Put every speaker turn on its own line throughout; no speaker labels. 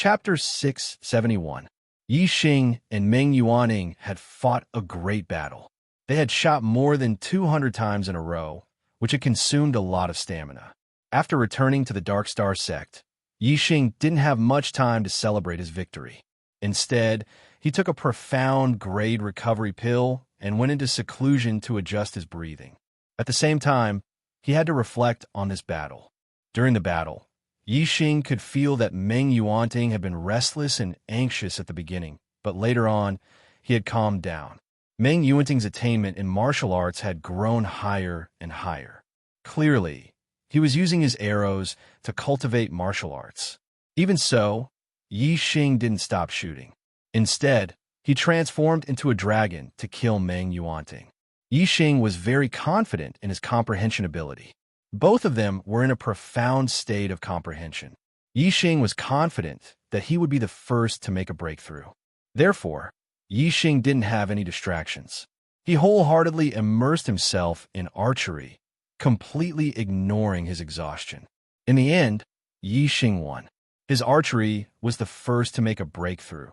Chapter 671. Yi Xing and Meng Yuaning had fought a great battle. They had shot more than 200 times in a row, which had consumed a lot of stamina. After returning to the Dark Star sect, Yi Xing didn't have much time to celebrate his victory. Instead, he took a profound grade recovery pill and went into seclusion to adjust his breathing. At the same time, he had to reflect on this battle. During the battle, Yi Xing could feel that Meng Yuanting had been restless and anxious at the beginning, but later on, he had calmed down. Meng Yuanting's attainment in martial arts had grown higher and higher. Clearly, he was using his arrows to cultivate martial arts. Even so, Yi Xing didn't stop shooting. Instead, he transformed into a dragon to kill Meng Yuanting. Yi Xing was very confident in his comprehension ability. Both of them were in a profound state of comprehension. Yi Xing was confident that he would be the first to make a breakthrough. Therefore, Yi Xing didn't have any distractions. He wholeheartedly immersed himself in archery, completely ignoring his exhaustion. In the end, Yi Xing won. His archery was the first to make a breakthrough,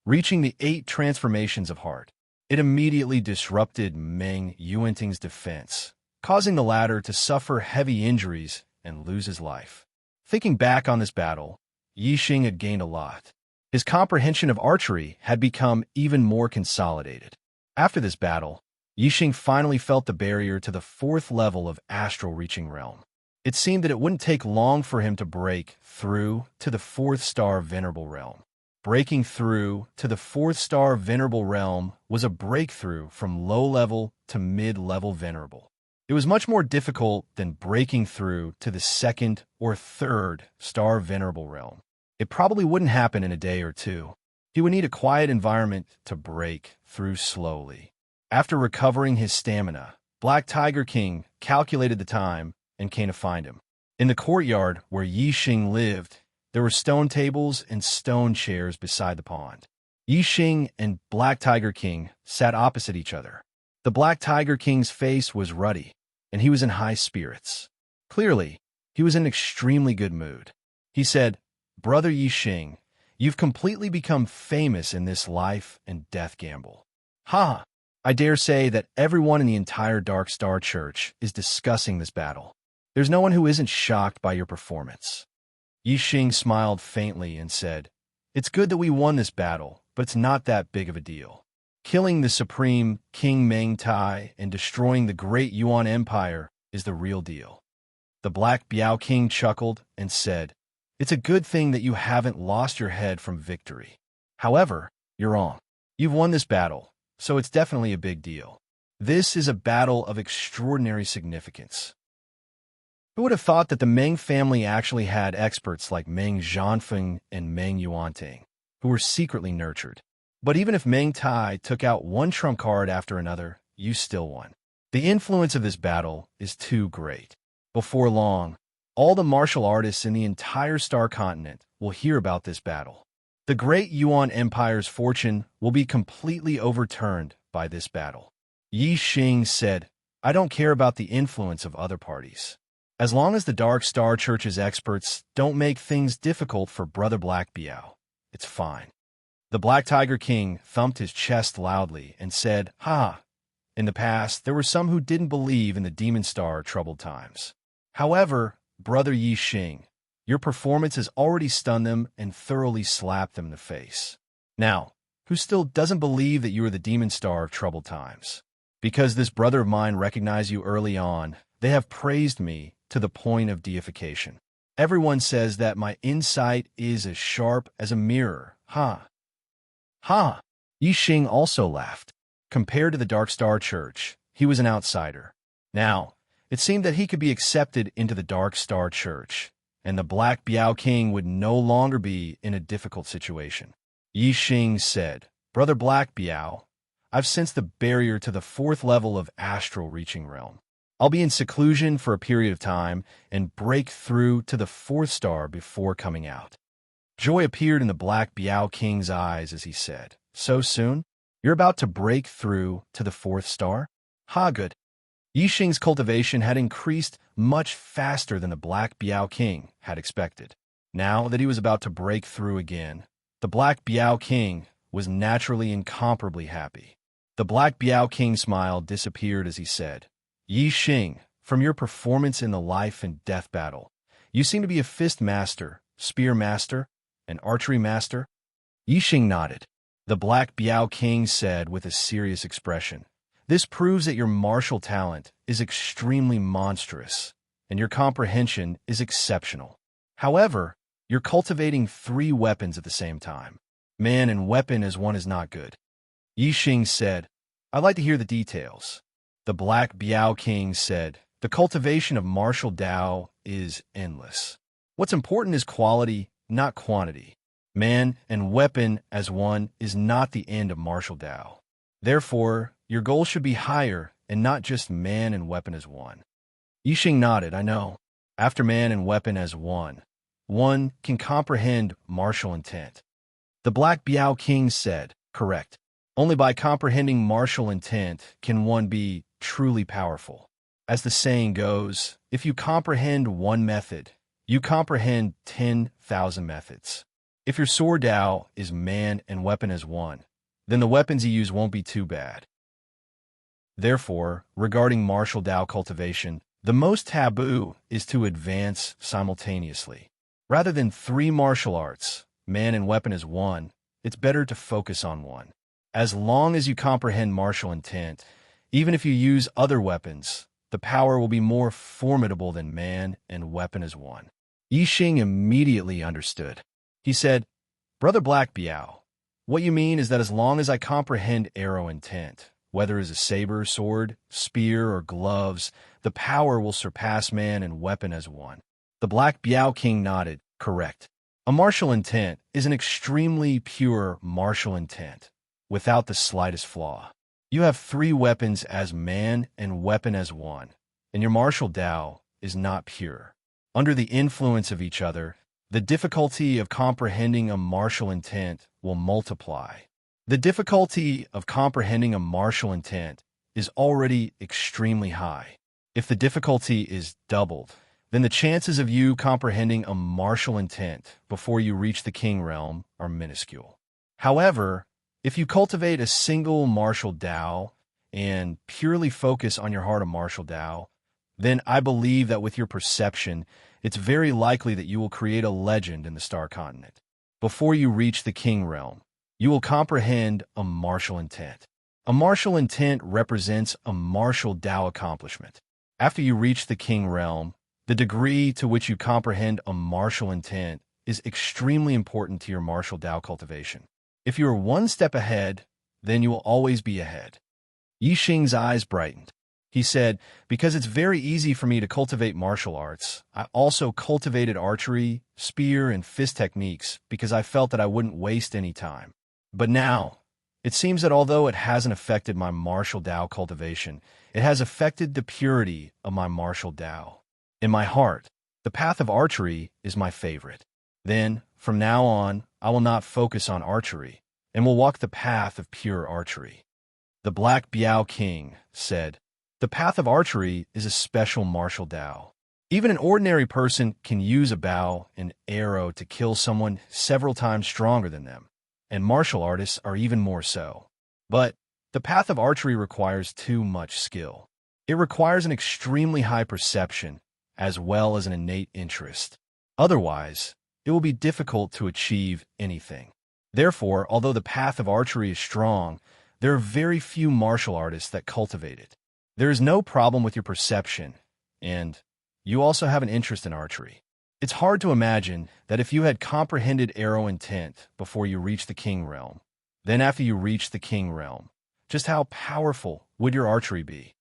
reaching the 8 transformations of heart. It immediately disrupted Meng Yuanting's defense, causing the latter to suffer heavy injuries and lose his life. Thinking back on this battle, Yi Xing had gained a lot. His comprehension of archery had become even more consolidated. After this battle, Yi Xing finally felt the barrier to the 4th level of astral reaching realm. It seemed that it wouldn't take long for him to break through to the 4th star venerable realm. Breaking through to the 4th star venerable realm was a breakthrough from low-level to mid-level venerable. It was much more difficult than breaking through to the 2nd or 3rd star venerable realm. It probably wouldn't happen in a day or two. He would need a quiet environment to break through slowly. After recovering his stamina, Black Tiger King calculated the time and came to find him. In the courtyard where Yi Xing lived, there were stone tables and stone chairs beside the pond. Yi Xing and Black Tiger King sat opposite each other. The Black Tiger King's face was ruddy, and he was in high spirits. Clearly, he was in extremely good mood. He said, "Brother Yi Xing, you've completely become famous in this life and death gamble. Ha! I dare say that everyone in the entire Dark Star Church is discussing this battle. There's no one who isn't shocked by your performance." Yi Xing smiled faintly and said, "It's good that we won this battle, but it's not that big of a deal. Killing the supreme King Meng Tai and destroying the great Yuan Empire is the real deal." The Black Biao King chuckled and said, "It's a good thing that you haven't lost your head from victory. However, you're wrong. You've won this battle, so it's definitely a big deal. This is a battle of extraordinary significance." Who would have thought that the Meng family actually had experts like Meng Zhanfeng and Meng Yuanting, who were secretly nurtured? But even if Meng Tai took out one trump card after another, you still won. The influence of this battle is too great. Before long, all the martial artists in the entire Star Continent will hear about this battle. The great Yuan Empire's fortune will be completely overturned by this battle. Yi Xing said, "I don't care about the influence of other parties. As long as the Dark Star Church's experts don't make things difficult for Brother Black Biao, it's fine." The Black Tiger King thumped his chest loudly and said, "Ha! In the past, there were some who didn't believe in the Demon Star troubled times. However, Brother Yi Xing, your performance has already stunned them and thoroughly slapped them in the face. Now, who still doesn't believe that you are the Demon Star of troubled times? Because this brother of mine recognized you early on, they have praised me to the point of deification. Everyone says that my insight is as sharp as a mirror. Ha! Ha!" Yi Xing also laughed. Compared to the Dark Star Church, he was an outsider. Now, it seemed that he could be accepted into the Dark Star Church, and the Black Biao King would no longer be in a difficult situation. Yi Xing said, "Brother Black Biao, I've sensed the barrier to the 4th level of astral reaching realm. I'll be in seclusion for a period of time and break through to the 4th star before coming out." Joy appeared in the Black Biao King's eyes as he said, "So soon? You're about to break through to the 4th star? Ha, good." Yi Xing's cultivation had increased much faster than the Black Biao King had expected. Now that he was about to break through again, the Black Biao King was naturally incomparably happy. The Black Biao King smile disappeared as he said, Yi Xing, from your performance in the life and death battle, you seem to be a fist master, spear master, and archery master. Yi Xing nodded. The Black Biao King said with a serious expression, This proves that your martial talent is extremely monstrous, and your comprehension is exceptional. However, you're cultivating 3 weapons at the same time. Man and weapon as one is not good. Yi Xing said, I'd like to hear the details. The Black Biao King said, The cultivation of martial Tao is endless. What's important is quality, not quantity. Man and weapon as one is not the end of martial Tao. Therefore, your goal should be higher and not just man and weapon as one. Yi Xing nodded, I know. After man and weapon as one can comprehend martial intent. The Black Biao King said, Correct. Only by comprehending martial intent can one be truly powerful. As the saying goes, if you comprehend one method, you comprehend 10,000 methods. If your sword Tao is man and weapon as one, then the weapons you use won't be too bad. Therefore, regarding martial Tao cultivation, the most taboo is to advance simultaneously. Rather than 3 martial arts, man and weapon as one, it's better to focus on one. As long as you comprehend martial intent, even if you use other weapons, the power will be more formidable than man and weapon as one. Yi Xing immediately understood. He said, Brother Black Biao, what you mean is that as long as I comprehend arrow intent, whether as a saber, sword, spear, or gloves, the power will surpass man and weapon as one. The Black Biao King nodded, Correct. A martial intent is an extremely pure martial intent, without the slightest flaw. You have 3 weapons as man and weapon as one, and your martial Tao is not pure. Under the influence of each other, the difficulty of comprehending a martial intent will multiply. The difficulty of comprehending a martial intent is already extremely high. If the difficulty is doubled, then the chances of you comprehending a martial intent before you reach the King realm are minuscule. However, if you cultivate a single martial Tao and purely focus on your heart of martial Tao, then I believe that with your perception, it's very likely that you will create a legend in the Star Continent. Before you reach the King realm, you will comprehend a martial intent. A martial intent represents a martial Tao accomplishment. After you reach the King realm, the degree to which you comprehend a martial intent is extremely important to your martial Tao cultivation. If you are one step ahead, then you will always be ahead. Yi Xing's eyes brightened. He said, Because it's very easy for me to cultivate martial arts, I also cultivated archery, spear, and fist techniques because I felt that I wouldn't waste any time. But now, it seems that although it hasn't affected my martial Tao cultivation, it has affected the purity of my martial Tao. In my heart, the path of archery is my favorite. Then, from now on, I will not focus on archery, and will walk the path of pure archery. The Black Biao King said, The path of archery is a special martial Tao. Even an ordinary person can use a bow and arrow to kill someone several times stronger than them, and martial artists are even more so. But the path of archery requires too much skill. It requires an extremely high perception, as well as an innate interest. Otherwise, it will be difficult to achieve anything. Therefore, although the path of archery is strong, there are very few martial artists that cultivate it. There is no problem with your perception, and you also have an interest in archery. It's hard to imagine that if you had comprehended arrow intent before you reach the King realm, then after you reach the King realm, just how powerful would your archery be?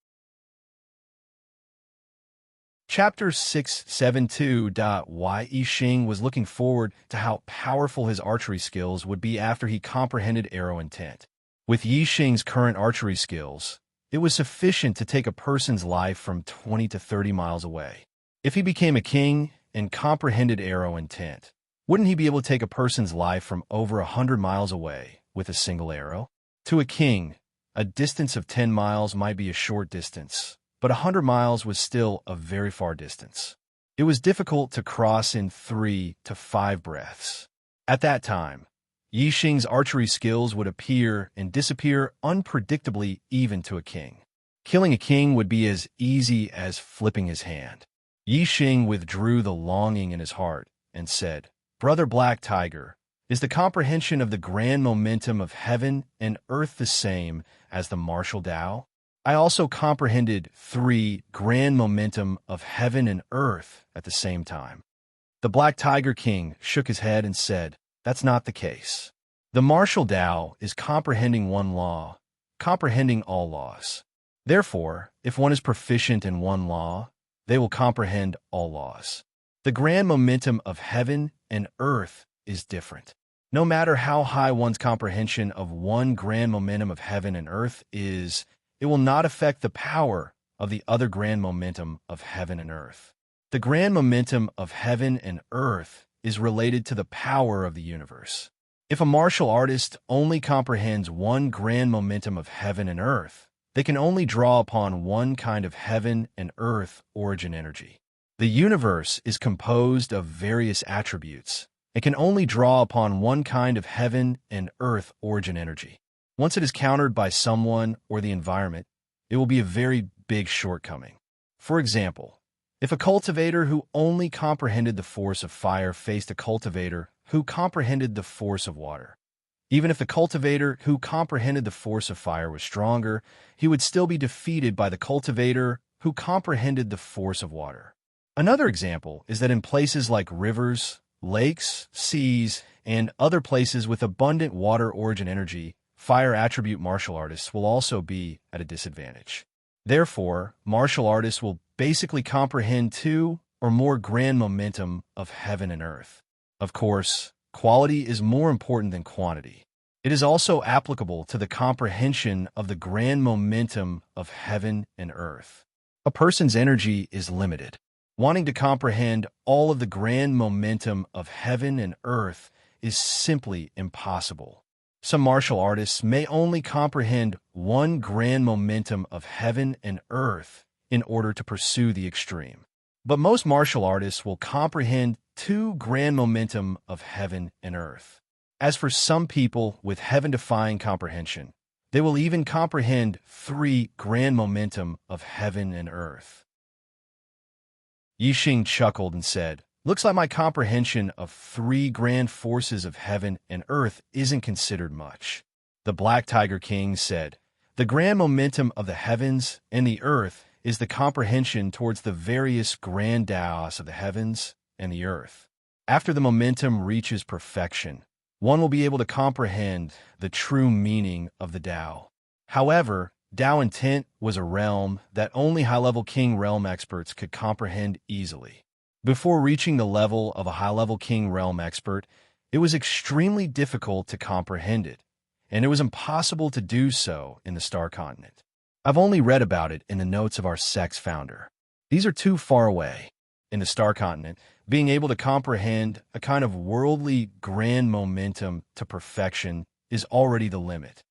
Chapter 672. Yi Xing was looking forward to how powerful his archery skills would be after he comprehended arrow intent. With Yi Xing's current archery skills, it was sufficient to take a person's life from 20 to 30 miles away. If he became a king and comprehended arrow intent, wouldn't he be able to take a person's life from over 100 miles away with a single arrow? To a king, a distance of 10 miles might be a short distance, but 100 miles was still a very far distance. It was difficult to cross in 3 to 5 breaths. At that time, Yi Xing's archery skills would appear and disappear unpredictably even to a king. Killing a king would be as easy as flipping his hand. Yi Xing withdrew the longing in his heart and said, "Brother Black Tiger, is the comprehension of the grand momentum of heaven and earth the same as the martial Tao? I also comprehended 3 grand momentum of heaven and earth at the same time." The Black Tiger King shook his head and said, "That's not the case. The martial Tao is comprehending one law, comprehending all laws. Therefore, if one is proficient in one law, they will comprehend all laws. The grand momentum of heaven and earth is different. No matter how high one's comprehension of one grand momentum of heaven and earth is, it will not affect the power of the other grand momentum of heaven and earth. The grand momentum of heaven and earth is related to the power of the universe. If a martial artist only comprehends one grand momentum of heaven and earth, they can only draw upon one kind of heaven and earth origin energy. The universe is composed of various attributes and can only draw upon one kind of heaven and earth origin energy. Once it is countered by someone or the environment, it will be a very big shortcoming. For example, if a cultivator who only comprehended the force of fire faced a cultivator who comprehended the force of water, even if the cultivator who comprehended the force of fire was stronger, he would still be defeated by the cultivator who comprehended the force of water. Another example is that in places like rivers, lakes, seas, and other places with abundant water origin energy, fire attribute martial artists will also be at a disadvantage. Therefore, martial artists will basically comprehend 2 or more grand momentum of heaven and earth. Of course, quality is more important than quantity. It is also applicable to the comprehension of the grand momentum of heaven and earth. A person's energy is limited. Wanting to comprehend all of the grand momentum of heaven and earth is simply impossible. Some martial artists may only comprehend one grand momentum of heaven and earth in order to pursue the extreme. But most martial artists will comprehend 2 grand momentum of heaven and earth. As for some people with heaven-defying comprehension, they will even comprehend 3 grand momentum of heaven and earth. Yi Xing chuckled and said, "Looks like my comprehension of 3 grand forces of heaven and earth isn't considered much." The Black Tiger King said, "The grand momentum of the heavens and the earth is the comprehension towards the various grand Taos of the heavens and the earth. After the momentum reaches perfection, one will be able to comprehend the true meaning of the Tao. However, Tao Intent was a realm that only high-level King Realm experts could comprehend easily. Before reaching the level of a high-level King Realm expert, it was extremely difficult to comprehend it, and it was impossible to do so in the Star Continent. I've only read about it in the notes of our sect's founder. These are too far away. In the Star Continent, being able to comprehend a kind of worldly grand momentum to perfection is already the limit."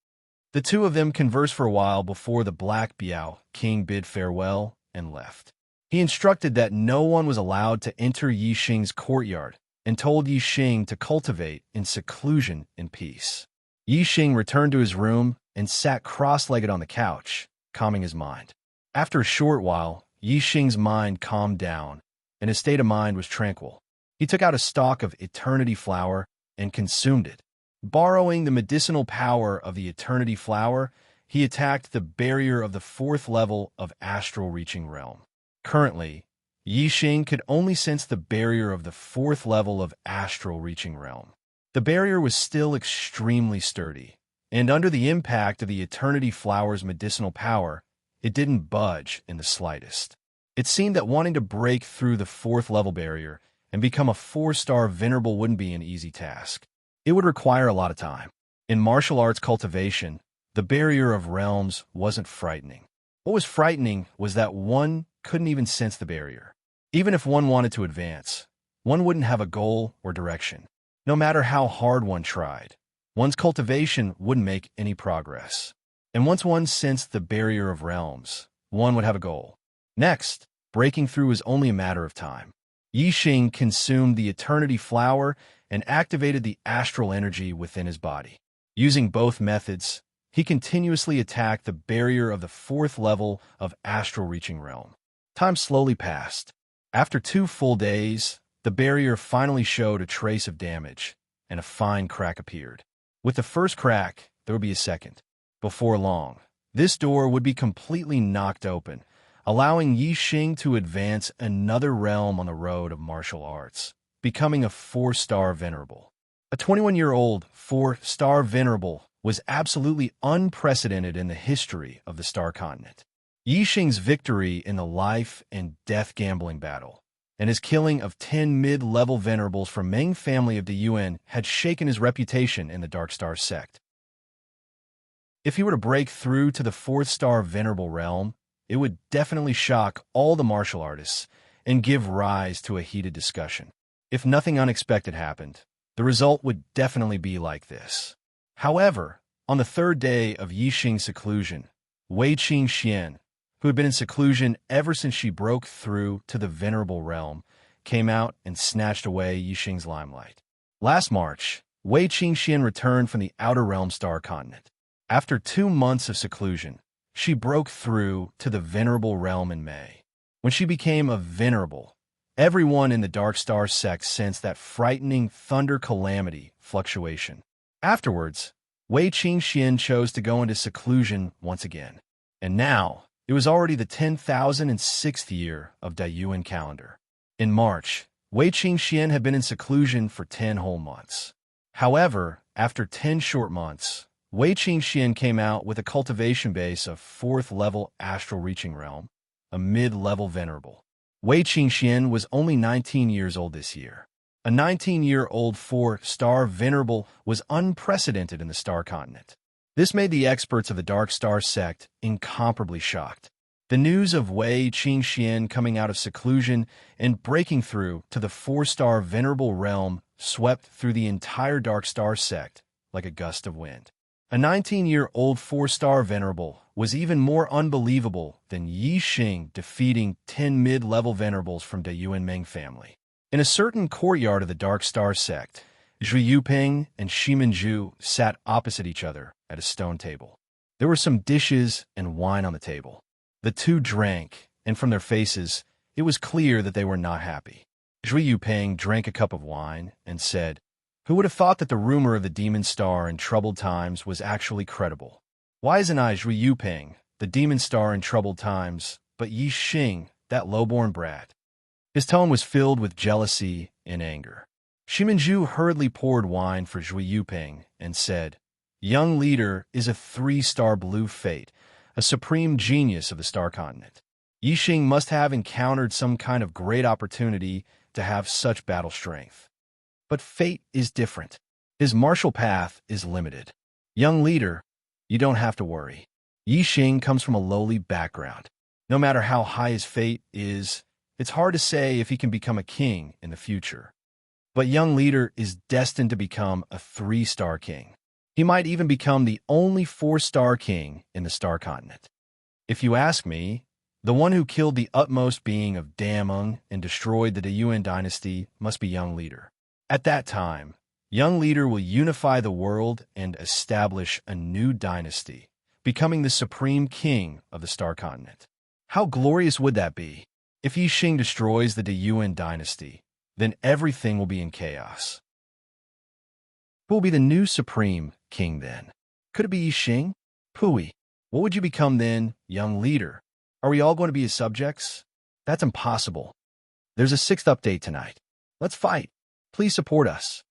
The two of them conversed for a while before the Black Biao King bid farewell and left. He instructed that no one was allowed to enter Yi Xing's courtyard and told Yi Xing to cultivate in seclusion and peace. Yi Xing returned to his room and sat cross-legged on the couch, calming his mind. After a short while, Yi Xing's mind calmed down, and his state of mind was tranquil. He took out a stalk of eternity flower and consumed it. Borrowing the medicinal power of the eternity flower, he attacked the barrier of the 4th level of astral reaching realm. Currently, Yi Xing could only sense the barrier of the 4th level of astral reaching realm. The barrier was still extremely sturdy, and under the impact of the eternity flower's medicinal power, it didn't budge in the slightest. It seemed that wanting to break through the 4th level barrier and become a 4-star venerable wouldn't be an easy task. It would require a lot of time. In martial arts cultivation, the barrier of realms wasn't frightening. What was frightening was that one couldn't even sense the barrier. Even if one wanted to advance, one wouldn't have a goal or direction. No matter how hard one tried, one's cultivation wouldn't make any progress. And once one sensed the barrier of realms, one would have a goal. Next, breaking through is only a matter of time. Yixing consumed the Eternity Flower and activated the astral energy within his body. Using both methods, he continuously attacked the barrier of the 4th level of astral reaching realm. Time slowly passed. After 2 full days, the barrier finally showed a trace of damage, and a fine crack appeared. With the first crack, there would be a second. Before long, this door would be completely knocked open, allowing Yixing to advance another realm on the road of martial arts, becoming a 4-star venerable. A 21-year-old 4-star venerable was absolutely unprecedented in the history of the Star Continent. Yixing's victory in the life and death gambling battle and his killing of 10 mid-level venerables from Meng family of the Yuan had shaken his reputation in the Dark Star sect. If he were to break through to the 4th-star venerable realm, it would definitely shock all the martial artists and give rise to a heated discussion. If nothing unexpected happened, the result would definitely be like this. However, on the 3rd day of Yixing's seclusion, Wei Qingxian, who had been in seclusion ever since she broke through to the venerable realm, came out and snatched away Yixing's limelight. Last March, Wei Qingxian returned from the Outer Realm Star Continent. After 2 months of seclusion, she broke through to the venerable realm in May. When she became a venerable, everyone in the Dark Star sect sensed that frightening thunder calamity fluctuation. Afterwards, Wei Qingxian chose to go into seclusion once again. And now, it was already the 10,006th year of Dayuan calendar. In March, Wei Qingxian had been in seclusion for 10 whole months. However, after 10 short months, Wei Qingxian came out with a cultivation base of 4th level astral reaching realm, a mid-level venerable. Wei Qingxian was only 19 years old this year. A 19-year-old 4-star venerable was unprecedented in the Star Continent. This made the experts of the Dark Star sect incomparably shocked. The news of Wei Qingxian coming out of seclusion and breaking through to the 4-star venerable realm swept through the entire Dark Star sect like a gust of wind. A 19-year-old 4-star venerable was even more unbelievable than Yixing defeating 10 mid-level venerables from the Yuan Meng family. In a certain courtyard of the Dark Star sect, Zhui Yuping and Shiminju sat opposite each other at a stone table. There were some dishes and wine on the table. The two drank, and from their faces, it was clear that they were not happy. Zhui Yuping drank a cup of wine and said, "Who would have thought that the rumor of the demon star in troubled times was actually credible? Why isn't I Zhui Yuping, the demon star in troubled times, but Yixing, that lowborn brat?" His tone was filled with jealousy and anger. Shiminju hurriedly poured wine for Zhui Yuping and said, "Young leader is a 3-star blue fate, a supreme genius of the Star Continent. Yixing must have encountered some kind of great opportunity to have such battle strength. But fate is different. His martial path is limited. Young leader, you don't have to worry. Yixing comes from a lowly background. No matter how high his fate is, it's hard to say if he can become a king in the future. But young leader is destined to become a 3-star king. He might even become the only 4-star king in the Star Continent. If you ask me, the one who killed the utmost being of Dameng and destroyed the Yuan dynasty must be young leader. At that time, young leader will unify the world and establish a new dynasty, becoming the supreme king of the Star Continent. How glorious would that be? If Yixing destroys the Yuan dynasty, then everything will be in chaos. Who will be the new supreme king then? Could it be Yixing? Pui, what would you become then, young leader? Are we all going to be his subjects? That's impossible. There's a 6th update tonight. Let's fight. Please support us.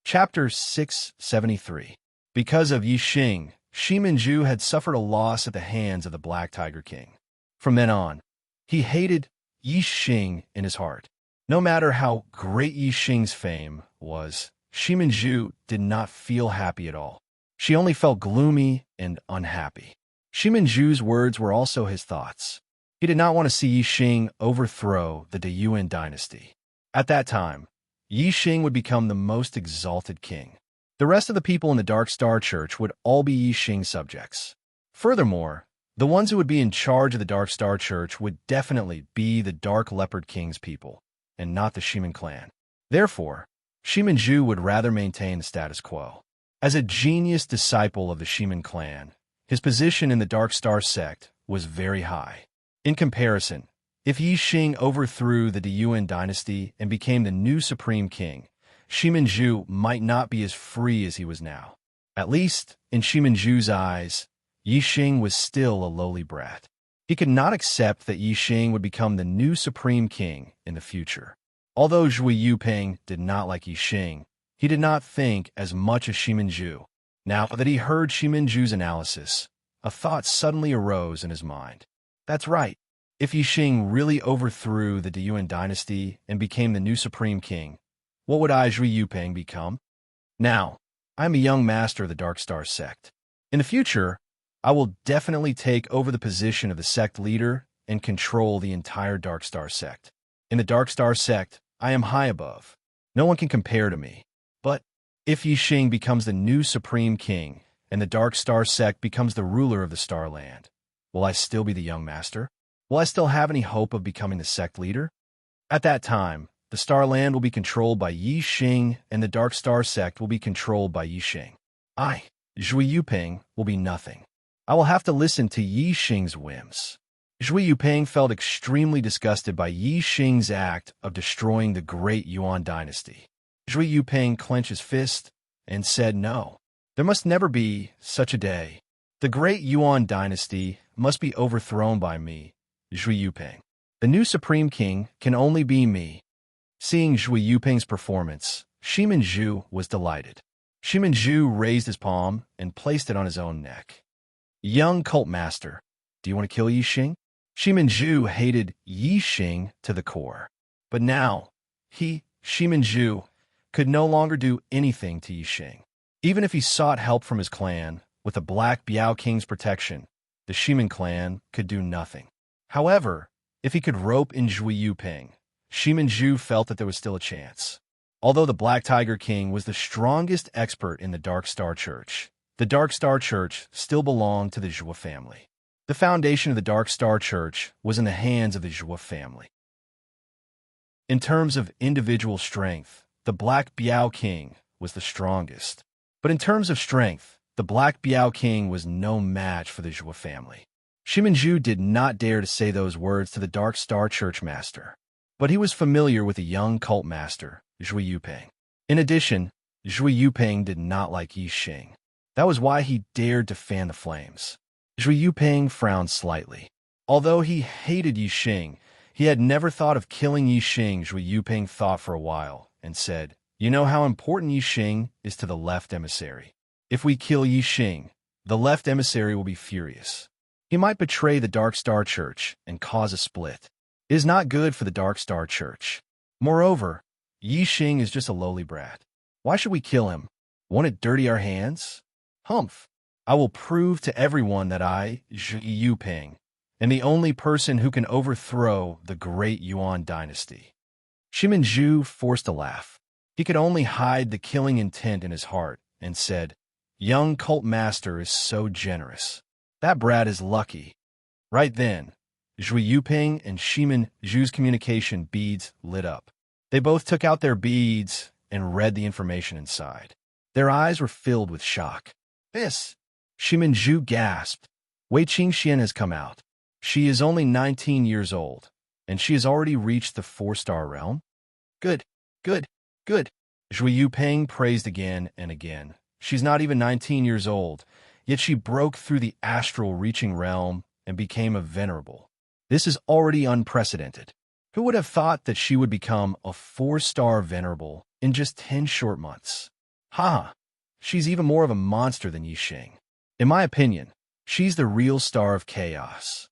Chapter 673. Because of Yixing, Shiminju had suffered a loss at the hands of the Black Tiger King. From then on, he hated Yixing in his heart. No matter how great Yixing's fame was, Shiminju did not feel happy at all. She only felt gloomy and unhappy. Shiminju's words were also his thoughts. He did not want to see Yixing overthrow the Yuan dynasty. At that time, Yixing would become the most exalted king. The rest of the people in the Dark Star Church would all be Yixing subjects. Furthermore, The ones who would be in charge of the Dark Star Church would definitely be the Dark Leopard King's people, and not the Shimin clan. Therefore, Shimin-ju would rather maintain the status quo. As a genius disciple of the Shimin clan, his position in the Dark Star sect was very high. In comparison, if Yi Xing overthrew the Yuan dynasty and became the new supreme king, Shimin-ju might not be as free as he was now. At least, in Shimin-ju's eyes, Yi Xing was still a lowly brat. He could not accept that Yi Xing would become the new supreme king in the future. Although Zhui Yuping did not like Yi Xing, he did not think as much as Shimin-ju. Now that he heard Shimin-ju's analysis, a thought suddenly arose in his mind. That's right. If Yi Xing really overthrew the Yuan dynasty and became the new supreme king, what would Zhui Yuping become? Now, I am a young master of the Dark Star sect. In the future, I will definitely take over the position of the sect leader and control the entire Dark Star sect. In the Dark Star sect, I am high above. No one can compare to me. But if Yi Xing becomes the new supreme king and the Dark Star sect becomes the ruler of the Starland, will I still be the young master? Will I still have any hope of becoming the sect leader? At that time, the Starland will be controlled by Yi Xing and the Dark Star sect will be controlled by Yi Xing. I, Zhui Yuping, will be nothing. I will have to listen to Yi Xing's whims. Zhui Yuping felt extremely disgusted by Yi Xing's act of destroying the great Yuan dynasty. Zhui Yuping clenched his fist and said no. There must never be such a day. The great Yuan dynasty must be overthrown by me, Zhui Yuping. The new supreme king can only be me. Seeing Zhui Yuping's performance, Shimin-ju was delighted. Shimin-ju raised his palm and placed it on his own neck. Young cult master, do you want to kill Yi Xing? Shimin-ju hated Yi Xing to the core. But now, Shimin-ju, could no longer do anything to Yi Xing. Even if he sought help from his clan, with the Black Biao King's protection, the Shimin clan could do nothing. However, if he could rope in Zhui Yuping, Shimin-ju felt that there was still a chance. Although the Black Tiger King was the strongest expert in the Dark Star Church, the Dark Star Church still belonged to the Zhua family. The foundation of the Dark Star Church was in the hands of the Zhua family. In terms of individual strength, the Black Biao King was the strongest. But in terms of strength, the Black Biao King was no match for the Zhua family. Shimin-ju did not dare to say those words to the Dark Star Church master, but he was familiar with the young cult master, Zhui Yuping. In addition, Zhui Yuping did not like Yi Xing. That was why he dared to fan the flames. Zhui Yuping frowned slightly. Although he hated Yi Xing, he had never thought of killing Yi Xing. Zhui Yuping thought for a while and said, "You know how important Yi Xing is to the left emissary. If we kill Yi Xing, the left emissary will be furious. He might betray the Dark Star Church and cause a split. It is not good for the Dark Star Church. Moreover, Yi Xing is just a lowly brat. Why should we kill him? Won't it dirty our hands? Humph! I will prove to everyone that I, Zhui Yuping, am the only person who can overthrow the great Yuan dynasty." Shimin-ju forced a laugh. He could only hide the killing intent in his heart and said, "Young cult master is so generous. That brat is lucky." Right then, Zhui Yuping and Shimin-ju's communication beads lit up. They both took out their beads and read the information inside. Their eyes were filled with shock. "This!" Shimin-ju gasped. "Wei Qingxian has come out. She is only 19 years old, and she has already reached the 4-star realm? Good, good, good." Zhui Yuping praised again and again. She's not even 19 years old, yet she broke through the astral reaching realm and became a venerable. This is already unprecedented. Who would have thought that she would become a 4-star venerable in just 10 short months? Ha! She's even more of a monster than Yi Xing. In my opinion, she's the real star of chaos.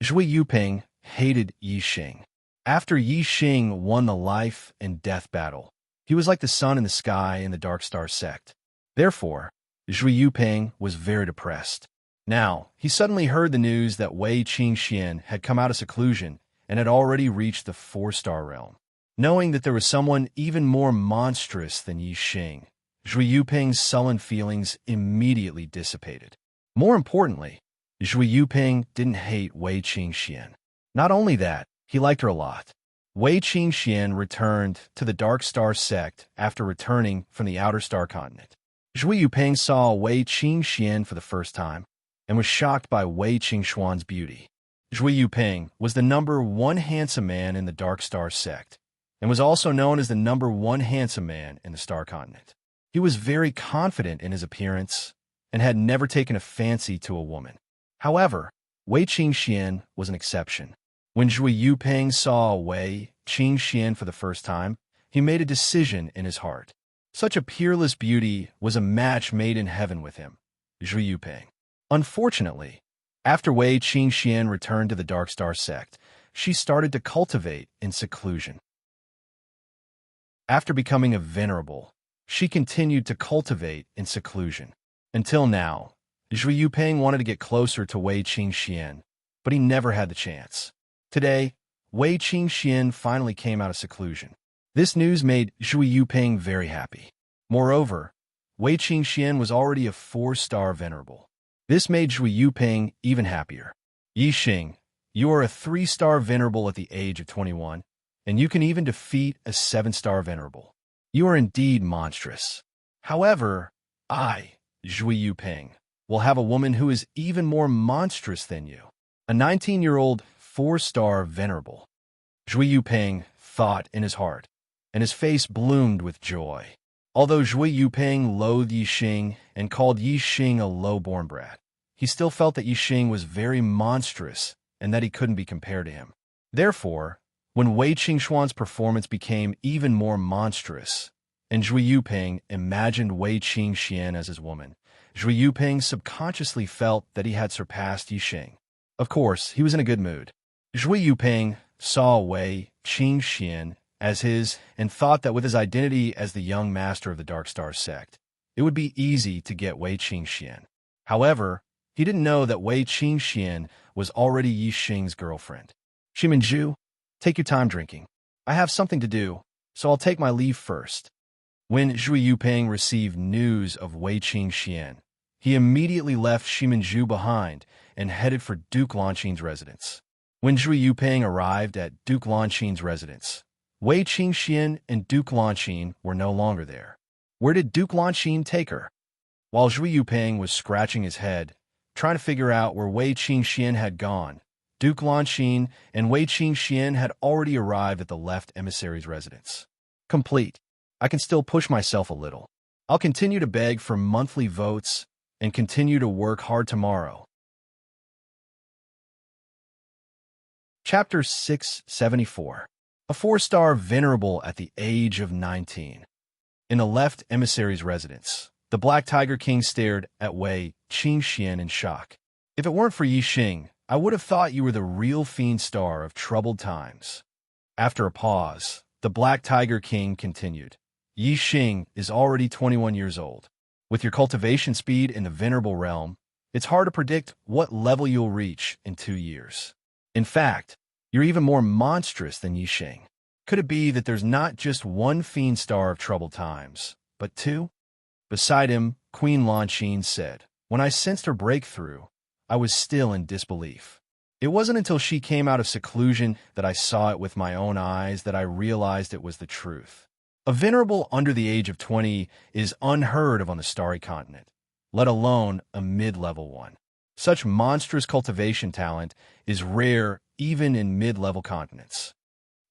Zhui Yuping hated Yi Xing. After Yi Xing won the life and death battle, he was like the sun in the sky in the Dark Star sect. Therefore, Zhui Yuping was very depressed. Now, he suddenly heard the news that Wei Qingxian had come out of seclusion and had already reached the 4-star realm. Knowing that there was someone even more monstrous than Yi Xing, Zhui Yuping's sullen feelings immediately dissipated. More importantly, Zhui Yuping didn't hate Wei Qingxian. Not only that, he liked her a lot. Wei Qingxian returned to the Dark Star sect after returning from the Outer Star continent. Zhui Yuping saw Wei Qingxian for the first time and was shocked by Wei Qingxuan's beauty. Zhui Yuping was the #1 handsome man in the Dark Star sect and was also known as the #1 handsome man in the Star continent. He was very confident in his appearance and had never taken a fancy to a woman. However, Wei Qingxian was an exception. When Zhui Yuping saw Wei Qingxian for the first time, he made a decision in his heart. Such a peerless beauty was a match made in heaven with him, Zhui Yuping. Unfortunately, after Wei Qingxian returned to the Dark Star sect, she started to cultivate in seclusion. After becoming a venerable, she continued to cultivate in seclusion. Until now, Zhui Yuping wanted to get closer to Wei Qingxian, but he never had the chance. Today, Wei Qingxian finally came out of seclusion. This news made Zhui Yuping very happy. Moreover, Wei Qingxian was already a 4-star venerable. This made Zhui Yuping even happier. Yixing, you are a 3-star venerable at the age of 21, and you can even defeat a 7-star venerable. You are indeed monstrous. However, I, Zhui Yuping, will have a woman who is even more monstrous than you. A 19-year-old 4-star venerable. Zhui Yuping thought in his heart, and his face bloomed with joy. Although Zhui Yuping loathed Yixing and called Yixing a low-born brat, he still felt that Yixing was very monstrous and that he couldn't be compared to him. Therefore, when Wei Qingxuan's performance became even more monstrous, and Zhui Yuping imagined Wei Qingxian as his woman, Zhui Yuping subconsciously felt that he had surpassed Yixing. Of course, he was in a good mood. Zhui Yuping saw Wei Qingxian as his and thought that with his identity as the young master of the Dark Star sect, it would be easy to get Wei Qingxian. However, he didn't know that Wei Qingxian was already Yixing's girlfriend. Shiminju, take your time drinking. I have something to do, so I'll take my leave first. When Zhui Yuping received news of Wei Qingxian, he immediately left Shiminju behind and headed for Duke Lanqin's residence. When Zhui Yuping arrived at Duke Lanqin's residence, Wei Qingxian and Duke Lanqin were no longer there. Where did Duke Lanqin take her? While Zhui Yuping was scratching his head, trying to figure out where Wei Qingxian had gone, Duke Lanqin and Wei Qingxian had already arrived at the left emissary's residence. Complete. I can still push myself a little. I'll continue to beg for monthly votes and continue to work hard tomorrow. Chapter 674. A 4-star venerable at the age of 19. In the left emissary's residence, the Black Tiger King stared at Wei Qingxian in shock. If it weren't for Yixing, I would have thought you were the real fiend star of troubled times. After a pause, the Black Tiger King continued. Yixing is already 21 years old. With your cultivation speed in the venerable realm, it's hard to predict what level you'll reach in 2 years. In fact, you're even more monstrous than Yixing. Could it be that there's not just one fiend star of troubled times, but 2? Beside him, Queen Lanqin said, when I sensed her breakthrough, I was still in disbelief. It wasn't until she came out of seclusion that I saw it with my own eyes that I realized it was the truth. A venerable under the age of 20 is unheard of on the Starry Continent, let alone a mid-level one. Such monstrous cultivation talent is rare even in mid-level continents.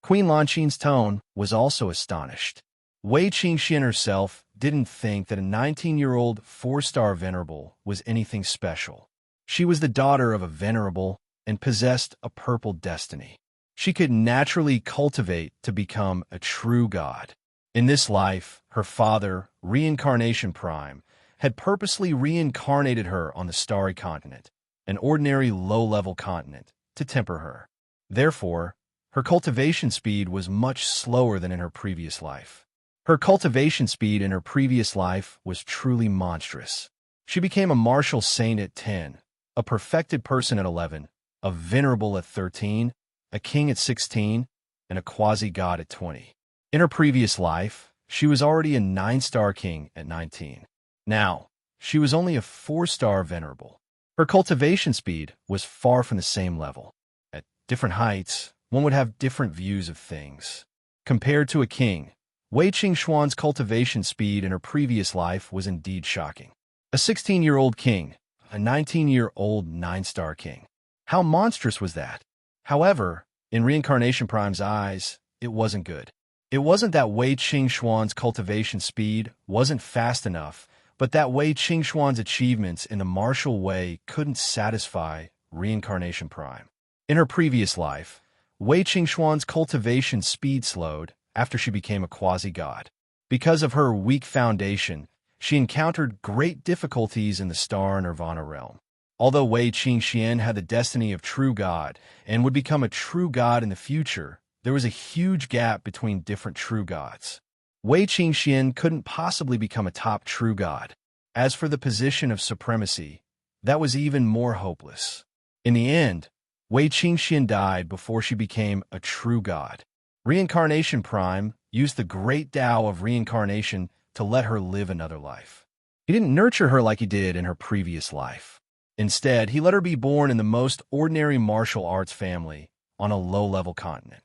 Queen Lanqin's tone was also astonished. Wei Qingxian herself didn't think that a 19-year-old 4-star venerable was anything special. She was the daughter of a venerable and possessed a purple destiny. She could naturally cultivate to become a true god. In this life, her father, Reincarnation Prime, had purposely reincarnated her on the Starry Continent, an ordinary low-level continent, to temper her. Therefore, her cultivation speed was much slower than in her previous life. Her cultivation speed in her previous life was truly monstrous. She became a martial saint at 10, a perfected person at 11, a venerable at 13, a king at 16, and a quasi-god at 20. In her previous life, she was already a 9-star king at 19. Now, she was only a 4-star venerable. Her cultivation speed was far from the same level. At different heights, one would have different views of things. Compared to a king, Wei Qingxuan's cultivation speed in her previous life was indeed shocking. A 16-year-old king, a 19-year-old 9-star king. How monstrous was that? However, in Reincarnation Prime's eyes, it wasn't good. It wasn't that Wei Qingxuan's cultivation speed wasn't fast enough, but that Wei Qingxuan's achievements in the martial way couldn't satisfy Reincarnation Prime. In her previous life, Wei Qingxuan's cultivation speed slowed after she became a quasi-god. Because of her weak foundation, she encountered great difficulties in the Star Nirvana realm. Although Wei Qingxian had the destiny of true god and would become a true god in the future, there was a huge gap between different true gods. Wei Qingxian couldn't possibly become a top true god. As for the position of supremacy, that was even more hopeless. In the end, Wei Qingxian died before she became a true god. Reincarnation Prime used the great Tao of reincarnation to let her live another life. He didn't nurture her like he did in her previous life. Instead, he let her be born in the most ordinary martial arts family on a low-level continent.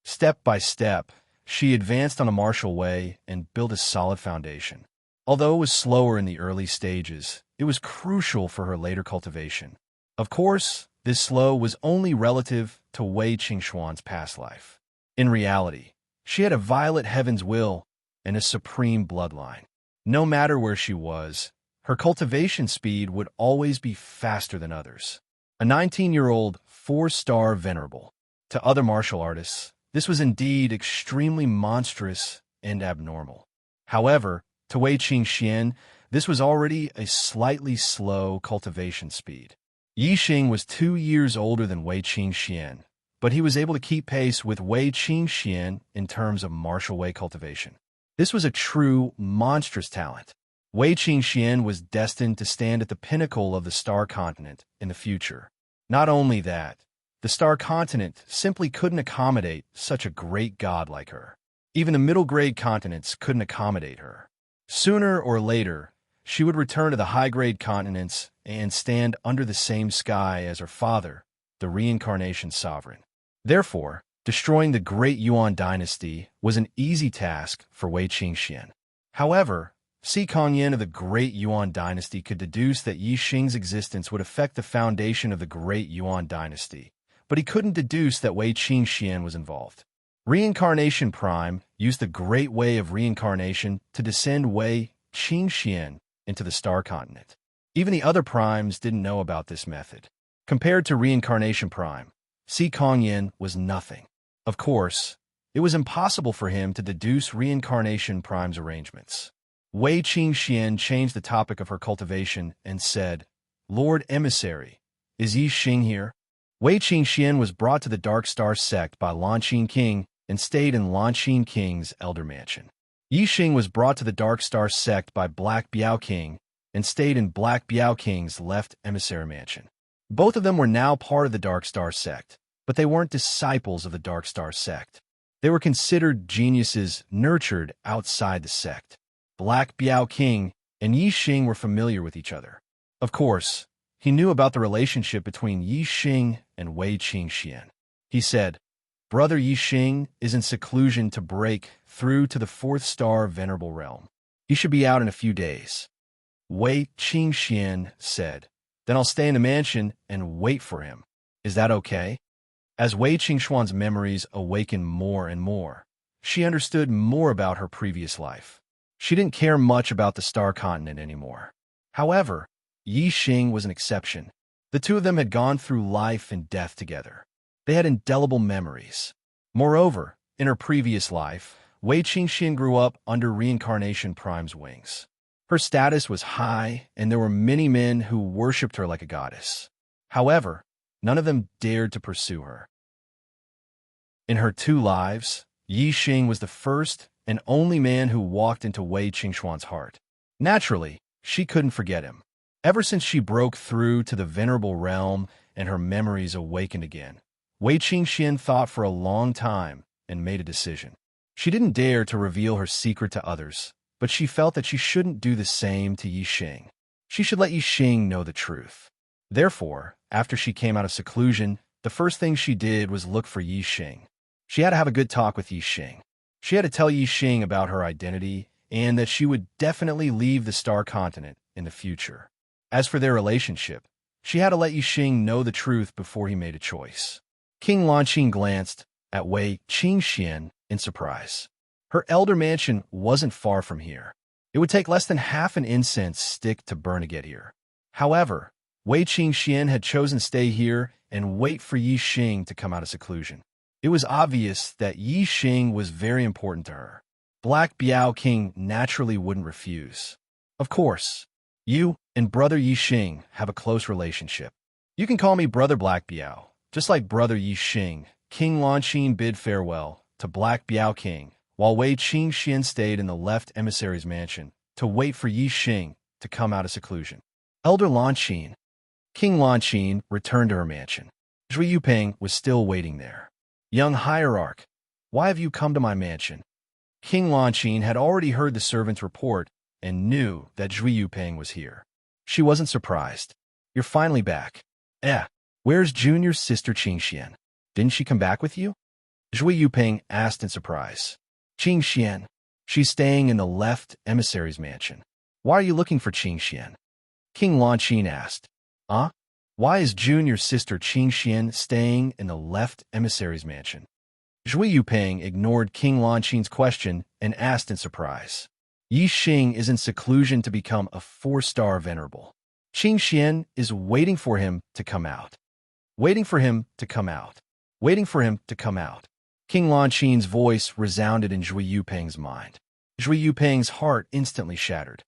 Step by step, she advanced on a martial way and built a solid foundation. Although it was slower in the early stages, it was crucial for her later cultivation. Of course, this slow was only relative to Wei Qingxuan's past life. In reality, she had a violet heaven's will and a supreme bloodline. No matter where she was, her cultivation speed would always be faster than others. A 19-year-old 4-star venerable. To other martial artists, this was indeed extremely monstrous and abnormal. However, to Wei Qingxian, this was already a slightly slow cultivation speed. Yi Xing was 2 years older than Wei Qingxian, but he was able to keep pace with Wei Qingxian in terms of martial way cultivation. This was a true, monstrous talent. Wei Qingxian was destined to stand at the pinnacle of the Star Continent in the future. Not only that, the Star Continent simply couldn't accommodate such a great god like her. Even the middle-grade continents couldn't accommodate her. Sooner or later, she would return to the high-grade continents and stand under the same sky as her father, the Reincarnation Sovereign. Therefore, destroying the Great Yuan dynasty was an easy task for Wei Qingxian. However, Si Kongyan of the Great Yuan dynasty could deduce that Yi Xing's existence would affect the foundation of the Great Yuan dynasty, but he couldn't deduce that Wei Qingxian was involved. Reincarnation Prime used the great way of reincarnation to descend Wei Qingxian into the Star Continent. Even the other primes didn't know about this method. Compared to Reincarnation Prime, Si Kongyan was nothing. Of course, it was impossible for him to deduce Reincarnation Prime's arrangements. Wei Qingxian changed the topic of her cultivation and said, "Lord Emissary, is Yi Xing here?" Wei Qingxian was brought to the Dark Star sect by Lanqin King and stayed in Lanqin King's elder mansion. Yi Xing was brought to the Dark Star sect by Black Biao King and stayed in Black Biao King's left emissary mansion. Both of them were now part of the Dark Star sect, but they weren't disciples of the Dark Star sect. They were considered geniuses nurtured outside the sect. Black Biao King and Yi Xing were familiar with each other. Of course, he knew about the relationship between Yi Xing and Wei Qingxian. He said, "Brother Yi Xing is in seclusion to break through to the 4th star Venerable Realm. He should be out in a few days." Wei Qingxian said, "Then I'll stay in the mansion and wait for him. Is that okay?" As Wei Qingxuan's memories awakened more and more, she understood more about her previous life. She didn't care much about the Star Continent anymore. However, Yi Xing was an exception. The two of them had gone through life and death together. They had indelible memories. Moreover, in her previous life, Wei Qingxian grew up under Reincarnation Prime's wings. Her status was high, and there were many men who worshipped her like a goddess. However, none of them dared to pursue her. In her 2 lives, Yi Xing was the first and only man who walked into Wei Qingxuan's heart. Naturally, she couldn't forget him. Ever since she broke through to the Venerable Realm and her memories awakened again, Wei Qingxian thought for a long time and made a decision. She didn't dare to reveal her secret to others, but she felt that she shouldn't do the same to Yi Xing. she should let Yixing know the truth. Therefore, after she came out of seclusion, the first thing she did was look for Yixing. She had to have a good talk with Yixing. She had to tell Yixing about her identity and that she would definitely leave the Star Continent in the future. As for their relationship, she had to let Yixing know the truth before he made a choice. King Lanqing glanced at Wei Qingxian in surprise. Her elder mansion wasn't far from here. It would take less than half an incense stick to burn to get here. However, Wei Qingxian had chosen to stay here and wait for Yixing to come out of seclusion. It was obvious that Yixing was very important to her. Black Biao King naturally wouldn't refuse. Of course, you and Brother Yixing have a close relationship. You can call me Brother Black Biao, just like Brother Yixing. King Lanqing bid farewell to Black Biao King, while Wei Qingxian stayed in the left emissary's mansion to wait for Yixing to come out of seclusion. Elder Lanqing. King Lanqing returned to her mansion. Zhui Yuping was still waiting there. Young hierarch, why have you come to my mansion? King Lanqing had already heard the servant's report and knew that Zhui Yuping was here. She wasn't surprised. You're finally back. Where's Junior's sister Qingxian? Didn't she come back with you? Zhui Yuping asked in surprise. Qingxian. She's staying in the left emissary's mansion. Why are you looking for Qingxian? King Lanqing asked. Why is Junior's sister Qingxian staying in the left emissary's mansion? Zhui Yuping ignored King Lanqing's question and asked in surprise. Yixing is in seclusion to become a 4-star venerable. Qingxian is waiting for him to come out. Waiting for him to come out. Waiting for him to come out. King Lanqing's voice resounded in Zhui Yuping's mind. Zhui Yuping's heart instantly shattered.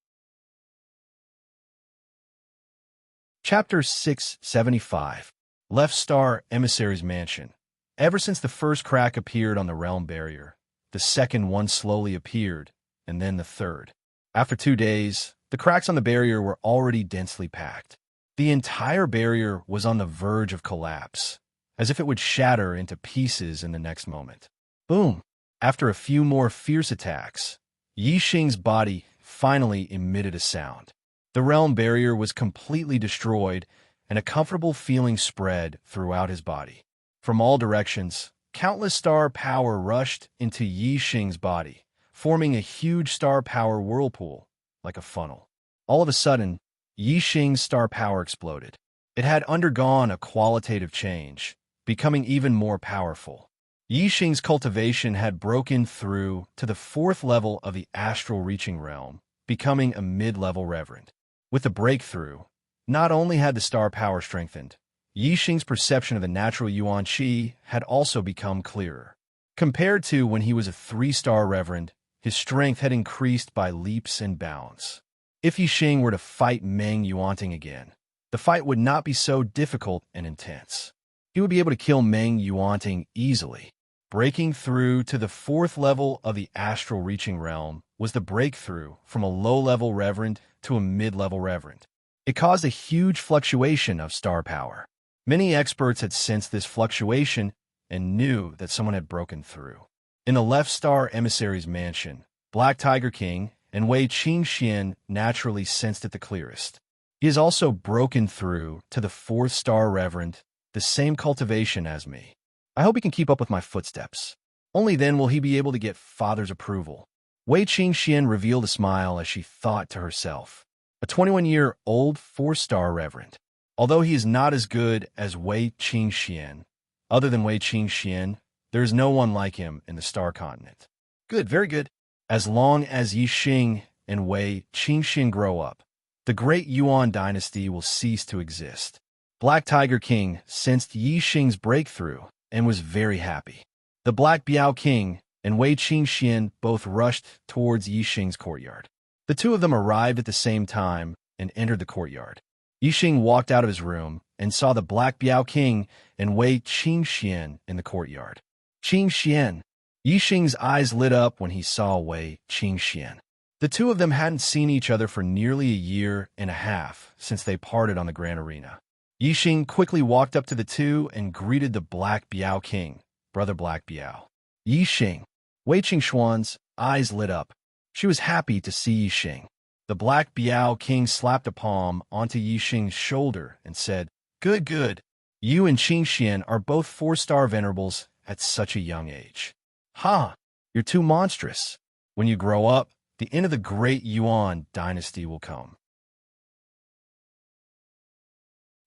Chapter 675. Left Star Emissary's Mansion. Ever since the first crack appeared on the realm barrier, the second one slowly appeared, and then the third. After 2 days, the cracks on the barrier were already densely packed. The entire barrier was on the verge of collapse, as if it would shatter into pieces in the next moment. Boom! After a few more fierce attacks, Yixing's body finally emitted a sound. The realm barrier was completely destroyed, and a comfortable feeling spread throughout his body. From all directions, countless star power rushed into Yixing's body, forming a huge star power whirlpool, like a funnel. All of a sudden, Yixing's star power exploded. It had undergone a qualitative change, becoming even more powerful. Yixing's cultivation had broken through to the 4th level of the astral reaching realm, becoming a mid-level reverend. With the breakthrough, not only had the star power strengthened, Yixing's perception of the natural yuan qi had also become clearer. Compared to when he was a 3-star reverend, his strength had increased by leaps and bounds. If Yixing were to fight Meng Yuanting again, the fight would not be so difficult and intense. He would be able to kill Meng Yuanting easily. Breaking through to the 4th level of the astral reaching realm was the breakthrough from a low-level reverend to a mid-level reverend. It caused a huge fluctuation of star power. Many experts had sensed this fluctuation and knew that someone had broken through. In the left star emissary's mansion, Black Tiger King and Wei Qingxian naturally sensed it the clearest. He has also broken through to the 4th star reverend, the same cultivation as me. I hope he can keep up with my footsteps. Only then will he be able to get Father's approval. Wei Qingxian revealed a smile as she thought to herself. A 21-year-old 4-star reverend. Although he is not as good as Wei Qingxian, other than Wei Qingxian, there is no one like him in the Star Continent. Good, very good. As long as Yixing and Wei Qingxian grow up, the great Yuan dynasty will cease to exist. Black Tiger King sensed Yixing's breakthrough and was very happy. The Black Biao King and Wei Qingxian both rushed towards Yixing's courtyard. The two of them arrived at the same time and entered the courtyard. Yixing walked out of his room and saw the Black Biao King and Wei Qingxian in the courtyard. Qingxian. Yixing's eyes lit up when he saw Wei Qingxian. The two of them hadn't seen each other for nearly a year and a half since they parted on the Grand Arena. Yixing quickly walked up to the two and greeted the Black Biao King, Brother Black Biao. Yixing. Wei Qingxuan's eyes lit up. She was happy to see Yixing. The Black Biao King slapped a palm onto Yixing's shoulder and said, "Good, good. You and Qingxian are both 4-star venerables at such a young age. Ha! You're too monstrous. When you grow up, the end of the great Yuan dynasty will come."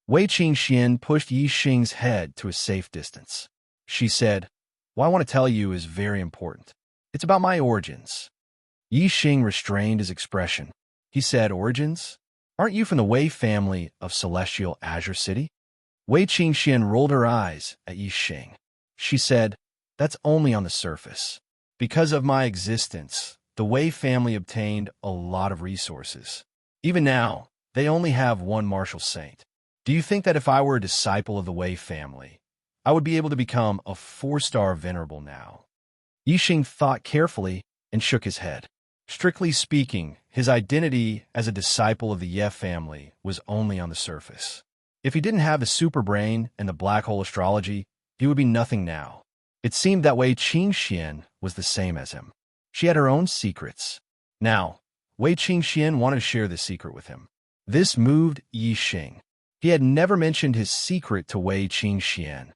Wei Qingxian pushed Yixing's head to a safe distance. She said, "What I want to tell you is very important. It's about my origins." Yixing restrained his expression. He said, "Origins? Aren't you from the Wei family of Celestial Azure City?" Wei Qingxian rolled her eyes at Yixing. She said, "That's only on the surface. Because of my existence, the Wei family obtained a lot of resources. Even now, they only have one martial saint. Do you think that if I were a disciple of the Wei family, I would be able to become a 4-star venerable now?" Yixing thought carefully and shook his head. Strictly speaking, his identity as a disciple of the Ye family was only on the surface. If he didn't have the super brain and the black hole astrology, he would be nothing now. It seemed that Wei Qingxian was the same as him. She had her own secrets. Now, Wei Qingxian wanted to share this secret with him. This moved Yixing. He had never mentioned his secret to Wei Qingxian,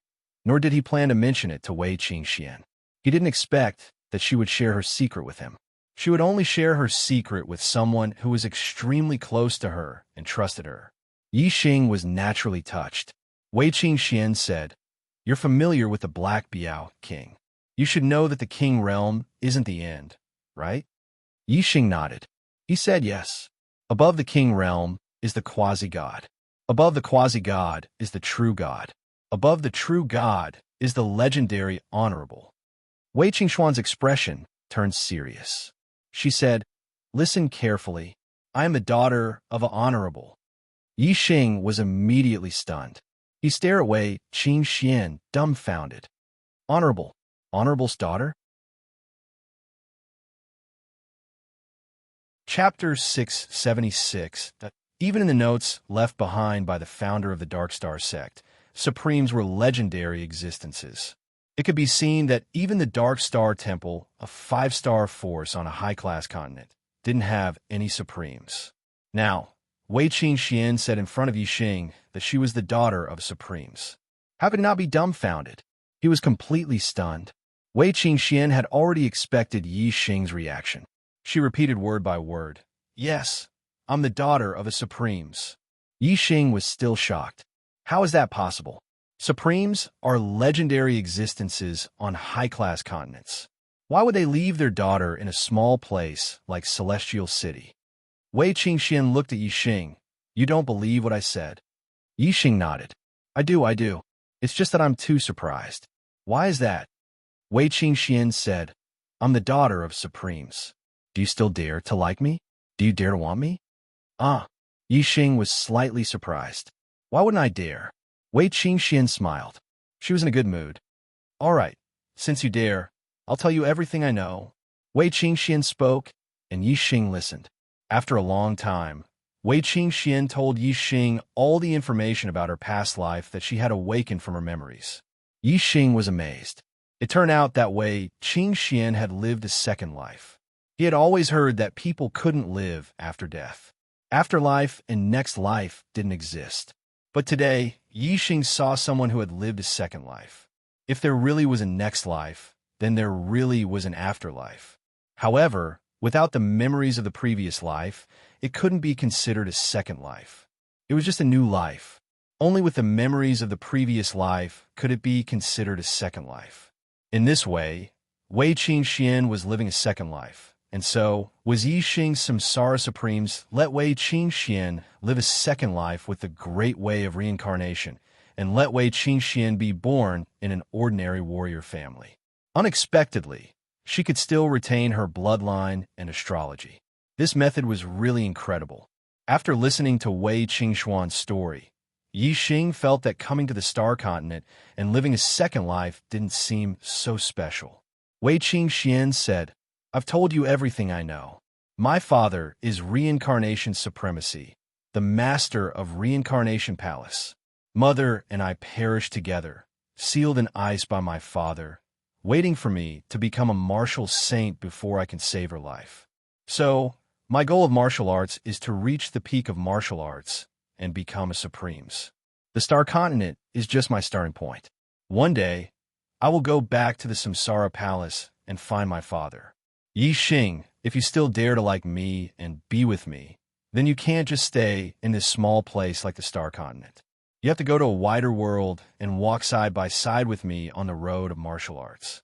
nor did he plan to mention it to Wei Qingxian. He didn't expect that she would share her secret with him. She would only share her secret with someone who was extremely close to her and trusted her. Yixing was naturally touched. Wei Qingxian said, "You're familiar with the Black Biao King. You should know that the King realm isn't the end, right?" Yixing nodded. He said yes. Above the King realm is the quasi-god. Above the quasi-god is the true god. Above the true god is the legendary honorable. Wei Qingxuan's expression turned serious. She said, "Listen carefully. I am the daughter of an honorable." Yixing was immediately stunned. He stared at Wei Qingxian, dumbfounded. "Honorable? Honorable's daughter?" Chapter 676. Even in the notes left behind by the founder of the Dark Star sect, Supremes were legendary existences. It could be seen that even the Dark Star Temple, a 5-star force on a high-class continent, didn't have any Supremes. Now, Wei Qingxian said in front of Yixing that she was the daughter of Supremes. How could he not be dumbfounded? He was completely stunned. Wei Qingxian had already expected Yixing's reaction. She repeated word by word, "Yes, I'm the daughter of a Supremes." Yixing was still shocked. How is that possible? Supremes are legendary existences on high-class continents. Why would they leave their daughter in a small place like Celestial City? Wei Qingxian looked at Yixing. "You don't believe what I said?" Yixing nodded. I do. It's just that I'm too surprised." "Why is that?" Wei Qingxian said, "I'm the daughter of Supremes. Do you still dare to like me? Do you dare to want me?" Yixing was slightly surprised. "Why wouldn't I dare?" Wei Qingxian smiled. She was in a good mood. "All right, since you dare, I'll tell you everything I know." Wei Qingxian spoke, and Yixing listened. After a long time, Wei Qingxian told Yixing all the information about her past life that she had awakened from her memories. Yixing was amazed. It turned out that Wei Qingxian had lived a second life. He had always heard that people couldn't live after death. Afterlife and next life didn't exist. But today, Yixing saw someone who had lived a second life. If there really was a next life, then there really was an afterlife. However, without the memories of the previous life, it couldn't be considered a second life. It was just a new life. Only with the memories of the previous life could it be considered a second life. In this way, Wei Qingxian was living a second life. And so, was Yixing's Samsara Supremes let Wei Qingxian live a second life with the great way of reincarnation, and let Wei Qingxian be born in an ordinary warrior family. Unexpectedly, she could still retain her bloodline and astrology. This method was really incredible. After listening to Wei Qingxuan's story, Yixing felt that coming to the Star Continent and living a second life didn't seem so special. Wei Qingxian said, "I've told you everything I know. My father is Reincarnation Supremacy, the master of Reincarnation Palace. Mother and I perished together, sealed in ice by my father, waiting for me to become a martial saint before I can save her life. So, My goal of martial arts is to reach the peak of martial arts and become a Supremes. The Star Continent is just my starting point. One day, I will go back to the Samsara Palace and find my father. Yi Xing, if you still dare to like me and be with me, then you can't just stay in this small place like the Star Continent. You have to go to a wider world and walk side by side with me on the road of martial arts.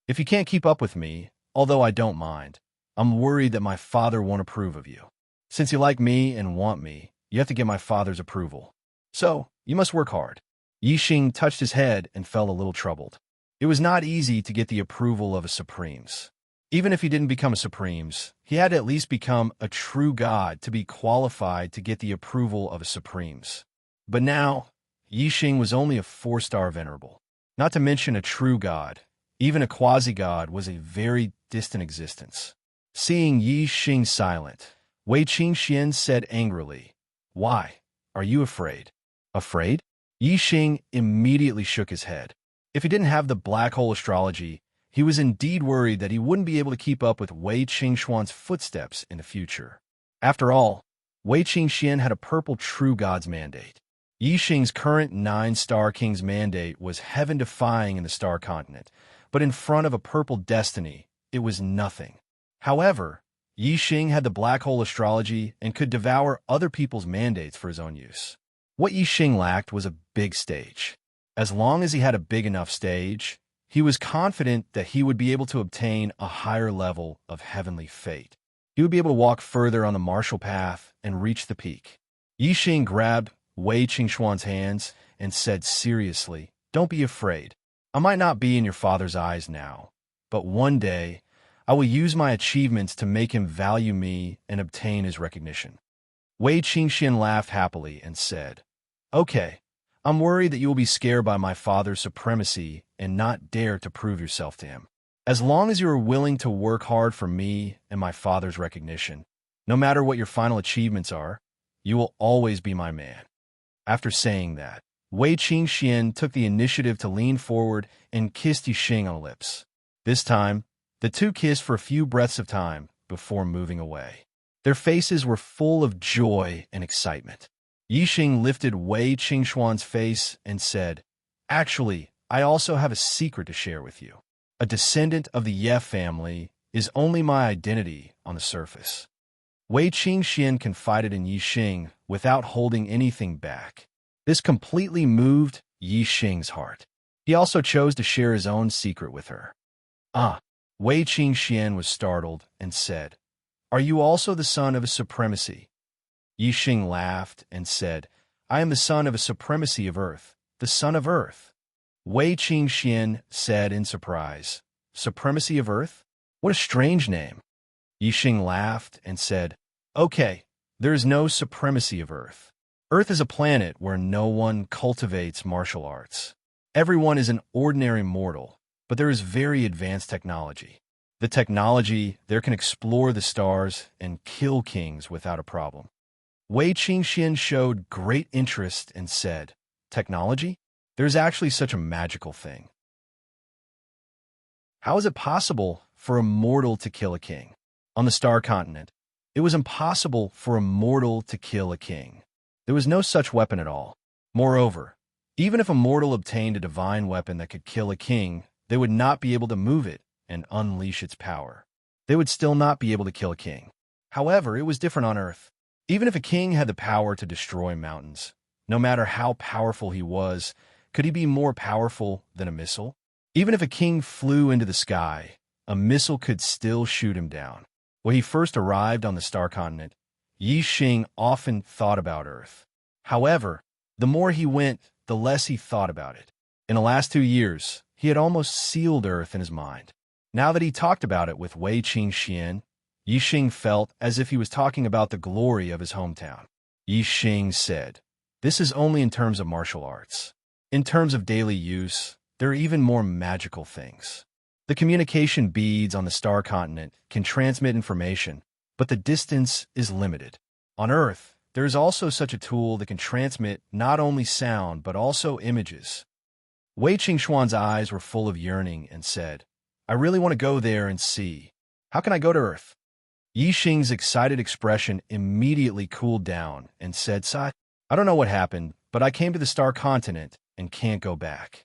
If you can't keep up with me, although I don't mind, I'm worried that my father won't approve of you. Since you like me and want me, you have to get my father's approval. So, you must work hard. Yi Xing touched his head and felt a little troubled. It was not easy to get the approval of a Supremes. Even if he didn't become a Supremes, he had to at least become a true god to be qualified to get the approval of a Supremes. But now, Yi Xing was only a 4-star venerable. Not to mention a true god, even a quasi-god was a very distant existence. Seeing Yi Xing silent, Wei Qingxian said angrily, "Why? Are you afraid?" Afraid? Yi Xing immediately shook his head. If he didn't have the black hole astrology, he was indeed worried that he wouldn't be able to keep up with Wei Qingxuan's footsteps in the future. After all, Wei Qingxian had a purple true god's mandate. Yi Xing's current 9-star king's mandate was heaven-defying in the Star Continent, but in front of a purple destiny, it was nothing. However, Yi Xing had the black hole astrology and could devour other people's mandates for his own use. What Yi Xing lacked was a big stage. As long as he had a big enough stage, he was confident that he would be able to obtain a higher level of heavenly fate. He would be able to walk further on the martial path and reach the peak. Yi Xing grabbed Wei Qingxuan's hands and said seriously, "Don't be afraid. I might not be in your father's eyes now, but one day I will use my achievements to make him value me and obtain his recognition." Wei Qingxian laughed happily and said, "Okay, I'm worried that you will be scared by my father's supremacy and not dare to prove yourself to him. As long as you are willing to work hard for me and my father's recognition, no matter what your final achievements are, you will always be my man." After saying that, Wei Qingxian took the initiative to lean forward and kissed Yi Xing on the lips. This time, the two kissed for a few breaths of time before moving away. Their faces were full of joy and excitement. Yi Xing lifted Wei Qingxuan's face and said, "Actually, I also have a secret to share with you. A descendant of the Ye family is only my identity on the surface." Wei Qingxian confided in Yi Xing without holding anything back. This completely moved Yi Xing's heart. He also chose to share his own secret with her. "Ah." Wei Qingxian was startled and said, "Are you also the son of a supremacy?" Yi Xing laughed and said, "I am the son of a supremacy of Earth, the son of Earth." Wei Qingxian said in surprise, "Supremacy of Earth? What a strange name." Yi Xing laughed and said, "Okay, there is no supremacy of Earth. Earth is a planet where no one cultivates martial arts. Everyone is an ordinary mortal, but there is very advanced technology. The technology there can explore the stars and kill kings without a problem." Wei Qingxian showed great interest and said, "Technology? There's actually such a magical thing. How is it possible for a mortal to kill a king?" On the Star Continent, it was impossible for a mortal to kill a king. There was no such weapon at all. Moreover, even if a mortal obtained a divine weapon that could kill a king, they would not be able to move it and unleash its power. They would still not be able to kill a king. However, it was different on Earth. Even if a king had the power to destroy mountains, no matter how powerful he was, could he be more powerful than a missile? Even if a king flew into the sky, a missile could still shoot him down. When he first arrived on the Star Continent, Yi Xing often thought about Earth. However, the more he went, the less he thought about it. In the last 2 years, he had almost sealed Earth in his mind. Now that he talked about it with Wei Qingxian, Yi Xing felt as if he was talking about the glory of his hometown. Yi Xing said, "This is only in terms of martial arts. In terms of daily use, there are even more magical things. The communication beads on the Star Continent can transmit information, but the distance is limited. On Earth, there is also such a tool that can transmit not only sound but also images." Wei Qingxuan's eyes were full of yearning and said, "I really want to go there and see. How can I go to Earth?" Yixing's excited expression immediately cooled down and said, "Sai, I don't know what happened, but I came to the Star Continent and can't go back."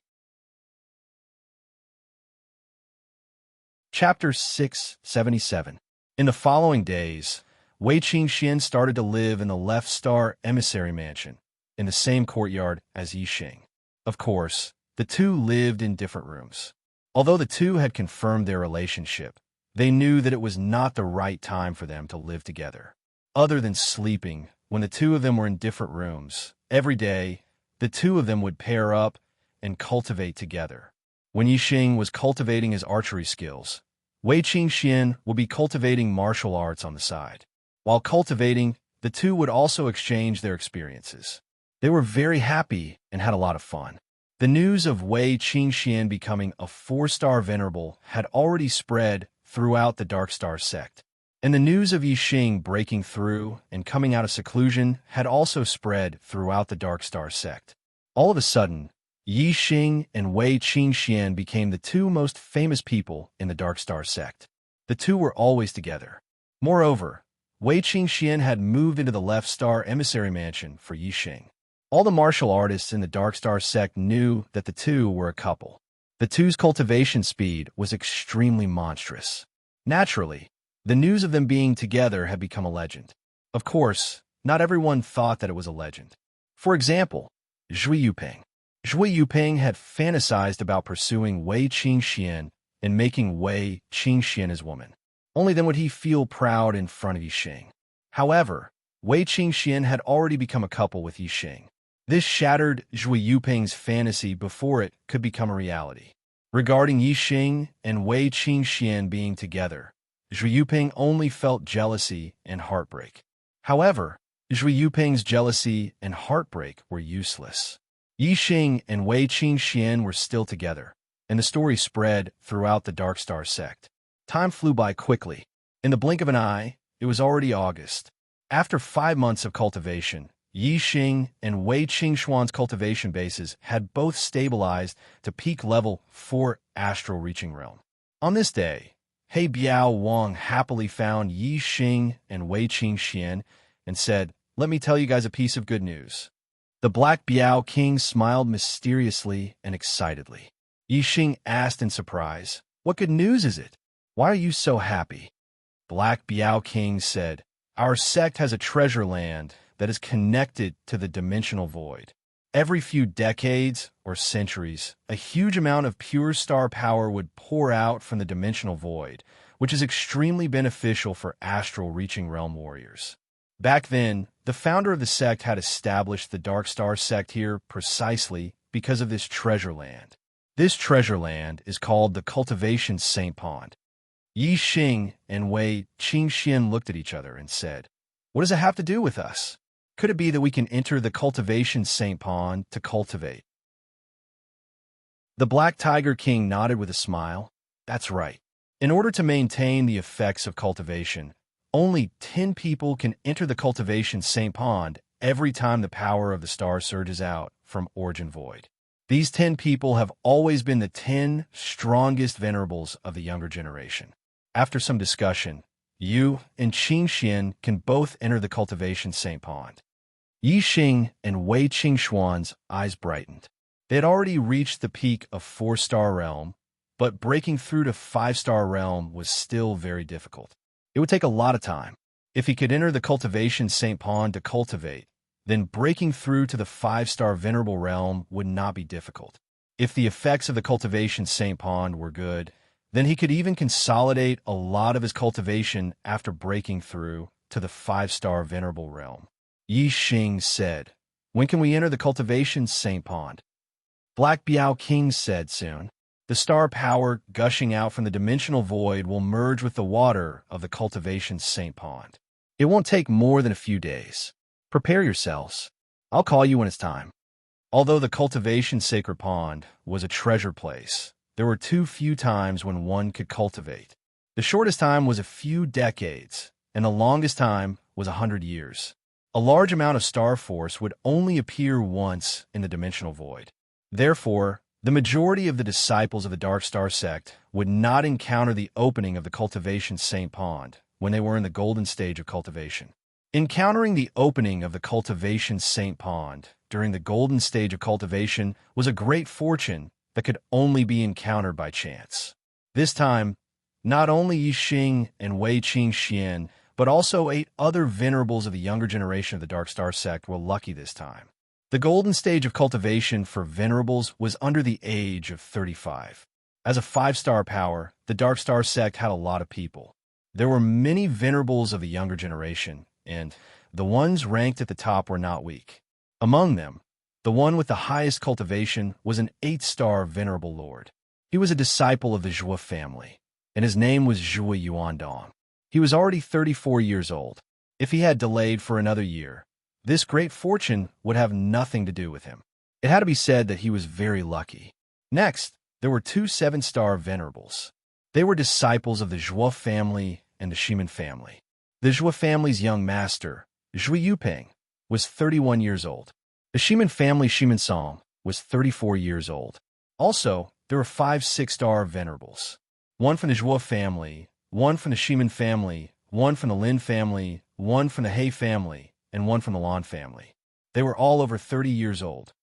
Chapter 677. In the following days, Wei Qingxian started to live in the Left Star Emissary Mansion, in the same courtyard as Yixing. Of course, the two lived in different rooms. Although the two had confirmed their relationship, they knew that it was not the right time for them to live together. Other than sleeping, when the two of them were in different rooms, every day, the two of them would pair up and cultivate together. When Yixing was cultivating his archery skills, Wei Qingxian would be cultivating martial arts on the side. While cultivating, the two would also exchange their experiences. They were very happy and had a lot of fun. The news of Wei Qingxian becoming a 4-star venerable had already spread throughout the Dark Star sect, and the news of Yixing breaking through and coming out of seclusion had also spread throughout the Dark Star sect. All of a sudden, Yixing and Wei Qingxian became the two most famous people in the Dark Star sect. The two were always together. Moreover, Wei Qingxian had moved into the Left Star Emissary Mansion for Yixing. All the martial artists in the Dark Star sect knew that the two were a couple. The two's cultivation speed was extremely monstrous. Naturally, the news of them being together had become a legend. Of course, not everyone thought that it was a legend. For example, Zhui Yuping. Zhui Yuping had fantasized about pursuing Wei Qingxian and making Wei Qingxian his woman. Only then would he feel proud in front of Yixing. However, Wei Qingxian had already become a couple with Yixing. This shattered Zhui Yuping's fantasy before it could become a reality. Regarding Yixing and Wei Qingxian being together, Zhui Yuping only felt jealousy and heartbreak. However, Zhui Yuping's jealousy and heartbreak were useless. Yixing and Wei Qingxian were still together, and the story spread throughout the Dark Star sect. Time flew by quickly. In the blink of an eye, it was already August. After 5 months of cultivation, Yixing and Wei Qingxuan's cultivation bases had both stabilized to peak level 4 astral reaching realm. On this day, He Biao Wang happily found Yixing and Wei Qingxian and said, "Let me tell you guys a piece of good news." The Black Biao King smiled mysteriously and excitedly. Yixing asked in surprise, "What good news is it? Why are you so happy?" Black Biao King said, "Our sect has a treasure land that is connected to the dimensional void. Every few decades or centuries, a huge amount of pure star power would pour out from the dimensional void, which is extremely beneficial for astral reaching realm warriors." Back then, the founder of the sect had established the Dark Star sect here precisely because of this treasure land. This treasure land is called the Cultivation Saint Pond. Yixing and Wei Qingxian looked at each other and said, "What does it have to do with us? Could it be that we can enter the Cultivation Saint Pond to cultivate?" The Black Tiger King nodded with a smile. "That's right. In order to maintain the effects of cultivation, only 10 people can enter the Cultivation Saint Pond every time the power of the star surges out from Origin Void. These 10 people have always been the 10 strongest venerables of the younger generation. After some discussion, you and Qingxian can both enter the Cultivation Saint Pond." Yixing and Wei Qingxuan's eyes brightened. They had already reached the peak of 4-star realm, but breaking through to 5-star realm was still very difficult. It would take a lot of time. If he could enter the Cultivation Saint Pond to cultivate, then breaking through to the 5-star venerable realm would not be difficult. If the effects of the Cultivation Saint Pond were good, then he could even consolidate a lot of his cultivation after breaking through to the 5-star venerable realm. Yixing said, "When can we enter the Cultivation Saint Pond?" Black Biao King said, "Soon. The star power gushing out from the dimensional void will merge with the water of the Cultivation Saint Pond. It won't take more than a few days. Prepare yourselves. I'll call you when it's time." Although the Cultivation Sacred Pond was a treasure place, there were too few times when one could cultivate. The shortest time was a few decades, and the longest time was 100 years. A large amount of star force would only appear once in the dimensional void. Therefore, the majority of the disciples of the Dark Star sect would not encounter the opening of the Cultivation Saint Pond when they were in the golden stage of cultivation. Encountering the opening of the cultivation Saint Pond during the golden stage of cultivation was a great fortune that could only be encountered by chance. This time, not only Yi Xing and Wei Qing Xian, but also 8 other venerables of the younger generation of the Dark Star sect were lucky this time. The golden stage of cultivation for venerables was under the age of 35. As a 5-star power, the Dark Star sect had a lot of people. There were many venerables of the younger generation, and the ones ranked at the top were not weak. Among them, the one with the highest cultivation was an 8-star venerable lord. He was a disciple of the Zhou family, and his name was Zhou Yuandong. He was already 34 years old. If he had delayed for another year, this great fortune would have nothing to do with him. It had to be said that he was very lucky. Next, there were 2 7-star venerables. They were disciples of the Zhou family and the Shimen family. The Zhou family's young master, Zhui Yuping, was 31 years old. The Shimen family Shimen Song was 34 years old. Also, there were 5 6-star venerables. One from the Zhou family, one from the Shimen family, one from the Lin family, one from the He family, and one from the Lan family. They were all over 30 years old.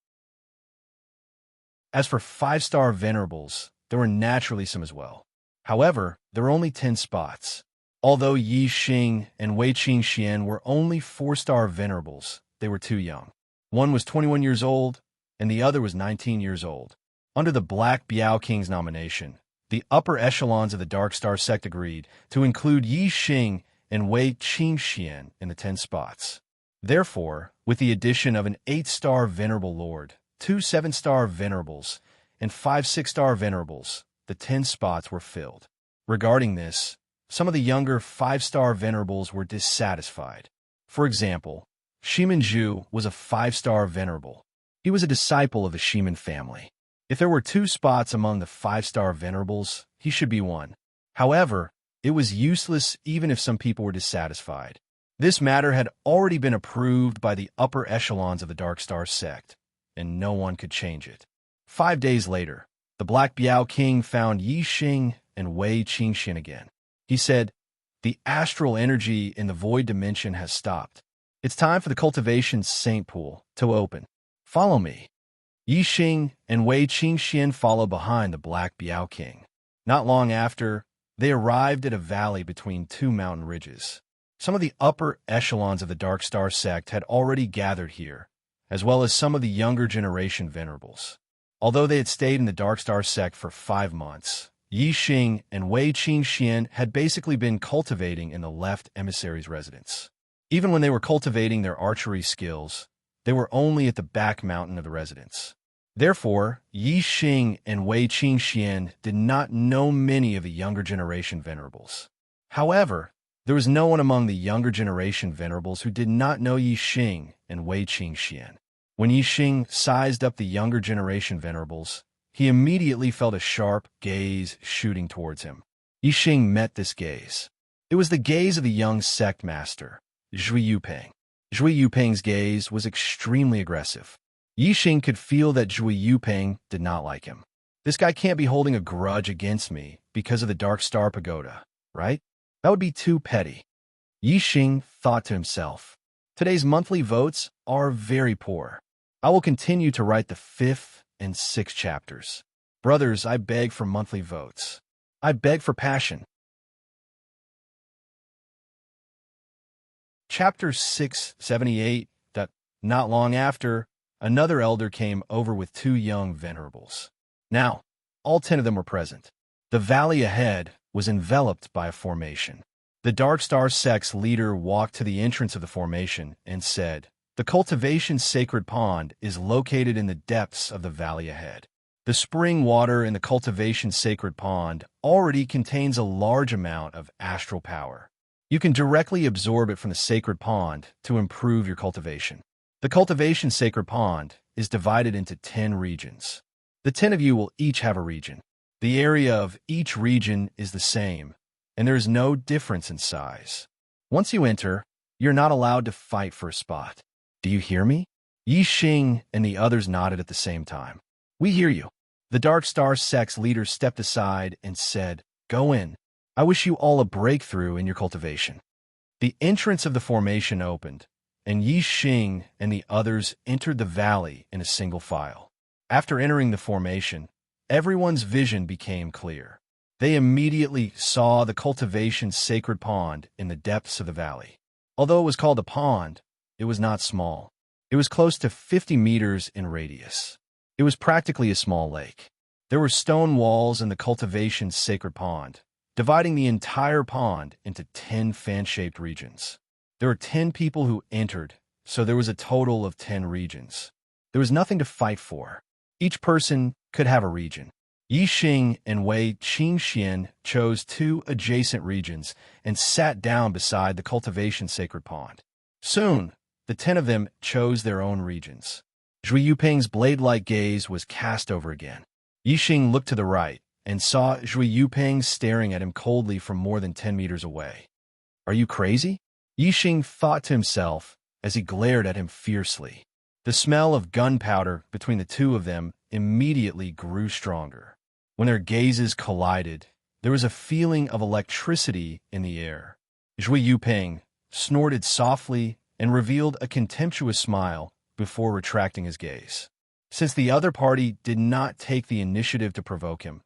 As for 5-star venerables, there were naturally some as well. However, there were only 10 spots. Although Yi Xing and Wei Qing Xian were only 4-star venerables, they were too young. One was 21 years old, and the other was 19 years old. Under the Black Biao King's nomination, the upper echelons of the Dark Star sect agreed to include Yi Xing and Wei Qing Xian in the 10 spots. Therefore, with the addition of an 8-star venerable lord, 2 7-star venerables, and 5 6-star venerables, the 10 spots were filled. Regarding this, some of the younger 5-star venerables were dissatisfied. For example, Shimen Zhu was a 5-star venerable. He was a disciple of the Shimen family. If there were 2 spots among the 5-star venerables, he should be one. However, it was useless even if some people were dissatisfied. This matter had already been approved by the upper echelons of the Dark Star sect, and no one could change it. 5 days later, the Black Biao King found Yi Xing and Wei Qingxian again. He said, "The astral energy in the void dimension has stopped. It's time for the cultivation Saint Pool to open. Follow me." Yi Xing and Wei Qingxian followed behind the Black Biao King. Not long after, they arrived at a valley between 2 mountain ridges. Some of the upper echelons of the Dark Star sect had already gathered here, as well as some of the younger generation venerables. Although they had stayed in the Dark Star sect for 5 months, Yi Xing and Wei Qingxian had basically been cultivating in the left emissary's residence. Even when they were cultivating their archery skills, they were only at the back mountain of the residence. Therefore, Yi Xing and Wei Qingxian did not know many of the younger generation venerables. However, there was no one among the younger generation venerables who did not know Yi Xing and Wei Qingxian. When Yi Xing sized up the younger generation venerables, he immediately felt a sharp gaze shooting towards him. Yi Xing met this gaze. It was the gaze of the young sect master, Zhui Yuping. Zhui Yuping's gaze was extremely aggressive. Yi Xing could feel that Zhui Yuping did not like him. This guy can't be holding a grudge against me because of the Dark Star Pagoda, right? That would be too petty. Yi Xing thought to himself, today's monthly votes are very poor. I will continue to write the 5th and 6th chapters. Brothers, I beg for monthly votes. I beg for passion. Chapter 678. That not long after, another elder came over with 2 young venerables. Now, all 10 of them were present. The valley ahead was enveloped by a formation. The Dark Star sect's leader walked to the entrance of the formation and said, "The cultivation sacred pond is located in the depths of the valley ahead. The spring water in the cultivation sacred pond already contains a large amount of astral power. You can directly absorb it from the sacred pond to improve your cultivation. The cultivation sacred pond is divided into 10 regions. The 10 of you will each have a region. The area of each region is the same, and there is no difference in size. Once you enter, you're not allowed to fight for a spot. Do you hear me?" Yi Xing and the others nodded at the same time. "We hear you." The Dark Star sect's leader stepped aside and said, "Go in. I wish you all a breakthrough in your cultivation." The entrance of the formation opened, and Yi Xing and the others entered the valley in a single file. After entering the formation, everyone's vision became clear. They immediately saw the cultivation's sacred pond in the depths of the valley. Although it was called a pond, it was not small. It was close to 50 meters in radius. It was practically a small lake. There were stone walls in the cultivation's sacred pond, dividing the entire pond into 10 fan-shaped regions. There were 10 people who entered, so there was a total of 10 regions. There was nothing to fight for. Each person could have a region. Yi Xing and Wei Qingxian chose 2 adjacent regions and sat down beside the cultivation sacred pond. Soon, the 10 of them chose their own regions. Zhui Yuping's blade-like gaze was cast over again. Yi Xing looked to the right and saw Zhui Yuping staring at him coldly from more than 10 meters away. "Are you crazy?" Yi Xing thought to himself as he glared at him fiercely. The smell of gunpowder between the two of them immediately grew stronger. When their gazes collided, there was a feeling of electricity in the air. Zhui Yuping snorted softly and revealed a contemptuous smile before retracting his gaze. Since the other party did not take the initiative to provoke him,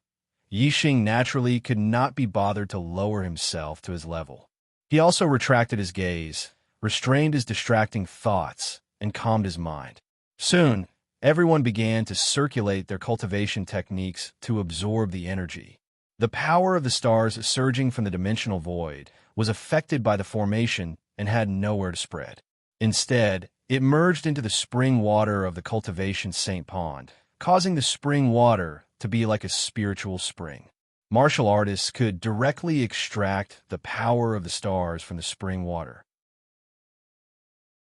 Yi Xing naturally could not be bothered to lower himself to his level. He also retracted his gaze, restrained his distracting thoughts, and calmed his mind. Soon, everyone began to circulate their cultivation techniques to absorb the energy. The power of the stars surging from the dimensional void was affected by the formation and had nowhere to spread. Instead, it merged into the spring water of the cultivation Saint Pond, causing the spring water to be like a spiritual spring. Martial artists could directly extract the power of the stars from the spring water.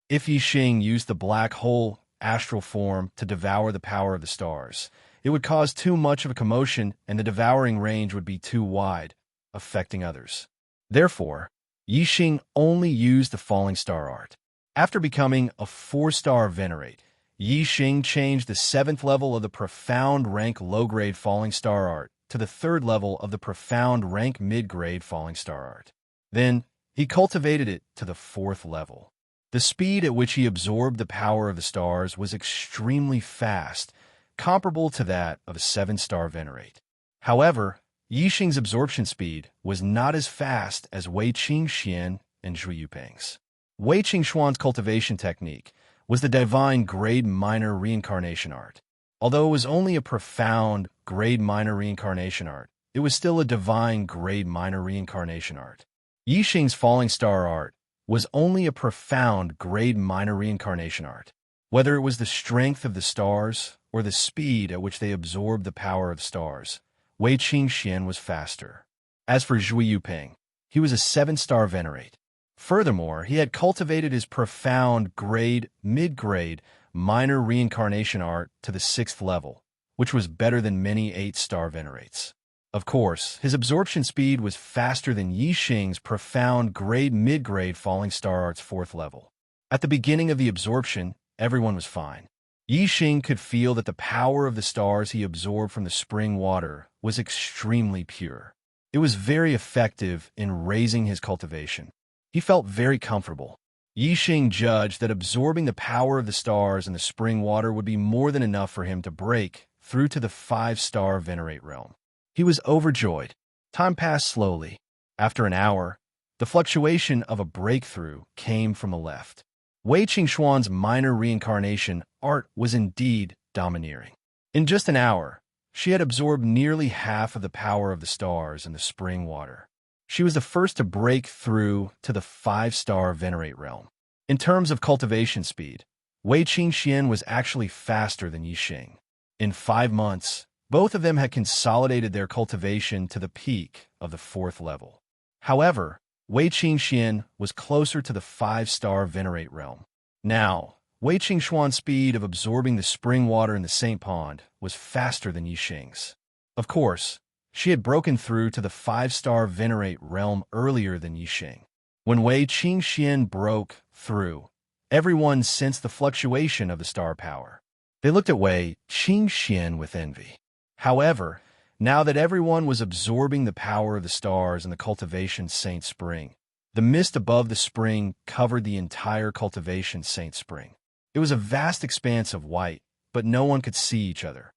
If Yi Xing used the black hole astral form to devour the power of the stars, it would cause too much of a commotion and the devouring range would be too wide, affecting others. Therefore, Yi Xing only used the falling star art. After becoming a 4-star venerate, Yi Xing changed the 7th level of the profound rank low-grade falling star art to the 3rd level of the profound rank mid-grade falling star art. Then, he cultivated it to the 4th level. The speed at which he absorbed the power of the stars was extremely fast, comparable to that of a 7-star venerate. However, Yi Xing's absorption speed was not as fast as Wei Qingxian and Zhui Yuping's. Wei Qingxuan's cultivation technique was the divine grade minor reincarnation art. Although it was only a profound grade minor reincarnation art, it was still a divine grade minor reincarnation art. Yi Xing's falling star art was only a profound grade minor reincarnation art. Whether it was the strength of the stars or the speed at which they absorbed the power of stars, Wei Qingxian was faster. As for Zhui Yuping, he was a 7-star venerate. Furthermore, he had cultivated his profound grade, mid-grade, minor reincarnation art to the 6th level, which was better than many 8-star venerates. Of course, his absorption speed was faster than Yi Xing's profound grade mid-grade falling star art's 4th level. At the beginning of the absorption, everyone was fine. Yi Xing could feel that the power of the stars he absorbed from the spring water was extremely pure. It was very effective in raising his cultivation. He felt very comfortable. Yi Xing judged that absorbing the power of the stars in the spring water would be more than enough for him to break through to the 5-star venerate realm. He was overjoyed. Time passed slowly. After an hour, the fluctuation of a breakthrough came from the left. Wei Qingxuan's minor reincarnation art was indeed domineering. In just an hour, she had absorbed nearly half of the power of the stars in the spring water. She was the first to break through to the 5-star venerate realm. In terms of cultivation speed, Wei Qingxian was actually faster than Yi Xing. In 5 months, both of them had consolidated their cultivation to the peak of the 4th level. However, Wei Qingxian was closer to the 5-star venerate realm. Now, Wei Qingxuan's speed of absorbing the spring water in the Saint Pond was faster than Yi Xing's. Of course, she had broken through to the 5-star venerate realm earlier than Yi Xing. When Wei Qingxian broke through, everyone sensed the fluctuation of the star power. They looked at Wei Qingxian with envy. However, Now that everyone was absorbing the power of the stars and the cultivation Saint Spring, the mist above the spring covered the entire cultivation Saint Spring. It was a vast expanse of white, but no one could see each other.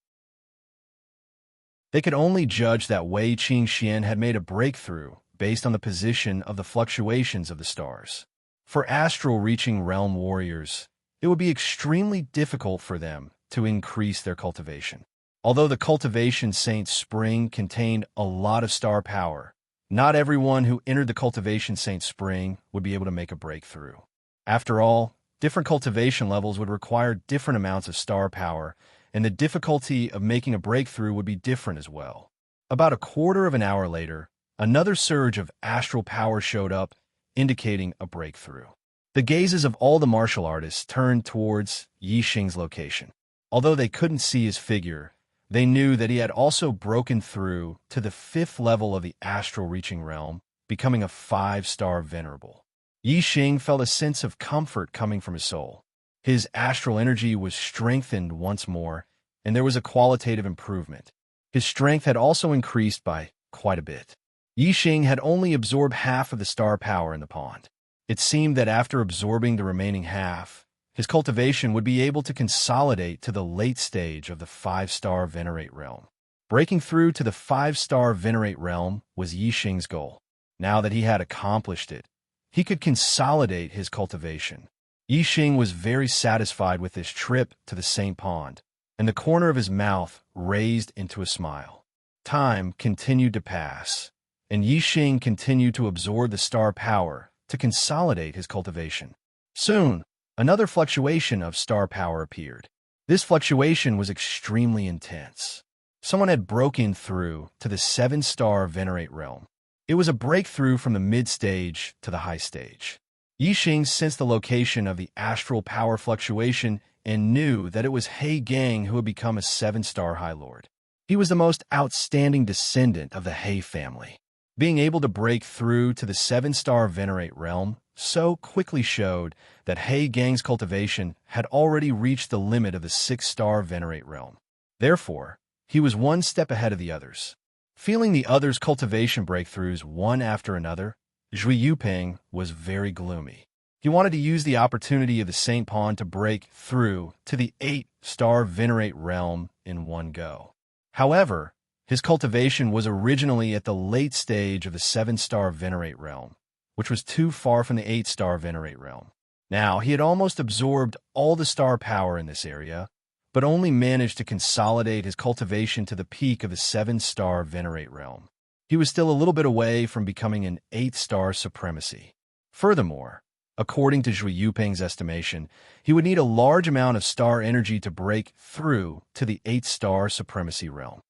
They could only judge that Wei Qingxian had made a breakthrough based on the position of the fluctuations of the stars. For astral-reaching realm warriors, it would be extremely difficult for them to increase their cultivation. Although the cultivation Saint Spring contained a lot of star power, not everyone who entered the cultivation Saint Spring would be able to make a breakthrough. After all, different cultivation levels would require different amounts of star power, and the difficulty of making a breakthrough would be different as well. About a quarter of an hour later, another surge of astral power showed up, indicating a breakthrough. The gazes of all the martial artists turned towards Yi Xing's location. Although they couldn't see his figure, they knew that he had also broken through to the 5th level of the astral-reaching realm, becoming a 5-star venerable. Yi Xing felt a sense of comfort coming from his soul. His astral energy was strengthened once more, and there was a qualitative improvement. His strength had also increased by quite a bit. Yi Xing had only absorbed half of the star power in the pond. It seemed that after absorbing the remaining half, his cultivation would be able to consolidate to the late stage of the 5-star venerate realm. Breaking through to the 5-star venerate realm was Yi Xing's goal. Now that he had accomplished it, he could consolidate his cultivation. Yi Xing was very satisfied with this trip to the Saint Pond, and the corner of his mouth raised into a smile. Time continued to pass, and Yi Xing continued to absorb the star power to consolidate his cultivation. Soon, another fluctuation of star power appeared. This fluctuation was extremely intense. Someone had broken through to the 7-star venerate realm. It was a breakthrough from the mid-stage to the high stage. Yi Xing sensed the location of the astral power fluctuation and knew that it was He Gang who had become a 7-star High Lord. He was the most outstanding descendant of the He family. Being able to break through to the 7-star venerate realm so quickly showed that He Gang's cultivation had already reached the limit of the 6-star venerate realm. Therefore, he was one step ahead of the others. Feeling the others' cultivation breakthroughs one after another, Zhui Yuping was very gloomy. He wanted to use the opportunity of the Saint Pond to break through to the 8-star venerate realm in one go. However, his cultivation was originally at the late stage of the 7-star venerate realm, which was too far from the 8-star venerate realm. Now, he had almost absorbed all the star power in this area, but only managed to consolidate his cultivation to the peak of the 7-star venerate realm. He was still a little bit away from becoming an 8-star supremacy. Furthermore, according to Zhui Yuping's estimation, he would need a large amount of star energy to break through to the 8-star supremacy realm.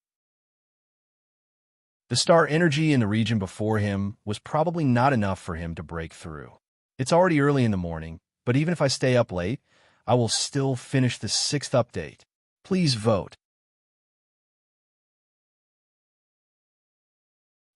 The star energy in the region before him was probably not enough for him to break through. It's already early in the morning, but even if I stay up late, I will still finish the 6th update. Please vote.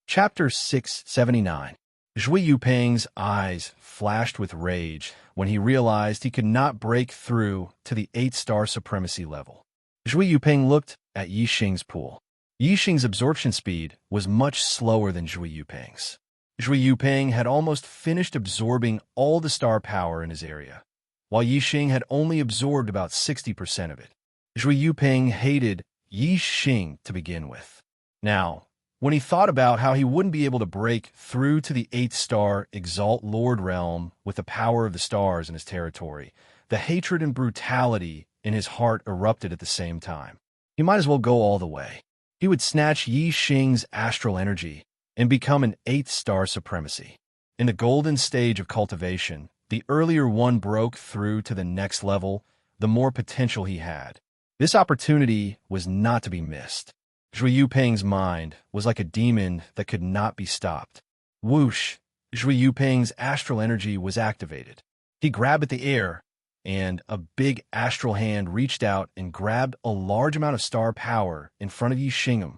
Chapter 679. Zhui Yuping's eyes flashed with rage when he realized he could not break through to the 8-star supremacy level. Zhui Yuping looked at Yi Xing's pool. Yi Xing's absorption speed was much slower than Zhui Yuping's. Zhui Yuping had almost finished absorbing all the star power in his area, while Yi Xing had only absorbed about 60% of it. Zhui Yuping hated Yi Xing to begin with. Now, when he thought about how he wouldn't be able to break through to the 8-star Exalt Lord realm with the power of the stars in his territory, the hatred and brutality in his heart erupted at the same time. He might as well go all the way. He would snatch Yi Xing's astral energy and become an 8-star supremacy. In the golden stage of cultivation, the earlier one broke through to the next level, the more potential he had. This opportunity was not to be missed. Zhui Yuping's mind was like a demon that could not be stopped. Whoosh! Zhui Yuping's astral energy was activated. He grabbed at the air, and a big astral hand reached out and grabbed a large amount of star power in front of Yi Xing.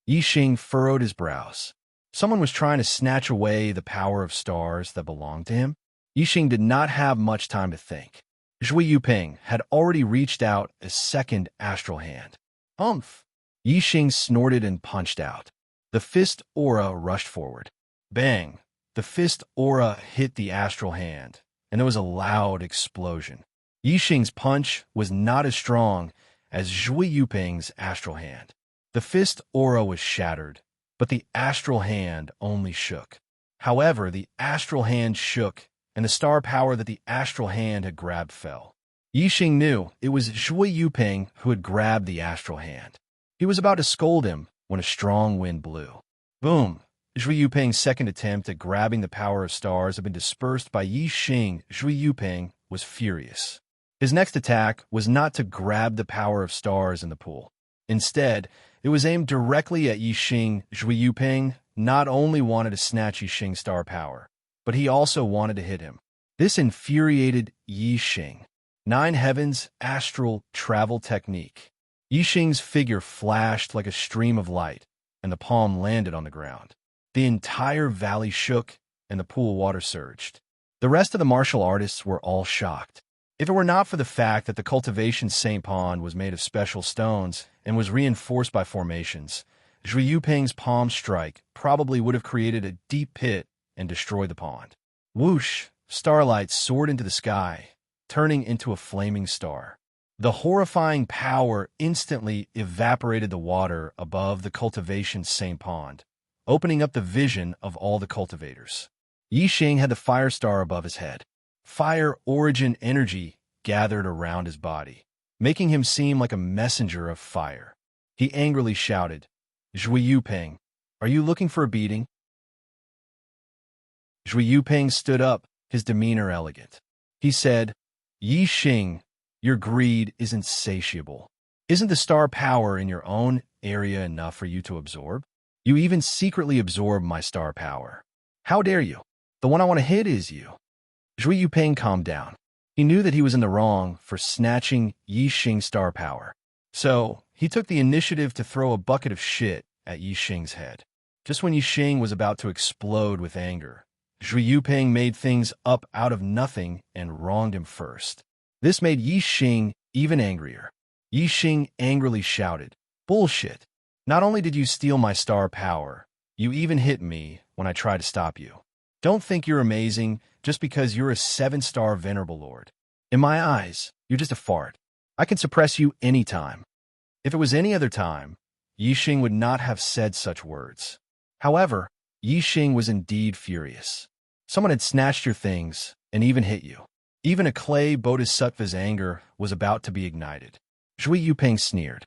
Yi Xing furrowed his brows. Someone was trying to snatch away the power of stars that belonged to him. Yi Xing did not have much time to think. Zhui Yuping had already reached out a second astral hand. Umph! Yi Xing snorted and punched out. The fist aura rushed forward. Bang! The fist aura hit the astral hand, and there was a loud explosion. Yi Xing's punch was not as strong as Zhui Yuping's astral hand. The fist aura was shattered, but the astral hand only shook. However, the astral hand shook, and the star power that the astral hand had grabbed fell. Yi Xing knew it was Zhui Yuping who had grabbed the astral hand. He was about to scold him when a strong wind blew. Boom! Zhui Yuping's second attempt at grabbing the power of stars had been dispersed by Yi Xing. Zhui Yuping was furious. His next attack was not to grab the power of stars in the pool. Instead, it was aimed directly at Yi Xing. Zhui Yuping not only wanted to snatch Yi Xing's star power, but he also wanted to hit him. This infuriated Yi Xing. 9 Heavens Astral Travel Technique. Yi Xing's figure flashed like a stream of light, and the palm landed on the ground. The entire valley shook, and the pool water surged. The rest of the martial artists were all shocked. If it were not for the fact that the cultivation Saint Pond was made of special stones and was reinforced by formations, Zhui Yuping's palm strike probably would have created a deep pit and destroyed the pond. Whoosh! Starlight soared into the sky, turning into a flaming star. The horrifying power instantly evaporated the water above the cultivation Saint Pond, opening up the vision of all the cultivators. Yi Xing had the fire star above his head. Fire origin energy gathered around his body, making him seem like a messenger of fire. He angrily shouted, "Zhui Yuping, are you looking for a beating?" Zhui Yuping stood up, his demeanor elegant. He said, "Yi Xing, your greed is insatiable. Isn't the star power in your own area enough for you to absorb? You even secretly absorb my star power. How dare you? The one I want to hit is you." Zhui Yuping calmed down. He knew that he was in the wrong for snatching Yi Xing's star power. So, he took the initiative to throw a bucket of shit at Yi Xing's head. Just when Yi Xing was about to explode with anger, Zhui Yuping made things up out of nothing and wronged him first. This made Yi Xing even angrier. Yi Xing angrily shouted, "Bullshit! Not only did you steal my star power, you even hit me when I tried to stop you. Don't think you're amazing just because you're a 7-star venerable lord. In my eyes, you're just a fart. I can suppress you any time." If it was any other time, Yi Xing would not have said such words. However, Yi Xing was indeed furious. Someone had snatched your things and even hit you. Even a clay bodhisattva's anger was about to be ignited. Zhui Yuping sneered.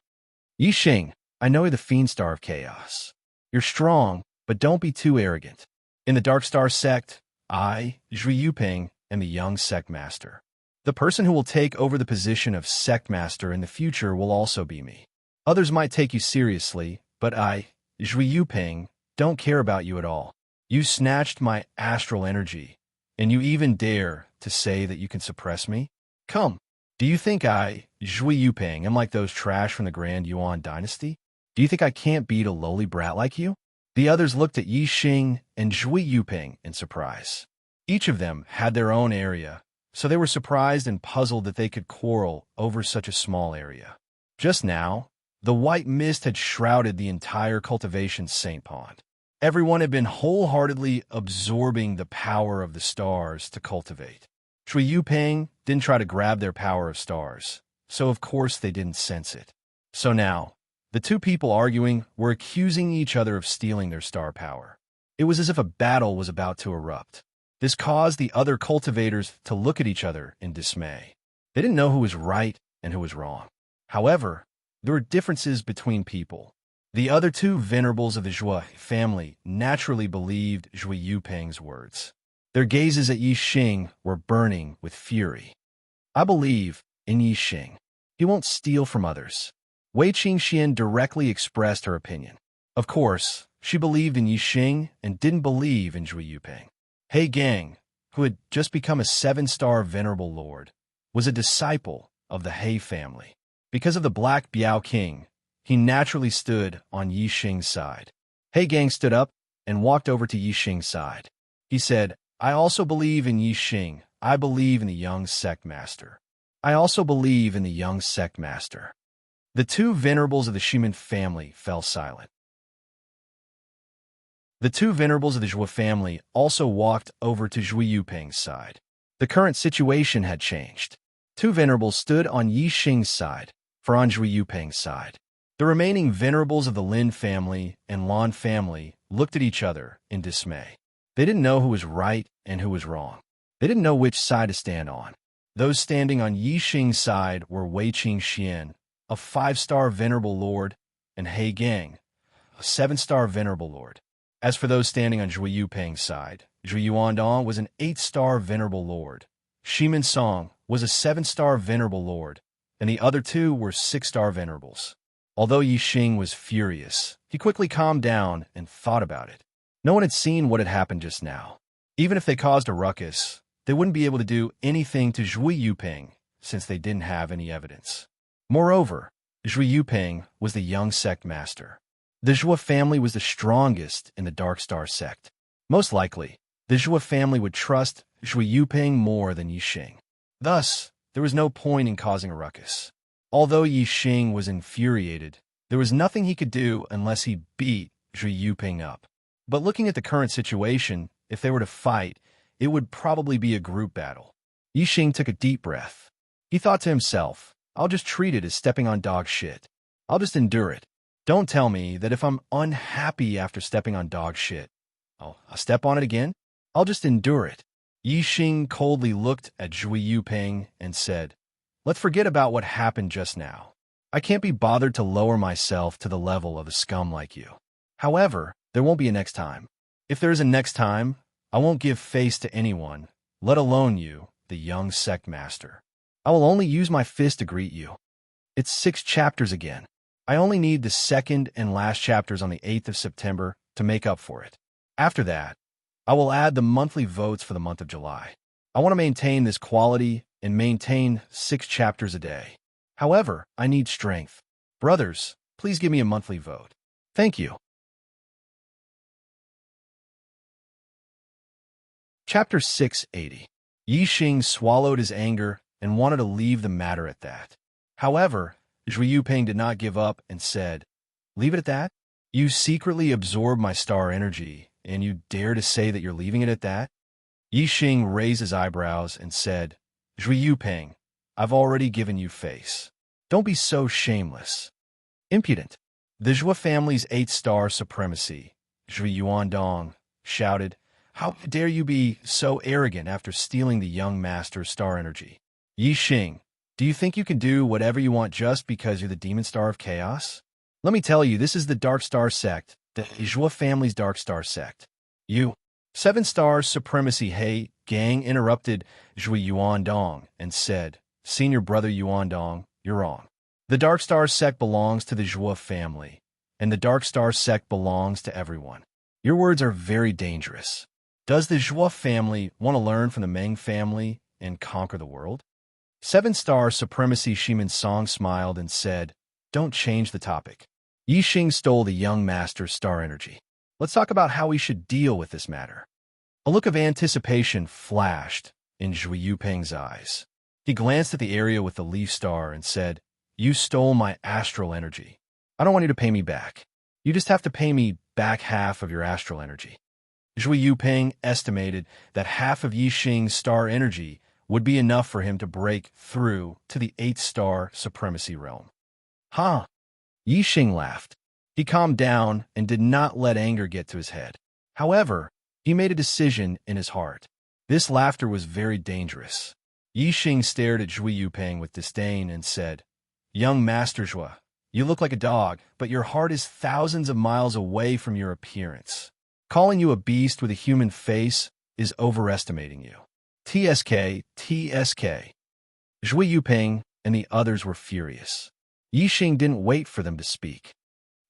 "Yi Xing, I know you're the Fiend Star of Chaos. You're strong, but don't be too arrogant. In the Dark Star sect, I, Zhui Yuping, am the young sect master. The person who will take over the position of sect master in the future will also be me. Others might take you seriously, but I, Zhui Yuping, don't care about you at all. You snatched my astral energy, and you even dare to say that you can suppress me? Come, do you think I, Zhui Yuping, am like those trash from the Grand Yuan dynasty? Do you think I can't beat a lowly brat like you?" The others looked at Yi Xing and Zhui Yuping in surprise. Each of them had their own area, so they were surprised and puzzled that they could quarrel over such a small area. Just now, the white mist had shrouded the entire cultivation Saint Pond. Everyone had been wholeheartedly absorbing the power of the stars to cultivate. Zhui Yuping didn't try to grab their power of stars, so of course they didn't sense it. So now, the two people arguing were accusing each other of stealing their star power. It was as if a battle was about to erupt. This caused the other cultivators to look at each other in dismay. They didn't know who was right and who was wrong. However, there were differences between people. The other two venerables of the Zhui family naturally believed Zhui Yuping's words. Their gazes at Yi Xing were burning with fury. "I believe in Yi Xing. He won't steal from others." Wei Qingxian directly expressed her opinion. Of course, she believed in Yi Xing and didn't believe in Zhui Yuping. He Gang, who had just become a 7-star venerable lord, was a disciple of the He family. Because of the Black Biao King, he naturally stood on Yi Xing's side. He Gang stood up and walked over to Yi Xing's side. He said, "I also believe in Yi Xing. I believe in the young sect master. I also believe in the young sect master." The two venerables of the Shimin family fell silent. The two venerables of the Zhua family also walked over to Zhui Yuping's side. The current situation had changed. Two venerables stood on Yi Xing's side, for on Zhui Yuping's side. The remaining venerables of the Lin family and Lan family looked at each other in dismay. They didn't know who was right and who was wrong. They didn't know which side to stand on. Those standing on Yi Xing's side were Wei Qingxian, a 5-star venerable lord, and He Gang, a 7-star venerable lord. As for those standing on Zhui Yuping's side, Zhu Yuandong was an 8-star venerable lord. Shimin Song was a 7-star venerable lord, and the other two were 6-star venerables. Although Yi Xing was furious, he quickly calmed down and thought about it. No one had seen what had happened just now. Even if they caused a ruckus, they wouldn't be able to do anything to Zhui Yuping since they didn't have any evidence. Moreover, Zhui Yuping was the young sect master. The Zhua family was the strongest in the Dark Star sect. Most likely, the Zhua family would trust Zhui Yuping more than Yi Xing. Thus, there was no point in causing a ruckus. Although Yi Xing was infuriated, there was nothing he could do unless he beat Zhui Yuping up. But looking at the current situation, if they were to fight, it would probably be a group battle. Yi Xing took a deep breath. He thought to himself, I'll just treat it as stepping on dog shit. I'll just endure it. Don't tell me that if I'm unhappy after stepping on dog shit, I'll step on it again. I'll just endure it. Yi Xing coldly looked at Zhui Yuping and said, let's forget about what happened just now. I can't be bothered to lower myself to the level of a scum like you. However, there won't be a next time. If there is a next time, I won't give face to anyone, let alone you, the young sect master. I will only use my fist to greet you. It's 6 chapters again. I only need the second and last chapters on the 8th of September to make up for it. After that, I will add the monthly votes for the month of July. I want to maintain this quality and maintain 6 chapters a day. However, I need strength. Brothers, please give me a monthly vote. Thank you. Chapter 680. Yi Xing swallowed his anger and wanted to leave the matter at that. However, Zhui Yuping did not give up and said, leave it at that? You secretly absorb my star energy, and you dare to say that you're leaving it at that? Yi Xing raised his eyebrows and said, Zhui Yuping, I've already given you face. Don't be so shameless. Impudent. The Zhua family's 8-star supremacy, Zhui Yuandong, shouted, how dare you be so arrogant after stealing the young master's star energy? Yi Xing, do you think you can do whatever you want just because you're the demon star of chaos? Let me tell you, this is the Dark Star sect, the Zhua family's Dark Star sect. You, 7-star supremacy He Gang interrupted Zhui Yuandong and said, Senior brother Yuandong, you're wrong. The Dark Star sect belongs to the Zhua family, and the Dark Star sect belongs to everyone. Your words are very dangerous. Does the Zhua family want to learn from the Meng family and conquer the world? 7-star supremacy Shimin Song smiled and said, don't change the topic. Yi Xing stole the young master's star energy. Let's talk about how we should deal with this matter. A look of anticipation flashed in Zhui Yuping's eyes. He glanced at the area with the leaf star and said, you stole my astral energy. I don't want you to pay me back. You just have to pay me back half of your astral energy. Zhui Yuping estimated that half of Yi Xing's star energy would be enough for him to break through to the 8-star supremacy realm. Huh? Yi Xing laughed. He calmed down and did not let anger get to his head. However, he made a decision in his heart. This laughter was very dangerous. Yi Xing stared at Zhui Yuping with disdain and said, young Master Zhua, you look like a dog, but your heart is thousands of miles away from your appearance. Calling you a beast with a human face is overestimating you. TSK. Zhui Yuping and the others were furious. Yi Xing didn't wait for them to speak.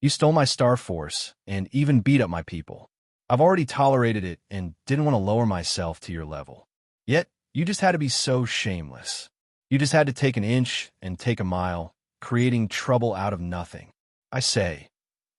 You stole my star force and even beat up my people. I've already tolerated it and didn't want to lower myself to your level. Yet, you just had to be so shameless. You just had to take an inch and take a mile, creating trouble out of nothing. I say,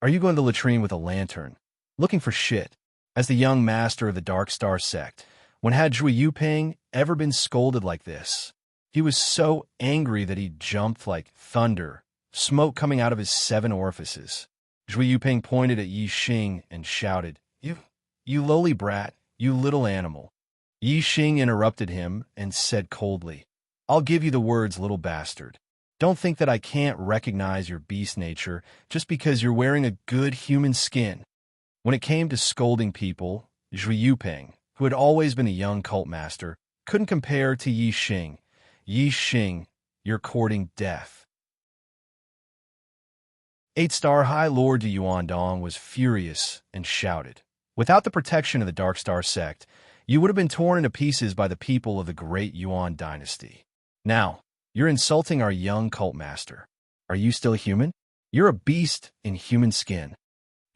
are you going to the latrine with a lantern, looking for shit? As the young master of the Dark Star sect, when had Zhui Yuping ever been scolded like this? He was so angry that he jumped like thunder, smoke coming out of his 7 orifices. Zhui Yuping pointed at Yi Xing and shouted, You lowly brat, you little animal. Yi Xing interrupted him and said coldly, I'll give you the words, little bastard. Don't think that I can't recognize your beast nature just because you're wearing a good human skin. When it came to scolding people, Zhui Yuping, who had always been a young cult master, couldn't compare to Yi Xing. Yi Xing, you're courting death. 8-star High Lord Yuan Dong was furious and shouted, Without the protection of the Dark Star sect, you would have been torn into pieces by the people of the great Yuan dynasty. Now, you're insulting our young cult master. Are you still human? You're a beast in human skin.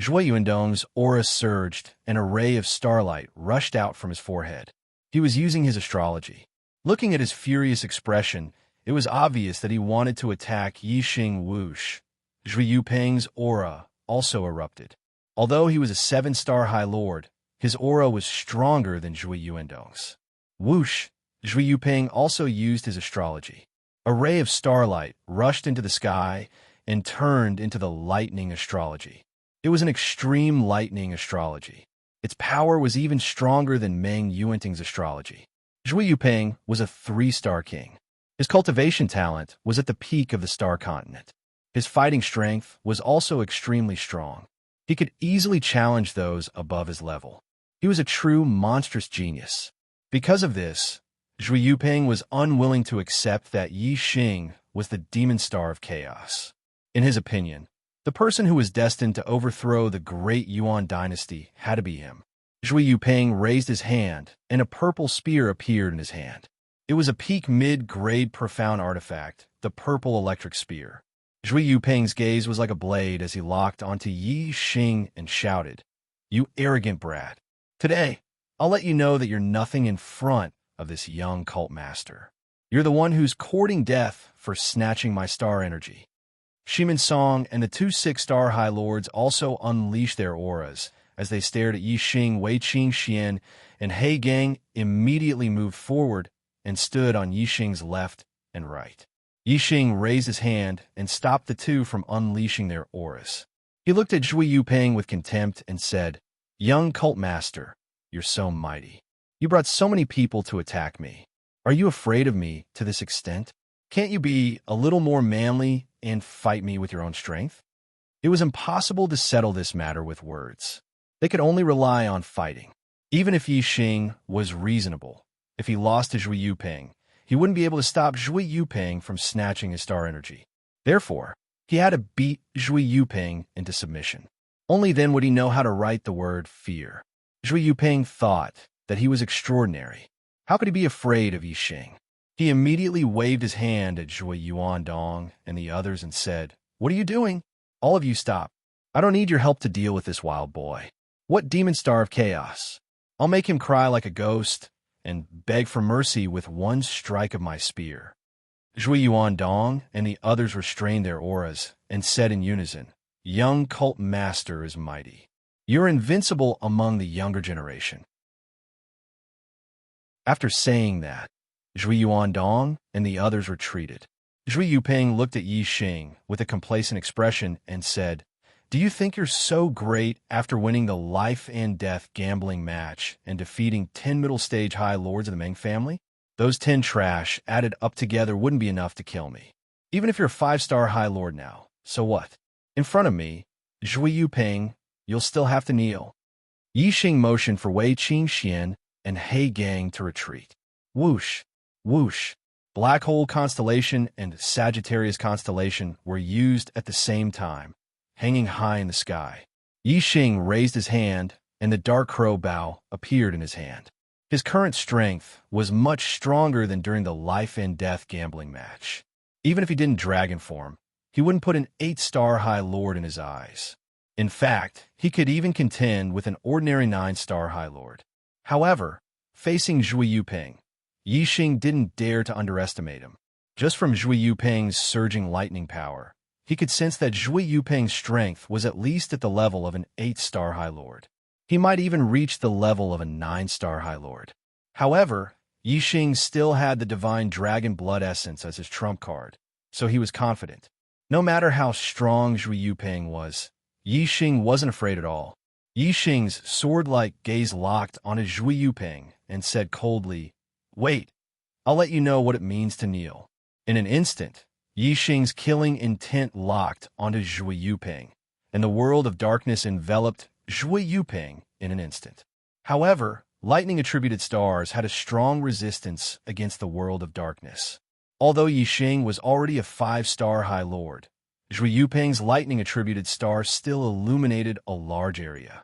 Zhui Yuandong's aura surged, and a ray of starlight rushed out from his forehead. He was using his astrology. Looking at his furious expression, it was obvious that he wanted to attack Yi Xing whoosh. Zhui Yuping's aura also erupted. Although he was a 7-star High Lord, his aura was stronger than Zhui Yuandong's. Whoosh! Zhui Yuping also used his astrology. A ray of starlight rushed into the sky and turned into the lightning astrology. It was an extreme lightning astrology. Its power was even stronger than Meng Yuanting's astrology. Zhui Yuping was a 3-star king. His cultivation talent was at the peak of the star continent. His fighting strength was also extremely strong. He could easily challenge those above his level. He was a true monstrous genius. Because of this, Zhui Yuping was unwilling to accept that Yi Xing was the demon star of chaos. In his opinion, the person who was destined to overthrow the great Yuan dynasty had to be him. Zhui Yuping raised his hand, and a purple spear appeared in his hand. It was a peak mid-grade profound artifact, the purple electric spear. Zhui Yuping's gaze was like a blade as he locked onto Yi Xing and shouted, You arrogant brat. Today, I'll let you know that you're nothing in front of this young cult master. You're the one who's courting death for snatching my star energy. Shimin Song and the 2 6-star High Lords also unleashed their auras as they stared at Yi Xing. Wei Qing Xian and He Gang immediately moved forward and stood on Yi Xing's left and right. Yi Xing raised his hand and stopped the two from unleashing their auras. He looked at Zhui Yuping with contempt and said, Young cult master, you're so mighty. You brought so many people to attack me. Are you afraid of me to this extent? Can't you be a little more manly and fight me with your own strength? It was impossible to settle this matter with words. They could only rely on fighting. Even if Yi Xing was reasonable, if he lost to Zhui Yuping, he wouldn't be able to stop Zhui Yuping from snatching his star energy. Therefore, he had to beat Zhui Yuping into submission. Only then would he know how to write the word fear. Zhui Yuping thought that he was extraordinary. How could he be afraid of Yi Xing? He immediately waved his hand at Zhui Yuandong and the others and said, What are you doing? All of you stop. I don't need your help to deal with this wild boy. What demon star of chaos? I'll make him cry like a ghost and beg for mercy with one strike of my spear. Zhui Yuandong and the others restrained their auras and said in unison, Young cult master is mighty. You're invincible among the younger generation. After saying that, Zhui Yuandong and the others retreated. Zhui Yuping looked at Yi Xing with a complacent expression and said, Do you think you're so great after winning the life and death gambling match and defeating 10 middle stage High Lords of the Meng family? Those 10 trash added up together wouldn't be enough to kill me. Even if you're a 5-star High Lord now, so what? In front of me, Zhui Yuping, you'll still have to kneel. Yi Xing motioned for Wei Qing Xian and He Gang to retreat. Whoosh, whoosh. Black Hole Constellation and Sagittarius Constellation were used at the same time, hanging high in the sky. Yi Xing raised his hand, and the Dark Crow bow appeared in his hand. His current strength was much stronger than during the life and death gambling match. Even if he didn't dragon form, he wouldn't put an 8-star High Lord in his eyes. In fact, he could even contend with an ordinary 9-star High Lord. However, facing Zhui Yuping, Yi Xing didn't dare to underestimate him. Just from Zhui Yuping's surging lightning power, he could sense that Zhui Yuping's strength was at least at the level of an 8-star High Lord. He might even reach the level of a 9-star High Lord. However, Yi Xing still had the divine dragon blood essence as his trump card, so he was confident. No matter how strong Zhui Yuping was, Yi Xing wasn't afraid at all. Yi Xing's sword-like gaze locked on his Zhui Yuping and said coldly, "Wait, I'll let you know what it means to kneel." In an instant, Yi Xing's killing intent locked onto Zhui Yuping, and the world of darkness enveloped Zhui Yuping in an instant. However, lightning-attributed stars had a strong resistance against the world of darkness. Although Yi Xing was already a 5-star High Lord, Zhui Yuping's lightning-attributed star still illuminated a large area.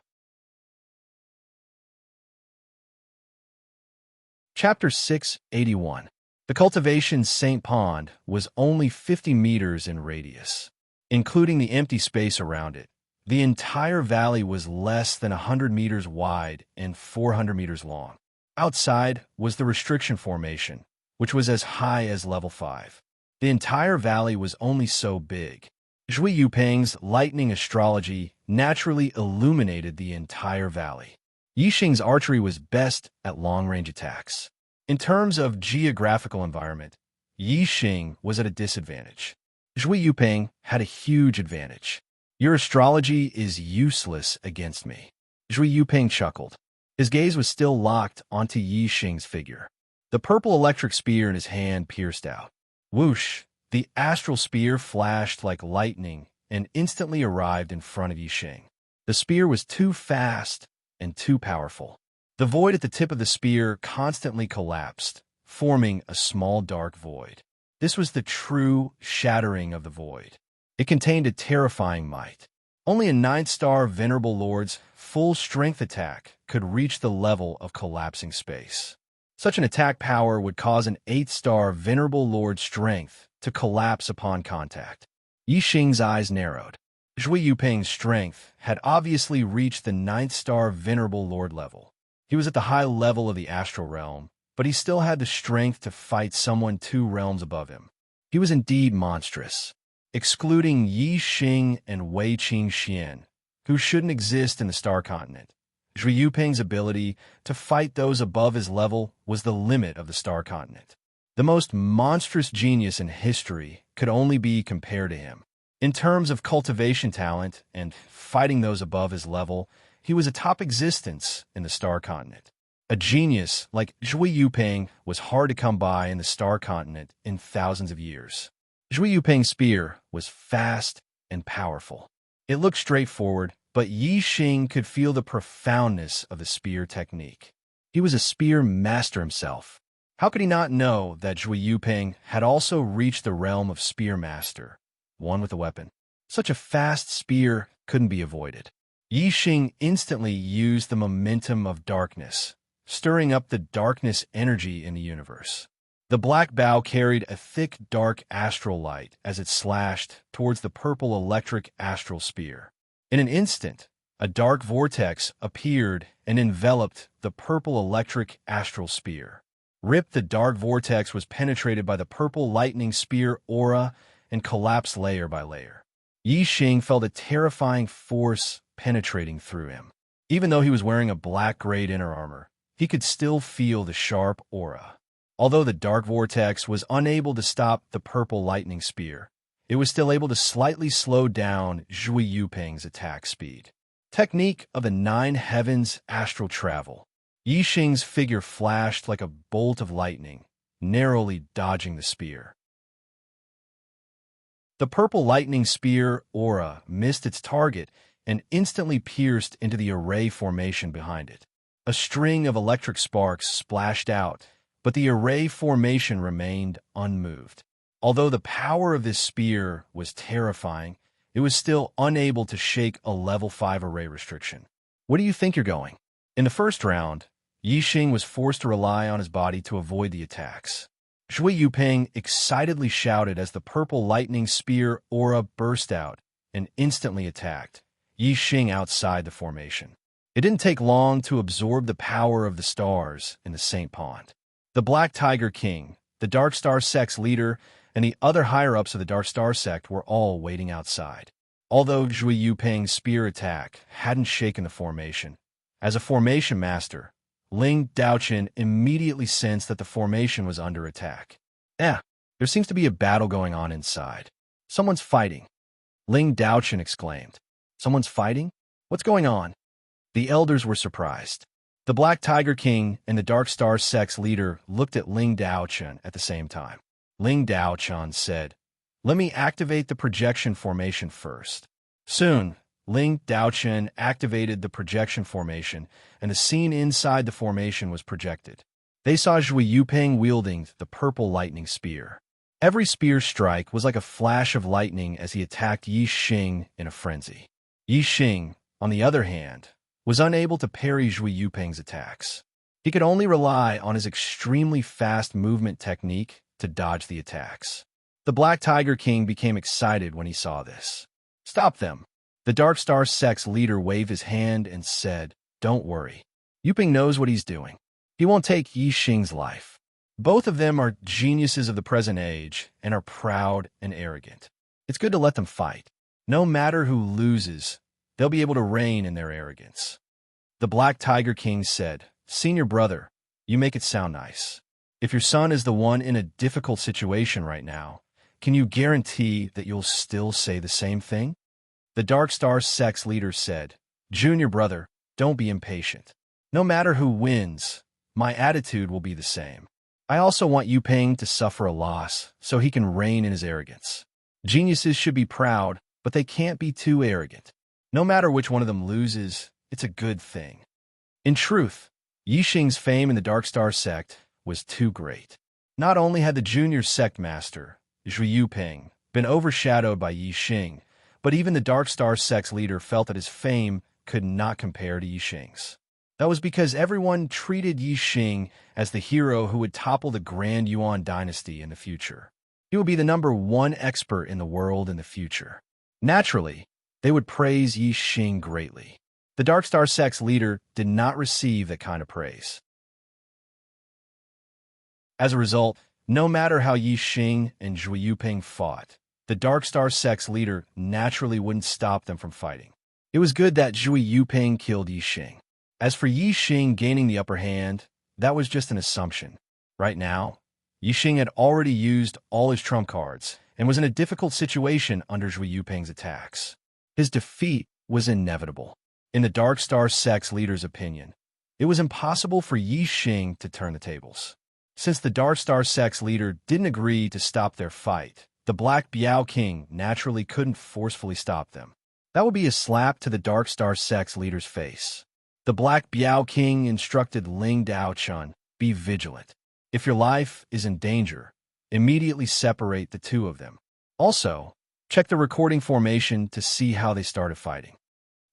Chapter 681. The cultivation Saint Pond was only 50 meters in radius. Including the empty space around it, the entire valley was less than 100 meters wide and 400 meters long. Outside was the restriction formation, which was as high as level 5. The entire valley was only so big. Zhui Yuping's lightning astrology naturally illuminated the entire valley. Yi Xing's archery was best at long-range attacks. In terms of geographical environment, Yi Xing was at a disadvantage. Zhui Yuping had a huge advantage. "Your astrology is useless against me." Zhui Yuping chuckled. His gaze was still locked onto Yi Xing's figure. The purple electric spear in his hand pierced out. Whoosh! The astral spear flashed like lightning and instantly arrived in front of Yi Xing. The spear was too fast and too powerful. The void at the tip of the spear constantly collapsed, forming a small dark void. This was the true shattering of the void. It contained a terrifying might. Only a 9-star Venerable Lord's full-strength attack could reach the level of collapsing space. Such an attack power would cause an 8-star Venerable Lord's strength to collapse upon contact. Yi Xing's eyes narrowed. Zhui Yuping's strength had obviously reached the 9th-star Venerable Lord level. He was at the high level of the astral realm, but he still had the strength to fight someone 2 realms above him. He was indeed monstrous. Excluding Yi Xing and Wei Qingxian, who shouldn't exist in the Star Continent, Zhui Yuping's ability to fight those above his level was the limit of the Star Continent. The most monstrous genius in history could only be compared to him. In terms of cultivation talent and fighting those above his level, he was a top existence in the Star Continent. A genius like Zhui Yuping was hard to come by in the Star Continent in thousands of years. Zhui Yuping's spear was fast and powerful. It looked straightforward, but Yi Xing could feel the profoundness of the spear technique. He was a spear master himself. How could he not know that Zhui Yuping had also reached the realm of spear master, one with a weapon? Such a fast spear couldn't be avoided. Yi Xing instantly used the momentum of darkness, stirring up the darkness energy in the universe. The black bow carried a thick, dark astral light as it slashed towards the purple electric astral spear. In an instant, a dark vortex appeared and enveloped the purple electric astral spear. Rip, the dark vortex was penetrated by the purple lightning spear aura and collapsed layer by layer. Yi Xing felt a terrifying force penetrating through him. Even though he was wearing a black-grayed inner armor, he could still feel the sharp aura. Although the dark vortex was unable to stop the purple lightning spear, it was still able to slightly slow down Zhui Yuping's attack speed. Technique of the 9 heavens astral travel. Yi Xing's figure flashed like a bolt of lightning, narrowly dodging the spear. The purple lightning spear aura missed its target and instantly pierced into the array formation behind it. A string of electric sparks splashed out, but the array formation remained unmoved. Although the power of this spear was terrifying, it was still unable to shake a level 5 array restriction. Where do you think you're going? In the first round, Yi Xing was forced to rely on his body to avoid the attacks. Zhui Yuping excitedly shouted as the purple lightning spear aura burst out and instantly attacked Yi Xing outside the formation. It didn't take long to absorb the power of the stars in the Saint Pond. The Black Tiger King, the Dark Star Sect's leader, and the other higher-ups of the Dark Star Sect were all waiting outside. Although Zhui Yuping's spear attack hadn't shaken the formation, as a formation master, Ling Daochen immediately sensed that the formation was under attack. There seems to be a battle going on inside. Someone's fighting. Ling Daochen exclaimed. Someone's fighting? What's going on? The elders were surprised. The Black Tiger King and the Dark Star Sect's leader looked at Ling Daochen at the same time. Ling Daochen said, "Let me activate the projection formation first." Soon, Ling Daochen activated the projection formation, and the scene inside the formation was projected. They saw Zhui Yuping wielding the purple lightning spear. Every spear strike was like a flash of lightning as he attacked Yi Xing in a frenzy. Yi Xing, on the other hand, was unable to parry Zhui Yuping's attacks. He could only rely on his extremely fast movement technique to dodge the attacks. The Black Tiger King became excited when he saw this. "Stop them!" The Dark Star Sect's leader waved his hand and said, "Don't worry. Yuping knows what he's doing. He won't take Yi Xing's life." Both of them are geniuses of the present age and are proud and arrogant. It's good to let them fight. No matter who loses, they'll be able to reign in their arrogance. The Black Tiger King said, "Senior brother, you make it sound nice. If your son is the one in a difficult situation right now, can you guarantee that you'll still say the same thing?" The Dark Star Sect's leader said, "Junior brother, don't be impatient. No matter who wins, my attitude will be the same. I also want Yuping to suffer a loss so he can reign in his arrogance. Geniuses should be proud, but they can't be too arrogant. No matter which one of them loses, it's a good thing." In truth, Yi Xing's fame in the Dark Star Sect was too great. Not only had the junior sect master, Zhui Yuping, been overshadowed by Yi Xing, but even the Dark Star Sect's leader felt that his fame could not compare to Yi Xing's. That was because everyone treated Yi Xing as the hero who would topple the Grand Yuan dynasty in the future. He would be the #1 expert in the world in the future. Naturally, they would praise Yi Xing greatly. The Dark Star Sect's leader did not receive that kind of praise. As a result, no matter how Yi Xing and Zhui Yuping fought, the Dark Star Sect's leader naturally wouldn't stop them from fighting. It was good that Zhui Yuping killed Yi Xing. As for Yi Xing gaining the upper hand, that was just an assumption. Right now, Yi Xing had already used all his trump cards and was in a difficult situation under Zhui Yuping's attacks. His defeat was inevitable. In the Dark Star Sect's leader's opinion, it was impossible for Yi Xing to turn the tables. Since the Dark Star Sect's leader didn't agree to stop their fight, the Black Biao King naturally couldn't forcefully stop them. That would be a slap to the Dark Star Sect's leader's face. The Black Biao King instructed Ling Daochen, "Be vigilant. If your life is in danger, immediately separate the two of them. Also, check the recording formation to see how they started fighting."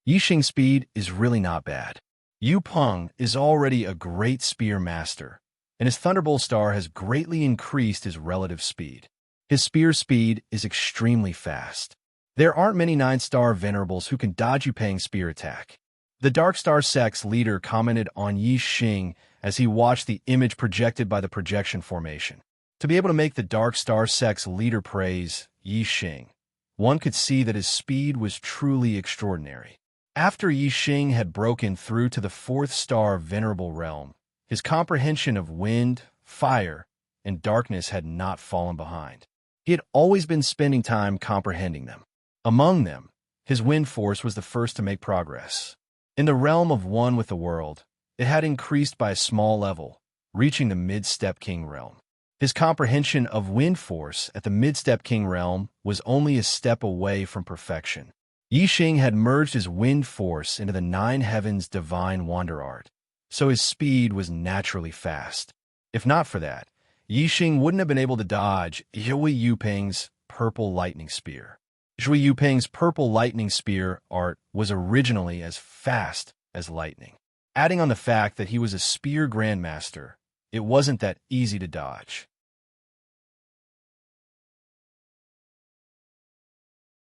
Yi Xing's speed is really not bad. Yu Peng is already a great spear master, and his Thunderbolt Star has greatly increased his relative speed. His spear speed is extremely fast. There aren't many 9-star venerables who can dodge Yuping's spear attack. The Dark Star Sect's leader commented on Yi Xing as he watched the image projected by the projection formation. To be able to make the Dark Star Sect's leader praise Yi Xing, one could see that his speed was truly extraordinary. After Yi Xing had broken through to the 4th-star venerable realm, his comprehension of wind, fire, and darkness had not fallen behind. He had always been spending time comprehending them. Among them, his wind force was the first to make progress. In the realm of one with the world, it had increased by a small level, reaching the Mid-Step King realm. His comprehension of wind force at the Mid-Step King realm was only a step away from perfection. Yi Xing had merged his wind force into the 9 Heavens divine wander art, so his speed was naturally fast. If not for that, Yi Xing wouldn't have been able to dodge Zhui Yuping's purple lightning spear. Zhui Yuping's purple lightning spear art was originally as fast as lightning. Adding on the fact that he was a spear grandmaster, it wasn't that easy to dodge.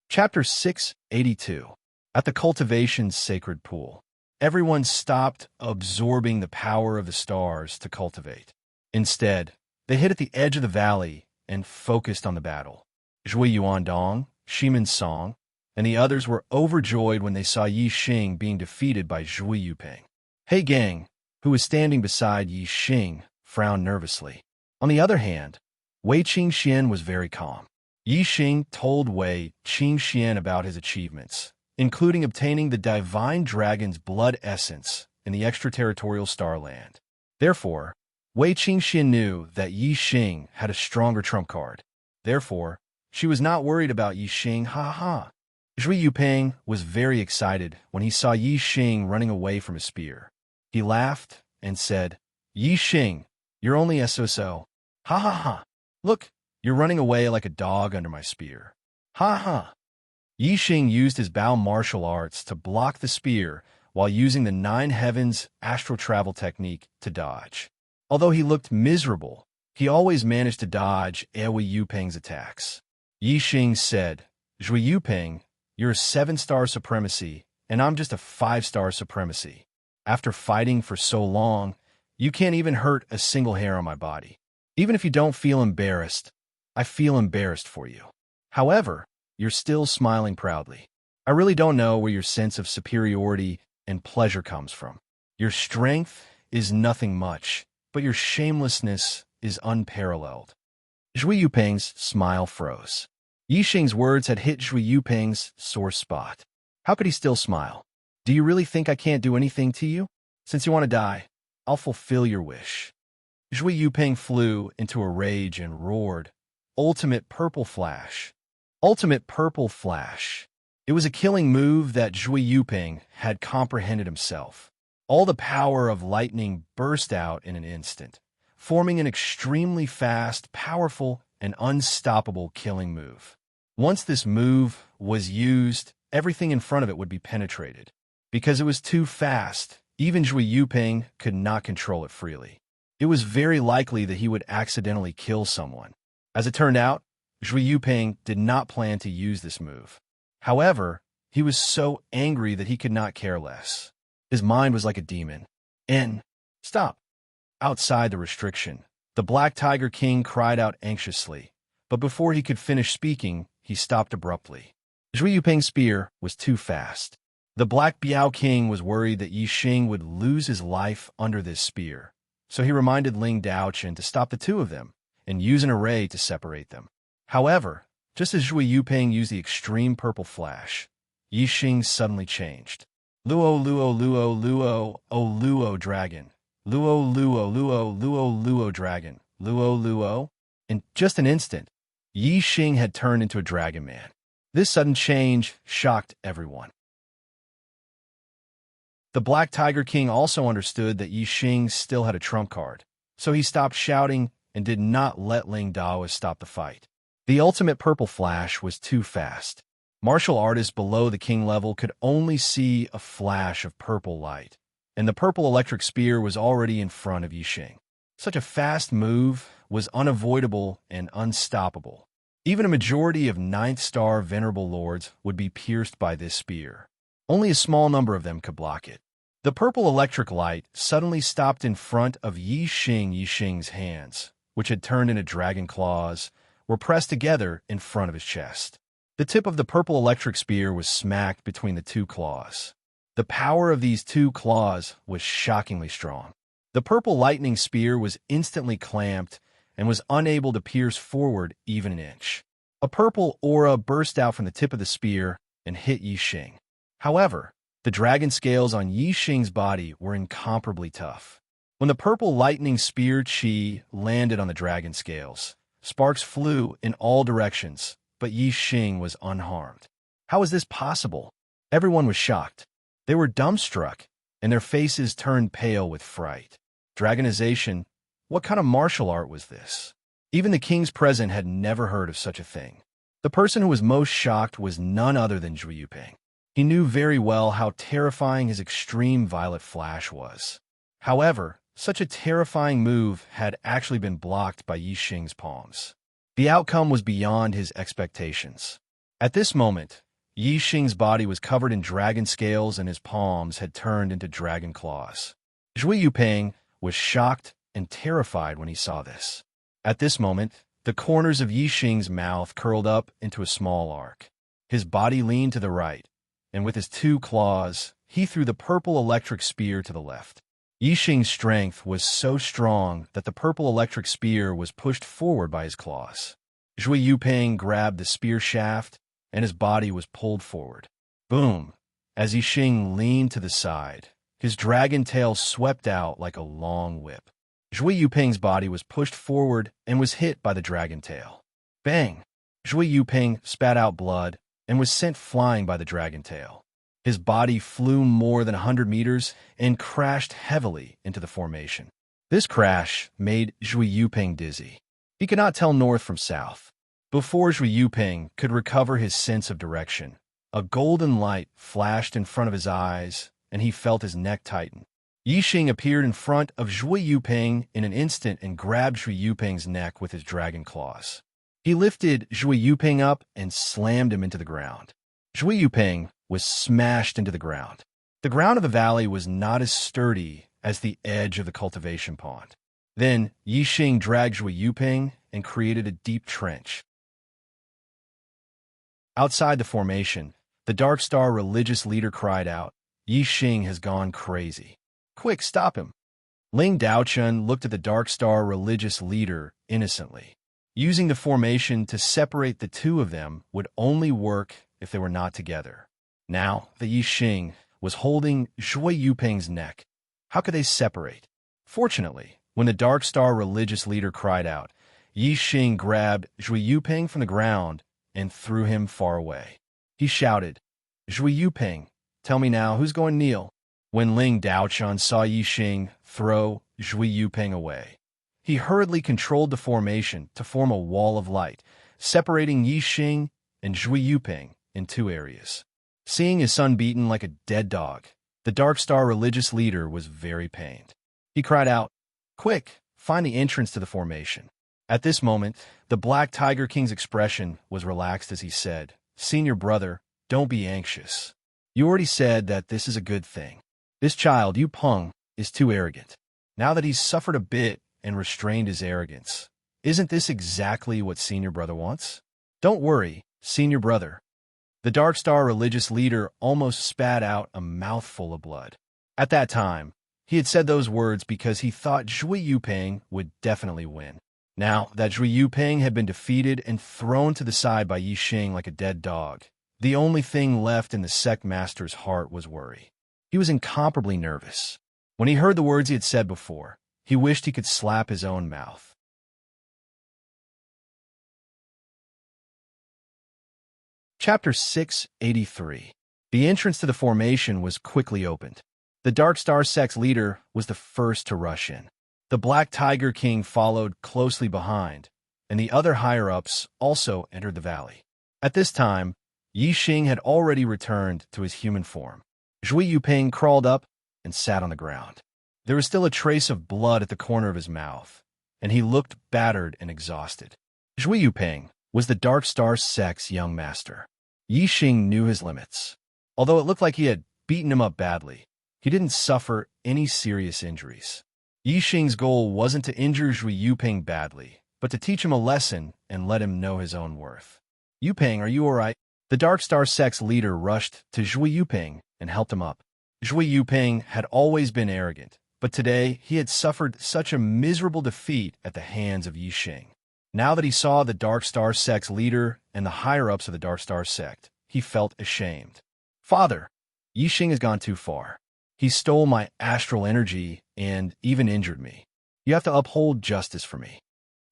Chapter 682. At the Cultivation's Sacred Pool. Everyone stopped absorbing the power of the stars to cultivate. Instead, they hid at the edge of the valley and focused on the battle. Zhui Yuandong, Shimin Song, and the others were overjoyed when they saw Yi Xing being defeated by Zhui Yuping. He Gang, who was standing beside Yi Xing, frowned nervously. On the other hand, Wei Qingxian was very calm. Yi Xing told Wei Qingxian about his achievements, including obtaining the divine dragon's blood essence in the extraterritorial starland. Therefore, Wei Qingxian knew that Yi Xing had a stronger trump card. Therefore, she was not worried about Yi Xing. Ha ha. Zhui Yuping was very excited when he saw Yi Xing running away from his spear. He laughed and said, Yi Xing, you're only so-so. Ha ha ha. Look, you're running away like a dog under my spear. Ha ha. Yi Xing used his Bao martial arts to block the spear while using the Nine Heavens astral travel technique to dodge. Although he looked miserable, he always managed to dodge Wei Yuping's attacks. Yi Xing said, Zhui Yuping, you're a 7-star supremacy, and I'm just a 5-star supremacy. After fighting for so long, you can't even hurt a single hair on my body. Even if you don't feel embarrassed, I feel embarrassed for you. However, you're still smiling proudly. I really don't know where your sense of superiority and pleasure comes from. Your strength is nothing much, but your shamelessness is unparalleled. Zhui Yuping's smile froze. Yi Xing's words had hit Zhui Yuping's sore spot. How could he still smile? Do you really think I can't do anything to you? Since you want to die, I'll fulfill your wish. Zhui Yuping flew into a rage and roared, Ultimate Purple Flash. Ultimate Purple Flash. It was a killing move that Zhui Yuping had comprehended himself. All the power of lightning burst out in an instant, forming an extremely fast, powerful, and unstoppable killing move. Once this move was used, everything in front of it would be penetrated. Because it was too fast, even Zhui Yuping could not control it freely. It was very likely that he would accidentally kill someone. As it turned out, Zhui Yuping did not plan to use this move. However, he was so angry that he could not care less. His mind was like a demon. Stop! Outside the restriction, the Black Tiger King cried out anxiously, but before he could finish speaking, he stopped abruptly. Zhui Yuping's spear was too fast. The Black Biao King was worried that Yi Xing would lose his life under this spear, so he reminded Ling Daochen to stop the two of them and use an array to separate them. However, just as Zhui Yuping used the extreme purple flash, Yi Xing suddenly changed. Luo Luo Luo Luo O Luo Dragon. Luo Luo Luo Luo Luo Dragon. Luo Luo. In just an instant, Yi Xing had turned into a dragon man. This sudden change shocked everyone. The Black Tiger King also understood that Yi Xing still had a trump card, so he stopped shouting and did not let Ling Daoist stop the fight. The ultimate purple flash was too fast. Martial artists below the king level could only see a flash of purple light, and the purple electric spear was already in front of Yi Xing. Such a fast move was unavoidable and unstoppable. Even a majority of 9th-star venerable lords would be pierced by this spear. Only a small number of them could block it. The purple electric light suddenly stopped in front of Yi Xing. Yi Xing's hands, which had turned into dragon claws, were pressed together in front of his chest. The tip of the purple electric spear was smacked between the two claws. The power of these two claws was shockingly strong. The purple lightning spear was instantly clamped and was unable to pierce forward even an inch. A purple aura burst out from the tip of the spear and hit Yi Xing. However, the dragon scales on Yi Xing's body were incomparably tough. When the purple lightning spear chi landed on the dragon scales, sparks flew in all directions, but Yi Xing was unharmed. How was this possible? Everyone was shocked. They were dumbstruck, and their faces turned pale with fright. Dragonization? What kind of martial art was this? Even the kings present had never heard of such a thing. The person who was most shocked was none other than Zhui Yuping. He knew very well how terrifying his extreme violet flash was. However, such a terrifying move had actually been blocked by Yi Xing's palms. The outcome was beyond his expectations. At this moment, Yi Xing's body was covered in dragon scales and his palms had turned into dragon claws. Zhui Yuping was shocked and terrified when he saw this. At this moment, the corners of Yi Xing's mouth curled up into a small arc. His body leaned to the right, and with his two claws, he threw the purple electric spear to the left. Yi Xing's strength was so strong that the purple electric spear was pushed forward by his claws. Zhui Yuping grabbed the spear shaft, and his body was pulled forward. Boom! As Yixing leaned to the side, his dragon tail swept out like a long whip. Zhui Yuping's body was pushed forward and was hit by the dragon tail. Bang! Zhui Yuping spat out blood and was sent flying by the dragon tail. His body flew more than 100 meters and crashed heavily into the formation. This crash made Zhui Yuping dizzy. He could not tell north from south. Before Zhui Yuping could recover his sense of direction, a golden light flashed in front of his eyes, and he felt his neck tighten. Yixing appeared in front of Zhui Yuping in an instant and grabbed Zhui Yuping's neck with his dragon claws. He lifted Zhui Yuping up and slammed him into the ground. Zhui Yuping was smashed into the ground. The ground of the valley was not as sturdy as the edge of the cultivation pond. Then Yixing dragged Zhui Yuping and created a deep trench. Outside the formation, the Dark Star religious leader cried out, "Yixing has gone crazy. Quick, stop him." Ling Daochun looked at the Dark Star religious leader innocently. Using the formation to separate the two of them would only work if they were not together. Now the Yixing was holding Zhui Yuping's neck. How could they separate? Fortunately, when the Dark Star religious leader cried out, Yixing grabbed Zhui Yuping from the ground and threw him far away. He shouted, "Zhui Yuping, tell me now, who's going to kneel?" When Ling Daochun saw Yixing throw Zhui Yuping away, he hurriedly controlled the formation to form a wall of light, separating Yixing and Zhui Yuping in two areas. Seeing his son beaten like a dead dog, the Dark Star religious leader was very pained. He cried out, "Quick, find the entrance to the formation." At this moment, the Black Tiger King's expression was relaxed as he said, "Senior brother, don't be anxious. You already said that this is a good thing. This child, Yu Peng, is too arrogant. Now that he's suffered a bit and restrained his arrogance, isn't this exactly what Senior Brother wants? Don't worry, Senior Brother." The Dark Star religious leader almost spat out a mouthful of blood. At that time, he had said those words because he thought Zhui Yuping would definitely win. Now that Zhui Yuping had been defeated and thrown to the side by Yixing like a dead dog, the only thing left in the sect master's heart was worry. He was incomparably nervous. When he heard the words he had said before, he wished he could slap his own mouth. Chapter 683. The entrance to the formation was quickly opened. The Dark Star sect's leader was the first to rush in. The Black Tiger King followed closely behind, and the other higher-ups also entered the valley. At this time, Yixing had already returned to his human form. Zhui Yuping crawled up and sat on the ground. There was still a trace of blood at the corner of his mouth, and he looked battered and exhausted. Zhui Yuping was the Dark Star sect's young master. Yixing knew his limits. Although it looked like he had beaten him up badly, he didn't suffer any serious injuries. Yixing's goal wasn't to injure Zhui Yuping badly, but to teach him a lesson and let him know his own worth. "Yuping, are you all right?" The Dark Star sect's leader rushed to Zhui Yuping and helped him up. Zhui Yuping had always been arrogant, but today he had suffered such a miserable defeat at the hands of Yixing. Now that he saw the Dark Star sect's leader and the higher-ups of the Dark Star sect, he felt ashamed. "Father, Yixing has gone too far. He stole my astral energy and even injured me. You have to uphold justice for me."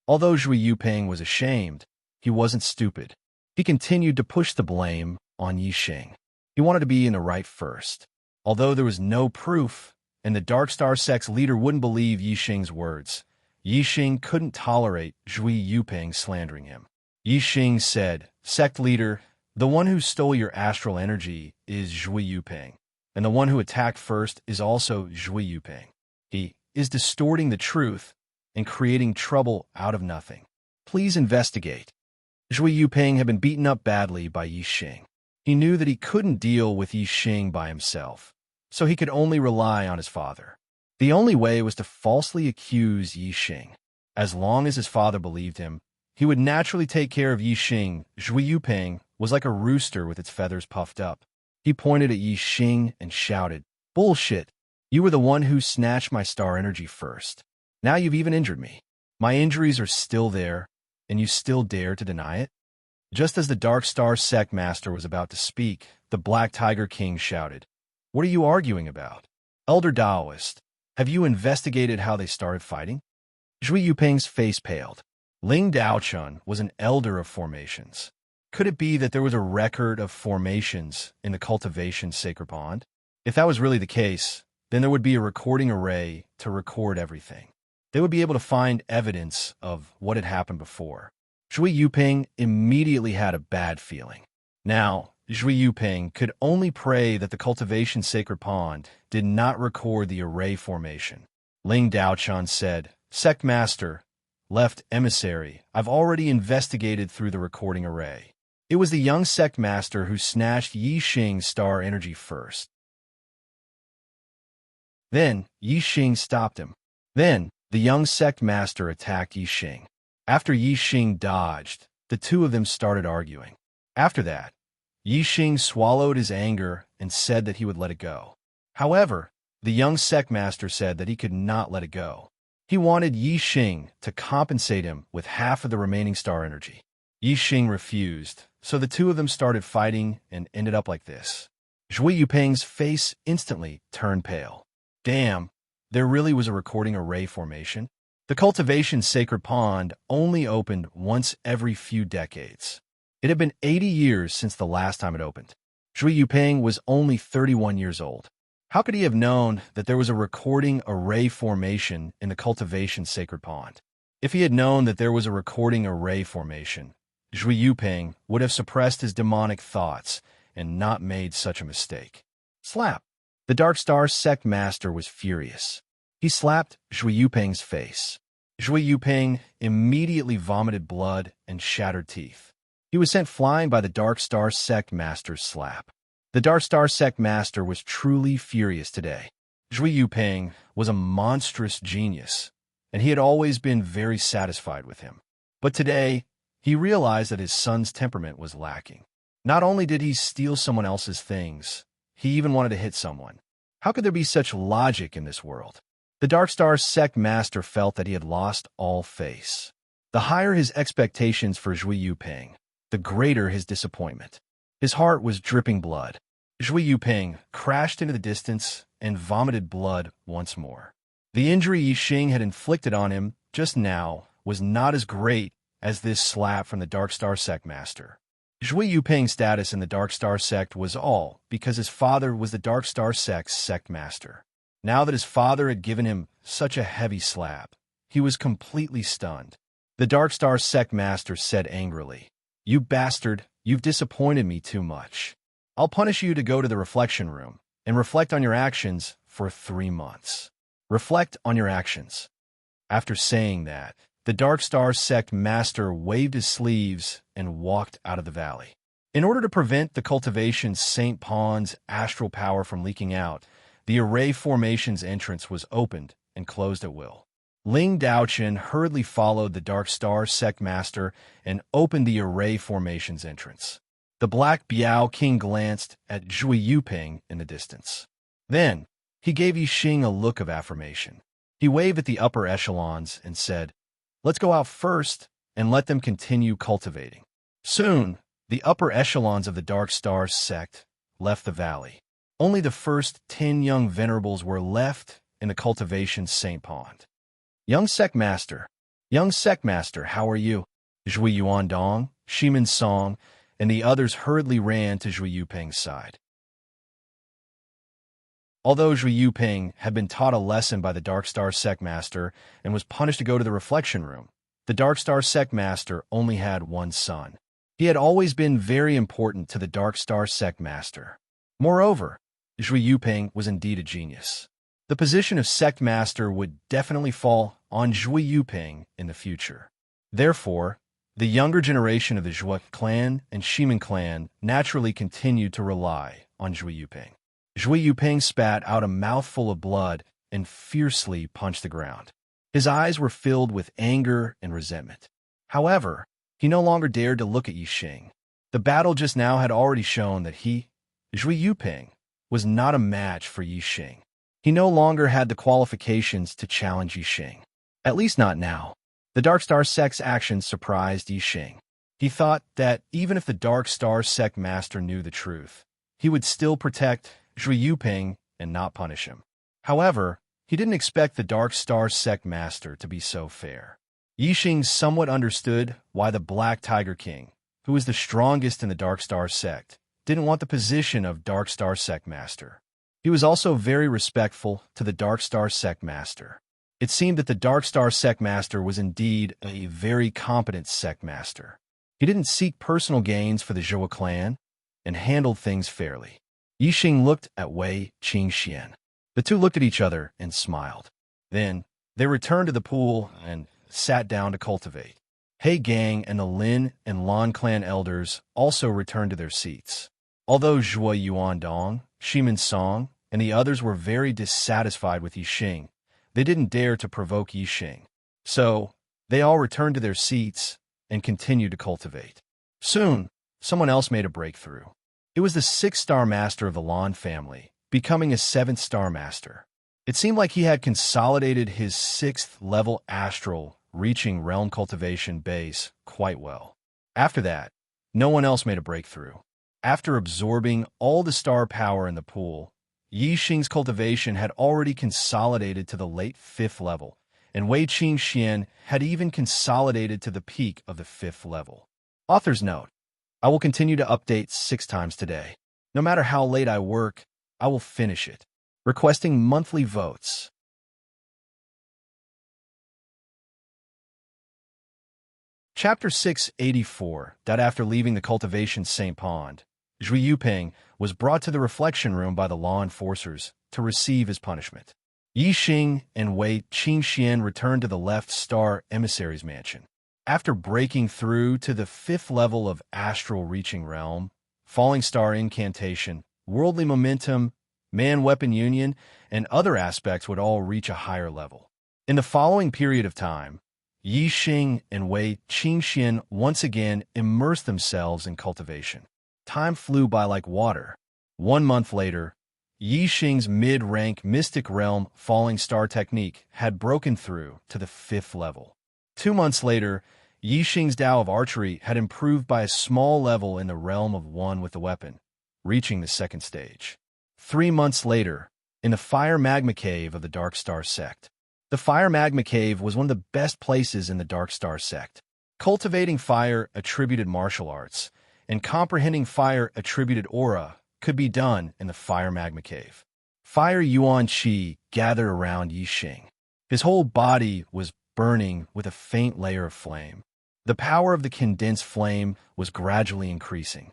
Although Zhui Yuping was ashamed, he wasn't stupid. He continued to push the blame on Yixing. He wanted to be in the right first. Although there was no proof, and the Dark Star sect's leader wouldn't believe Yixing's words, Yixing couldn't tolerate Zhui Yuping slandering him. Yixing said, "Sect leader, the one who stole your astral energy is Zhui Yuping, and the one who attacked first is also Zhui Yuping. He is distorting the truth and creating trouble out of nothing. Please investigate." Zhui Yuping had been beaten up badly by Yixing. He knew that he couldn't deal with Yixing by himself, so he could only rely on his father. The only way was to falsely accuse Yixing. As long as his father believed him, he would naturally take care of Yixing. Zhui Yuping was like a rooster with its feathers puffed up. He pointed at Yixing and shouted, "Bullshit! You were the one who snatched my star energy first. Now you've even injured me. My injuries are still there, and you still dare to deny it? Just as the Dark Star Sect Master was about to speak, the Black Tiger King shouted, "What are you arguing about? Elder Daoist, have you investigated how they started fighting?" Zhui Yuping's face paled. Ling Daochun was an elder of formations. Could it be that there was a record of formations in the cultivation sacred pond? If that was really the case, then there would be a recording array to record everything. They would be able to find evidence of what had happened before. Zhui Yuping immediately had a bad feeling. Now, Zhui Yuping could only pray that the cultivation sacred pond did not record the array formation. Ling Daochun said, "Sect Master, left emissary, I've already investigated through the recording array." It was the young Sect Master who snatched Yi Xing's star energy first. Then, Yi Xing stopped him. Then, the young Sect Master attacked Yi Xing. After Yi Xing dodged, the two of them started arguing. After that, Yi Xing swallowed his anger and said that he would let it go. However, the young Sect Master said that he could not let it go. He wanted Yi Xing to compensate him with half of the remaining star energy. Yi Xing refused, so the two of them started fighting and ended up like this. Zhui Yuping's face instantly turned pale. Damn, there really was a recording array formation? The cultivation sacred pond only opened once every few decades. It had been 80 years since the last time it opened. Zhui Yuping was only 31 years old. How could he have known that there was a recording array formation in the cultivation sacred pond? If he had known that there was a recording array formation, Zhui Yuping would have suppressed his demonic thoughts and not made such a mistake. Slap! The Dark Star Sect Master was furious. He slapped Zhui Yuping's face. Zhui Yuping immediately vomited blood and shattered teeth. He was sent flying by the Dark Star Sect Master's slap. The Dark Star Sect Master was truly furious today. Zhui Yuping was a monstrous genius, and he had always been very satisfied with him. But today, he realized that his son's temperament was lacking. Not only did he steal someone else's things, he even wanted to hit someone. How could there be such logic in this world? The Dark Star Sect Master felt that he had lost all face. The higher his expectations for Zhui Yuping, the greater his disappointment. His heart was dripping blood. Zhui Yuping crashed into the distance and vomited blood once more. The injury Yi Xing had inflicted on him just now was not as great as this slap from the Dark Star Sect Master. Zhui Yuping's status in the Dark Star Sect was all because his father was the Dark Star Sect's Sect Master. Now that his father had given him such a heavy slap, he was completely stunned. The Dark Star Sect Master said angrily, "You bastard, you've disappointed me too much. I'll punish you to go to the reflection room and reflect on your actions for 3 months. Reflect on your actions." After saying that, the Dark Star Sect Master waved his sleeves and walked out of the valley. In order to prevent the cultivation St. Pond's astral power from leaking out, the array formation's entrance was opened and closed at will. Ling Daochun hurriedly followed the Dark Star Sect Master and opened the array formation's entrance. The Black Biao King glanced at Zhui Yuping in the distance. Then, he gave Yi Xing a look of affirmation. He waved at the upper echelons and said, "Let's go out first and let them continue cultivating." Soon, the upper echelons of the Dark Star Sect left the valley. Only the first 10 young venerables were left in the cultivation St. Pond. Young Sect Master, how are you?" Zhui Yuandong, Shimin Song, and the others hurriedly ran to Zhui Yuping's side. Although Zhui Yuping had been taught a lesson by the Dark Star Sect Master and was punished to go to the reflection room, the Dark Star Sect Master only had one son. He had always been very important to the Dark Star Sect Master. Moreover, Zhui Yuping was indeed a genius. The position of Sect Master would definitely fall on Zhui Yuping in the future. Therefore, the younger generation of the Zhua clan and Shimin clan naturally continued to rely on Zhui Yuping. Zhui Yuping spat out a mouthful of blood and fiercely punched the ground. His eyes were filled with anger and resentment. However, he no longer dared to look at Yi Xing. The battle just now had already shown that he, Zhui Yuping, was not a match for Yi Xing. He no longer had the qualifications to challenge Yi Xing. At least not now. The Dark Star Sect's actions surprised Yi Xing. He thought that even if the Dark Star Sect Master knew the truth, he would still protect Zhui Yuping and not punish him. However, he didn't expect the Dark Star Sect Master to be so fair. Yi Xing somewhat understood why the Black Tiger King, who was the strongest in the Dark Star Sect, didn't want the position of Dark Star Sect Master. He was also very respectful to the Dark Star Sect Master. It seemed that the Dark Star Sect Master was indeed a very competent Sect Master. He didn't seek personal gains for the Zhou clan and handled things fairly. Yi Xing looked at Wei Qingxian. The two looked at each other and smiled. Then, they returned to the pool and sat down to cultivate. He Gang and the Lin and Lan clan elders also returned to their seats. Although Zhuo Yuandong, Shimin Song, and the others were very dissatisfied with Yi Xing, they didn't dare to provoke Yi Xing. So, they all returned to their seats and continued to cultivate. Soon, someone else made a breakthrough. It was the 6-star master of the Lan family, becoming a 7th-star master. It seemed like he had consolidated his 6th-level astral reaching realm cultivation base quite well. After that, no one else made a breakthrough. After absorbing all the star power in the pool, Yi Xing's cultivation had already consolidated to the late 5th level, and Wei Qingxian had even consolidated to the peak of the 5th level. Author's note: I will continue to update 6 times today. No matter how late I work, I will finish it. Requesting monthly votes. Chapter 684. After leaving the cultivation St. Pond, Zhui Yuping was brought to the reflection room by the law enforcers to receive his punishment. Yi Xing and Wei Qingxian returned to the Left Star Emissary's mansion. After breaking through to the 5th level of Astral Reaching Realm, Falling Star Incantation, Worldly Momentum, Man-Weapon Union, and other aspects would all reach a higher level. In the following period of time, Yi Xing and Wei Qingxian once again immersed themselves in cultivation. Time flew by like water. 1 month later, Yi Xing's mid-rank Mystic Realm Falling Star technique had broken through to the 5th level. 2 months later, Yi Xing's Tao of Archery had improved by a small level in the realm of one with the weapon, reaching the 2nd stage. 3 months later, in the Fire Magma Cave of the Dark Star Sect. The Fire Magma Cave was one of the best places in the Dark Star Sect. Cultivating fire attributed martial arts, and comprehending fire attributed aura could be done in the Fire Magma Cave. Fire Yuan Qi gathered around Yi Xing. His whole body was burning with a faint layer of flame. The power of the condensed flame was gradually increasing.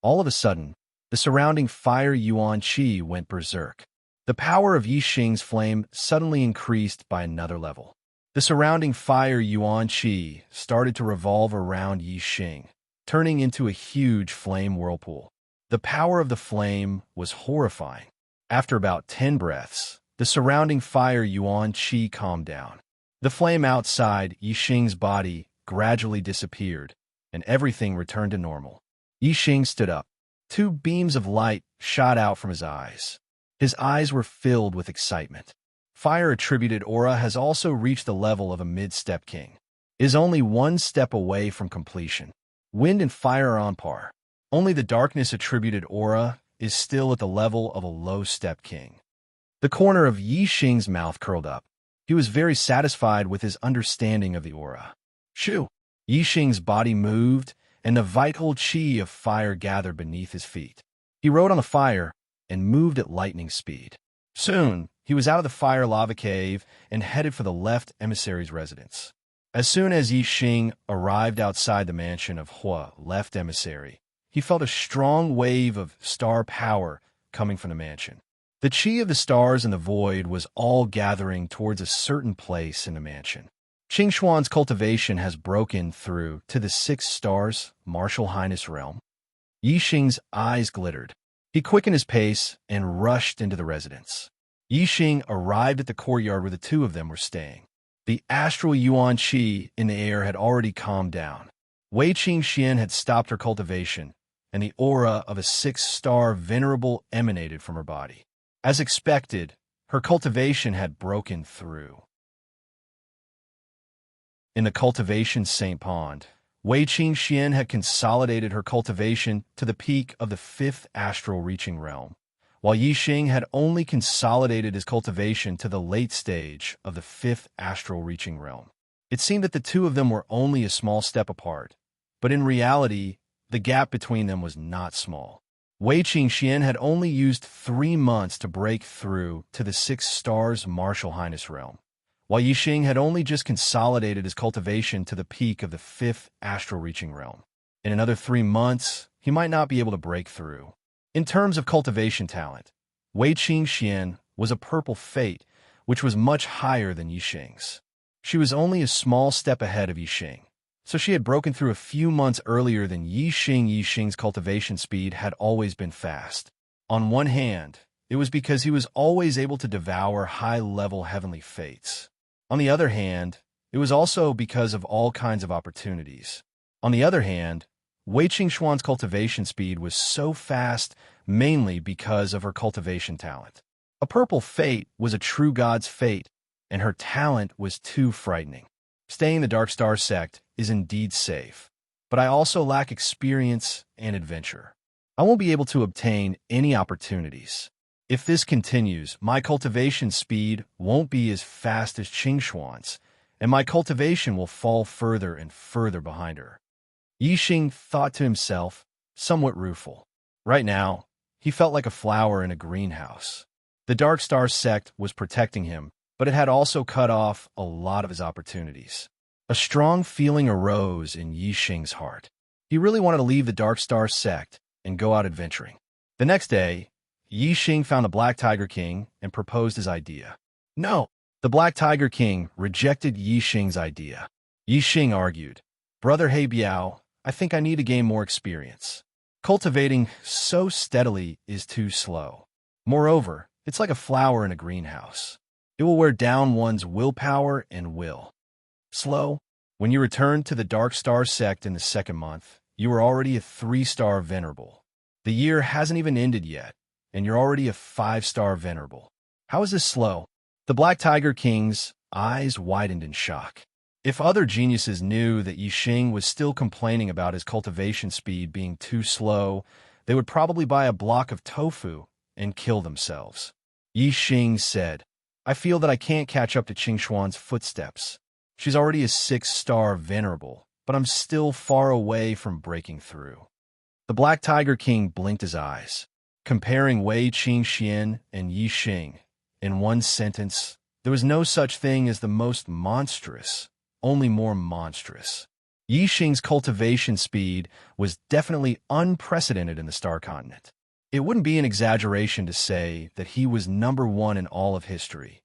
All of a sudden, the surrounding Fire Yuan Qi went berserk. The power of Yi Xing's flame suddenly increased by another level. The surrounding Fire Yuan Qi started to revolve around Yi Xing, turning into a huge flame whirlpool. The power of the flame was horrifying. After about 10 breaths, the surrounding Fire Yuan Qi calmed down. The flame outside Yi Xing's body gradually disappeared, and everything returned to normal. Yi Xing stood up. 2 beams of light shot out from his eyes. His eyes were filled with excitement. Fire-attributed aura has also reached the level of a mid-step king. It is only 1 step away from completion. Wind and fire are on par. Only the darkness-attributed aura is still at the level of a low-step king. The corner of Yi Xing's mouth curled up. He was very satisfied with his understanding of the aura. Shoo! Yi Xing's body moved, and the vital qi of fire gathered beneath his feet. He rode on the fire and moved at lightning speed. Soon, he was out of the fire lava cave and headed for the Left Emissary's residence. As soon as Yi Xing arrived outside the mansion of Hua Left Emissary, he felt a strong wave of star power coming from the mansion. The qi of the stars and the void was all gathering towards a certain place in the mansion. Qingshuan's cultivation has broken through to the 6 stars, Martial Highness realm. Yi Xing's eyes glittered. He quickened his pace and rushed into the residence. Yi Xing arrived at the courtyard where the 2 of them were staying. The astral Yuan Qi in the air had already calmed down. Wei Qingxian had stopped her cultivation, and the aura of a 6-star venerable emanated from her body. As expected, her cultivation had broken through. In the cultivation St. Pond, Wei Qingxian had consolidated her cultivation to the peak of the 5th astral reaching realm, while Yixing had only consolidated his cultivation to the late stage of the 5th astral reaching realm. It seemed that the two of them were only a small step apart, but in reality, the gap between them was not small. Wei Qingxian had only used 3 months to break through to the 6 stars Martial Highness realm, while Yixing had only just consolidated his cultivation to the peak of the 5th astral reaching realm. In another 3 months, he might not be able to break through. In terms of cultivation talent, Wei Qingxian was a purple fate, which was much higher than Yixing's. She was only a small step ahead of Yixing, so she had broken through a few months earlier than Yixing. Yixing's cultivation speed had always been fast. On one hand, it was because he was always able to devour high-level heavenly fates. On the other hand, it was also because of all kinds of opportunities. On the other hand, Wei Qingxuan's cultivation speed was so fast mainly because of her cultivation talent. A purple fate was a true god's fate, and her talent was too frightening. Staying in the Dark Star sect is indeed safe, but I also lack experience and adventure. I won't be able to obtain any opportunities. If this continues, my cultivation speed won't be as fast as Qingxuan's, and my cultivation will fall further and further behind her. Yixing thought to himself, somewhat rueful. Right now, he felt like a flower in a greenhouse. The Dark Star sect was protecting him, but it had also cut off a lot of his opportunities. A strong feeling arose in Yixing's heart. He really wanted to leave the Dark Star sect and go out adventuring. The next day, Yixing found the Black Tiger King and proposed his idea. No, the Black Tiger King rejected Yixing's idea. Yixing argued, "Brother He Biao, I think I need to gain more experience. Cultivating so steadily is too slow. Moreover, it's like a flower in a greenhouse. It will wear down one's willpower and will. Slow. When you return to the Dark Star sect in the 2nd month, you are already a 3-star venerable. The year hasn't even ended yet, and you're already a 5-star venerable. How is this slow?" The Black Tiger King's eyes widened in shock. If other geniuses knew that Yixing was still complaining about his cultivation speed being too slow, they would probably buy a block of tofu and kill themselves. Yixing said, "I feel that I can't catch up to Qingxuan's footsteps. She's already a 6-star venerable, but I'm still far away from breaking through." The Black Tiger King blinked his eyes. Comparing Wei Qingxian and Yixing, in one sentence, there was no such thing as the most monstrous, only more monstrous. Yixing's cultivation speed was definitely unprecedented in the Star Continent. It wouldn't be an exaggeration to say that he was number 1 in all of history.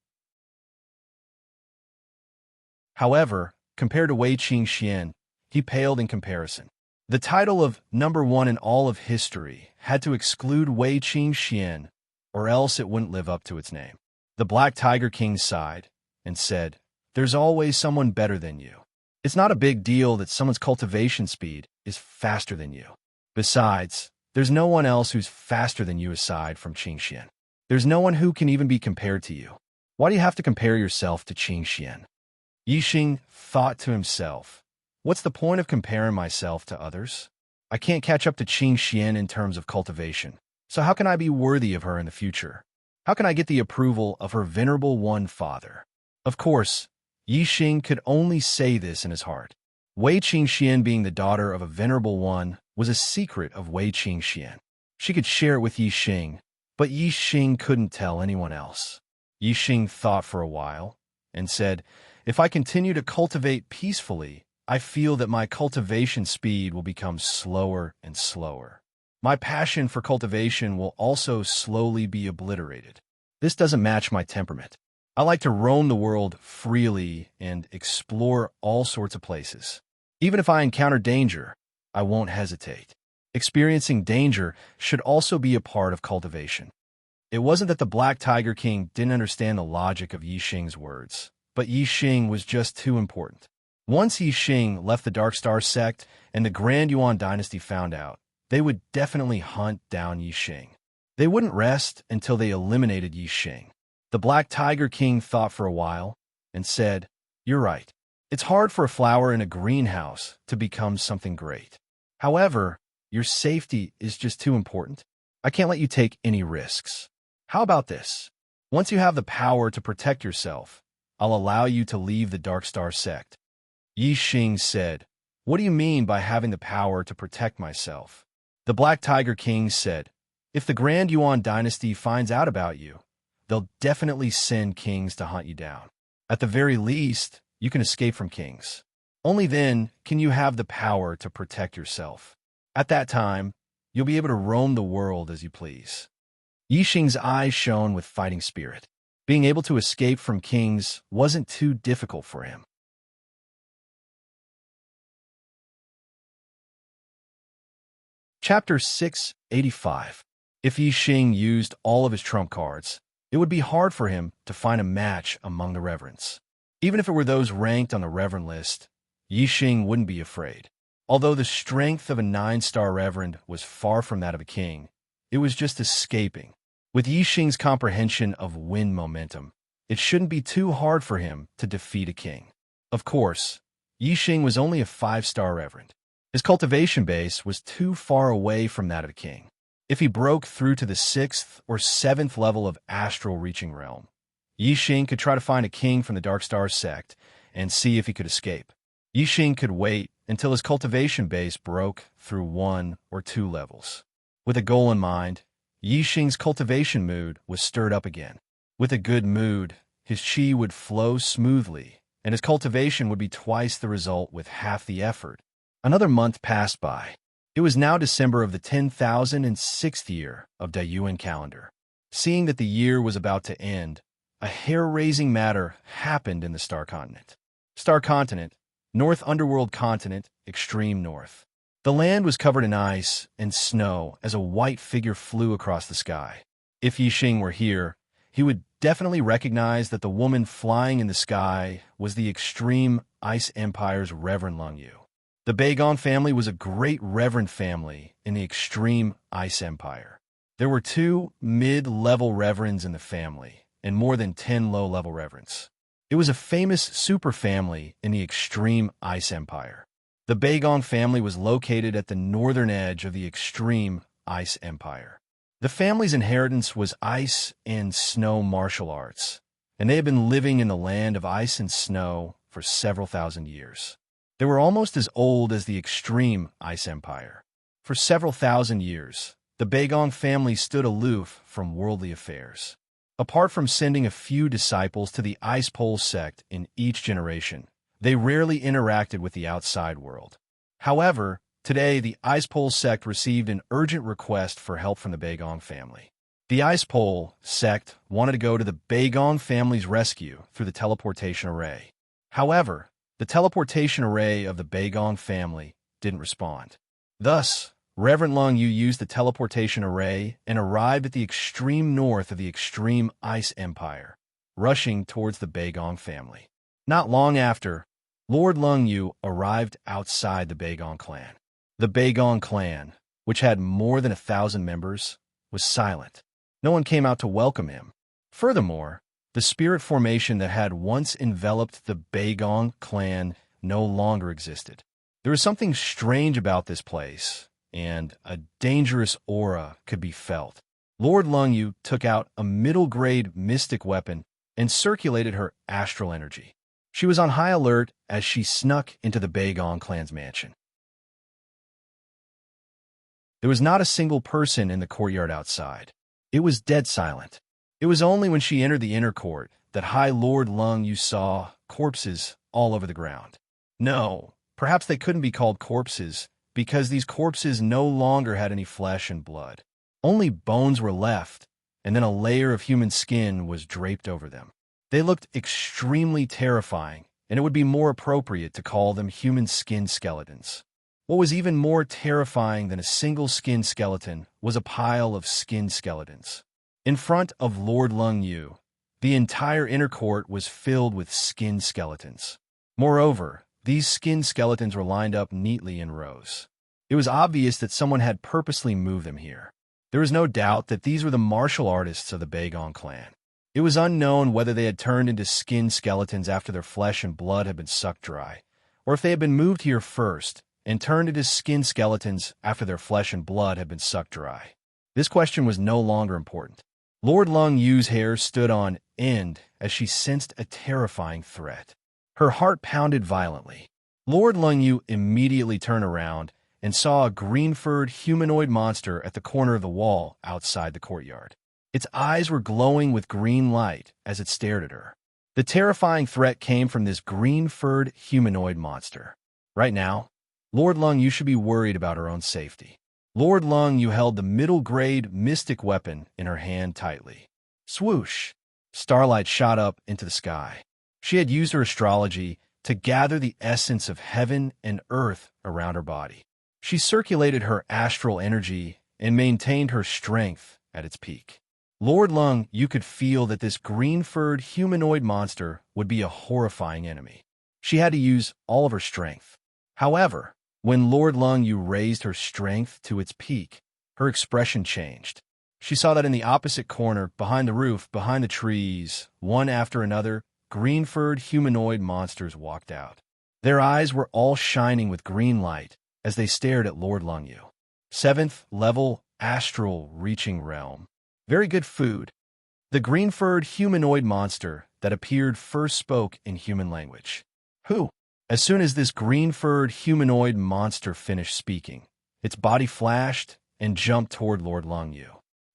However, compared to Wei Qingxian, he paled in comparison. The title of number 1 in all of history had to exclude Wei Qingxian, or else it wouldn't live up to its name. The Black Tiger King sighed and said, "There's always someone better than you. It's not a big deal that someone's cultivation speed is faster than you. Besides, there's no one else who's faster than you aside from Qingxian. There's no one who can even be compared to you. Why do you have to compare yourself to Qingxian?" Yixing thought to himself, "What's the point of comparing myself to others? I can't catch up to Qingxian in terms of cultivation, so how can I be worthy of her in the future? How can I get the approval of her venerable one father?" Of course, Yixing could only say this in his heart. Wei Qingxian being the daughter of a venerable one was a secret of Wei Qingxian. She could share it with Yixing, but Yixing couldn't tell anyone else. Yixing thought for a while and said, "If I continue to cultivate peacefully, I feel that my cultivation speed will become slower and slower. My passion for cultivation will also slowly be obliterated. This doesn't match my temperament. I like to roam the world freely and explore all sorts of places. Even if I encounter danger, I won't hesitate. Experiencing danger should also be a part of cultivation." It wasn't that the Black Tiger King didn't understand the logic of Yixing's words, but Yixing was just too important. Once Yixing left the Dark Star sect and the Grand Yuan dynasty found out, they would definitely hunt down Yixing. They wouldn't rest until they eliminated Yixing. The Black Tiger King thought for a while and said, "You're right. It's hard for a flower in a greenhouse to become something great. However, your safety is just too important. I can't let you take any risks. How about this? Once you have the power to protect yourself, I'll allow you to leave the Dark Star sect. Yi Xing said, "What do you mean by having the power to protect myself?" The Black Tiger King said, "If the Grand Yuan dynasty finds out about you, they'll definitely send kings to hunt you down. At the very least, you can escape from kings. Only then can you have the power to protect yourself. At that time, you'll be able to roam the world as you please." Yi Xing's eyes shone with fighting spirit. Being able to escape from kings wasn't too difficult for him. Chapter 685. If Yi Xing used all of his trump cards, it would be hard for him to find a match among the reverends. Even if it were those ranked on the reverend list, Yi Xing wouldn't be afraid. Although the strength of a 9-star reverend was far from that of a king, it was just escaping. With Yi Xing's comprehension of wind momentum, it shouldn't be too hard for him to defeat a king. Of course, Yi Xing was only a 5-star reverend. His cultivation base was too far away from that of a king. If he broke through to the 6th or 7th level of astral reaching realm, Yi Xing could try to find a king from the Dark Star sect and see if he could escape. Yi Xing could wait until his cultivation base broke through 1 or 2 levels. With a goal in mind, Yi Xing's cultivation mood was stirred up again. With a good mood, his qi would flow smoothly, and his cultivation would be twice the result with half the effort. Another month passed by. It was now December of the 10,006th year of the Yuan calendar. Seeing that the year was about to end, a hair-raising matter happened in the Star Continent. Star Continent, North Underworld Continent, Extreme North. The land was covered in ice and snow as a white figure flew across the sky. If Yi Xing were here, he would definitely recognize that the woman flying in the sky was the Extreme Ice Empire's Reverend Lung Yu. The Baigong family was a great reverend family in the Extreme Ice Empire. There were 2 mid-level reverends in the family and more than 10 low-level reverends. It was a famous super family in the Extreme Ice Empire. The Baigong family was located at the northern edge of the Extreme Ice Empire. The family's inheritance was ice and snow martial arts, and they had been living in the land of ice and snow for several thousand years. They were almost as old as the Extreme Ice Empire. For several thousand years, the Baigong family stood aloof from worldly affairs. Apart from sending a few disciples to the Ice Pole sect in each generation, they rarely interacted with the outside world. However, today the Ice Pole sect received an urgent request for help from the Baigong family. The Ice Pole sect wanted to go to the Baigong family's rescue through the teleportation array. However, the teleportation array of the Baigong family didn't respond. Thus, Reverend Lung Yu used the teleportation array and arrived at the extreme north of the Extreme Ice Empire, rushing towards the Baigong family. Not long after, Lord Lung Yu arrived outside the Baigong clan. The Baigong clan, which had more than 1,000 members, was silent. No one came out to welcome him. Furthermore, the spirit formation that had once enveloped the Baigong clan no longer existed. There was something strange about this place, and a dangerous aura could be felt. Lord Lung Yu took out a middle-grade mystic weapon and circulated her astral energy. She was on high alert as she snuck into the Baigong clan's mansion. There was not a single person in the courtyard outside. It was dead silent. It was only when she entered the inner court that High Lord Lung Yu saw corpses all over the ground. No, perhaps they couldn't be called corpses, because these corpses no longer had any flesh and blood. Only bones were left, and then a layer of human skin was draped over them. They looked extremely terrifying, and it would be more appropriate to call them human skin skeletons. What was even more terrifying than a single skin skeleton was a pile of skin skeletons. In front of Lord Lung Yu, the entire inner court was filled with skin skeletons. Moreover, these skin skeletons were lined up neatly in rows. It was obvious that someone had purposely moved them here. There was no doubt that these were the martial artists of the Baigong clan. It was unknown whether they had turned into skinned skeletons after their flesh and blood had been sucked dry, or if they had been moved here first and turned into skinned skeletons after their flesh and blood had been sucked dry. This question was no longer important. Lord Lung Yu's hair stood on end as she sensed a terrifying threat. Her heart pounded violently. Lord Lung Yu immediately turned around and saw a green-furred humanoid monster at the corner of the wall outside the courtyard. Its eyes were glowing with green light as it stared at her. The terrifying threat came from this green-furred humanoid monster. Right now, Lord Lung Yu should be worried about her own safety. Lord Lung Yu held the middle-grade mystic weapon in her hand tightly. Swoosh! Starlight shot up into the sky. She had used her astrology to gather the essence of heaven and earth around her body. She circulated her astral energy and maintained her strength at its peak. Lord Lung Yu could feel that this green-furred humanoid monster would be a horrifying enemy. She had to use all of her strength. However, when Lord Lung Yu raised her strength to its peak, her expression changed. She saw that in the opposite corner, behind the roof, behind the trees, one after another, green-furred humanoid monsters walked out. Their eyes were all shining with green light as they stared at Lord Lung Yu. 7th level astral reaching realm. Very good food. The green-furred humanoid monster that appeared first spoke in human language. Who? As soon as this green-furred humanoid monster finished speaking, its body flashed and jumped toward Lord Lung Yu.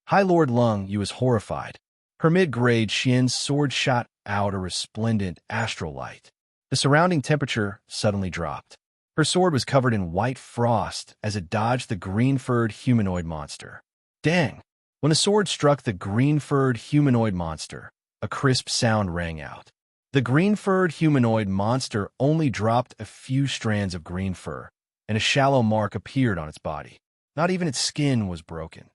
High Lord Lung Yu was horrified. Her mid-grade Xian's sword shot out a resplendent astral light. The surrounding temperature suddenly dropped. Her sword was covered in white frost as it dodged the green-furred humanoid monster. Dang! When the sword struck the green-furred humanoid monster, a crisp sound rang out. The green-furred humanoid monster only dropped a few strands of green fur, and a shallow mark appeared on its body. Not even its skin was broken.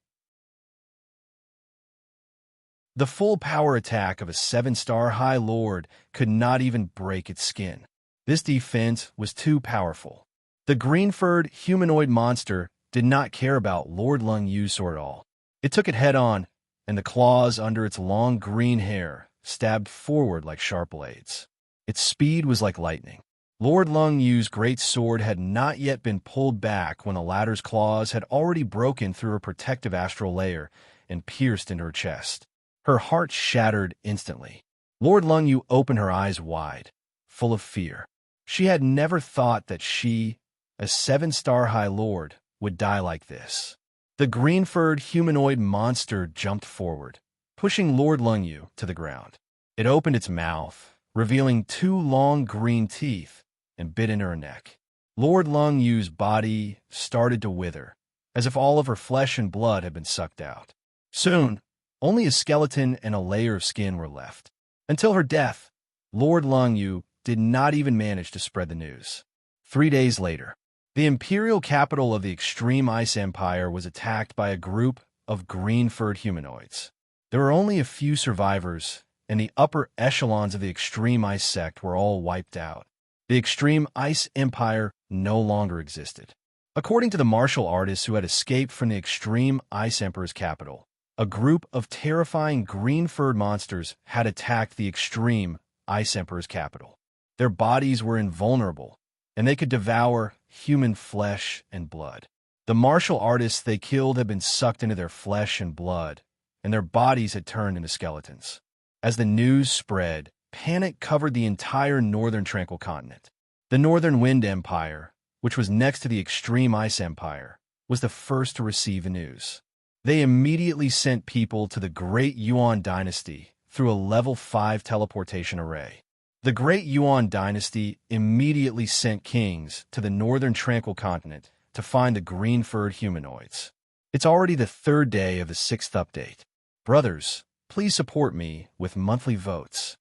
The full power attack of a 7-star High Lord could not even break its skin. This defense was too powerful. The green-furred humanoid monster did not care about Lord Lung Yu's sword at all. It took it head-on, and the claws under its long green hair stabbed forward like sharp blades. Its speed was like lightning. Lord Lung Yu's great sword had not yet been pulled back when the latter's claws had already broken through her protective astral layer and pierced into her chest. Her heart shattered instantly. Lord Lung Yu opened her eyes wide, full of fear. She had never thought that she, a 7-star High Lord, would die like this. The green-furred humanoid monster jumped forward, pushing Lord Lung Yu to the ground. It opened its mouth, revealing 2 long green teeth, and bit into her neck. Lord Lung Yu's body started to wither, as if all of her flesh and blood had been sucked out. Soon, only a skeleton and a layer of skin were left. Until her death, Lord Lung Yu did not even manage to spread the news. 3 days later, the imperial capital of the Extreme Ice Empire was attacked by a group of green-furred humanoids. There were only a few survivors, and the upper echelons of the Extreme Ice sect were all wiped out. The Extreme Ice Empire no longer existed. According to the martial artists who had escaped from the Extreme Ice Emperor's capital, a group of terrifying green-furred monsters had attacked the Extreme Ice Emperor's capital. Their bodies were invulnerable, and they could devour human flesh and blood. The martial artists they killed had been sucked into their flesh and blood, and their bodies had turned into skeletons. As the news spread, panic covered the entire northern tranquil continent. The Northern Wind Empire, which was next to the Extreme Ice Empire, was the first to receive the news. They immediately sent people to the Great Yuan Dynasty through a level 5 teleportation array. The Great Yuan Dynasty immediately sent kings to the northern tranquil continent to find the green-furred humanoids. It's already the 3rd day of the 6th update. Brothers, please support me with monthly votes.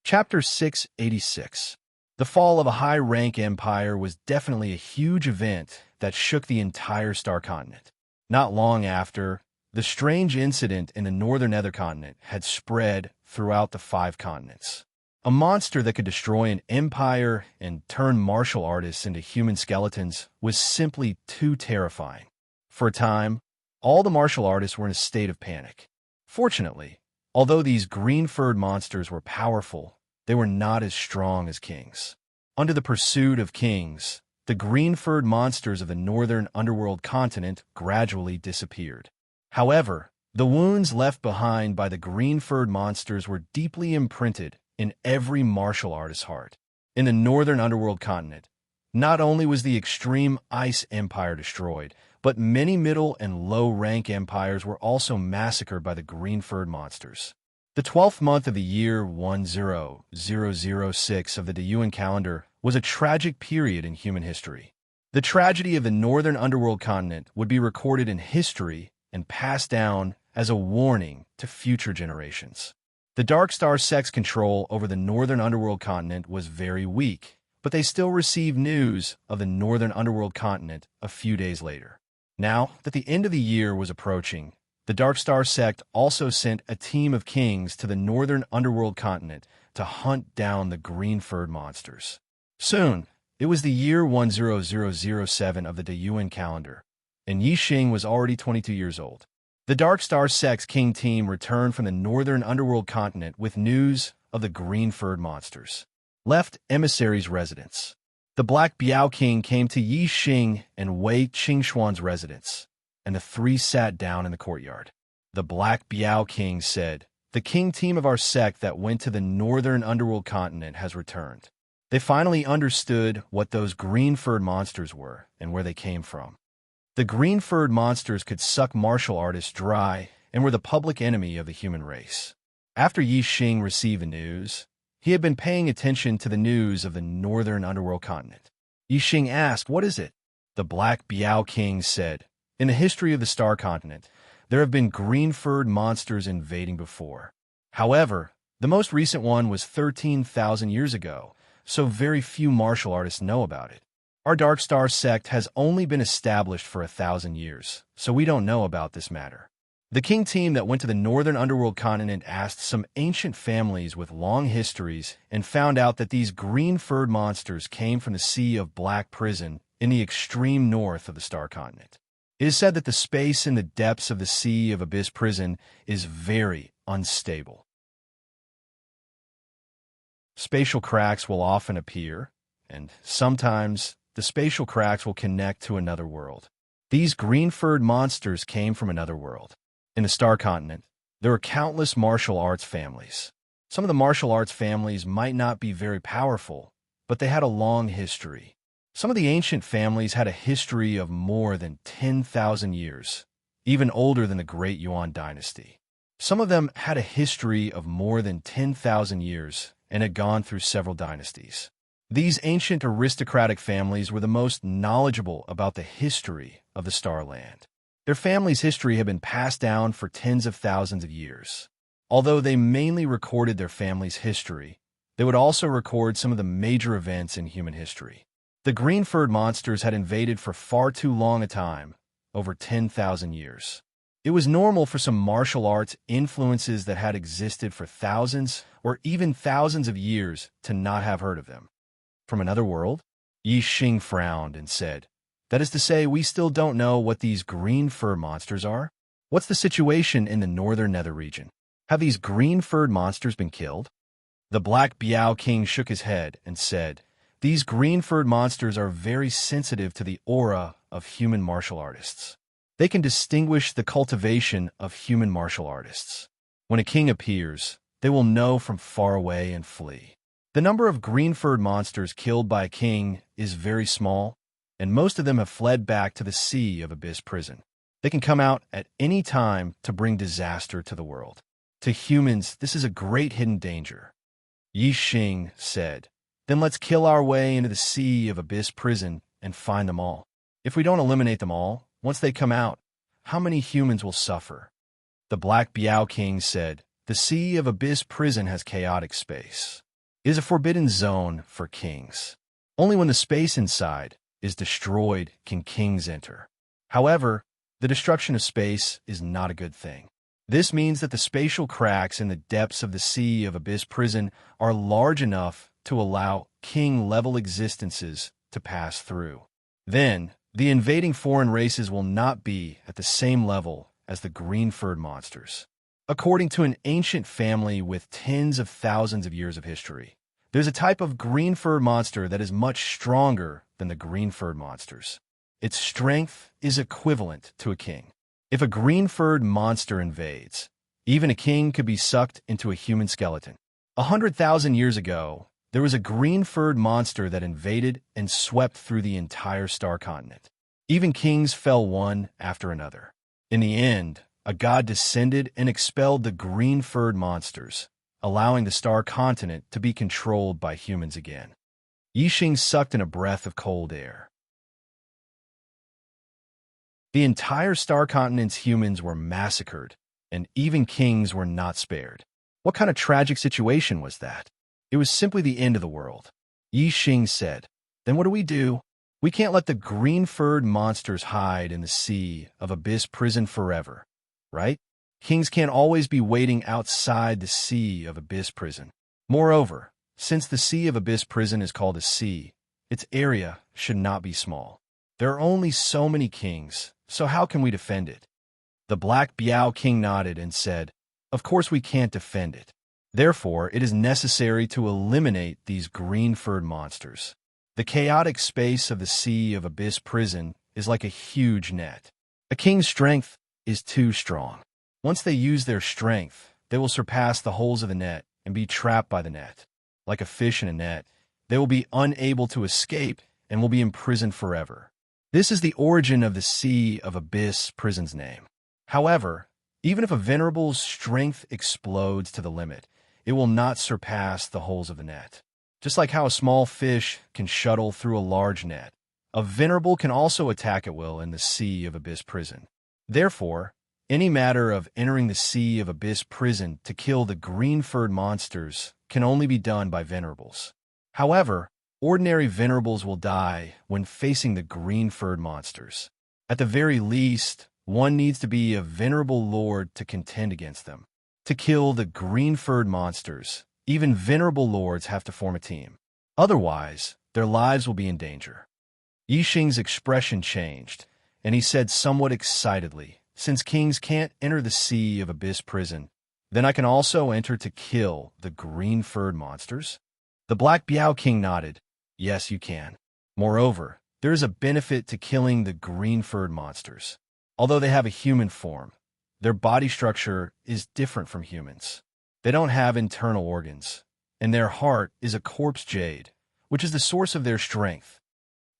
Chapter 686. The fall of a high-rank empire was definitely a huge event that shook the entire star continent. Not long after, the strange incident in the northern nether continent had spread throughout the 5 continents. A monster that could destroy an empire and turn martial artists into human skeletons was simply too terrifying. For a time, all the martial artists were in a state of panic. Fortunately, although these green-furred monsters were powerful, they were not as strong as kings. Under the pursuit of kings, the green-furred monsters of the northern underworld continent gradually disappeared. However, the wounds left behind by the green-furred monsters were deeply imprinted in every martial artist's heart. In the northern underworld continent, not only was the extreme Ice Empire destroyed, but many middle and low-rank empires were also massacred by the green-furred monsters. The 12th month of the year 10006 of the Dayuan calendar was a tragic period in human history. The tragedy of the northern underworld continent would be recorded in history and passed down as a warning to future generations. The Dark Star sect's control over the northern underworld continent was very weak, but they still received news of the northern underworld continent a few days later. Now that the end of the year was approaching, the Dark Star sect also sent a team of kings to the northern underworld continent to hunt down the green-furred monsters. Soon, it was the year 10007 of the Dayuan calendar, and Yixing was already 22 years old. The Dark Star sect's king team returned from the northern underworld continent with news of the green-furred monsters. Left emissaries' residence. The Black Biao King came to Yixing and Wei Qingxuan's residence, and the three sat down in the courtyard. The Black Biao King said, "The king team of our sect that went to the northern underworld continent has returned. They finally understood what those green-furred monsters were and where they came from. The green-furred monsters could suck martial artists dry and were the public enemy of the human race." After Yixing received the news, he had been paying attention to the news of the northern underworld continent. Yixing asked, "What is it?" The Black Biao King said, "In the history of the Star Continent, there have been green-furred monsters invading before. However, the most recent one was 13,000 years ago, so very few martial artists know about it. Our Dark Star sect has only been established for 1,000 years, so we don't know about this matter." The king team that went to the northern underworld continent asked some ancient families with long histories and found out that these green-furred monsters came from the Sea of Black Prison in the extreme north of the Star Continent. It is said that the space in the depths of the Sea of Abyss Prison is very unstable. Spatial cracks will often appear, and sometimes the spatial cracks will connect to another world. These green-furred monsters came from another world. In the Star Continent, there are countless martial arts families. Some of the martial arts families might not be very powerful, but they had a long history. Some of the ancient families had a history of more than 10,000 years, even older than the Great Yuan dynasty. Some of them had a history of more than 10,000 years and had gone through several dynasties. These ancient aristocratic families were the most knowledgeable about the history of the Starland. Their family's history had been passed down for tens of thousands of years. Although they mainly recorded their family's history, they would also record some of the major events in human history. The green-furred monsters had invaded for far too long a time, over 10,000 years. It was normal for some martial arts influences that had existed for thousands or even thousands of years to not have heard of them. From another world? Yixing frowned and said, "That is to say, we still don't know what these green-fur monsters are? What's the situation in the northern nether region? Have these green-furred monsters been killed?" The Black Biao King shook his head and said, "These green-furred monsters are very sensitive to the aura of human martial artists. They can distinguish the cultivation of human martial artists. When a king appears, they will know from far away and flee. The number of green-furred monsters killed by a king is very small, and most of them have fled back to the Sea of Abyss Prison. They can come out at any time to bring disaster to the world. To humans, this is a great hidden danger." Yixing said, "Then let's kill our way into the Sea of Abyss Prison and find them all. If we don't eliminate them all, once they come out, how many humans will suffer?" The Black Biao King said, "The Sea of Abyss Prison has chaotic space. It is a forbidden zone for kings. Only when the space inside is destroyed can kings enter. However, the destruction of space is not a good thing. This means that the spatial cracks in the depths of the Sea of Abyss Prison are large enough to allow king-level existences to pass through. Then, The invading foreign races will not be at the same level as the green-furred monsters. According to an ancient family with tens of thousands of years of history, there's a type of green-furred monster that is much stronger than the green-furred monsters. Its strength is equivalent to a king. If a green-furred monster invades, even a king could be sucked into a human skeleton. 100,000 years ago, there was a green-furred monster that invaded and swept through the entire star continent. Even kings fell one after another. In the end, a god descended and expelled the green-furred monsters, allowing the star continent to be controlled by humans again. Yixing sucked in a breath of cold air. The entire star continent's humans were massacred, and even kings were not spared. What kind of tragic situation was that? It was simply the end of the world. Yixing said, "Then what do we do? We can't let the green-furred monsters hide in the sea of abyss prison forever, right? Kings can't always be waiting outside the sea of abyss prison. Moreover, since the sea of abyss prison is called a sea, its area should not be small. There are only so many kings, so how can we defend it?" The Black Biao King nodded and said, "Of course we can't defend it. Therefore, it is necessary to eliminate these green-furred monsters. The chaotic space of the sea of abyss prison is like a huge net. A king's strength is too strong. Once they use their strength, they will surpass the holes of the net and be trapped by the net. Like a fish in a net, they will be unable to escape and will be imprisoned forever. This is the origin of the sea of abyss prison's name. However, even if a venerable's strength explodes to the limit, it will not surpass the holes of the net. Just like how a small fish can shuttle through a large net, a venerable can also attack at will in the sea of abyss prison. Therefore, any matter of entering the sea of abyss prison to kill the green-furred monsters can only be done by venerables. However, ordinary venerables will die when facing the green-furred monsters. At the very least, one needs to be a venerable lord to contend against them. To kill the green-furred monsters, even venerable lords have to form a team. Otherwise, their lives will be in danger." Yixing's expression changed, and he said somewhat excitedly, "Since kings can't enter the sea of abyss prison, then I can also enter to kill the green-furred monsters?" The Black Biao King nodded. "Yes, you can. Moreover, there is a benefit to killing the green-furred monsters. Although they have a human form, their body structure is different from humans. They don't have internal organs, and their heart is a corpse jade, which is the source of their strength."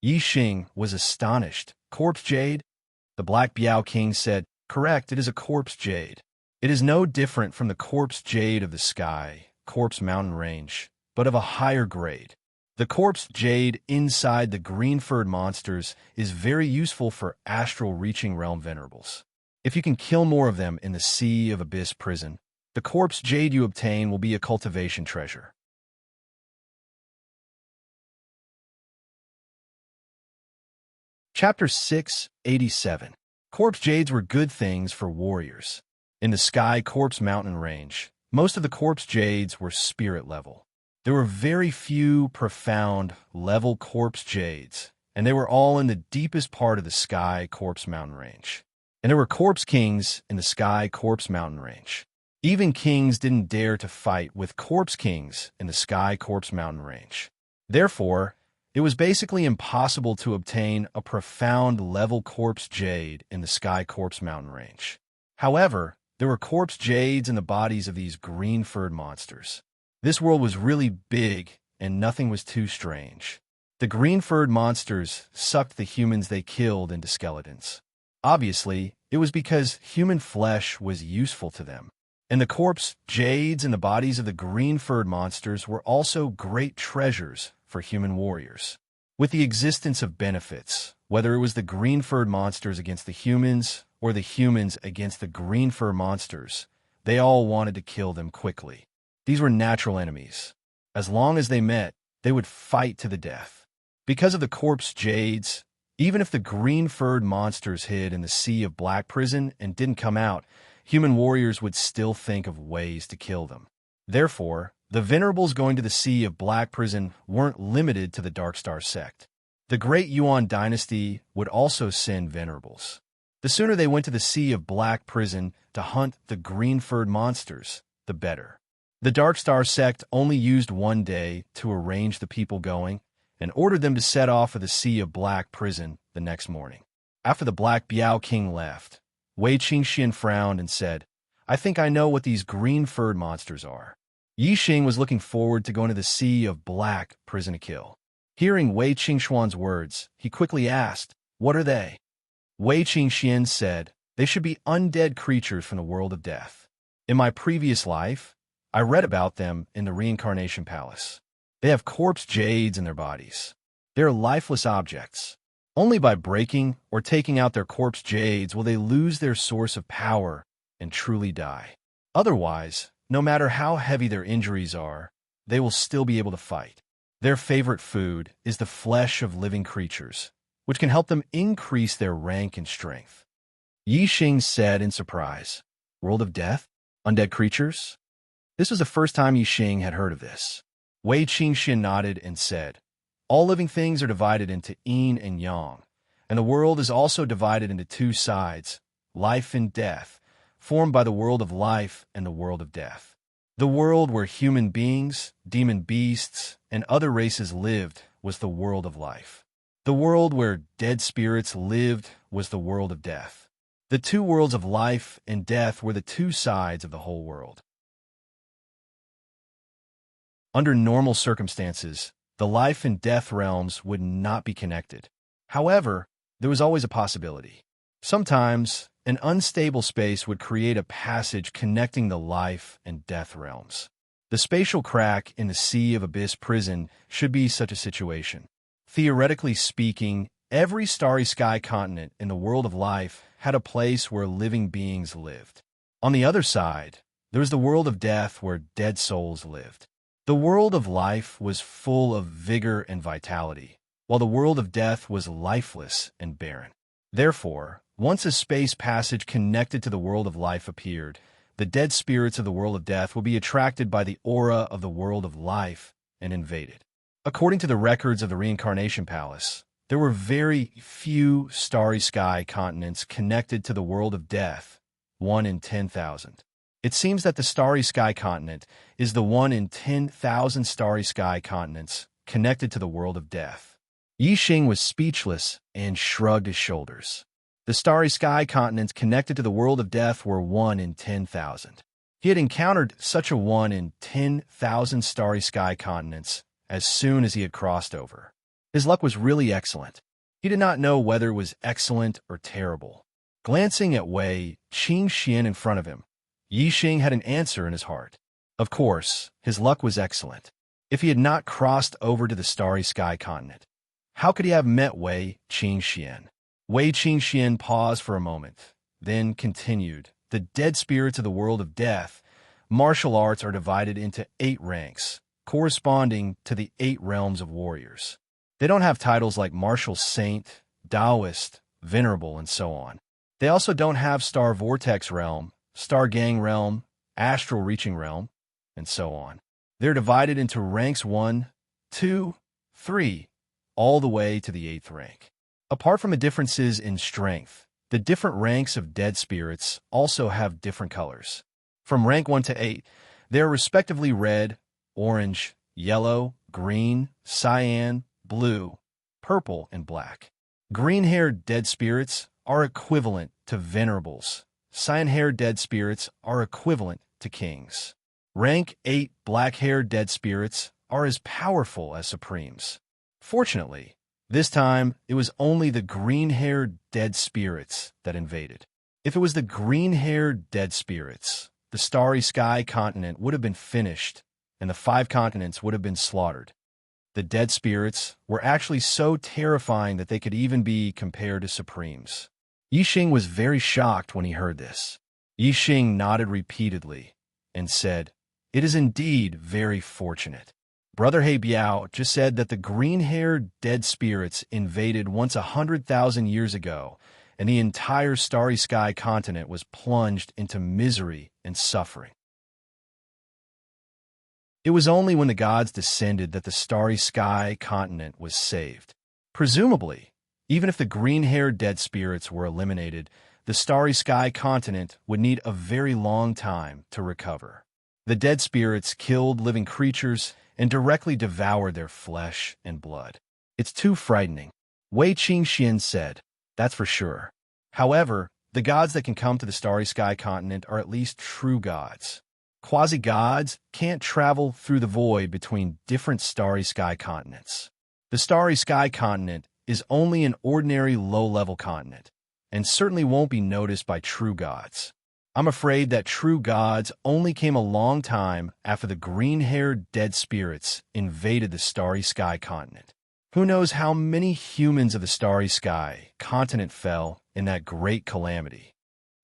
Yixing was astonished. "Corpse jade?" The Black Biao King said, "Correct, it is a corpse jade. It is no different from the corpse jade of the sky, corpse mountain range, but of a higher grade. The corpse jade inside the green-furred monsters is very useful for astral reaching realm venerables. If you can kill more of them in the sea of abyss prison, the corpse jade you obtain will be a cultivation treasure." Chapter 687. Corpse jades were good things for warriors. In the sky corpse mountain range, most of the corpse jades were spirit level. There were very few profound level corpse jades, and they were all in the deepest part of the sky corpse mountain range. And there were corpse kings in the sky corpse mountain range. Even kings didn't dare to fight with corpse kings in the sky corpse mountain range. Therefore, it was basically impossible to obtain a profound level corpse jade in the sky corpse mountain range. However, there were corpse jades in the bodies of these green-furred monsters. This world was really big, and nothing was too strange. The green-furred monsters sucked the humans they killed into skeletons. Obviously, it was because human flesh was useful to them. And the corpse jades in the bodies of the green-furred monsters were also great treasures for human warriors. With the existence of benefits, whether it was the green-furred monsters against the humans or the humans against the green-fur monsters, they all wanted to kill them quickly. These were natural enemies. As long as they met, they would fight to the death. Because of the corpse jades, even if the green-furred monsters hid in the sea of black prison and didn't come out, human warriors would still think of ways to kill them. Therefore, the venerables going to the sea of black prison weren't limited to the Dark Star sect. The great Yuan dynasty would also send venerables. The sooner they went to the Sea of Black prison to hunt the green-furred monsters, the better. The Dark Star sect only used one day to arrange the people going and ordered them to set off for the Sea of Black prison the next morning. After the Black Biao King left, Wei Qingxian frowned and said, "I think I know what these green-furred monsters are." Yi Xing was looking forward to going to the Sea of Black prison to kill. Hearing Wei Qingxuan's words, he quickly asked, "What are they?" Wei Qingxian said, "They should be undead creatures from the world of death. In my previous life, I read about them in the Reincarnation Palace. They have corpse jades in their bodies. They are lifeless objects. Only by breaking or taking out their corpse jades will they lose their source of power and truly die. Otherwise, no matter how heavy their injuries are, they will still be able to fight. Their favorite food is the flesh of living creatures, which can help them increase their rank and strength." Yi Xing said in surprise, "World of death? Undead creatures?" This was the first time Yi Xing had heard of this. Wei Qingxian nodded and said, "All living things are divided into yin and yang, and the world is also divided into two sides, life and death, formed by the world of life and the world of death. The world where human beings, demon beasts, and other races lived was the world of life. The world where dead spirits lived was the world of death. The two worlds of life and death were the two sides of the whole world. Under normal circumstances, the life and death realms would not be connected. However, there was always a possibility. Sometimes, an unstable space would create a passage connecting the life and death realms. The spatial crack in the Sea of Abyss prison should be such a situation. Theoretically speaking, every starry sky continent in the world of life had a place where living beings lived. On the other side, there was the world of death where dead souls lived. The world of life was full of vigor and vitality, while the world of death was lifeless and barren. Therefore, once a space passage connected to the world of life appeared, the dead spirits of the world of death would be attracted by the aura of the world of life and invaded. According to the records of the Reincarnation Palace, there were very few starry sky continents connected to the world of death, 1 in 10,000. It seems that the starry sky continent is the 1 in 10,000 starry sky continents connected to the world of death. Yi Xing was speechless and shrugged his shoulders. The starry sky continents connected to the world of death were 1 in 10,000. He had encountered such a 1 in 10,000 starry sky continents as soon as he had crossed over. His luck was really excellent. He did not know whether it was excellent or terrible. Glancing at Wei Qingxian in front of him, Yi Xing had an answer in his heart. Of course, his luck was excellent. If he had not crossed over to the starry sky continent, how could he have met Wei Qingxian? Wei Qingxian paused for a moment, then continued. The dead spirits of the world of death, martial arts are divided into 8 ranks, corresponding to the 8 realms of warriors. They don't have titles like martial saint, Taoist, venerable, and so on. They also don't have star vortex realm, star gang realm, astral reaching realm, and so on. They're divided into ranks 1, 2, 3, all the way to the 8th rank. Apart from the differences in strength, the different ranks of dead spirits also have different colors. From rank 1 to 8, they are respectively red, orange, yellow, green, cyan, blue, purple, and black. Green-haired dead spirits are equivalent to venerables. Cyan-haired dead spirits are equivalent to kings. Rank 8 black-haired dead spirits are as powerful as supremes. Fortunately, this time, it was only the green-haired dead spirits that invaded. If it was the green-haired dead spirits, the starry sky continent would have been finished, and the 5 continents would have been slaughtered. The dead spirits were actually so terrifying that they could even be compared to supremes. Yi Xing was very shocked when he heard this. Yi Xing nodded repeatedly and said, "It is indeed very fortunate. Brother He Biao just said that the green-haired dead spirits invaded once 100,000 years ago, and the entire starry sky continent was plunged into misery and suffering. It was only when the gods descended that the starry sky continent was saved. Presumably, even if the green-haired dead spirits were eliminated, the Starry Sky continent would need a very long time to recover. The dead spirits killed living creatures and directly devoured their flesh and blood. It's too frightening, Wei Qingxian said. That's for sure. However, the gods that can come to the Starry Sky continent are at least true gods. Quasi-gods can't travel through the void between different Starry Sky continents. The Starry Sky continent is only an ordinary low-level continent, and certainly won't be noticed by true gods. I'm afraid that true gods only came a long time after the green-haired dead spirits invaded the Starry Sky continent. Who knows how many humans of the Starry Sky continent fell in that great calamity?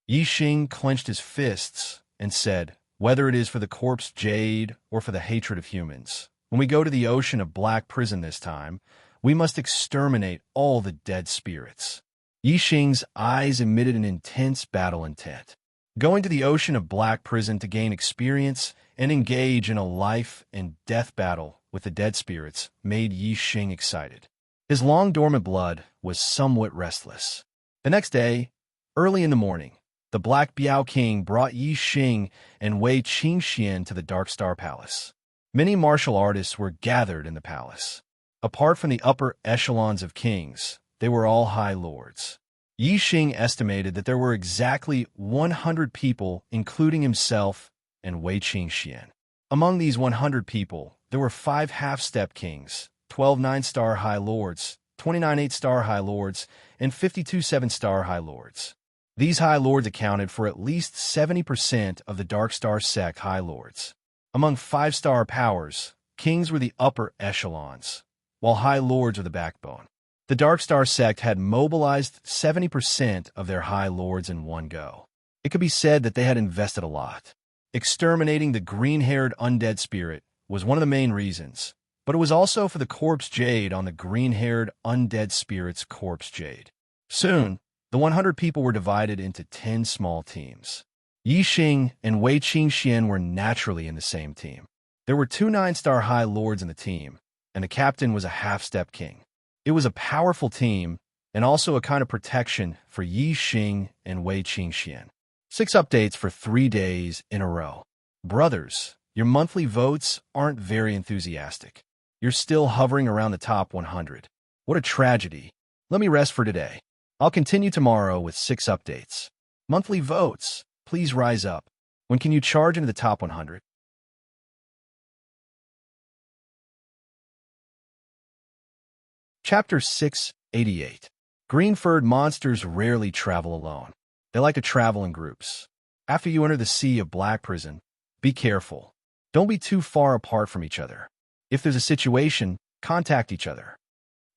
Yi Xing clenched his fists and said, whether it is for the corpse jade or for the hatred of humans, when we go to the ocean of Black Prison this time, we must exterminate all the dead spirits. Yi Xing's eyes emitted an intense battle intent. Going to the ocean of Black Prison to gain experience and engage in a life-and-death battle with the dead spirits made Yi Xing excited. His long-dormant blood was somewhat restless. The next day, early in the morning, the Black Biao King brought Yi Xing and Wei Qingxian to the Dark Star Palace. Many martial artists were gathered in the palace. Apart from the upper echelons of kings, they were all high lords. Yi Xing estimated that there were exactly 100 people, including himself and Wei Qingxian. Among these 100 people, there were 5 half-step kings, 12 9-star high lords, 29 8-star high lords, and 52 7-star high lords. These high lords accounted for at least 70% of the Dark Star sect high lords. Among 5-star powers, kings were the upper echelons, while high lords were the backbone. The Dark Star sect had mobilized 70% of their high lords in one go. It could be said that they had invested a lot. Exterminating the green-haired undead spirit was one of the main reasons, but it was also for the corpse jade on the green-haired undead spirit's corpse jade. Soon, the 100 people were divided into 10 small teams. Yi Xing and Wei Qingxian were naturally in the same team. There were 2 9-star high lords in the team, and the captain was a half-step king. It was a powerful team, and also a kind of protection for Yi Xing and Wei Qingxian. 6 updates for 3 days in a row. Brothers, your monthly votes aren't very enthusiastic. You're still hovering around the top 100. What a tragedy. Let me rest for today. I'll continue tomorrow with 6 updates. Monthly votes, please rise up. When can you charge into the top 100? Chapter 688. Green-furred monsters rarely travel alone. They like to travel in groups. After you enter the sea of Black Prison, be careful. Don't be too far apart from each other. If there's a situation, contact each other.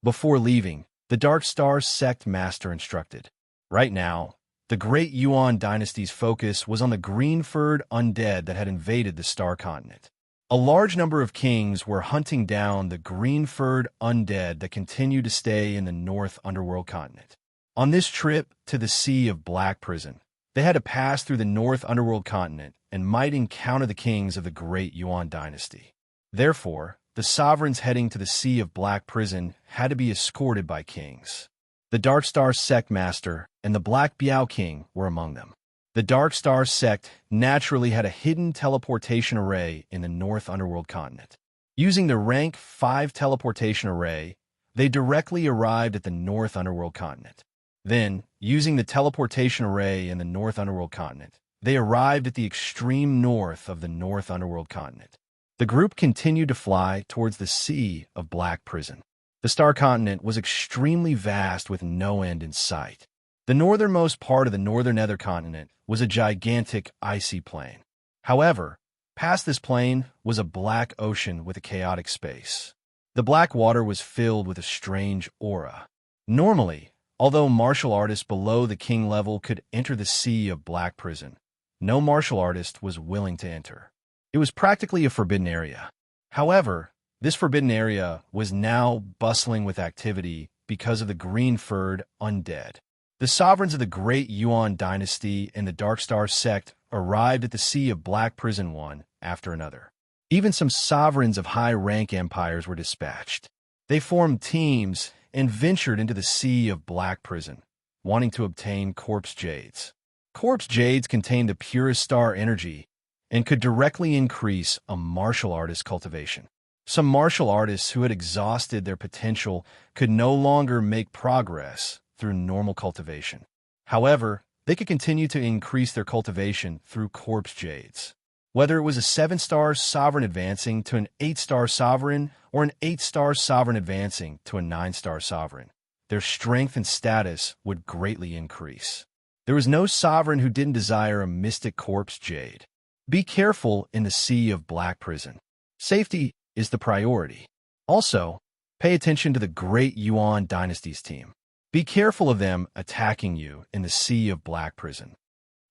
Before leaving, the Dark Star sect master instructed. Right now, the Great Yuan dynasty's focus was on the green-furred undead that had invaded the Star Continent. A large number of kings were hunting down the green-furred undead that continued to stay in the North Underworld continent. On this trip to the Sea of Black Prison, they had to pass through the North Underworld continent and might encounter the kings of the Great Yuan dynasty. Therefore, the sovereigns heading to the Sea of Black Prison had to be escorted by kings. The Dark Star sect master and the Black Biao King were among them. The Dark Star sect naturally had a hidden teleportation array in the North Underworld continent. Using the rank 5 teleportation array, they directly arrived at the North Underworld continent. Then, using the teleportation array in the North Underworld continent, they arrived at the extreme north of the North Underworld continent. The group continued to fly towards the Sea of Black Prison. The Star Continent was extremely vast with no end in sight. The northernmost part of the northern nether continent was a gigantic icy plain. However, past this plain was a black ocean with a chaotic space. The black water was filled with a strange aura. Normally, although martial artists below the king level could enter the Sea of Black Prison, no martial artist was willing to enter. It was practically a forbidden area. However, this forbidden area was now bustling with activity because of the green-furred undead. The sovereigns of the Great Yuan dynasty and the Dark Star sect arrived at the Sea of Black Prison one after another. Even some sovereigns of high-rank empires were dispatched. They formed teams and ventured into the sea of black prison, wanting to obtain corpse jades. Corpse jades contained the purest star energy and could directly increase a martial artist's cultivation. Some martial artists who had exhausted their potential could no longer make progress through normal cultivation. However, they could continue to increase their cultivation through corpse jades. Whether it was a 7-star sovereign advancing to an 8-star sovereign or an 8-star sovereign advancing to a 9-star sovereign, their strength and status would greatly increase. There was no sovereign who didn't desire a mystic corpse jade. Be careful in the sea of black prison. Safety is the priority. Also, pay attention to the Great Yuan Dynasty's team. Be careful of them attacking you in the sea of black prison.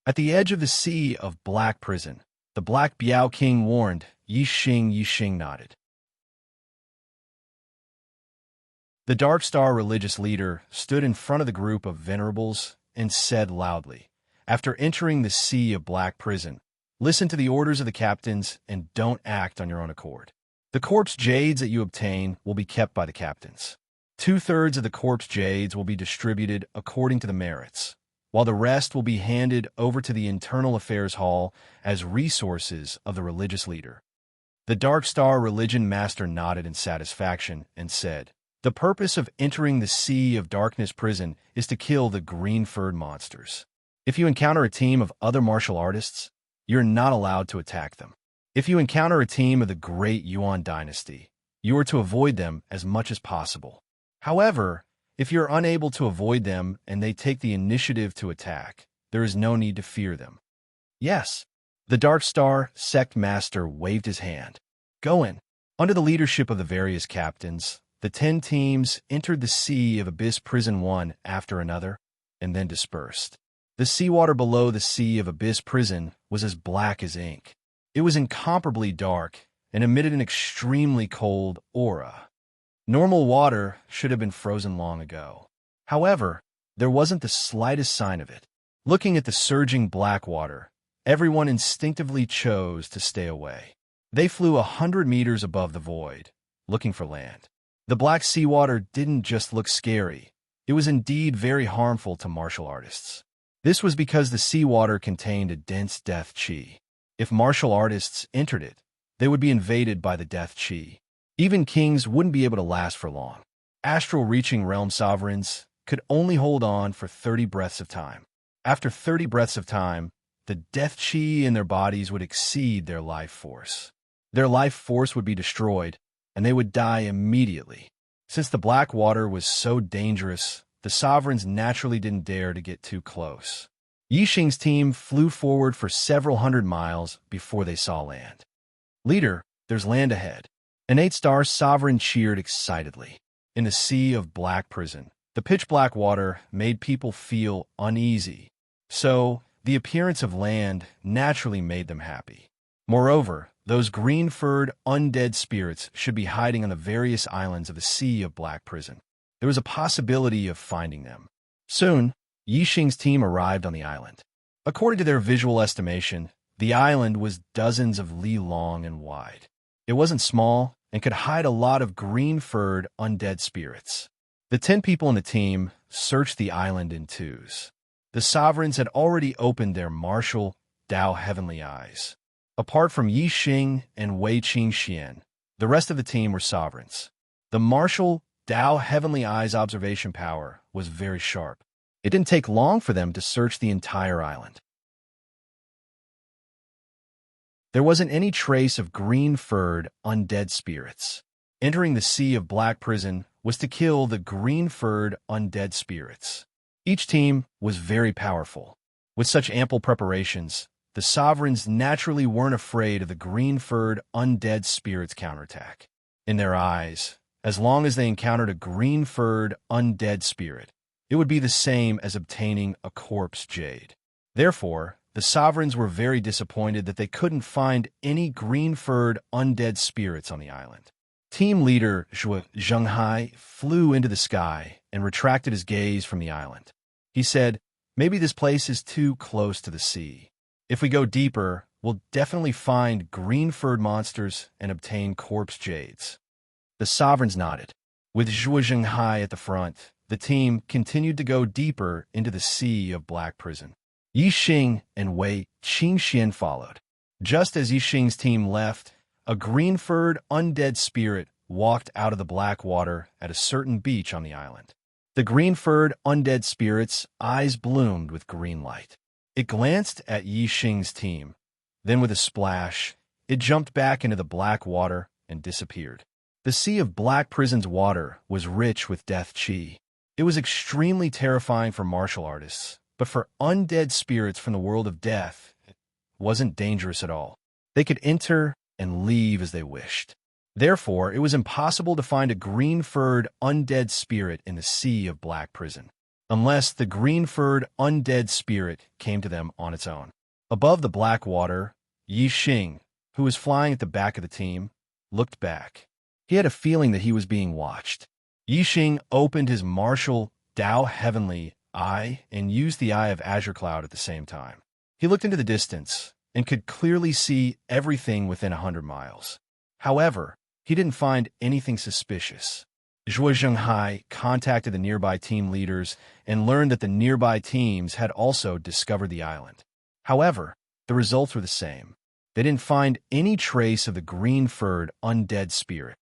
At the edge of the sea of black prison, the Black Biao King warned. Yixing nodded. The Dark Star religious leader stood in front of the group of venerables and said loudly, "After entering the sea of black prison, listen to the orders of the captains and don't act on your own accord. The corpse jades that you obtain will be kept by the captains. 2/3 of the corpse jades will be distributed according to the merits, while the rest will be handed over to the Internal Affairs Hall as resources of the religious leader." The Dark Star religion master nodded in satisfaction and said, "The purpose of entering the Sea of Darkness prison is to kill the green-furred monsters. If you encounter a team of other martial artists, you're not allowed to attack them. If you encounter a team of the Great Yuan Dynasty, you are to avoid them as much as possible. However, if you're unable to avoid them and they take the initiative to attack, there is no need to fear them." "Yes." The Dark Star sect master waved his hand. "Go in." Under the leadership of the various captains, the 10 teams entered the sea of Abyss Prison one after another, and then dispersed. The seawater below the sea of Abyss Prison was as black as ink. It was incomparably dark and emitted an extremely cold aura. Normal water should have been frozen long ago. However, there wasn't the slightest sign of it. Looking at the surging black water, everyone instinctively chose to stay away. They flew 100 meters above the void, looking for land. The black seawater didn't just look scary. It was indeed very harmful to martial artists. This was because the seawater contained a dense death chi. If martial artists entered it, they would be invaded by the death chi. Even kings wouldn't be able to last for long. Astral-reaching realm sovereigns could only hold on for 30 breaths of time. After 30 breaths of time, the death chi in their bodies would exceed their life force. Their life force would be destroyed, and they would die immediately. Since the black water was so dangerous, the sovereigns naturally didn't dare to get too close. Yixing's team flew forward for several hundred miles before they saw land. "Leader, there's land ahead." An 8-star sovereign cheered excitedly. In the sea of black prison, the pitch-black water made people feel uneasy, so the appearance of land naturally made them happy. Moreover, those green-furred undead spirits should be hiding on the various islands of the sea of black prison. There was a possibility of finding them. Soon, Yixing's team arrived on the island. According to their visual estimation, the island was dozens of li long and wide. It wasn't small and could hide a lot of green-furred undead spirits. The 10 people in the team searched the island in twos. The sovereigns had already opened their martial Dao heavenly eyes. Apart from Yixing and Wei Qingxian, the rest of the team were sovereigns. The martial Dao heavenly eyes observation power was very sharp. It didn't take long for them to search the entire island. There wasn't any trace of green-furred undead spirits. Entering the sea of black prison was to kill the green-furred undead spirits. Each team was very powerful. With such ample preparations, the sovereigns naturally weren't afraid of the green-furred undead spirits' counterattack. In their eyes, as long as they encountered a green-furred undead spirit, it would be the same as obtaining a corpse jade. Therefore, the sovereigns were very disappointed that they couldn't find any green-furred undead spirits on the island. Team leader Zhenghai flew into the sky and retracted his gaze from the island. He said, "Maybe this place is too close to the sea. If we go deeper, we'll definitely find green-furred monsters and obtain corpse jades." The sovereigns nodded. With Zhuo Zhenghai at the front, the team continued to go deeper into the sea of black prison. Yi Xing and Wei Qingxian followed. Just as Yi Xing's team left, a green-furred undead spirit walked out of the black water at a certain beach on the island. The green-furred undead spirit's eyes bloomed with green light. It glanced at Yi Xing's team. Then with a splash, it jumped back into the black water and disappeared. The sea of black prison's water was rich with death chi. It was extremely terrifying for martial artists, but for undead spirits from the world of death, it wasn't dangerous at all. They could enter and leave as they wished. Therefore, it was impossible to find a green-furred undead spirit in the sea of black prison, unless the green-furred undead spirit came to them on its own. Above the black water, Yi Xing, who was flying at the back of the team, looked back. He had a feeling that he was being watched. Yi Xing opened his martial Dao Heavenly Eye and used the Eye of Azure Cloud at the same time. He looked into the distance and could clearly see everything within 100 miles. However, he didn't find anything suspicious. Zhuo Zhenghai contacted the nearby team leaders and learned that the nearby teams had also discovered the island. However, the results were the same. They didn't find any trace of the green-furred undead spirit.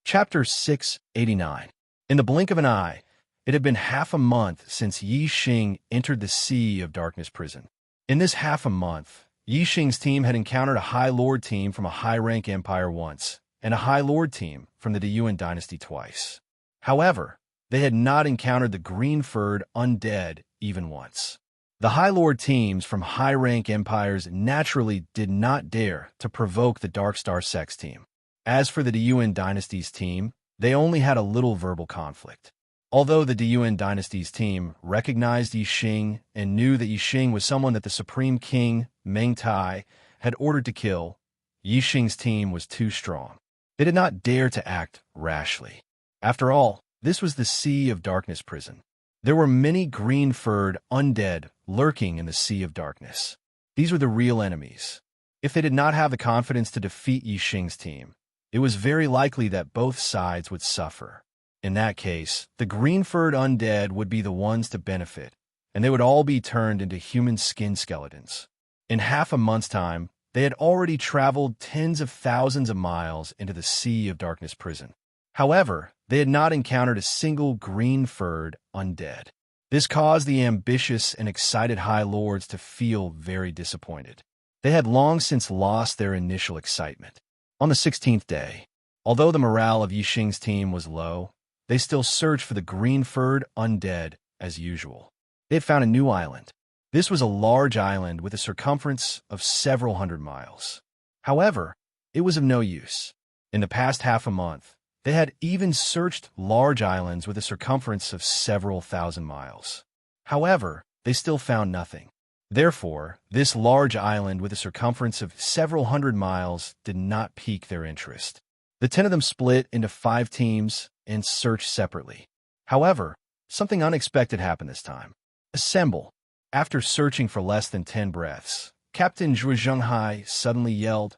Chapter 689. In the blink of an eye, it had been half a month since Yi Xing entered the Sea of Darkness prison. In this half a month, Yi Xing's team had encountered a High Lord team from a high-rank empire once, and a High Lord team from the Deyuan dynasty twice. However, they had not encountered the green-furred undead even once. The High Lord teams from high-rank empires naturally did not dare to provoke the Darkstar Sex team. As for the Deyuan dynasty's team, they only had a little verbal conflict. Although the Deyuan dynasty's team recognized Yi Xing and knew that Yi Xing was someone that the Supreme King, Meng Tai, had ordered to kill, Yi Xing's team was too strong. They did not dare to act rashly. After all, this was the Sea of Darkness prison. There were many green-furred undead lurking in the Sea of Darkness. These were the real enemies. If they did not have the confidence to defeat Yi Xing's team, it was very likely that both sides would suffer. In that case, the green-furred undead would be the ones to benefit, and they would all be turned into human skin skeletons. In half a month's time, they had already traveled tens of thousands of miles into the Sea of Darkness prison. However, they had not encountered a single green-furred undead. This caused the ambitious and excited High Lords to feel very disappointed. They had long since lost their initial excitement. On the 16th day, although the morale of Yi Xing's team was low, they still searched for the green-furred undead as usual. They had found a new island. This was a large island with a circumference of several hundred miles. However, it was of no use. In the past half a month, they had even searched large islands with a circumference of several thousand miles. However, they still found nothing. Therefore, this large island with a circumference of several hundred miles did not pique their interest. The 10 of them split into 5 teams and searched separately. However, something unexpected happened this time. Assemble! After searching for less than 10 breaths, Captain Zhuo Zhenghai suddenly yelled,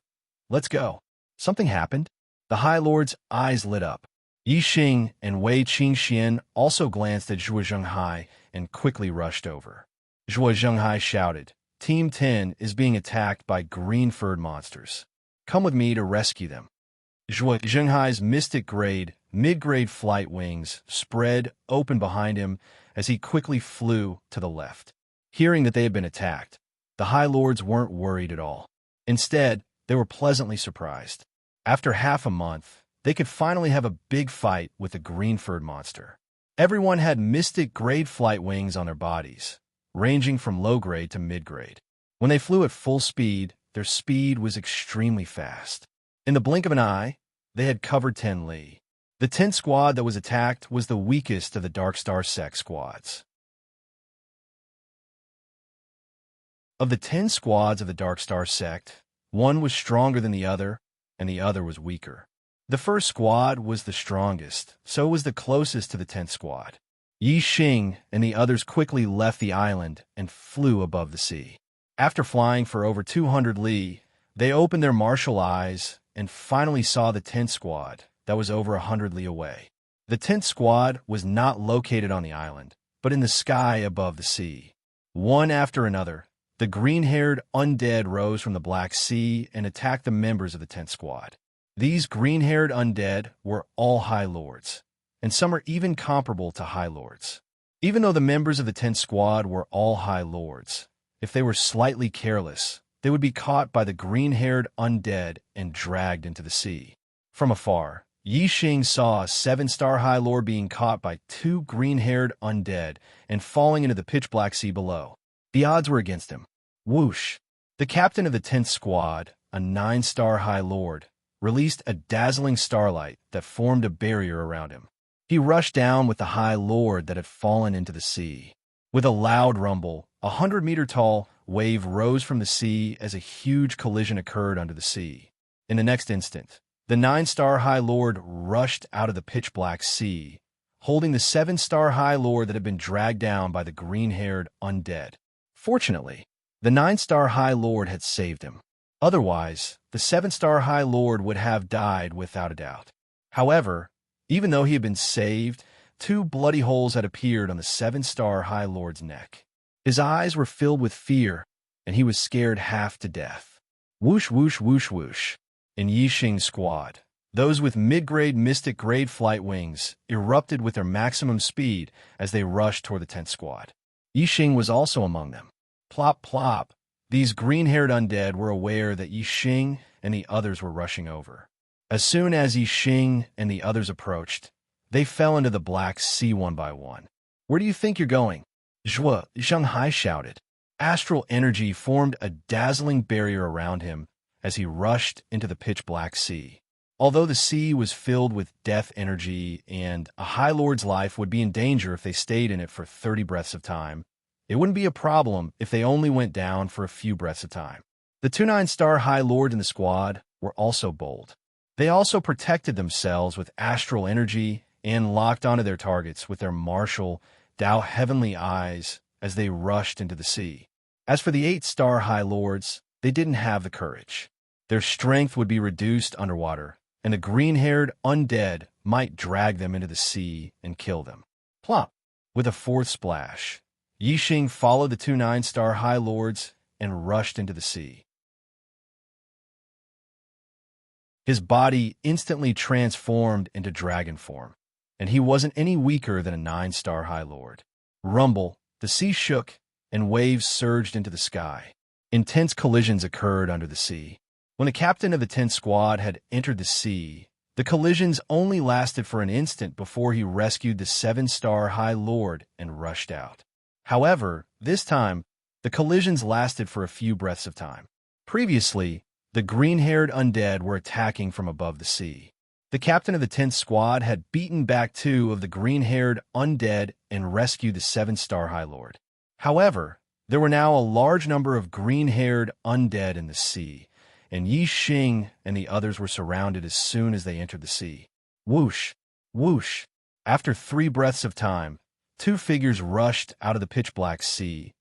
"Let's go!" Something happened. The High Lord's eyes lit up. Yi Xing and Wei Qingxian also glanced at Zhuo Zhenghai and quickly rushed over. Zhuo Zhenghai shouted, "Team 10 is being attacked by green-furred monsters. Come with me to rescue them." Zhuo Zhenghai's mid-grade flight wings spread open behind him as he quickly flew to the left. Hearing that they had been attacked, the High Lords weren't worried at all. Instead, they were pleasantly surprised. After half a month, they could finally have a big fight with the green-furred monster. Everyone had mystic-grade flight wings on their bodies, ranging from low-grade to mid-grade. When they flew at full speed, their speed was extremely fast. In the blink of an eye, they had covered 10 li. The 10th squad that was attacked was the weakest of the Darkstar Sect squads. Of the 10 squads of the Darkstar Sect, one was stronger than the other, and the other was weaker. The first squad was the strongest, so it was the closest to the 10th squad. Yi Xing and the others quickly left the island and flew above the sea. After flying for over 200 li, They opened their martial eyes and finally saw the 10th squad that was over 100 li away. The 10th squad was not located on the island, but in the sky above the sea. One after another, the green-haired undead rose from the Black Sea and attacked the members of the 10th squad. These green-haired undead were all High Lords, and some are even comparable to High Lords. Even though the members of the 10th squad were all High Lords, if they were slightly careless, they would be caught by the green-haired undead and dragged into the sea. From afar, Yi Xing saw a 7-star High Lord being caught by 2 green-haired undead and falling into the pitch-black sea below. The odds were against him. Whoosh! The captain of the 10th squad, a 9-star High Lord, released a dazzling starlight that formed a barrier around him. He rushed down with the High Lord that had fallen into the sea. With a loud rumble, a 100-meter-tall wave rose from the sea as a huge collision occurred under the sea. In the next instant, the 9-star High Lord rushed out of the pitch-black sea, holding the 7-star High Lord that had been dragged down by the green-haired undead. Fortunately, the 9-star High Lord had saved him. Otherwise, the 7-star High Lord would have died without a doubt. However, even though he had been saved, 2 bloody holes had appeared on the 7-star High Lord's neck. His eyes were filled with fear, and he was scared half to death. Whoosh, whoosh, whoosh, whoosh. In Yi Xing's squad, those with mid-grade mystic grade flight wings erupted with their maximum speed as they rushed toward the 10th squad. Yi Xing was also among them. Plop, plop. These green-haired undead were aware that Yi Xing and the others were rushing over. As soon as Yi Xing and the others approached, they fell into the Black Sea one by one. "Where do you think you're going?" Zhuo Zhenghai shouted. Astral energy formed a dazzling barrier around him as he rushed into the pitch-black sea. Although the sea was filled with death energy and a High Lord's life would be in danger if they stayed in it for 30 breaths of time, it wouldn't be a problem if they only went down for a few breaths of time. The 2 9-star High Lords in the squad were also bold. They also protected themselves with astral energy and locked onto their targets with their martial, Tao heavenly eyes as they rushed into the sea. As for the 8-star High Lords, they didn't have the courage. Their strength would be reduced underwater, and the green-haired undead might drag them into the sea and kill them. Plop! With a 4th splash, Yi Xing followed the 2 9-star High Lords and rushed into the sea. His body instantly transformed into dragon form, and he wasn't any weaker than a 9-star High Lord. Rumble, the sea shook, and waves surged into the sky. Intense collisions occurred under the sea. When the captain of the 10th squad had entered the sea, the collisions only lasted for an instant before he rescued the 7-star High Lord and rushed out. However, this time, the collisions lasted for a few breaths of time. Previously, the green-haired undead were attacking from above the sea. The captain of the 10th squad had beaten back 2 of the green-haired undead and rescued the 7-star High Lord. However, there were now a large number of green-haired undead in the sea, and Yi Xing and the others were surrounded as soon as they entered the sea. Whoosh! Whoosh! After 3 breaths of time, 2 figures rushed out of the pitch-black sea,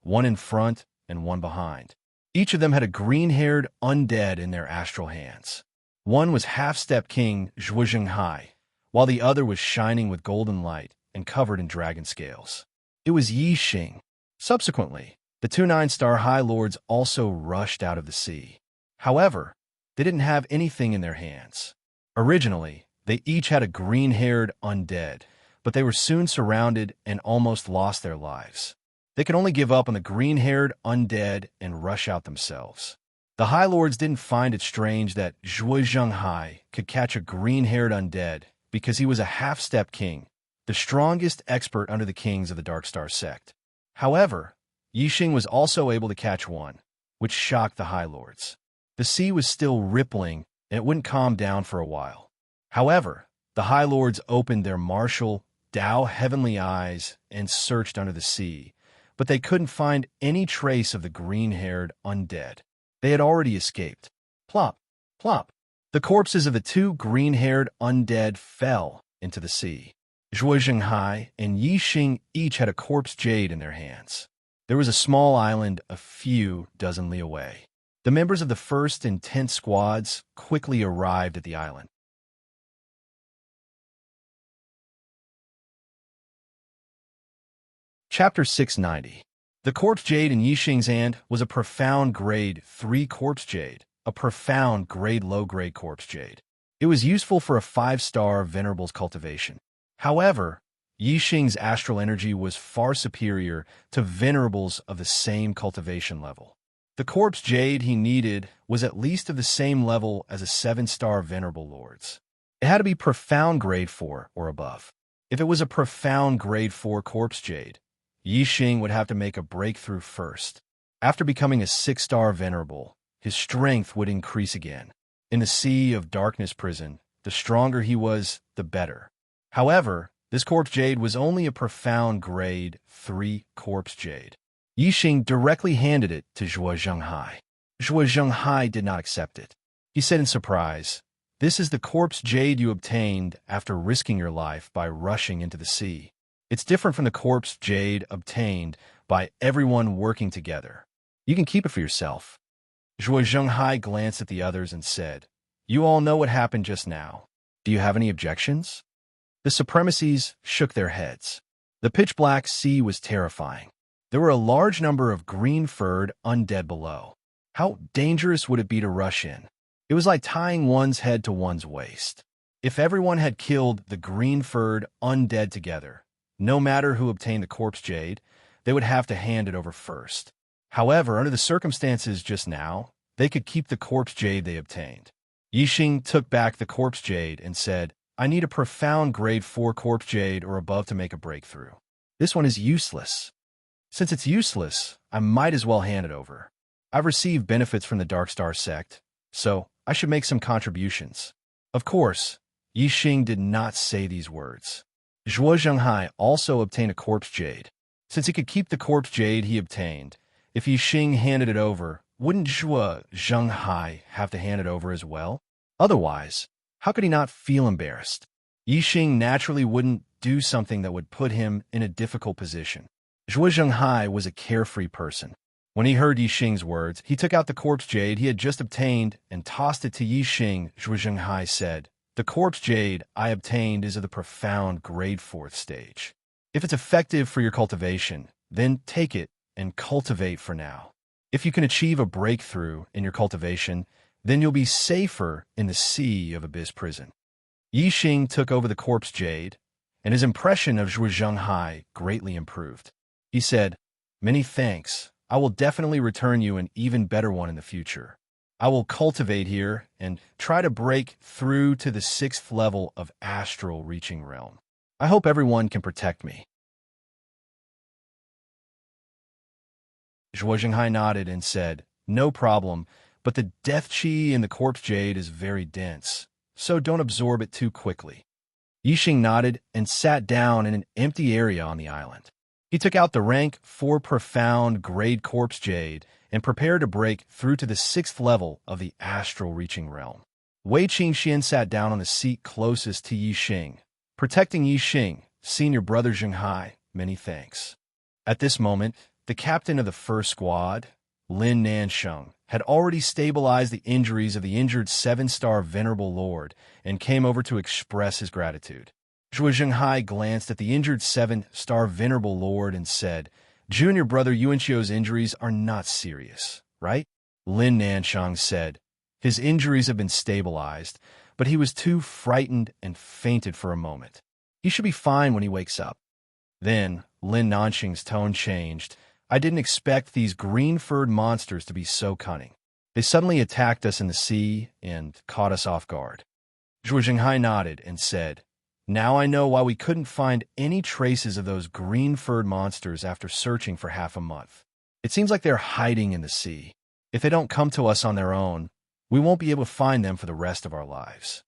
one in front and one behind. Each of them had a green-haired undead in their astral hands. One was half-step king Zhuo Zhenghai, while the other was shining with golden light and covered in dragon scales. It was Yi Xing. Subsequently, the 2 9-star High Lords also rushed out of the sea. However, they didn't have anything in their hands. Originally, they each had a green-haired undead, but they were soon surrounded and almost lost their lives. They could only give up on the green-haired undead and rush out themselves. The High Lords didn't find it strange that Zhuo Zhenghai could catch a green-haired undead because he was a half-step king, the strongest expert under the kings of the Dark Star sect. However, Yi Xing was also able to catch one, which shocked the High Lords. The sea was still rippling, and it wouldn't calm down for a while. However, the High Lords opened their martial, Tao heavenly eyes and searched under the sea, but they couldn't find any trace of the green-haired undead. They had already escaped. Plop, plop. The corpses of the 2 green-haired undead fell into the sea. Zhuo Zhenghai and Yi Xing each had a corpse jade in their hands. There was a small island a few dozen li away. The members of the 1st and 10th squads quickly arrived at the island. Chapter 690. The Corpse Jade in Yixing's hand was a profound grade 3 Corpse Jade, a profound grade low-grade Corpse Jade. It was useful for a 5-star Venerable's cultivation. However, Yixing's astral energy was far superior to Venerables of the same cultivation level. The Corpse Jade he needed was at least of the same level as a 7-star Venerable Lord's. It had to be profound grade 4 or above. If it was a profound grade 4 Corpse Jade, Yixing would have to make a breakthrough first. After becoming a 6-star Venerable, his strength would increase again. In the Sea of Darkness prison, the stronger he was, the better. However, this Corpse Jade was only a profound grade 3 Corpse Jade. Yixing directly handed it to Zhuo Zhenghai. Zhuo Zhenghai did not accept it. He said in surprise, "This is the Corpse Jade you obtained after risking your life by rushing into the sea. It's different from the Corpse Jade obtained by everyone working together. You can keep it for yourself." Zhuo Zhenghai glanced at the others and said, "You all know what happened just now. Do you have any objections?" The Supremacies shook their heads. The pitch-black sea was terrifying. There were a large number of green-furred undead below. How dangerous would it be to rush in? It was like tying one's head to one's waist. If everyone had killed the green-furred undead together, no matter who obtained the Corpse Jade, they would have to hand it over first. However, under the circumstances just now, they could keep the Corpse Jade they obtained. Yixing took back the Corpse Jade and said, "I need a profound grade 4 Corpse Jade or above to make a breakthrough. This one is useless. Since it's useless, I might as well hand it over. I've received benefits from the Dark Star sect, so I should make some contributions." Of course, Yixing did not say these words. Zhuo Zhenghai also obtained a Corpse Jade. Since he could keep the Corpse Jade he obtained, if Yixing handed it over, wouldn't Zhuo Zhenghai have to hand it over as well? Otherwise, how could he not feel embarrassed? Yixing naturally wouldn't do something that would put him in a difficult position. Zhuo Zhenghai was a carefree person. When he heard Yixing's words, he took out the Corpse Jade he had just obtained and tossed it to Yixing. Zhuo Zhenghai said, "The Corpse Jade I obtained is of the profound grade 4th stage. If it's effective for your cultivation, then take it and cultivate for now. If you can achieve a breakthrough in your cultivation, then you'll be safer in the Sea of Abyss prison." Yixing took over the Corpse Jade, and his impression of Zhuo Zhenghai greatly improved. He said, "Many thanks. I will definitely return you an even better one in the future. I will cultivate here and try to break through to the 6th level of astral reaching realm. I hope everyone can protect me." Zhuo Zhenghai nodded and said, "No problem, but the death chi in the Corpse Jade is very dense, so don't absorb it too quickly." Yixing nodded and sat down in an empty area on the island. He took out the rank 4 profound grade Corpse Jade and prepared to break through to the 6th level of the astral reaching realm. Wei Qingxian sat down on the seat closest to Yixing. "Protecting Yixing, senior brother Zhenghai, many thanks." At this moment, the captain of the 1st squad, Lin Nansheng, had already stabilized the injuries of the injured 7-star Venerable Lord and came over to express his gratitude. Zhuo Zhenghai glanced at the injured 7-star Venerable Lord and said, "Junior brother Yuanchio's injuries are not serious, right?" Lin Nansheng said, "His injuries have been stabilized, but he was too frightened and fainted for a moment. He should be fine when he wakes up." Then Lin Nansheng's tone changed. "I didn't expect these green-furred monsters to be so cunning. They suddenly attacked us in the sea and caught us off guard." Zhuo Zhenghai nodded and said, "Now I know why we couldn't find any traces of those green-furred monsters after searching for half a month. It seems like they're hiding in the sea. If they don't come to us on their own, we won't be able to find them for the rest of our lives."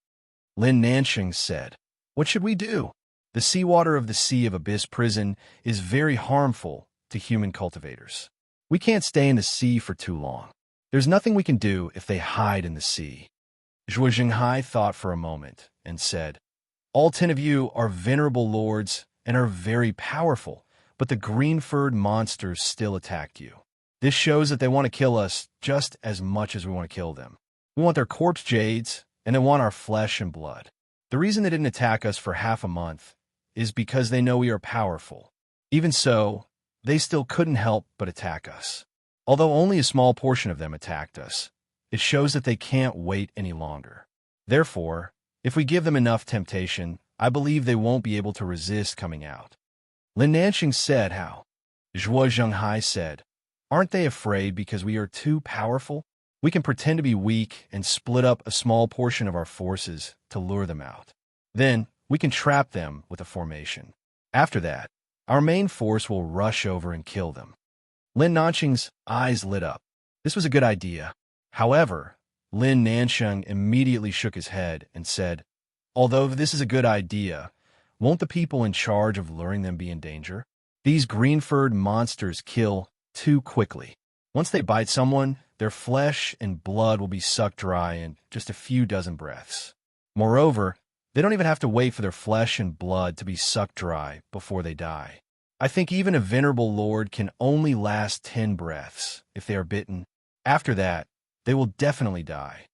Lin Nansheng said, "What should we do? The seawater of the Sea of Abyss prison is very harmful to human cultivators. We can't stay in the sea for too long. There's nothing we can do if they hide in the sea." Zhuo Zhenghai thought for a moment and said, "All 10 of you are venerable lords and are very powerful, but the green-furred monsters still attacked you. This shows that they want to kill us just as much as we want to kill them. We want their corpse jades, and they want our flesh and blood. The reason they didn't attack us for half a month is because they know we are powerful. Even so, they still couldn't help but attack us. Although only a small portion of them attacked us, it shows that they can't wait any longer. Therefore, if we give them enough temptation, I believe they won't be able to resist coming out. Lin Nanxing said how. Zhuo Zhenghai said, "Aren't they afraid because we are too powerful? We can pretend to be weak and split up a small portion of our forces to lure them out. Then, we can trap them with a formation. After that, our main force will rush over and kill them." Lin Nanxing's eyes lit up. This was a good idea. However, Lin Nanxing immediately shook his head and said, "Although this is a good idea, won't the people in charge of luring them be in danger? These green-furred monsters kill too quickly. Once they bite someone, their flesh and blood will be sucked dry in just a few dozen breaths. Moreover, they don't even have to wait for their flesh and blood to be sucked dry before they die. I think even a venerable lord can only last 10 breaths if they are bitten. After that, they will definitely die."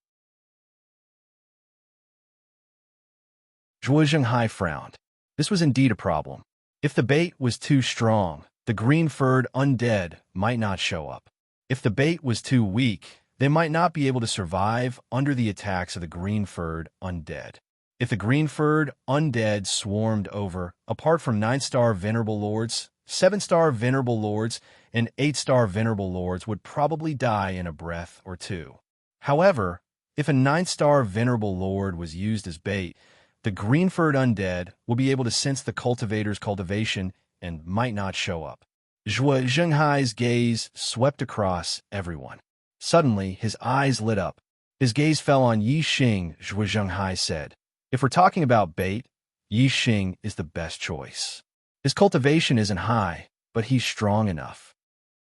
Zhuo Zhenghai frowned. This was indeed a problem. If the bait was too strong, the green-furred undead might not show up. If the bait was too weak, they might not be able to survive under the attacks of the green-furred undead. If the green-furred undead swarmed over, apart from 9-star venerable lords, 7-star venerable lords, and 8-star venerable lords would probably die in a breath or two. However, if a 9-star venerable lord was used as bait, the green-furred undead will be able to sense the cultivator's cultivation and might not show up. Zhuo Zhenghai's gaze swept across everyone. Suddenly, his eyes lit up. His gaze fell on Yi Xing. Zhuo Zhenghai said, "If we're talking about bait, Yi Xing is the best choice. His cultivation isn't high, but he's strong enough."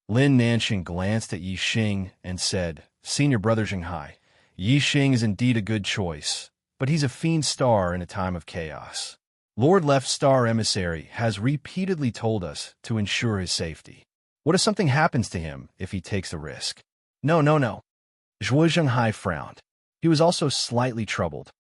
Lin Nanxing glanced at Yi Xing and said, "Senior brother Zhenghai, Yi Xing is indeed a good choice, but he's a fiend star in a time of chaos. Lord Left Star Emissary has repeatedly told us to ensure his safety. What if something happens to him if he takes the risk?" No. Zhuo Zhenghai frowned. He was also slightly troubled.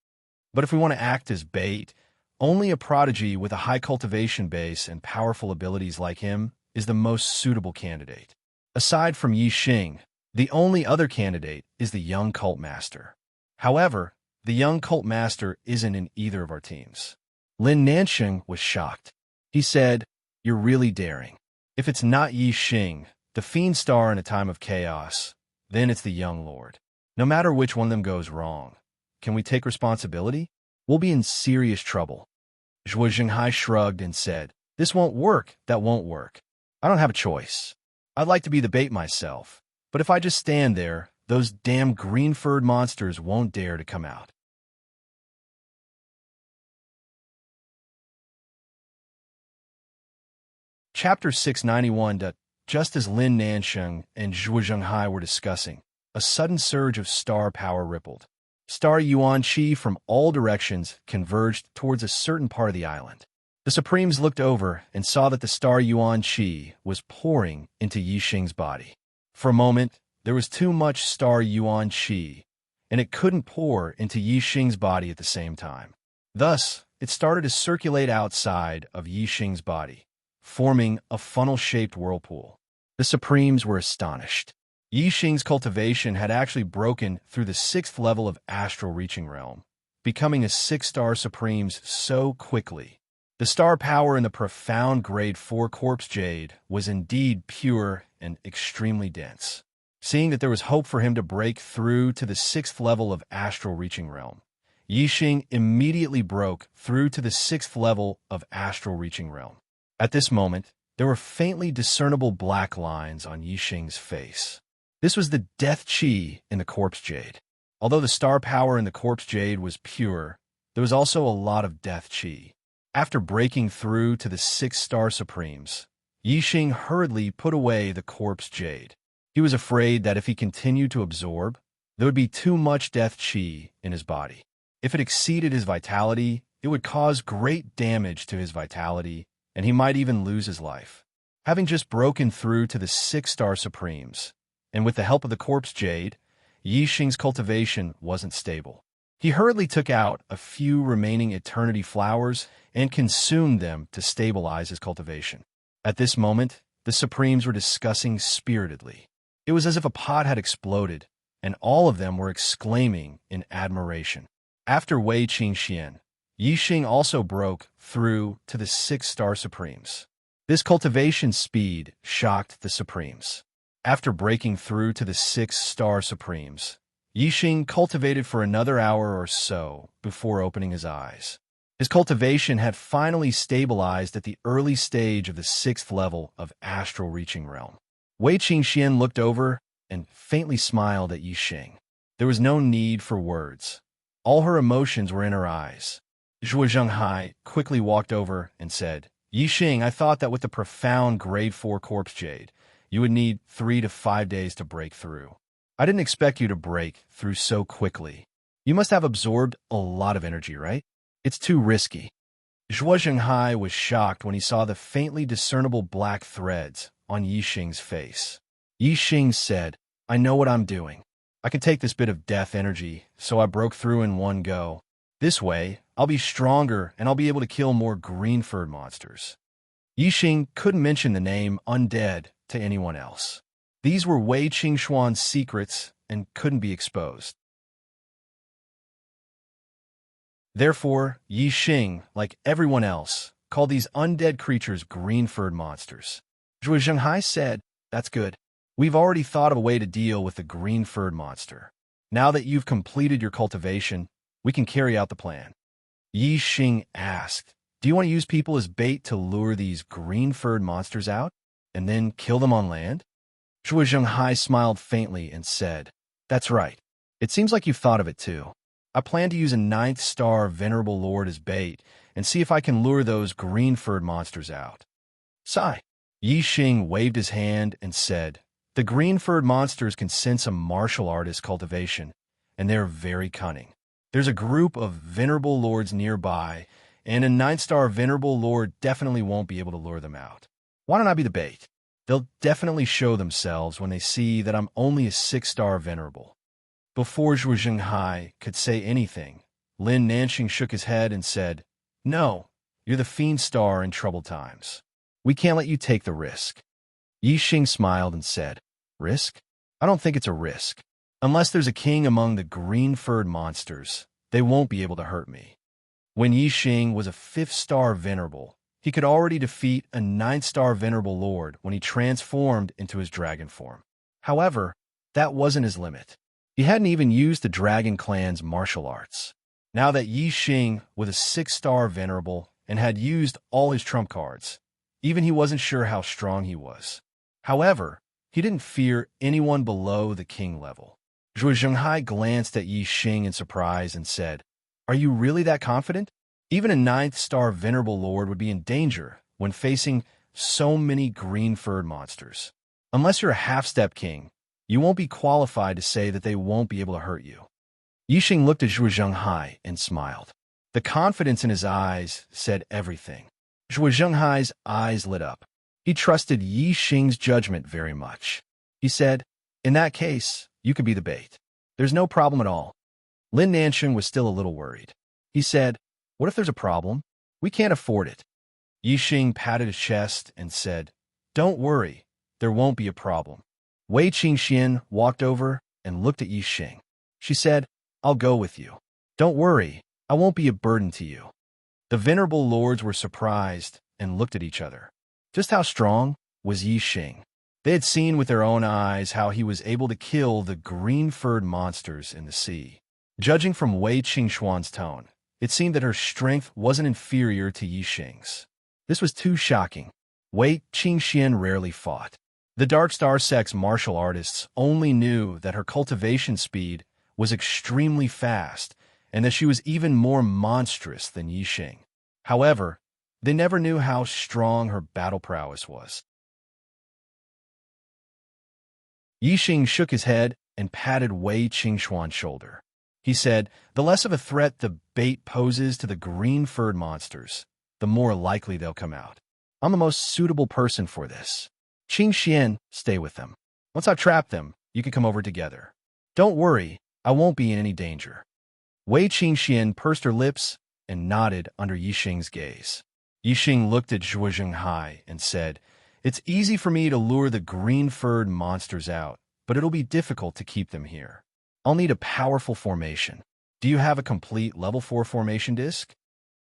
But if we want to act as bait, only a prodigy with a high cultivation base and powerful abilities like him is the most suitable candidate. Aside from Yi Xing, the only other candidate is the young cult master. However, the young cult master isn't in either of our teams. Lin Nanxing was shocked. He said, "You're really daring. If it's not Yi Xing, the fiend star in a time of chaos, then it's the young lord. No matter which one of them goes wrong, can we take responsibility? We'll be in serious trouble." Zhuo Zhenghai shrugged and said, "This won't work, that won't work. I don't have a choice. I'd like to be the bait myself, but if I just stand there, those damn green-furred monsters won't dare to come out." Chapter 691. Just as Lin Nanxing and Zhuo Zhenghai were discussing, a sudden surge of star power rippled. Star yuan qi from all directions converged towards a certain part of the island. The Supremes looked over and saw that the star yuan qi was pouring into Yi Xing's body. For a moment, there was too much star yuan qi, and it couldn't pour into Yi Xing's body at the same time. Thus, it started to circulate outside of Yi Xing's body, forming a funnel-shaped whirlpool. The Supremes were astonished. Yi Xing's cultivation had actually broken through the 6th level of astral reaching realm, becoming a 6-star Supremes so quickly. The star power in the profound grade 4 corpse jade was indeed pure and extremely dense. Seeing that there was hope for him to break through to the 6th level of astral reaching realm, Yi Xing immediately broke through to the 6th level of astral reaching realm. At this moment, there were faintly discernible black lines on Yi Xing's face. This was the death chi in the corpse jade. Although the star power in the corpse jade was pure, there was also a lot of death chi. After breaking through to the 6-star Supremes, Yi Xing hurriedly put away the corpse jade. He was afraid that if he continued to absorb, there would be too much death chi in his body. If it exceeded his vitality, it would cause great damage to his vitality, and he might even lose his life. Having just broken through to the 6-star Supremes, and with the help of the Corpse Jade, Yixing's cultivation wasn't stable. He hurriedly took out a few remaining Eternity Flowers and consumed them to stabilize his cultivation. At this moment, the Supremes were discussing spiritedly. It was as if a pot had exploded, and all of them were exclaiming in admiration. After Wei Qingxian, Yixing also broke through to the 6-star Supremes. This cultivation speed shocked the Supremes. After breaking through to the 6-star Supremes, Yixing cultivated for another hour or so before opening his eyes. His cultivation had finally stabilized at the early stage of the 6th level of Astral Reaching Realm. Wei Qingxian looked over and faintly smiled at Yixing. There was no need for words. All her emotions were in her eyes. Zhuo Zhenghai quickly walked over and said, Yixing, I thought that with the profound Grade 4 Corpse Jade, you would need 3 to 5 days to break through. I didn't expect you to break through so quickly. You must have absorbed a lot of energy, right? It's too risky. Zhuo Zhenghai was shocked when he saw the faintly discernible black threads on Yixing's face. Yixing said, I know what I'm doing. I can take this bit of death energy, so I broke through in one go. This way, I'll be stronger and I'll be able to kill more green-furred monsters. Yixing couldn't mention the name undead to anyone else. These were Wei Qingxuan's secrets and couldn't be exposed. Therefore, Yixing, like everyone else, called these undead creatures green-furred monsters. Zhuo Zhenghai said, That's good. We've already thought of a way to deal with the green-furred monster. Now that you've completed your cultivation, we can carry out the plan. Yixing asked, Do you want to use people as bait to lure these green-furred monsters out, and then kill them on land? Zhuo Zhenghai smiled faintly and said, That's right. It seems like you've thought of it too. I plan to use a 9th-star Venerable Lord as bait and see if I can lure those green-furred monsters out. Sigh. Yixing waved his hand and said, The green-furred monsters can sense a martial artist cultivation, and they're very cunning. There's a group of Venerable Lords nearby, and a 9th-star Venerable Lord definitely won't be able to lure them out. Why don't I be the bait? They'll definitely show themselves when they see that I'm only a 6-star Venerable. Before Zhuo Zhenghai could say anything, Lin Nanxing shook his head and said, No, you're the Fiend Star in troubled times. We can't let you take the risk. Yixing smiled and said, Risk? I don't think it's a risk. Unless there's a king among the green-furred monsters, they won't be able to hurt me. When Yixing was a 5th-star Venerable, he could already defeat a 9th-star Venerable Lord when he transformed into his dragon form. However, that wasn't his limit. He hadn't even used the Dragon Clan's martial arts. Now that Yixing was a 6-star Venerable and had used all his trump cards, even he wasn't sure how strong he was. However, he didn't fear anyone below the king level. Zhuo Zhenghai glanced at Yixing in surprise and said, Are you really that confident? Even a 9th-star Venerable Lord would be in danger when facing so many green-furred monsters. Unless you're a half-step king, you won't be qualified to say that they won't be able to hurt you. Yixing looked at Zhuo Zhenghai and smiled. The confidence in his eyes said everything. Zhuo Zhenghai's eyes lit up. He trusted Yixing's judgment very much. He said, In that case, you could be the bait. There's no problem at all. Lin Nanxing was still a little worried. He said, What if there's a problem? We can't afford it. Yixing patted his chest and said, Don't worry, there won't be a problem. Wei Qingxian walked over and looked at Yixing. She said, I'll go with you. Don't worry, I won't be a burden to you. The Venerable Lords were surprised and looked at each other. Just how strong was Yixing? They had seen with their own eyes how he was able to kill the green-furred monsters in the sea. Judging from Wei Qingxuan's tone, it seemed that her strength wasn't inferior to Yixing's. This was too shocking. Wei Qingxian rarely fought. The Dark Star Sect's martial artists only knew that her cultivation speed was extremely fast and that she was even more monstrous than Yixing. However, they never knew how strong her battle prowess was. Yixing shook his head and patted Wei Qingxuan's shoulder. He said, The less of a threat the bait poses to the green-furred monsters, the more likely they'll come out. I'm the most suitable person for this. Qing Xian, stay with them. Once I've trapped them, you can come over together. Don't worry, I won't be in any danger. Wei Qingxian pursed her lips and nodded under Yixing's gaze. Yixing looked at Zhuo Zhenghai and said, "It's easy for me to lure the green-furred monsters out, but it'll be difficult to keep them here. I'll need a powerful formation. Do you have a complete level 4 formation disc?"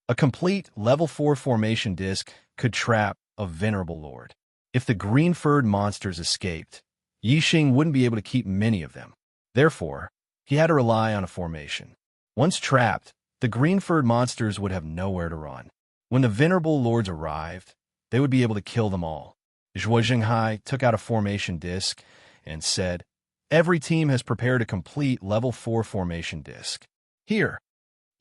A complete level 4 formation disc could trap a venerable lord. If the green-furred monsters escaped, Yixing wouldn't be able to keep many of them. Therefore, he had to rely on a formation. Once trapped, the green-furred monsters would have nowhere to run. When the venerable lords arrived, they would be able to kill them all. Zhuo Zhenghai took out a formation disc and said, "Every team has prepared a complete level 4 formation disc. Here."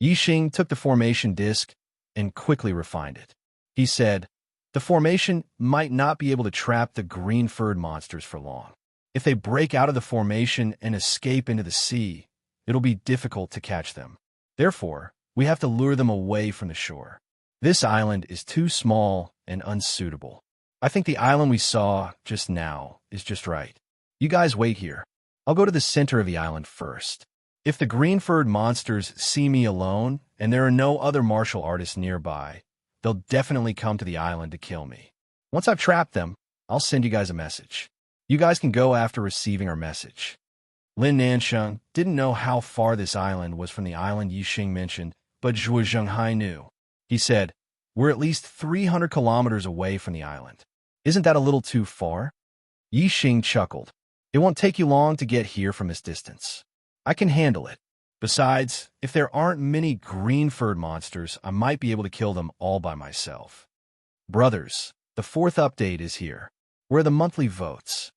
Yixing took the formation disc and quickly refined it. He said, "The formation might not be able to trap the green-furred monsters for long. If they break out of the formation and escape into the sea, it'll be difficult to catch them. Therefore, we have to lure them away from the shore. This island is too small and unsuitable. I think the island we saw just now is just right. You guys wait here. I'll go to the center of the island first. If the green-furred monsters see me alone and there are no other martial artists nearby, they'll definitely come to the island to kill me. Once I've trapped them, I'll send you guys a message. You guys can go after receiving our message." Lin Nansheng didn't know how far this island was from the island Yixing mentioned, but Zhuo Zhenghai knew. He said, "We're at least 300 kilometers away from the island. Isn't that a little too far?" Yixing chuckled. "It won't take you long to get here from this distance. I can handle it. Besides, if there aren't many green-furred monsters, I might be able to kill them all by myself." Brothers, the 4th update is here. Where are the monthly votes?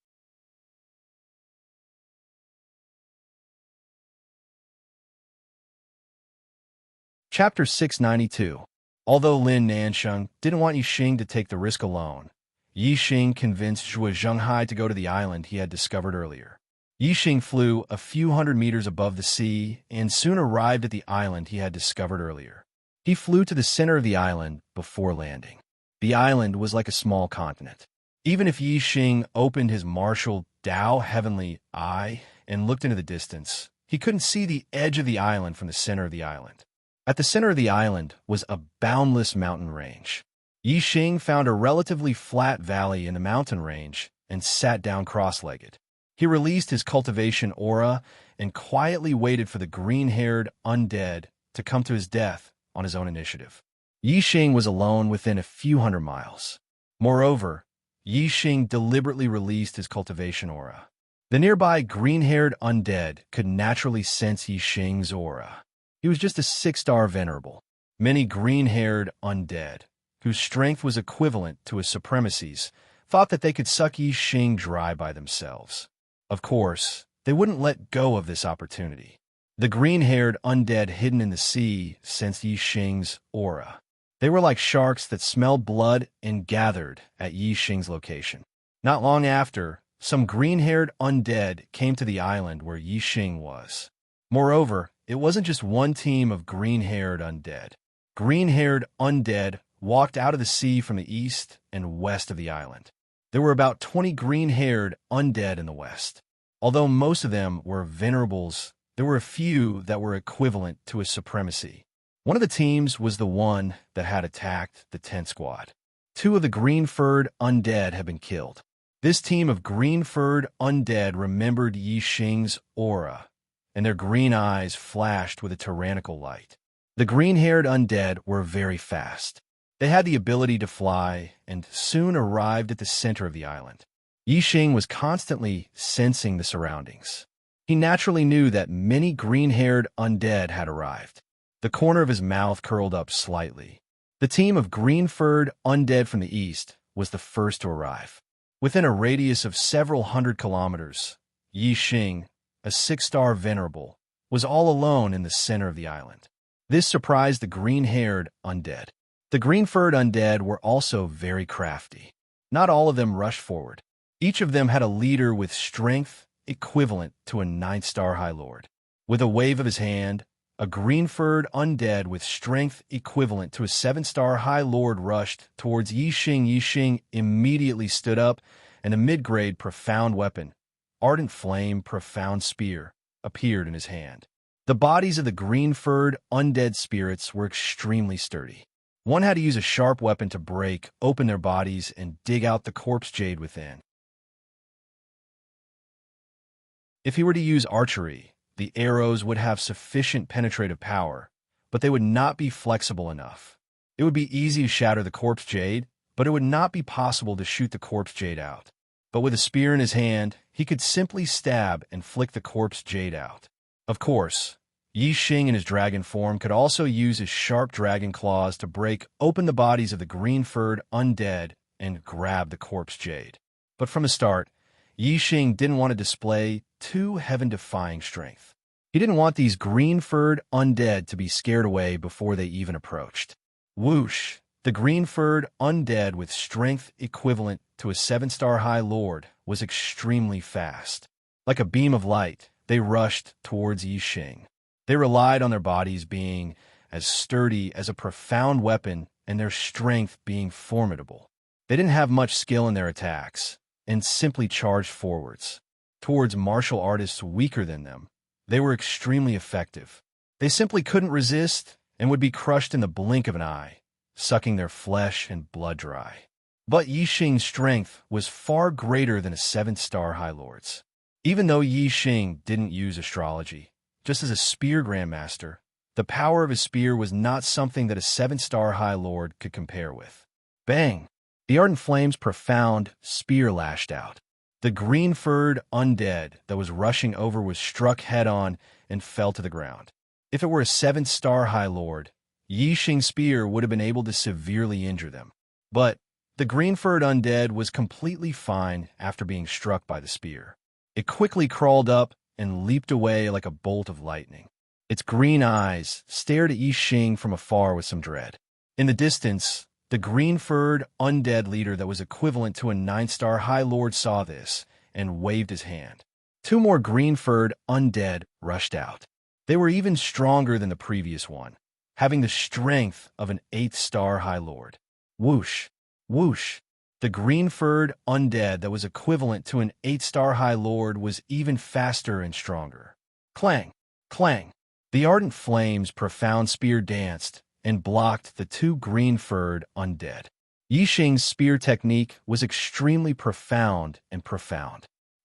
Chapter 692. Although Lin Nansheng didn't want Yixing to take the risk alone, Yixing convinced Zhuo Zhenghai to go to the island he had discovered earlier. Yixing flew a few hundred meters above the sea and soon arrived at the island he had discovered earlier. He flew to the center of the island before landing. The island was like a small continent. Even if Yixing opened his martial Dao heavenly eye and looked into the distance, he couldn't see the edge of the island from the center of the island. At the center of the island was a boundless mountain range. Yixing found a relatively flat valley in the mountain range and sat down cross-legged. He released his cultivation aura and quietly waited for the green-haired undead to come to his death on his own initiative. Yixing was alone within a few hundred miles. Moreover, Yixing deliberately released his cultivation aura. The nearby green-haired undead could naturally sense Yixing's aura. He was just a 6-star venerable. Many green-haired undead, whose strength was equivalent to his supremacy's, thought that they could suck Yixing dry by themselves. Of course, they wouldn't let go of this opportunity. The green-haired undead hidden in the sea sensed Yixing's aura. They were like sharks that smelled blood and gathered at Yixing's location. Not long after, some green-haired undead came to the island where Yixing was. Moreover, it wasn't just one team of green-haired undead. Green-haired undead walked out of the sea from the east and west of the island. There were about 20 green-haired undead in the west. Although most of them were venerables, there were a few that were equivalent to his supremacy. One of the teams was the one that had attacked the tent squad. 2 of the green-furred undead had been killed. This team of green-furred undead remembered Yixing's aura, and their green eyes flashed with a tyrannical light. The green-haired undead were very fast. They had the ability to fly and soon arrived at the center of the island. Yixing was constantly sensing the surroundings. He naturally knew that many green-haired undead had arrived. The corner of his mouth curled up slightly. The team of green-furred undead from the east was the first to arrive. Within a radius of several hundred kilometers, Yixing, a 6-star venerable, was all alone in the center of the island. This surprised the green-haired undead. The green-furred undead were also very crafty. Not all of them rushed forward. Each of them had a leader with strength equivalent to a 9-star High Lord. With a wave of his hand, a green-furred undead with strength equivalent to a 7-star High Lord rushed towards Yi Xing. Yi Xing immediately stood up, and a mid-grade profound weapon, Ardent Flame Profound Spear, appeared in his hand. The bodies of the green-furred undead spirits were extremely sturdy. One had to use a sharp weapon to break open their bodies and dig out the corpse jade within. If he were to use archery, the arrows would have sufficient penetrative power, but they would not be flexible enough. It would be easy to shatter the corpse jade, but it would not be possible to shoot the corpse jade out. But with a spear in his hand, he could simply stab and flick the corpse jade out. Of course, Yi Xing in his dragon form could also use his sharp dragon claws to break open the bodies of the green-furred undead and grab the corpse jade. But from the start, Yi Xing didn't want to display too heaven-defying strength. He didn't want these green-furred undead to be scared away before they even approached. Whoosh! The green-furred undead with strength equivalent to a 7-star High Lord was extremely fast. Like a beam of light, they rushed towards Yi Xing. They relied on their bodies being as sturdy as a profound weapon and their strength being formidable. They didn't have much skill in their attacks and simply charged forwards. Towards martial artists weaker than them, they were extremely effective. They simply couldn't resist and would be crushed in the blink of an eye, sucking their flesh and blood dry. But Yi Xing's strength was far greater than a 7-star High Lord's. Even though Yi Xing didn't use astrology, just as a spear grandmaster, the power of his spear was not something that a 7-star High Lord could compare with. Bang! The Ardent Flame's profound spear lashed out. The green-furred undead that was rushing over was struck head-on and fell to the ground. If it were a 7-star High Lord, Yi Xing's spear would have been able to severely injure them. But the green-furred undead was completely fine after being struck by the spear. It quickly crawled up and leaped away like a bolt of lightning. Its green eyes stared at Yi Xing from afar with some dread. In the distance, the green-furred undead leader that was equivalent to a 9-star High Lord saw this and waved his hand. 2 more green-furred undead rushed out. They were even stronger than the previous one, having the strength of an 8-star High Lord. Whoosh! Whoosh! The green-furred undead that was equivalent to an 8-star High Lord was even faster and stronger. Clang! Clang! The Ardent Flame's profound spear danced and blocked the 2 green-furred undead. Yi Xing's spear technique was extremely profound.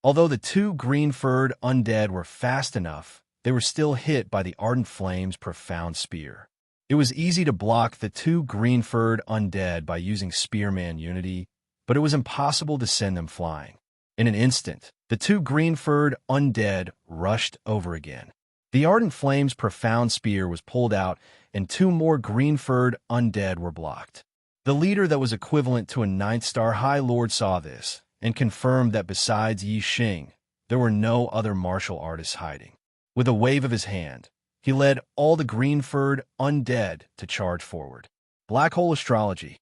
Although the 2 green-furred undead were fast enough, they were still hit by the Ardent Flame's profound spear. It was easy to block the 2 green-furred undead by using Spearman Unity, but it was impossible to send them flying. In an instant, the 2 green-furred undead rushed over again. The Ardent Flame's profound spear was pulled out, and 2 more green-furred undead were blocked. The leader that was equivalent to a 9-star High Lord saw this, and confirmed that besides Yi Xing, there were no other martial artists hiding. With a wave of his hand, he led all the green-furred undead to charge forward. Black Hole Astrology.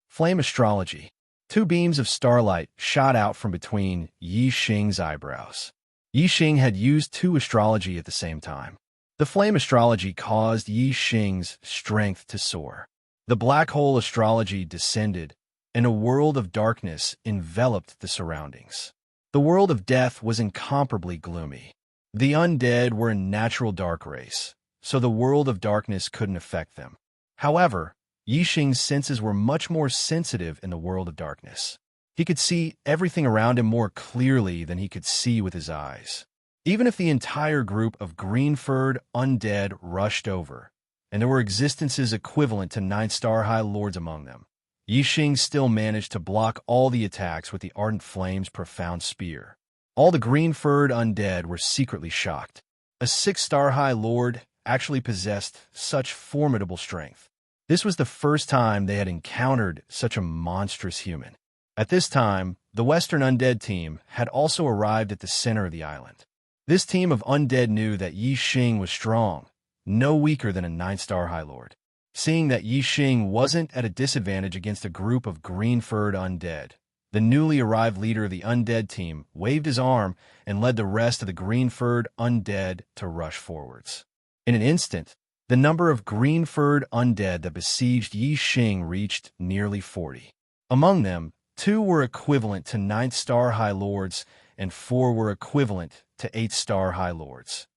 Flame Astrology. 2 beams of starlight shot out from between Yi Xing's eyebrows. Yi Xing had used 2 astrology at the same time. The flame astrology caused Yi Xing's strength to soar. The black hole astrology descended, and a world of darkness enveloped the surroundings. The world of death was incomparably gloomy. The undead were a natural dark race, so the world of darkness couldn't affect them. However, Yi Xing's senses were much more sensitive in the world of darkness. He could see everything around him more clearly than he could see with his eyes. Even if the entire group of green-furred undead rushed over, and there were existences equivalent to 9-star High Lords among them, Yi Xing still managed to block all the attacks with the Ardent Flame's profound spear. All the green-furred undead were secretly shocked. A 6-star High Lord actually possessed such formidable strength. This was the first time they had encountered such a monstrous human. At this time, the Western Undead team had also arrived at the center of the island. This team of undead knew that Yi Xing was strong, no weaker than a 9-star High Lord. Seeing that Yi Xing wasn't at a disadvantage against a group of green-furred undead, The newly arrived leader of the undead team waved his arm and led the rest of the green-furred undead to rush forwards. In an instant, the number of green-furred undead that besieged Yi Xing reached nearly 40. Among them, 2 were equivalent to 9th-star High Lords, and 4 were equivalent to 8th-star High Lords.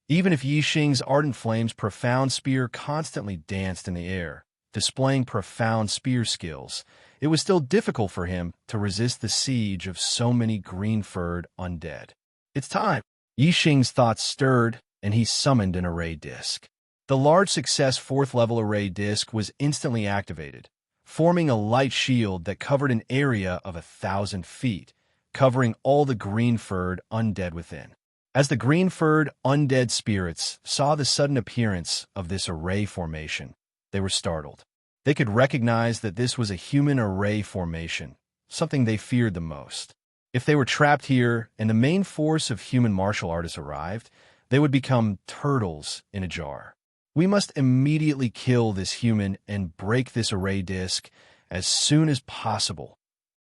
Even if Yi Xing's Ardent Flame's profound spear constantly danced in the air, displaying profound spear skills, it was still difficult for him to resist the siege of so many green-furred undead. It's time! Yi Xing's thoughts stirred, and he summoned an array disc. The large success 4th-level array disc was instantly activated, forming a light shield that covered an area of 1,000 feet, covering all the green-furred undead within. As the green-furred undead spirits saw the sudden appearance of this array formation, they were startled. They could recognize that this was a human array formation, something they feared the most. If they were trapped here and the main force of human martial artists arrived, they would become turtles in a jar. We must immediately kill this human and break this array disc as soon as possible.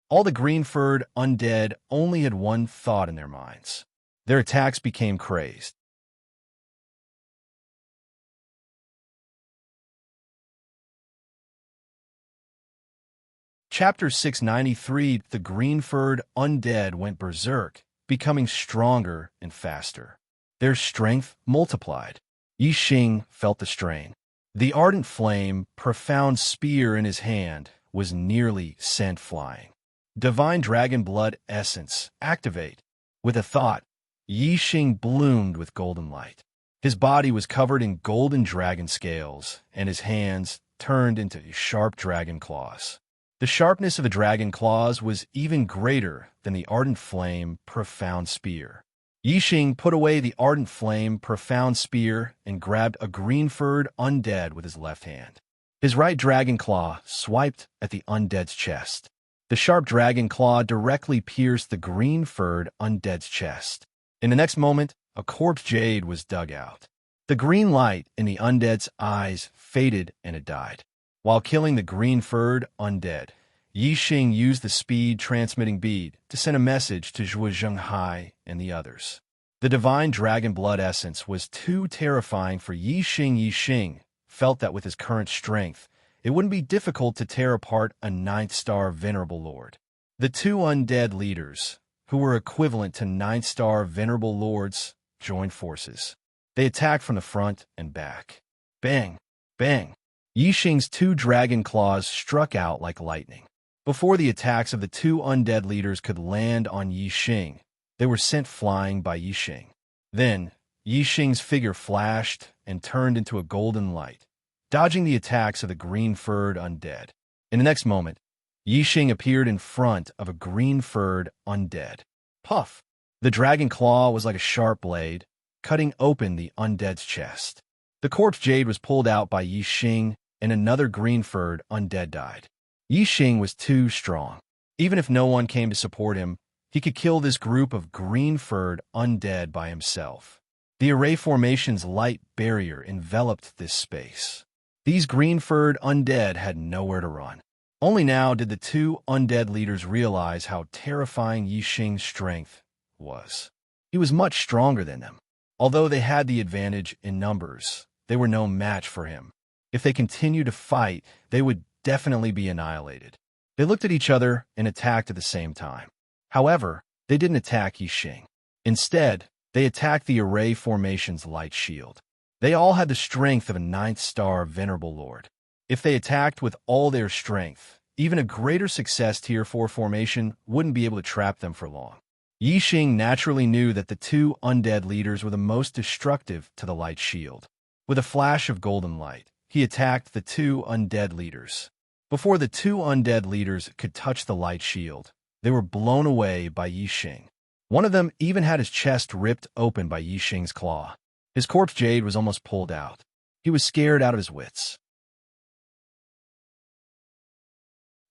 All the green-furred undead only had one thought in their minds. Their attacks became crazed. Chapter 693, The Green-Furred Undead Went Berserk, becoming stronger and faster. Their strength multiplied. Yi Xing felt the strain. The ardent flame, profound spear in his hand, was nearly sent flying. Divine Dragon Blood Essence, activate. With a thought, Yi Xing bloomed with golden light. His body was covered in golden dragon scales, and his hands turned into sharp dragon claws. The sharpness of the dragon claws was even greater than the ardent flame profound spear. Yi Xing put away the ardent flame profound spear and grabbed a green-furred undead with his left hand. His right dragon claw swiped at the undead's chest. The sharp dragon claw directly pierced the green-furred undead's chest. In the next moment, a corpse jade was dug out. The green light in the undead's eyes faded and it died. While killing the green-furred undead, Yi Xing used the speed-transmitting bead to send a message to Zhuo Zhenghai and the others. The divine dragon blood essence was too terrifying for Yi Xing. Yi Xing felt that with his current strength, it wouldn't be difficult to tear apart a 9th-star Venerable Lord. The 2 undead leaders, who were equivalent to 9th-star Venerable Lords, joined forces. They attacked from the front and back. Bang! Bang! Yi Xing's 2 dragon claws struck out like lightning. Before the attacks of the 2 undead leaders could land on Yi Xing, they were sent flying by Yi Xing. Then, Yi Xing's figure flashed and turned into a golden light, dodging the attacks of the green-furred undead. In the next moment, Yi Xing appeared in front of a green-furred undead. Puff! The dragon claw was like a sharp blade, cutting open the undead's chest. The corpse jade was pulled out by Yi Xing, and another green-furred undead died. Yi Xing was too strong. Even if no one came to support him, he could kill this group of green-furred undead by himself. The array formation's light barrier enveloped this space. These green-furred undead had nowhere to run. Only now did the 2 undead leaders realize how terrifying Yi Xing's strength was. He was much stronger than them. Although they had the advantage in numbers, they were no match for him. If they continued to fight, they would definitely be annihilated. They looked at each other and attacked at the same time. However, they didn't attack Yi Xing. Instead, they attacked the array formation's light shield. They all had the strength of a 9th-star Venerable Lord. If they attacked with all their strength, even a greater success Tier 4 formation wouldn't be able to trap them for long. Yi Xing naturally knew that the 2 undead leaders were the most destructive to the light shield. With a flash of golden light, he attacked the 2 undead leaders. Before the 2 undead leaders could touch the light shield, they were blown away by Yi Xing. One of them even had his chest ripped open by Yi Xing's claw. His corpse jade was almost pulled out. He was scared out of his wits.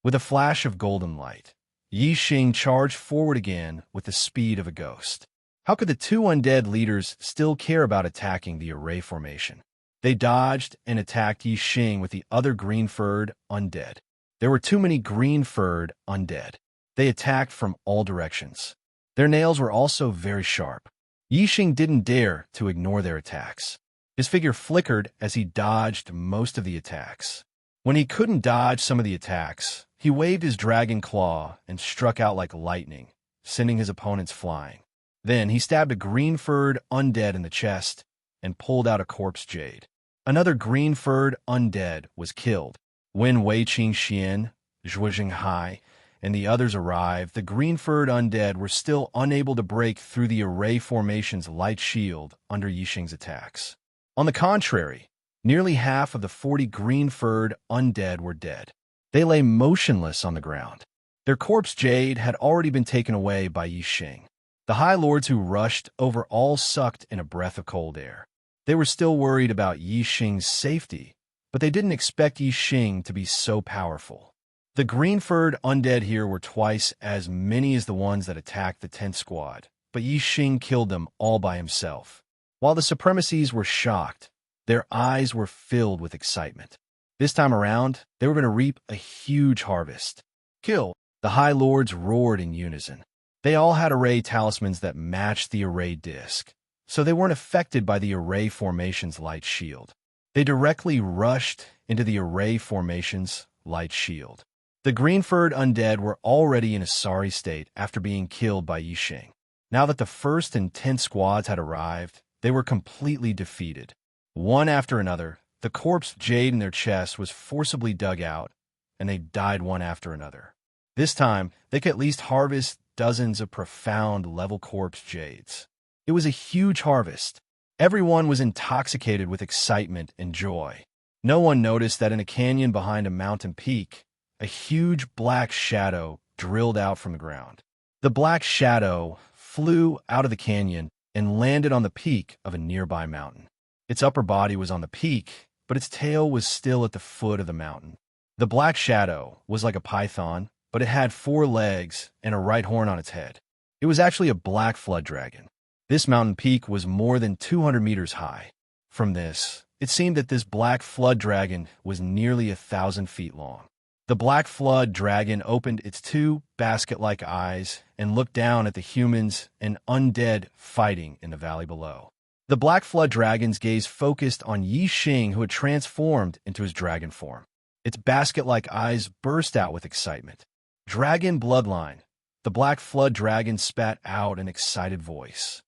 With a flash of golden light, Yi Xing charged forward again with the speed of a ghost. How could the 2 undead leaders still care about attacking the array formation? They dodged and attacked Yi Xing with the other green-furred undead. There were too many green-furred undead. They attacked from all directions. Their nails were also very sharp. Yixing didn't dare to ignore their attacks. His figure flickered as he dodged most of the attacks. When he couldn't dodge some of the attacks, he waved his dragon claw and struck out like lightning, sending his opponents flying. Then he stabbed a green-furred undead in the chest and pulled out a corpse jade. Another green-furred undead was killed. When Wei Qingxian, Zhuo Jinghai, and the others arrived, the green-furred undead were still unable to break through the array formation's light shield under Yixing's attacks. On the contrary, nearly half of the 40 green-furred undead were dead. They lay motionless on the ground. Their corpse jade had already been taken away by Yixing. The High Lords who rushed over all sucked in a breath of cold air. They were still worried about Yixing's safety, but they didn't expect Yixing to be so powerful. The green-furred undead here were twice as many as the ones that attacked the 10th squad, but Yixing killed them all by himself. While the Supremacies were shocked, their eyes were filled with excitement. This time around, they were going to reap a huge harvest. Kill! The High Lords roared in unison. They all had array talismans that matched the array disc, so they weren't affected by the array formation's light shield. They directly rushed into the array formation's light shield. The green-furred undead were already in a sorry state after being killed by Yixing. Now that the 1st and 10th squads had arrived, they were completely defeated. One after another, the corpse jade in their chest was forcibly dug out, and they died one after another. This time, they could at least harvest dozens of profound-level corpse jades. It was a huge harvest. Everyone was intoxicated with excitement and joy. No one noticed that in a canyon behind a mountain peak, a huge black shadow drilled out from the ground. The black shadow flew out of the canyon and landed on the peak of a nearby mountain. Its upper body was on the peak, but its tail was still at the foot of the mountain. The black shadow was like a python, but it had 4 legs and a right horn on its head. It was actually a black flood dragon. This mountain peak was more than 200 meters high. From this, it seemed that this black flood dragon was nearly 1,000 feet long. The black flood dragon opened its 2 basket-like eyes and looked down at the humans and undead fighting in the valley below. The black flood dragon's gaze focused on Yixing, who had transformed into his dragon form. Its basket-like eyes burst out with excitement. Dragon bloodline. The black flood dragon spat out an excited voice.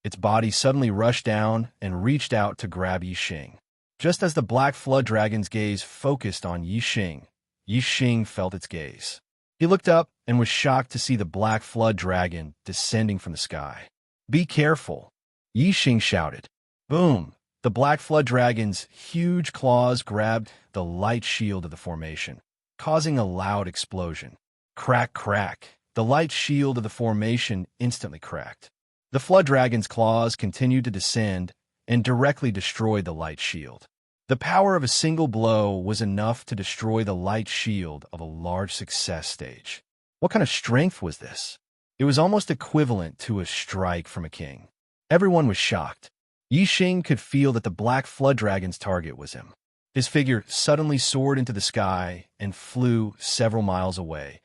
Its body suddenly rushed down and reached out to grab Yixing. Just as the black flood dragon's gaze focused on Yixing, Yixing felt its gaze. He looked up and was shocked to see the black flood dragon descending from the sky. "Be careful," Yixing shouted. Boom! The black flood dragon's huge claws grabbed the light shield of the formation, causing a loud explosion. Crack, crack. The light shield of the formation instantly cracked. The flood dragon's claws continued to descend and directly destroyed the light shield. The power of a single blow was enough to destroy the light shield of a large success stage. What kind of strength was this? It was almost equivalent to a strike from a king. Everyone was shocked. Yixing could feel that the black flood dragon's target was him. His figure suddenly soared into the sky and flew several miles away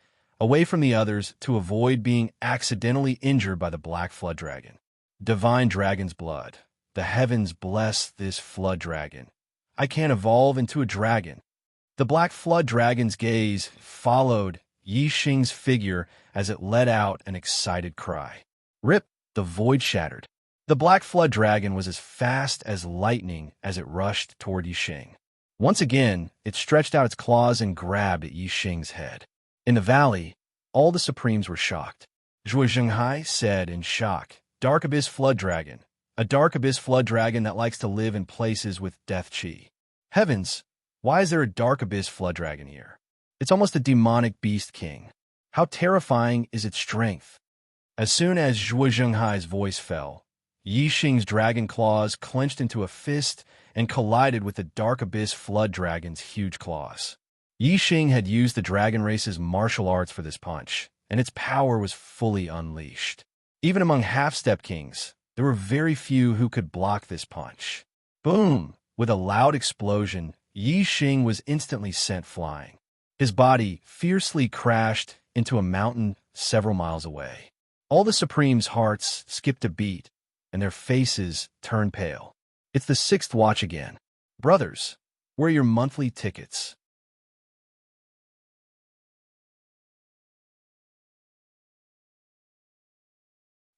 from the others to avoid being accidentally injured by the black flood dragon. Divine dragon's blood. The heavens bless this flood dragon. I can't evolve into a dragon. The black flood dragon's gaze followed Yixing's figure as it let out an excited cry. Rip! The void shattered. The black flood dragon was as fast as lightning as it rushed toward Yixing. Once again, it stretched out its claws and grabbed at Yixing's head. In the valley, all the Supremes were shocked. Zhuo Jinghai said in shock, "Dark Abyss Flood Dragon. A dark abyss flood dragon that likes to live in places with death chi. Heavens, why is there a dark abyss flood dragon here? It's almost a demonic beast king. How terrifying is its strength?" As soon as Zhuo Jinghai's voice fell, Yixing's dragon claws clenched into a fist and collided with the dark abyss flood dragon's huge claws. Yixing had used the dragon race's martial arts for this punch, and its power was fully unleashed. Even among half-step kings, there were very few who could block this punch. Boom! With a loud explosion, Yixing was instantly sent flying. His body fiercely crashed into a mountain several miles away. All the Supremes' hearts skipped a beat, and their faces turned pale. It's the sixth watch again. Brothers, where are your monthly tickets?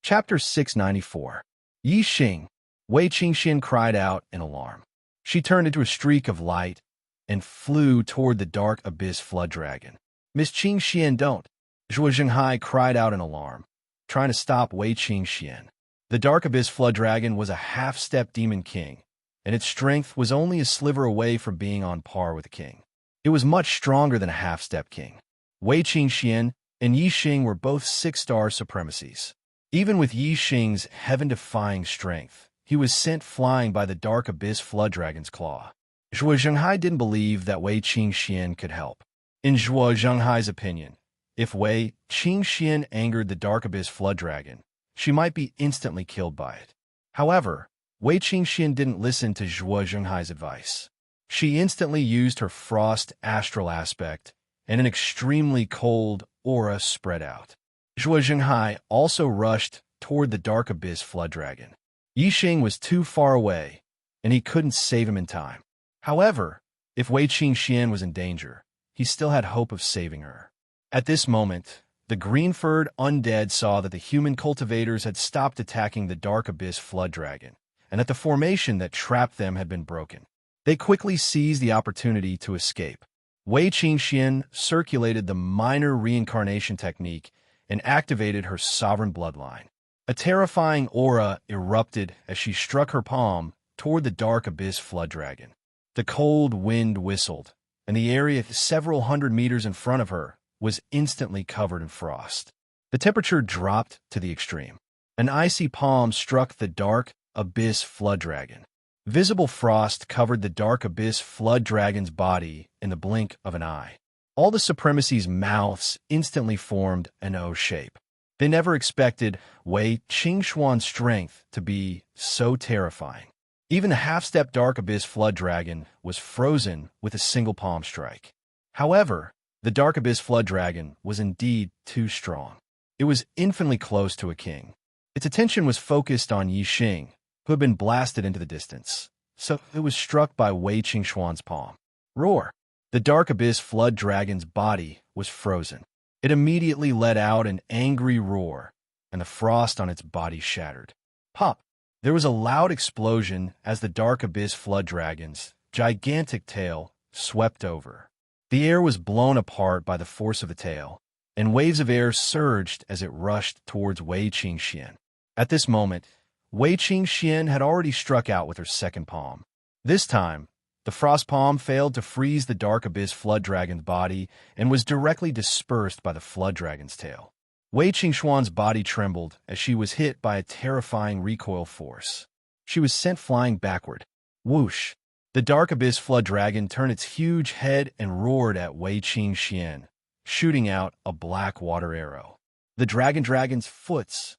Chapter 694. Yi Xing. Wei Qingxian cried out in alarm. She turned into a streak of light and flew toward the dark abyss flood dragon. Miss Qingxian, don't! Zhuo Zhenghai cried out in alarm, trying to stop Wei Qingxian. The dark abyss flood dragon was a half-step demon king, and its strength was only a sliver away from being on par with a king. It was much stronger than a half-step king. Wei Qingxian and Yi Xing were both six-star supremacies. Even with Yi Xing's heaven-defying strength, he was sent flying by the dark abyss flood dragon's claw. Zhuo Zhenghai didn't believe that Wei Qingxian could help. In Zhuo Zhenghai's opinion, if Wei Qingxian angered the dark abyss flood dragon, she might be instantly killed by it. However, Wei Qingxian didn't listen to Zhuo Zhenghai's advice. She instantly used her frost astral aspect, and an extremely cold aura spread out. Zhuo Zhenghai also rushed toward the dark abyss flood dragon. Yi Xing was too far away, and he couldn't save him in time. However, if Wei Qingxian was in danger, he still had hope of saving her. At this moment, the green-furred undead saw that the human cultivators had stopped attacking the dark abyss flood dragon, and that the formation that trapped them had been broken. They quickly seized the opportunity to escape. Wei Qingxian circulated the minor reincarnation technique and activated her sovereign bloodline. A terrifying aura erupted as she struck her palm toward the dark abyss flood dragon. The cold wind whistled, and the area several hundred meters in front of her was instantly covered in frost. The temperature dropped to the extreme. An icy palm struck the dark abyss flood dragon. Visible frost covered the dark abyss flood dragon's body in the blink of an eye. All the supremacy's mouths instantly formed an O shape. They never expected Wei Qingxuan's strength to be so terrifying. Even the half-step dark abyss flood dragon was frozen with a single palm strike. However, the dark abyss flood dragon was indeed too strong. It was infinitely close to a king. Its attention was focused on Yi Xing, who had been blasted into the distance, so it was struck by Wei Qingxuan's palm. Roar! The dark abyss flood dragon's body was frozen. It immediately let out an angry roar, and the frost on its body shattered. Pop! There was a loud explosion as the dark abyss flood dragon's gigantic tail swept over. The air was blown apart by the force of the tail, and waves of air surged as it rushed towards Wei Qingxian. At this moment, Wei Qingxian had already struck out with her second palm. This time, the frost palm failed to freeze the dark abyss flood dragon's body and was directly dispersed by the flood dragon's tail. Wei Qingxuan's body trembled as she was hit by a terrifying recoil force. She was sent flying backward. Whoosh! The dark abyss flood dragon turned its huge head and roared at Wei Qingxian, shooting out a black water arrow. The dragon's foots.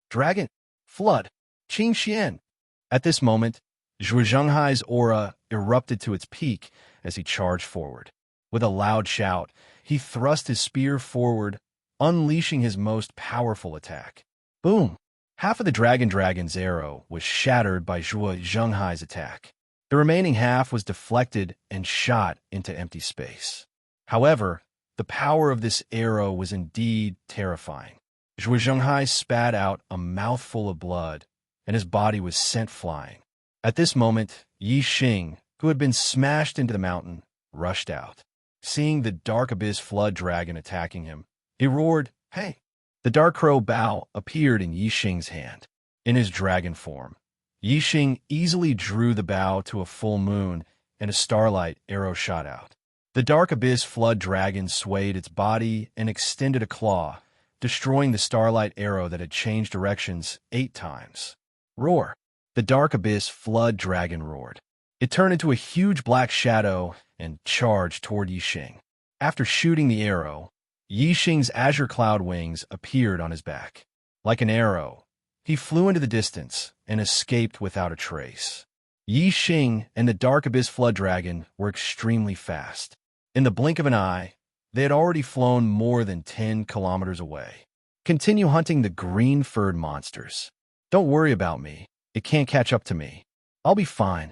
Dragon! Flood! Qingxian! At this moment, Zhuo Zhenghai's aura erupted to its peak as he charged forward. With a loud shout, he thrust his spear forward, unleashing his most powerful attack. Boom! Half of the dragon's arrow was shattered by Zhuo Zhenghai's attack. The remaining half was deflected and shot into empty space. However, the power of this arrow was indeed terrifying. Zhuo Zhenghai spat out a mouthful of blood, and his body was sent flying. At this moment, Yi Xing, who had been smashed into the mountain, rushed out. Seeing the dark abyss flood dragon attacking him, he roared, "Hey!" The dark crow bow appeared in Yi Xing's hand. In his dragon form, Yi Xing easily drew the bow to a full moon, and a starlight arrow shot out. The dark abyss flood dragon swayed its body and extended a claw, destroying the starlight arrow that had changed directions 8 times. Roar! The dark abyss flood dragon roared. It turned into a huge black shadow and charged toward Yi Xing. After shooting the arrow, Yi Xing's azure cloud wings appeared on his back. Like an arrow, he flew into the distance and escaped without a trace. Yi Xing and the Dark Abyss Flood Dragon were extremely fast. In the blink of an eye, they had already flown more than 10 kilometers away. Continue hunting the green-furred monsters. Don't worry about me. It can't catch up to me. I'll be fine.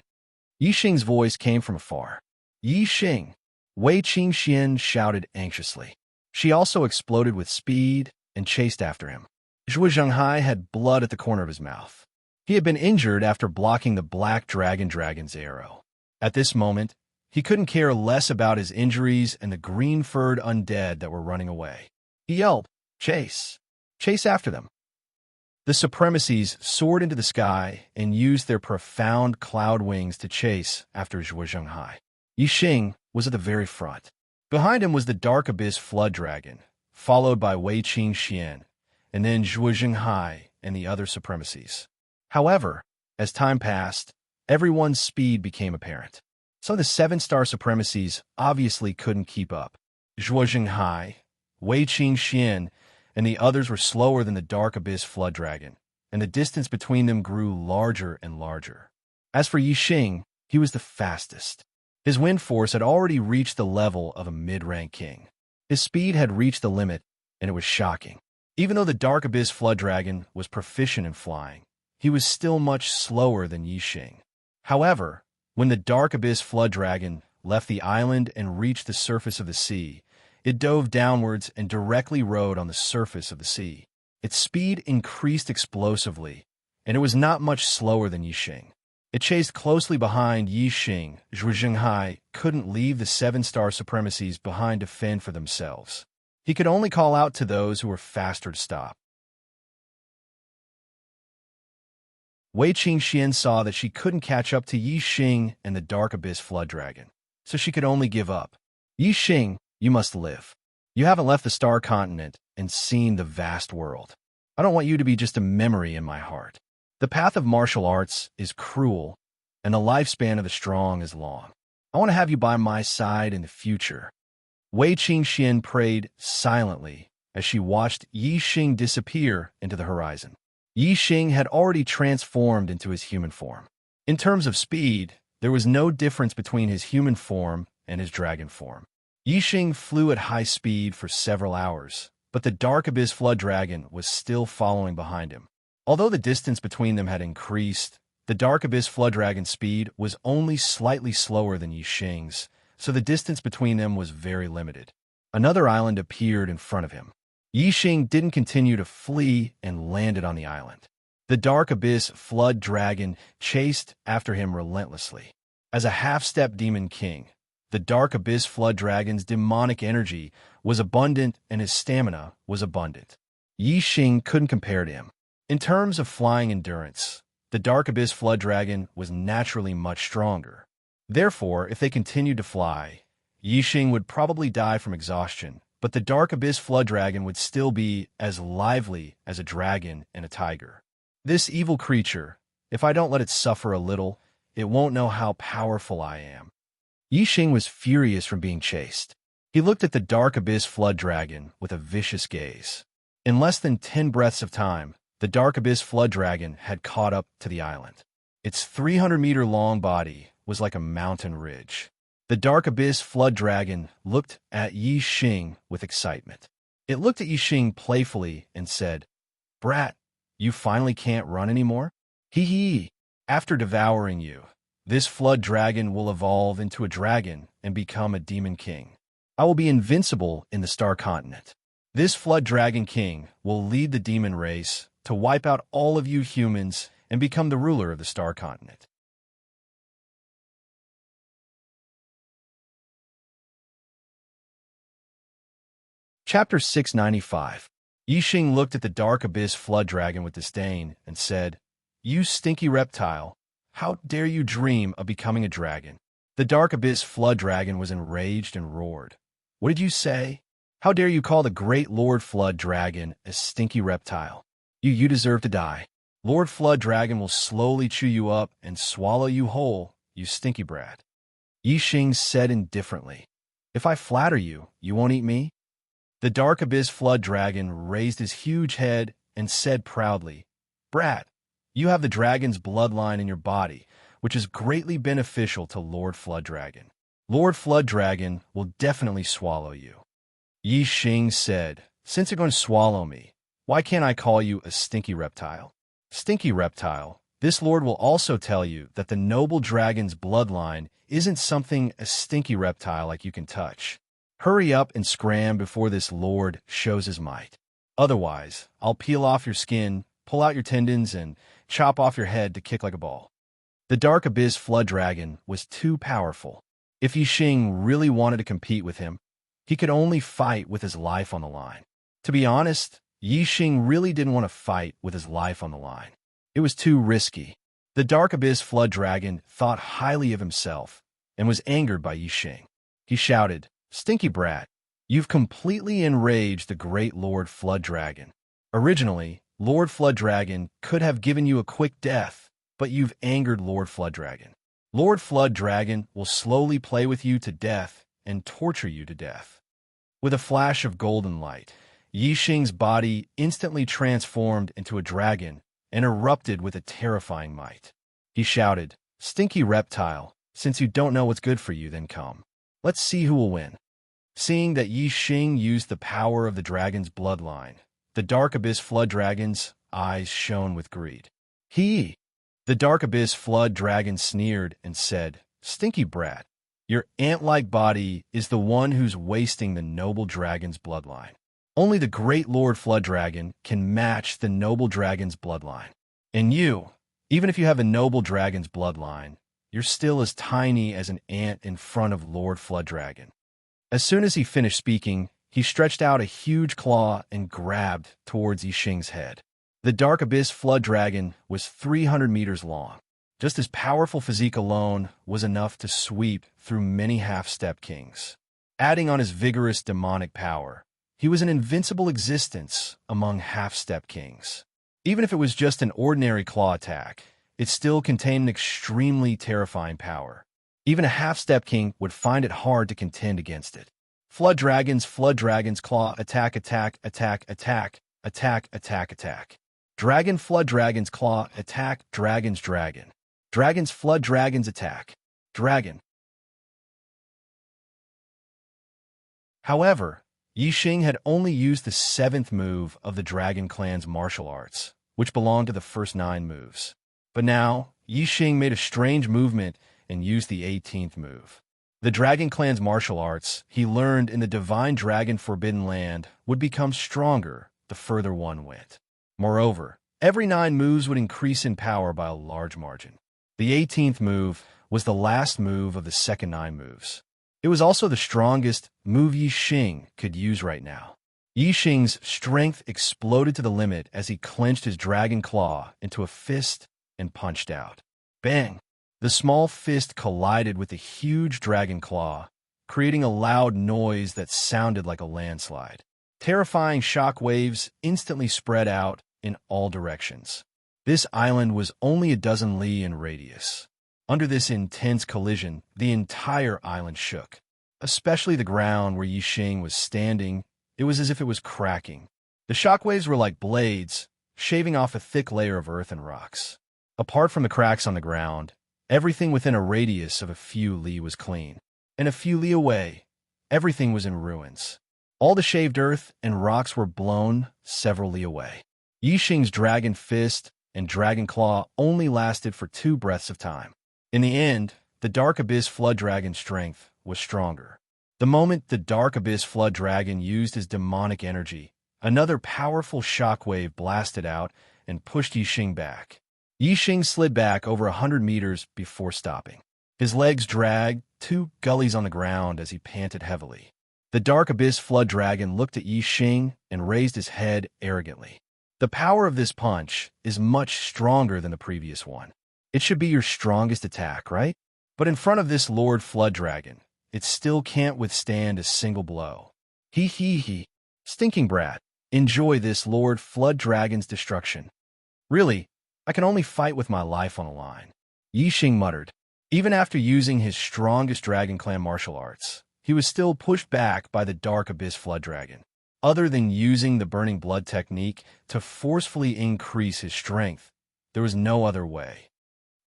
Yi Xing's voice came from afar. Yi Xing! Wei Qingxian shouted anxiously. She also exploded with speed and chased after him. Zhuo Zhenghai had blood at the corner of his mouth. He had been injured after blocking the Black Dragon's arrow. At this moment, he couldn't care less about his injuries and the green-furred undead that were running away. He yelled, "Chase! Chase after them!" The supremacies soared into the sky and used their profound cloud wings to chase after Zhuo Zhenghai. Yi Xing was at the very front. Behind him was the Dark Abyss Flood Dragon, followed by Wei Qingxian, and then Zhuo Zhenghai and the other supremacies. However, as time passed, everyone's speed became apparent. Some of the 7-star supremacies obviously couldn't keep up. Zhuo Zhenghai, Wei Qingxian, and the others were slower than the Dark Abyss Flood Dragon, and the distance between them grew larger and larger. As for Yi Xing, he was the fastest. His wind force had already reached the level of a mid-rank king. His speed had reached the limit, and it was shocking. Even though the Dark Abyss Flood Dragon was proficient in flying, he was still much slower than Yi Xing. However, when the Dark Abyss Flood Dragon left the island and reached the surface of the sea, it dove downwards and directly rode on the surface of the sea. Its speed increased explosively, and it was not much slower than Yi Xing. It chased closely behind Yi Xing. Zhuo Zhenghai couldn't leave the 7-star supremacies behind to fend for themselves. He could only call out to those who were faster to stop. Wei Qingxian saw that she couldn't catch up to Yi Xing and the Dark Abyss Flood Dragon, so she could only give up. Yi Xing, you must live. You haven't left the Star Continent and seen the vast world. I don't want you to be just a memory in my heart. The path of martial arts is cruel, and the lifespan of the strong is long. I want to have you by my side in the future. Wei Qingxian prayed silently as she watched Yi Xing disappear into the horizon. Yi Xing had already transformed into his human form. In terms of speed, there was no difference between his human form and his dragon form. Yi Xing flew at high speed for several hours, but the Dark Abyss Flood Dragon was still following behind him. Although the distance between them had increased, the Dark Abyss Flood Dragon's speed was only slightly slower than Yi Xing's, so the distance between them was very limited. Another island appeared in front of him. Yi Xing didn't continue to flee and landed on the island. The Dark Abyss Flood Dragon chased after him relentlessly. As a half-step demon king, the Dark Abyss Flood Dragon's demonic energy was abundant and his stamina was abundant. Yi Xing couldn't compare to him. In terms of flying endurance, the Dark Abyss Flood Dragon was naturally much stronger. Therefore, if they continued to fly, Yi Xing would probably die from exhaustion, but the Dark Abyss Flood Dragon would still be as lively as a dragon and a tiger. This evil creature, if I don't let it suffer a little, it won't know how powerful I am. Yi Xing was furious from being chased. He looked at the Dark Abyss Flood Dragon with a vicious gaze. In less than 10 breaths of time, the Dark Abyss Flood Dragon had caught up to the island. Its 300-meter-long body was like a mountain ridge. The Dark Abyss Flood Dragon looked at Yi Xing with excitement. It looked at Yi Xing playfully and said, "Brat, you finally can't run anymore? Hee hee. After devouring you, this Flood Dragon will evolve into a dragon and become a demon king. I will be invincible in the Star Continent. This Flood Dragon King will lead the demon race to wipe out all of you humans and become the ruler of the Star Continent." Chapter 695. Yi Xing looked at the Dark Abyss Flood Dragon with disdain and said, "You stinky reptile, how dare you dream of becoming a dragon?" The Dark Abyss Flood Dragon was enraged and roared. "What did you say? How dare you call the great Lord Flood Dragon a stinky reptile? You deserve to die. Lord Flood Dragon will slowly chew you up and swallow you whole, you stinky brat." Yi Xing said indifferently, "If I flatter you, you won't eat me?" The Dark Abyss Flood Dragon raised his huge head and said proudly, "Brat, you have the dragon's bloodline in your body, which is greatly beneficial to Lord Flood Dragon. Lord Flood Dragon will definitely swallow you. Yi Xing said, "Since you're going to swallow me, why can't I call you a stinky reptile?" Stinky reptile. This lord will also tell you that the noble dragon's bloodline isn't something a stinky reptile like you can touch. Hurry up and scram before this lord shows his might. Otherwise, I'll peel off your skin, pull out your tendons, and chop off your head to kick like a ball. The Dark Abyss Flood Dragon was too powerful. If Yi Xing really wanted to compete with him, he could only fight with his life on the line. To be honest, Yi Xing really didn't want to fight with his life on the line. It was too risky. The Dark Abyss Flood Dragon thought highly of himself and was angered by Yi Xing. He shouted, "Stinky brat, you've completely enraged the great Lord Flood Dragon. Originally, Lord Flood Dragon could have given you a quick death, but you've angered Lord Flood Dragon. Lord Flood Dragon will slowly play with you to death and torture you to death." With a flash of golden light, Yi Xing's body instantly transformed into a dragon and erupted with a terrifying might. He shouted, "Stinky reptile, since you don't know what's good for you, then come. Let's see who will win." Seeing that Yi Xing used the power of the dragon's bloodline, the Dark Abyss Flood Dragon's eyes shone with greed. The Dark Abyss Flood Dragon sneered and said, "Stinky brat, your ant-like body is the one who's wasting the noble dragon's bloodline. Only the great Lord Flood Dragon can match the noble dragon's bloodline. And you, even if you have a noble dragon's bloodline, you're still as tiny as an ant in front of Lord Flood Dragon." As soon as he finished speaking, he stretched out a huge claw and grabbed towards Yi Xing's head. The Dark Abyss Flood Dragon was 300 meters long. Just his powerful physique alone was enough to sweep through many half-step kings. Adding on his vigorous demonic power, he was an invincible existence among half-step kings. Even if it was just an ordinary claw attack, it still contained an extremely terrifying power. Even a half-step king would find it hard to contend against it. Flood Dragon's claw, attack, attack, attack, attack, attack, attack, attack. Dragon Flood Dragon's claw, attack, dragon's dragon. Dragon's Flood Dragon's attack. Dragon. However, Yi Xing had only used the 7th move of the Dragon Clan's martial arts, which belonged to the first 9 moves. But now, Yi Xing made a strange movement and used the 18th move. The Dragon Clan's martial arts he learned in the Divine Dragon Forbidden Land would become stronger the further one went. Moreover, every 9 moves would increase in power by a large margin. The 18th move was the last move of the second 9 moves. It was also the strongest move Yi Xing could use right now. Yi Xing's strength exploded to the limit as he clenched his dragon claw into a fist and punched out. Bang! The small fist collided with the huge dragon claw, creating a loud noise that sounded like a landslide. Terrifying shock waves instantly spread out in all directions. This island was only a dozen li in radius. Under this intense collision, the entire island shook. Especially the ground where Yi Xing was standing, it was as if it was cracking. The shockwaves were like blades, shaving off a thick layer of earth and rocks. Apart from the cracks on the ground, everything within a radius of a few li was clean. And a few li away, everything was in ruins. All the shaved earth and rocks were blown several li away. Yi Xing's dragon fist and dragon claw only lasted for 2 breaths of time. In the end, the Dark Abyss Flood Dragon's strength was stronger. The moment the Dark Abyss Flood Dragon used his demonic energy, another powerful shockwave blasted out and pushed Yi Xing back. Yi Xing slid back over 100 meters before stopping. His legs dragged 2 gullies on the ground as he panted heavily. The Dark Abyss Flood Dragon looked at Yi Xing and raised his head arrogantly. The power of this punch is much stronger than the previous one. It should be your strongest attack, right? But in front of this Lord Flood Dragon, it still can't withstand a single blow. He. Stinking brat, enjoy this Lord Flood Dragon's destruction. Really, I can only fight with my life on the line. Yi Xing muttered. Even after using his strongest Dragon Clan martial arts, he was still pushed back by the Dark Abyss Flood Dragon. Other than using the Burning Blood technique to forcefully increase his strength, there was no other way.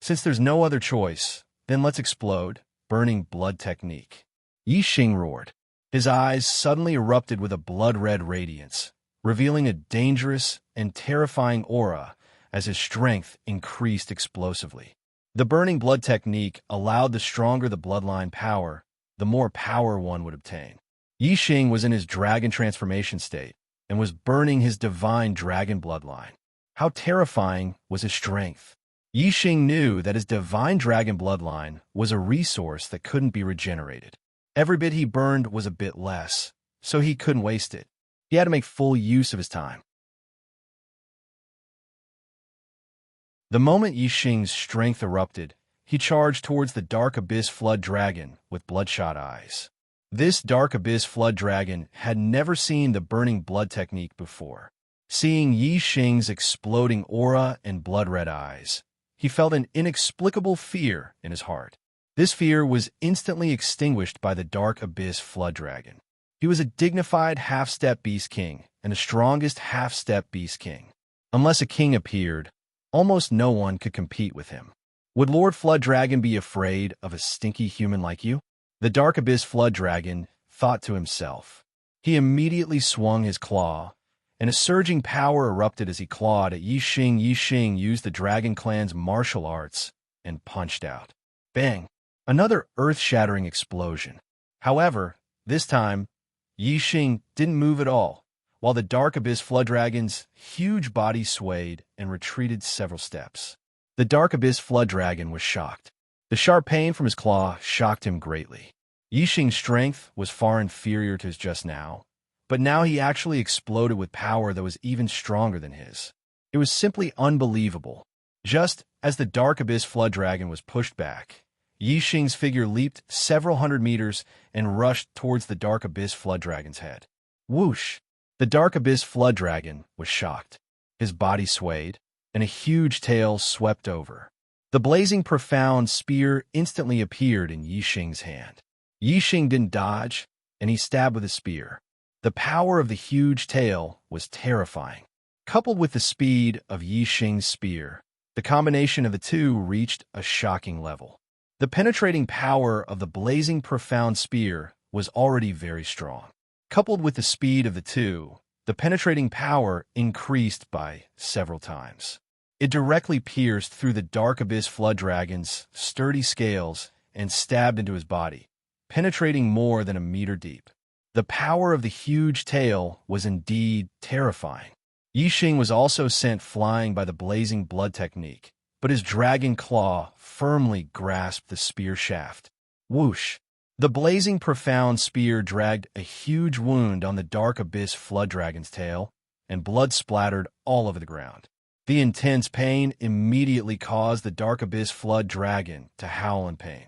Since there's no other choice, then let's explode. Burning blood technique. Yi Xing roared. His eyes suddenly erupted with a blood-red radiance, revealing a dangerous and terrifying aura as his strength increased explosively. The burning blood technique allowed the stronger the bloodline power, the more power one would obtain. Yi Xing was in his dragon transformation state and was burning his divine dragon bloodline. How terrifying was his strength! Yi Xing knew that his divine dragon bloodline was a resource that couldn't be regenerated. Every bit he burned was a bit less, so he couldn't waste it. He had to make full use of his time. The moment Yi Xing's strength erupted, he charged towards the Dark Abyss Flood Dragon with bloodshot eyes. This Dark Abyss Flood Dragon had never seen the burning blood technique before. Seeing Yi Xing's exploding aura and blood-red eyes, he felt an inexplicable fear in his heart. This fear was instantly extinguished by the Dark Abyss Flood Dragon. He was a dignified half-step Beast King and the strongest half-step Beast King. Unless a king appeared, almost no one could compete with him. Would Lord Flood Dragon be afraid of a stinky human like you? The Dark Abyss Flood Dragon thought to himself. He immediately swung his claw, and a surging power erupted as he clawed at Yi Xing. Yi Xing used the Dragon Clan's martial arts and punched out. Bang! Another earth-shattering explosion. However, this time, Yi Xing didn't move at all, while the Dark Abyss Flood Dragon's huge body swayed and retreated several steps. The Dark Abyss Flood Dragon was shocked. The sharp pain from his claw shocked him greatly. Yi Xing's strength was far inferior to his just now, but now he actually exploded with power that was even stronger than his. It was simply unbelievable. Just as the Dark Abyss Flood Dragon was pushed back, Yi Xing's figure leaped several hundred meters and rushed towards the Dark Abyss Flood Dragon's head. Whoosh! The Dark Abyss Flood Dragon was shocked. His body swayed, and a huge tail swept over. The blazing profound spear instantly appeared in Yi Xing's hand. Yi Xing didn't dodge, and he stabbed with his spear. The power of the huge tail was terrifying. Coupled with the speed of Yi Xing's spear, the combination of the two reached a shocking level. The penetrating power of the blazing profound spear was already very strong. Coupled with the speed of the two, the penetrating power increased by several times. It directly pierced through the Dark Abyss Flood Dragon's sturdy scales and stabbed into his body, penetrating more than a meter deep. The power of the huge tail was indeed terrifying. Yi Xing was also sent flying by the blazing blood technique, but his dragon claw firmly grasped the spear shaft. Whoosh! The blazing profound spear dragged a huge wound on the Dark Abyss Flood Dragon's tail, and blood splattered all over the ground. The intense pain immediately caused the Dark Abyss Flood Dragon to howl in pain.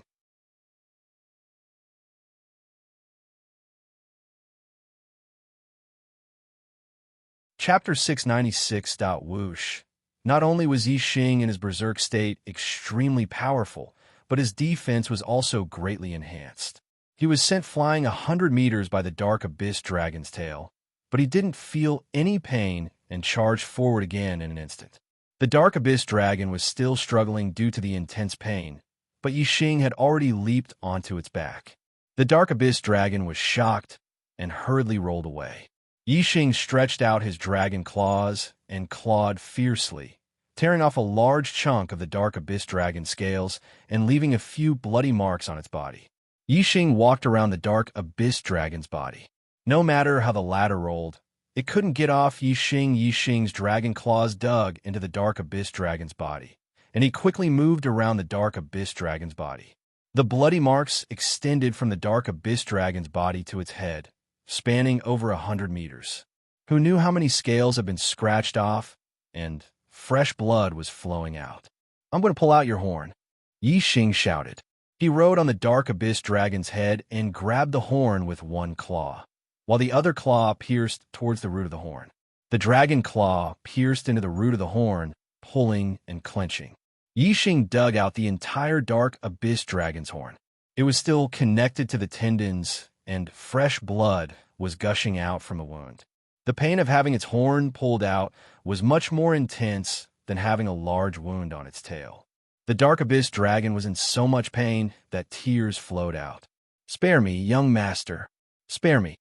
Chapter 696. Whoosh! Not only was Yi Xing in his berserk state extremely powerful, but his defense was also greatly enhanced. He was sent flying 100 meters by the Dark Abyss Dragon's tail, but he didn't feel any pain and charged forward again in an instant. The Dark Abyss Dragon was still struggling due to the intense pain, but Yi Xing had already leaped onto its back. The Dark Abyss Dragon was shocked and hurriedly rolled away. Yi Xing stretched out his dragon claws and clawed fiercely, tearing off a large chunk of the Dark Abyss Dragon's scales and leaving a few bloody marks on its body. Yi Xing walked around the Dark Abyss Dragon's body. No matter how the ladder rolled, it couldn't get off Yi Xing. Yi Xing's dragon claws dug into the Dark Abyss Dragon's body, and he quickly moved around the Dark Abyss Dragon's body. The bloody marks extended from the Dark Abyss Dragon's body to its head, spanning over 100 meters. Who knew how many scales had been scratched off, and fresh blood was flowing out? I'm going to pull out your horn, Yi Xing shouted. He rode on the Dark Abyss Dragon's head and grabbed the horn with one claw, while the other claw pierced towards the root of the horn. The dragon claw pierced into the root of the horn, pulling and clenching. Yi Xing dug out the entire Dark Abyss Dragon's horn. It was still connected to the tendons, and fresh blood was gushing out from the wound. The pain of having its horn pulled out was much more intense than having a large wound on its tail. The Dark Abyss dragon was in so much pain that tears flowed out. "Spare me, young master. Spare me."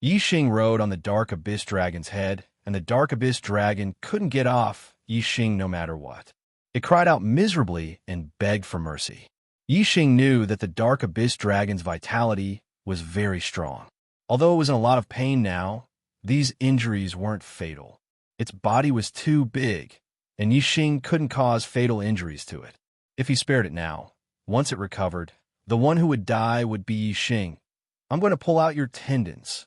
Yi Xing rode on the Dark Abyss dragon's head, and the Dark Abyss dragon couldn't get off Yi Xing no matter what. It cried out miserably and begged for mercy. Yi Xing knew that the Dark Abyss dragon's vitality was very strong. Although it was in a lot of pain now, these injuries weren't fatal. Its body was too big, and Yi Xing couldn't cause fatal injuries to it. If he spared it now, once it recovered, the one who would die would be Yi Xing. "I'm going to pull out your tendons."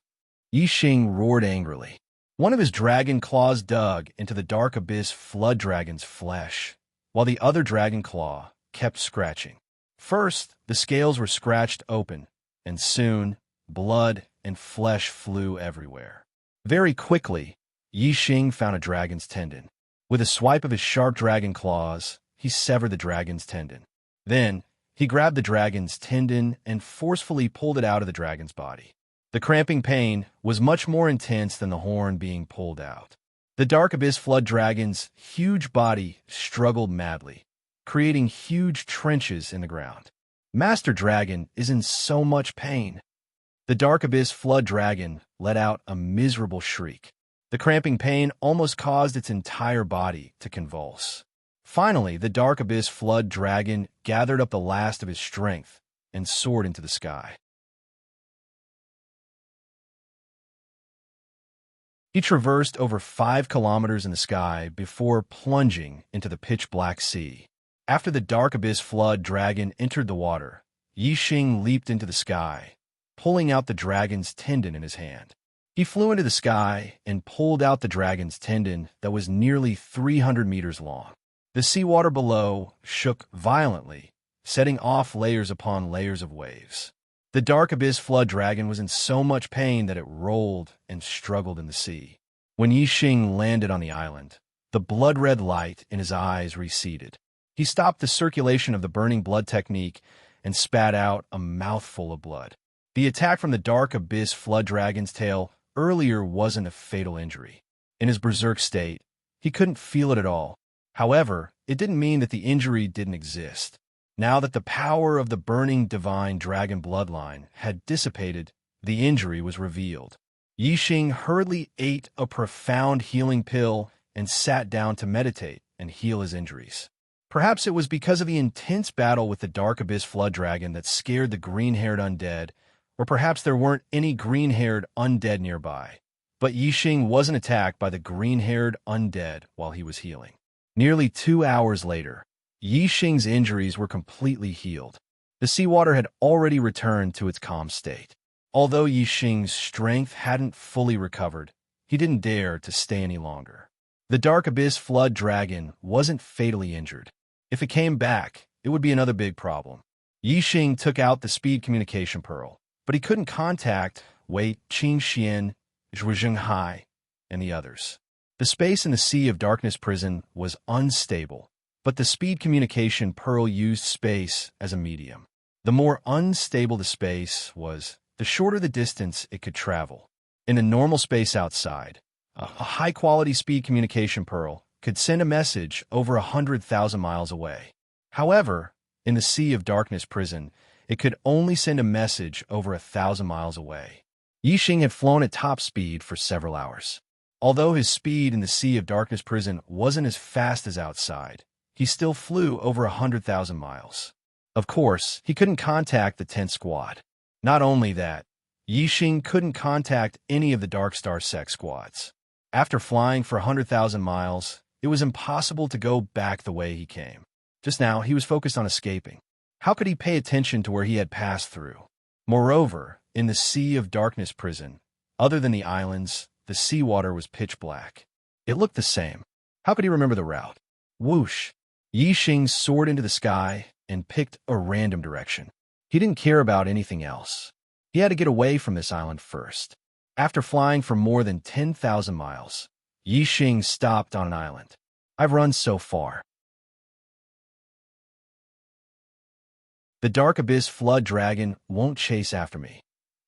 Yi Xing roared angrily. One of his dragon claws dug into the Dark Abyss flood dragon's flesh, while the other dragon claw kept scratching. First, the scales were scratched open, and soon, blood and flesh flew everywhere. Very quickly, Yi Xing found a dragon's tendon. With a swipe of his sharp dragon claws, he severed the dragon's tendon. Then, he grabbed the dragon's tendon and forcefully pulled it out of the dragon's body. The cramping pain was much more intense than the horn being pulled out. The Dark Abyss flood dragon's huge body struggled madly, creating huge trenches in the ground. "Master Dragon is in so much pain." The Dark Abyss flood dragon let out a miserable shriek. The cramping pain almost caused its entire body to convulse. Finally, the Dark Abyss flood dragon gathered up the last of his strength and soared into the sky. He traversed over 5 kilometers in the sky before plunging into the pitch-black sea. After the Dark Abyss flood dragon entered the water, Yi Xing leaped into the sky, pulling out the dragon's tendon in his hand. He flew into the sky and pulled out the dragon's tendon that was nearly 300 meters long. The seawater below shook violently, setting off layers upon layers of waves. The Dark Abyss flood dragon was in so much pain that it rolled and struggled in the sea. When Yi Xing landed on the island, the blood-red light in his eyes receded. He stopped the circulation of the burning blood technique and spat out a mouthful of blood. The attack from the Dark Abyss flood dragon's tail earlier wasn't a fatal injury. In his berserk state, he couldn't feel it at all. However, it didn't mean that the injury didn't exist. Now that the power of the burning divine dragon bloodline had dissipated, the injury was revealed. Yi Xing hurriedly ate a profound healing pill and sat down to meditate and heal his injuries. Perhaps it was because of the intense battle with the Dark Abyss flood dragon that scared the green-haired undead, or perhaps there weren't any green-haired undead nearby. But Yi Xing wasn't attacked by the green-haired undead while he was healing. Nearly 2 hours later, Yi Xing's injuries were completely healed. The seawater had already returned to its calm state. Although Yi Xing's strength hadn't fully recovered, he didn't dare to stay any longer. The Dark Abyss flood dragon wasn't fatally injured. If it came back, it would be another big problem. Yi Xing took out the speed communication pearl, but he couldn't contact Wei Qingxian, Zhu Zhenghai, and the others. The space in the Sea of Darkness prison was unstable, but the speed communication pearl used space as a medium. The more unstable the space was, the shorter the distance it could travel. In a normal space outside, a high-quality speed communication pearl could send a message over 100,000 miles away. However, in the Sea of Darkness prison, it could only send a message over 1,000 miles away. Yi Xing had flown at top speed for several hours. Although his speed in the Sea of Darkness prison wasn't as fast as outside, he still flew over 100,000 miles. Of course, he couldn't contact the 10th squad. Not only that, Yi Xing couldn't contact any of the Dark Star Sect squads. After flying for 100,000 miles, it was impossible to go back the way he came. Just now, he was focused on escaping. How could he pay attention to where he had passed through? Moreover, in the Sea of Darkness prison, other than the islands, the seawater was pitch black. It looked the same. How could he remember the route? Whoosh! Yi Xing soared into the sky and picked a random direction. He didn't care about anything else. He had to get away from this island first. After flying for more than 10,000 miles, Yi Xing stopped on an island. "I've run so far." The Dark Abyss flood dragon won't chase after me,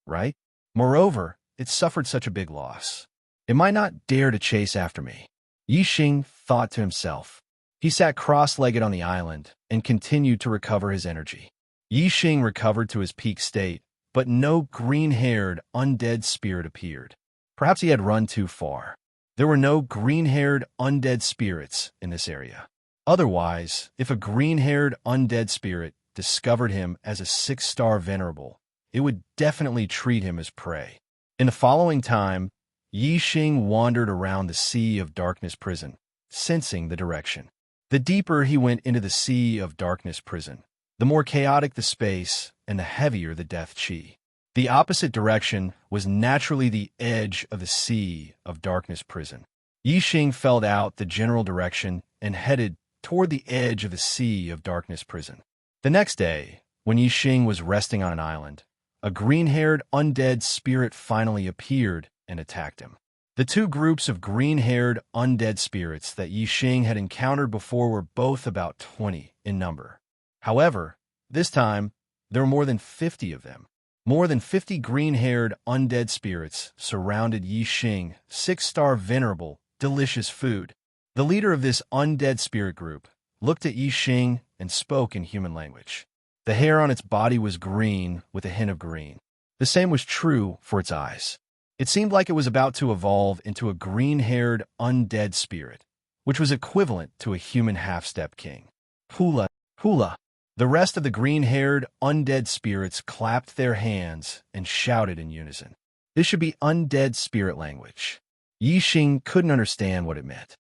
right? Moreover, it suffered such a big loss. It might not dare to chase after me. Yi Xing thought to himself. He sat cross-legged on the island and continued to recover his energy. Yi Xing recovered to his peak state, but no green-haired undead spirit appeared. Perhaps he had run too far. There were no green-haired undead spirits in this area. Otherwise, if a green-haired undead spirit discovered him as a 6-star venerable, it would definitely treat him as prey. In the following time, Yi Xing wandered around the Sea of Darkness prison, sensing the direction. The deeper he went into the Sea of Darkness prison, the more chaotic the space and the heavier the death chi. The opposite direction was naturally the edge of the Sea of Darkness prison. Yi Xing felt out the general direction and headed toward the edge of the Sea of Darkness prison. The next day, when Yi Xing was resting on an island, a green-haired undead spirit finally appeared and attacked him. The two groups of green-haired undead spirits that Yi Xing had encountered before were both about 20 in number. However, this time, there were more than 50 of them. More than 50 green-haired undead spirits surrounded Yi Xing, 6-star venerable, delicious food. The leader of this undead spirit group looked at Yi Xing and spoke in human language. The hair on its body was green with a hint of green. The same was true for its eyes. It seemed like it was about to evolve into a green-haired undead spirit, which was equivalent to a human half-step king. Hula, hula. The rest of the green-haired undead spirits clapped their hands and shouted in unison. This should be undead spirit language. Yi Xing couldn't understand what it meant.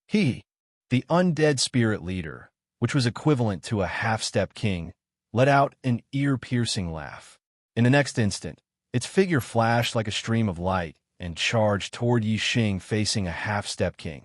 He, the undead spirit leader, which was equivalent to a half-step king, let out an ear-piercing laugh. In the next instant, its figure flashed like a stream of light and charged toward Yi Xing facing a half-step king.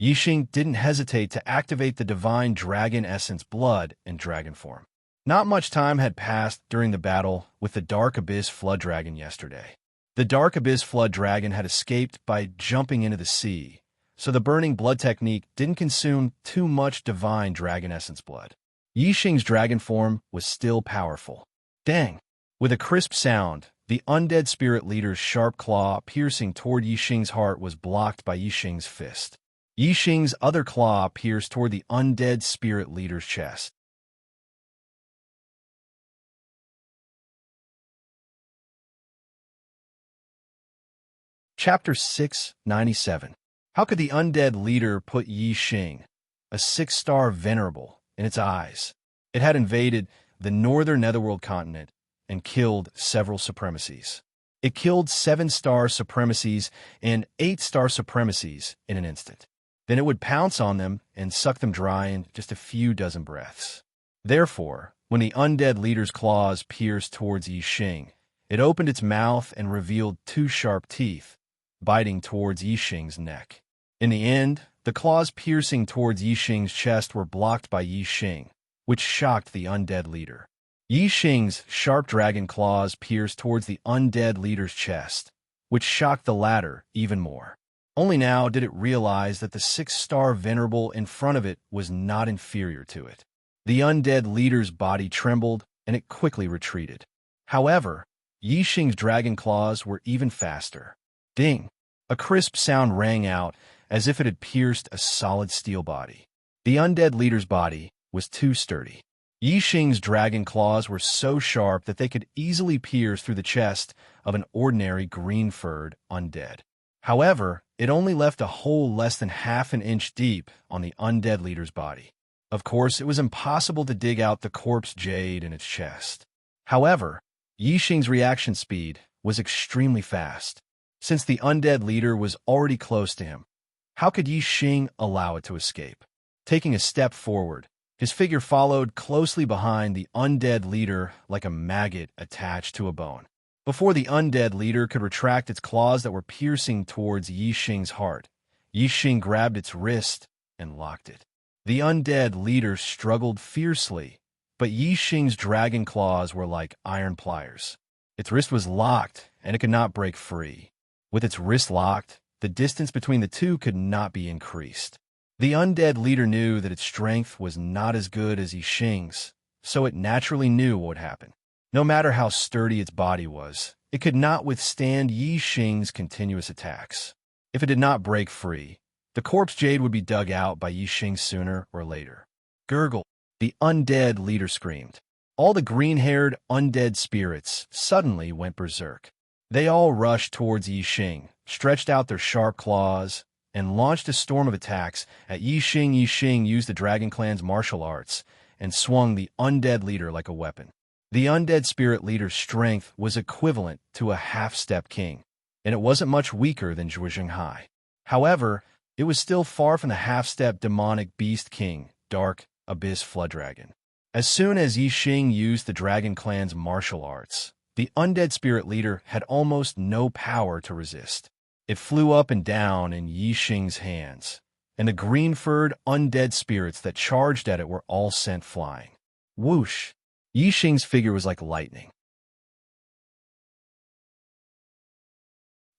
Yi Xing didn't hesitate to activate the divine dragon essence blood in dragon form. Not much time had passed during the battle with the Dark Abyss Flood Dragon yesterday. The Dark Abyss Flood Dragon had escaped by jumping into the sea, so the burning blood technique didn't consume too much divine dragon essence blood. Yi Xing's dragon form was still powerful. Dang! With a crisp sound, the undead spirit leader's sharp claw piercing toward Yi Xing's heart was blocked by Yi Xing's fist. Yi Xing's other claw pierced toward the undead spirit leader's chest. Chapter 697. How could the undead leader put Yi Xing, a 6-star venerable, in its eyes? It had invaded the northern netherworld continent and killed several supremacies. It killed 7-star supremacies and 8-star supremacies in an instant. Then it would pounce on them and suck them dry in just a few dozen breaths. Therefore, when the undead leader's claws pierced towards Yi Xing, it opened its mouth and revealed 2 sharp teeth, biting towards Yi Xing's neck. In the end, the claws piercing towards Yi Xing's chest were blocked by Yi Xing, which shocked the undead leader. Yi Xing's sharp dragon claws pierced towards the undead leader's chest, which shocked the latter even more. Only now did it realize that the 6-star venerable in front of it was not inferior to it. The undead leader's body trembled, and it quickly retreated. However, Yi Xing's dragon claws were even faster. Ding! A crisp sound rang out as if it had pierced a solid steel body. The undead leader's body was too sturdy. Yi Xing's dragon claws were so sharp that they could easily pierce through the chest of an ordinary green-furred undead. However, it only left a hole less than half an inch deep on the undead leader's body. Of course, it was impossible to dig out the corpse jade in its chest. However, Yi Xing's reaction speed was extremely fast. Since the undead leader was already close to him, how could Yi Xing allow it to escape? Taking a step forward, his figure followed closely behind the undead leader like a maggot attached to a bone. Before the undead leader could retract its claws that were piercing towards Yi Xing's heart, Yi Xing grabbed its wrist and locked it. The undead leader struggled fiercely, but Yi Xing's dragon claws were like iron pliers. Its wrist was locked, and it could not break free. With its wrist locked, the distance between the two could not be increased. The undead leader knew that its strength was not as good as Yi Xing's, so it naturally knew what would happen. No matter how sturdy its body was, it could not withstand Yi Xing's continuous attacks. If it did not break free, The corpse jade would be dug out by Yixing sooner or later. Gurgle, the undead leader screamed. All the green-haired undead spirits suddenly went berserk. They all rushed towards Yixing, stretched out their sharp claws, and launched a storm of attacks at Yixing. Yixing used the Dragon Clan's martial arts and swung the undead leader like a weapon. The undead spirit leader's strength was equivalent to a half-step king, and it wasn't much weaker than Zhuoxinghai. However, it was still far from the half-step demonic beast king, Dark Abyss Flood Dragon. As soon as Yixing used the Dragon Clan's martial arts, the undead spirit leader had almost no power to resist. It flew up and down in Yixing's hands, and the green-furred undead spirits that charged at it were all sent flying. Whoosh! Yixing's figure was like lightning.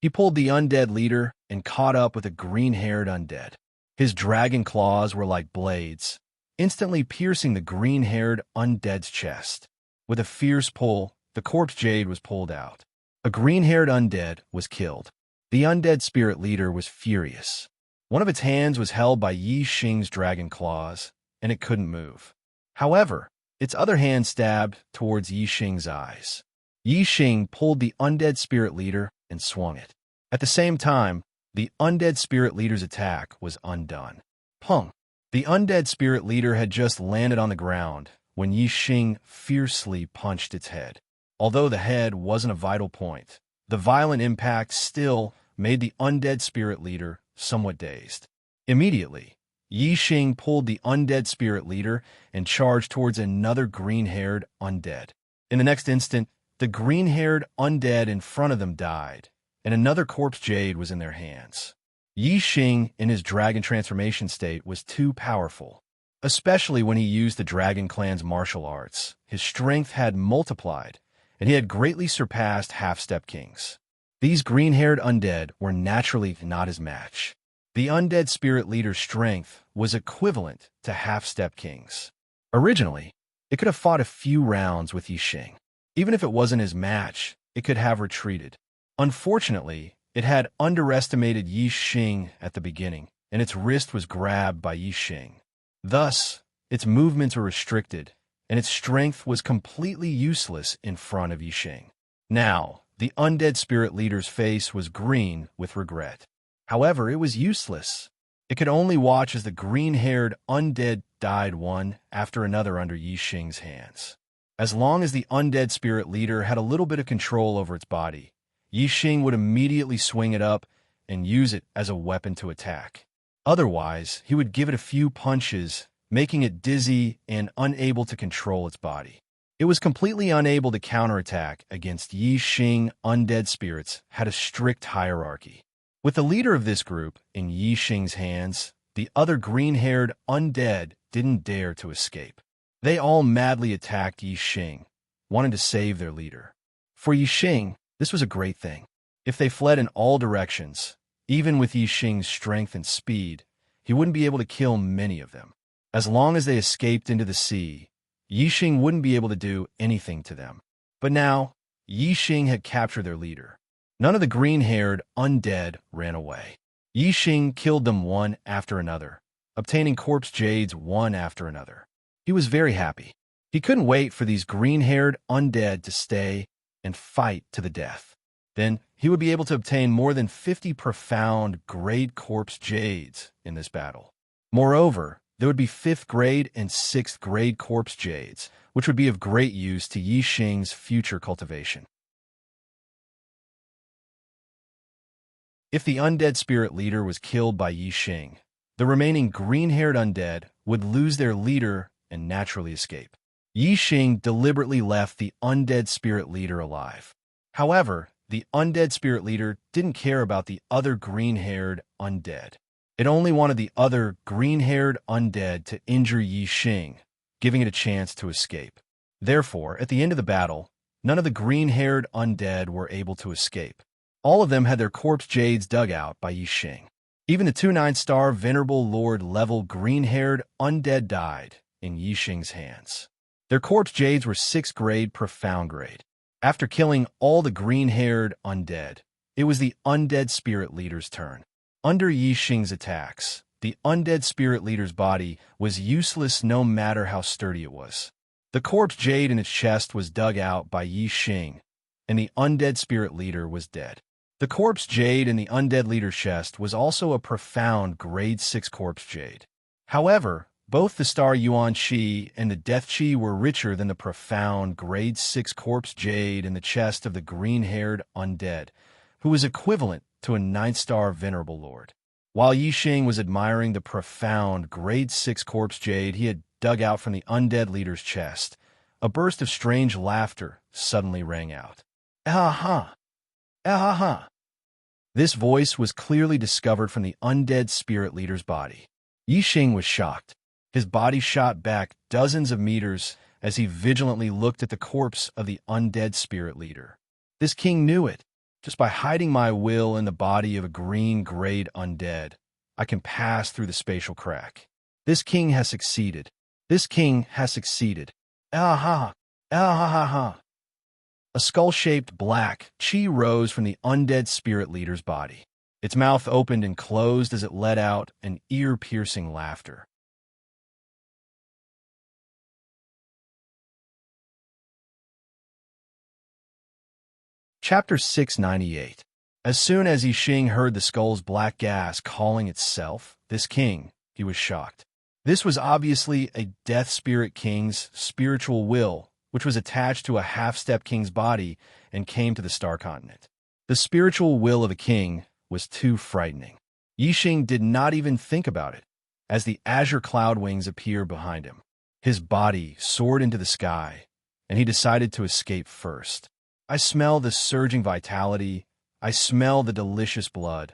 He pulled the undead leader and caught up with a green-haired undead. His dragon claws were like blades, instantly piercing the green-haired undead's chest. With a fierce pull, the corpse jade was pulled out. A green-haired undead was killed. The undead spirit leader was furious. One of its hands was held by Yixing's dragon claws, and it couldn't move. However, its other hand stabbed towards Yixing's eyes. Yixing pulled the undead spirit leader and swung it. At the same time, the undead spirit leader's attack was undone. Pung! The undead spirit leader had just landed on the ground when Yixing fiercely punched its head. Although the head wasn't a vital point, the violent impact still made the undead spirit leader somewhat dazed. Immediately, Yixing pulled the undead spirit leader and charged towards another green-haired undead. In the next instant, the green-haired undead in front of them died, and another corpse jade was in their hands. Yixing, in his dragon transformation state, was too powerful. Especially when he used the Dragon Clan's martial arts, his strength had multiplied, and he had greatly surpassed half-step kings. These green-haired undead were naturally not his match. The undead spirit leader's strength was equivalent to half-step kings. Originally, it could have fought a few rounds with Yixing. Even if it wasn't his match, it could have retreated. Unfortunately, it had underestimated Yixing at the beginning, and its wrist was grabbed by Yixing. Thus, its movements were restricted, and its strength was completely useless in front of Yixing. Now, the undead spirit leader's face was green with regret. However, it was useless. It could only watch as the green-haired undead died one after another under Yixing's hands. As long as the undead spirit leader had a little bit of control over its body, Yixing would immediately swing it up and use it as a weapon to attack. Otherwise, he would give it a few punches, making it dizzy and unable to control its body. It was completely unable to counterattack against Yixing. Undead spirits had a strict hierarchy. With the leader of this group in Yixing's hands, the other green-haired undead didn't dare to escape. They all madly attacked Yixing, wanting to save their leader. For Yixing, this was a great thing. If they fled in all directions, even with Yixing's strength and speed, he wouldn't be able to kill many of them. As long as they escaped into the sea, Yixing wouldn't be able to do anything to them. But now, Yixing had captured their leader. None of the green-haired undead ran away. Yixing killed them one after another, obtaining corpse jades one after another. He was very happy. He couldn't wait for these green-haired undead to stay and fight to the death. Then he would be able to obtain more than 50 profound grade corpse jades in this battle. Moreover, there would be 5th grade and 6th grade corpse jades, which would be of great use to Yixing's future cultivation. If the undead spirit leader was killed by Yixing, the remaining green-haired undead would lose their leader and naturally escape. Yixing deliberately left the undead spirit leader alive. However, the undead spirit leader didn't care about the other green-haired undead. It only wanted the other green-haired undead to injure Yixing, giving it a chance to escape. Therefore, at the end of the battle, none of the green-haired undead were able to escape. All of them had their corpse jades dug out by Yixing. Even the 2 9-star Venerable Lord level green-haired undead died in Yixing's hands. Their corpse jades were 6th grade profound grade. After killing all the green-haired undead, it was the undead spirit leader's turn. Under Yi Xing's attacks, the undead spirit leader's body was useless no matter how sturdy it was. The corpse jade in its chest was dug out by Yi Xing, and the undead spirit leader was dead. The corpse jade in the undead leader's chest was also a profound grade 6 corpse jade. However, both the star Yuan Qi and the death Qi were richer than the profound grade 6 corpse jade in the chest of the green-haired undead, who was equivalent to a 9th star venerable lord. While Yi Xing was admiring the profound grade 6 corpse jade he had dug out from the undead leader's chest, a burst of strange laughter suddenly rang out. Ah-ha! Ah-ha-ha! This voice was clearly discovered from the undead spirit leader's body. Yi Xing was shocked. His body shot back dozens of meters as he vigilantly looked at the corpse of the undead spirit leader. This king knew it. Just by hiding my will in the body of a green-grade undead, I can pass through the spatial crack. This king has succeeded. This king has succeeded. Ah-ha! Ah-ha-ha-ha! A skull-shaped black chi rose from the undead spirit leader's body. Its mouth opened and closed as it let out an ear-piercing laughter. Chapter 698. As soon as Yi Xing heard the skull's black gas calling itself, this king, he was shocked. This was obviously a death spirit king's spiritual will, which was attached to a half-step king's body and came to the star continent. The spiritual will of a king was too frightening. Yi Xing did not even think about it, as the azure cloud wings appeared behind him. His body soared into the sky, and he decided to escape first. I smell the surging vitality. I smell the delicious blood.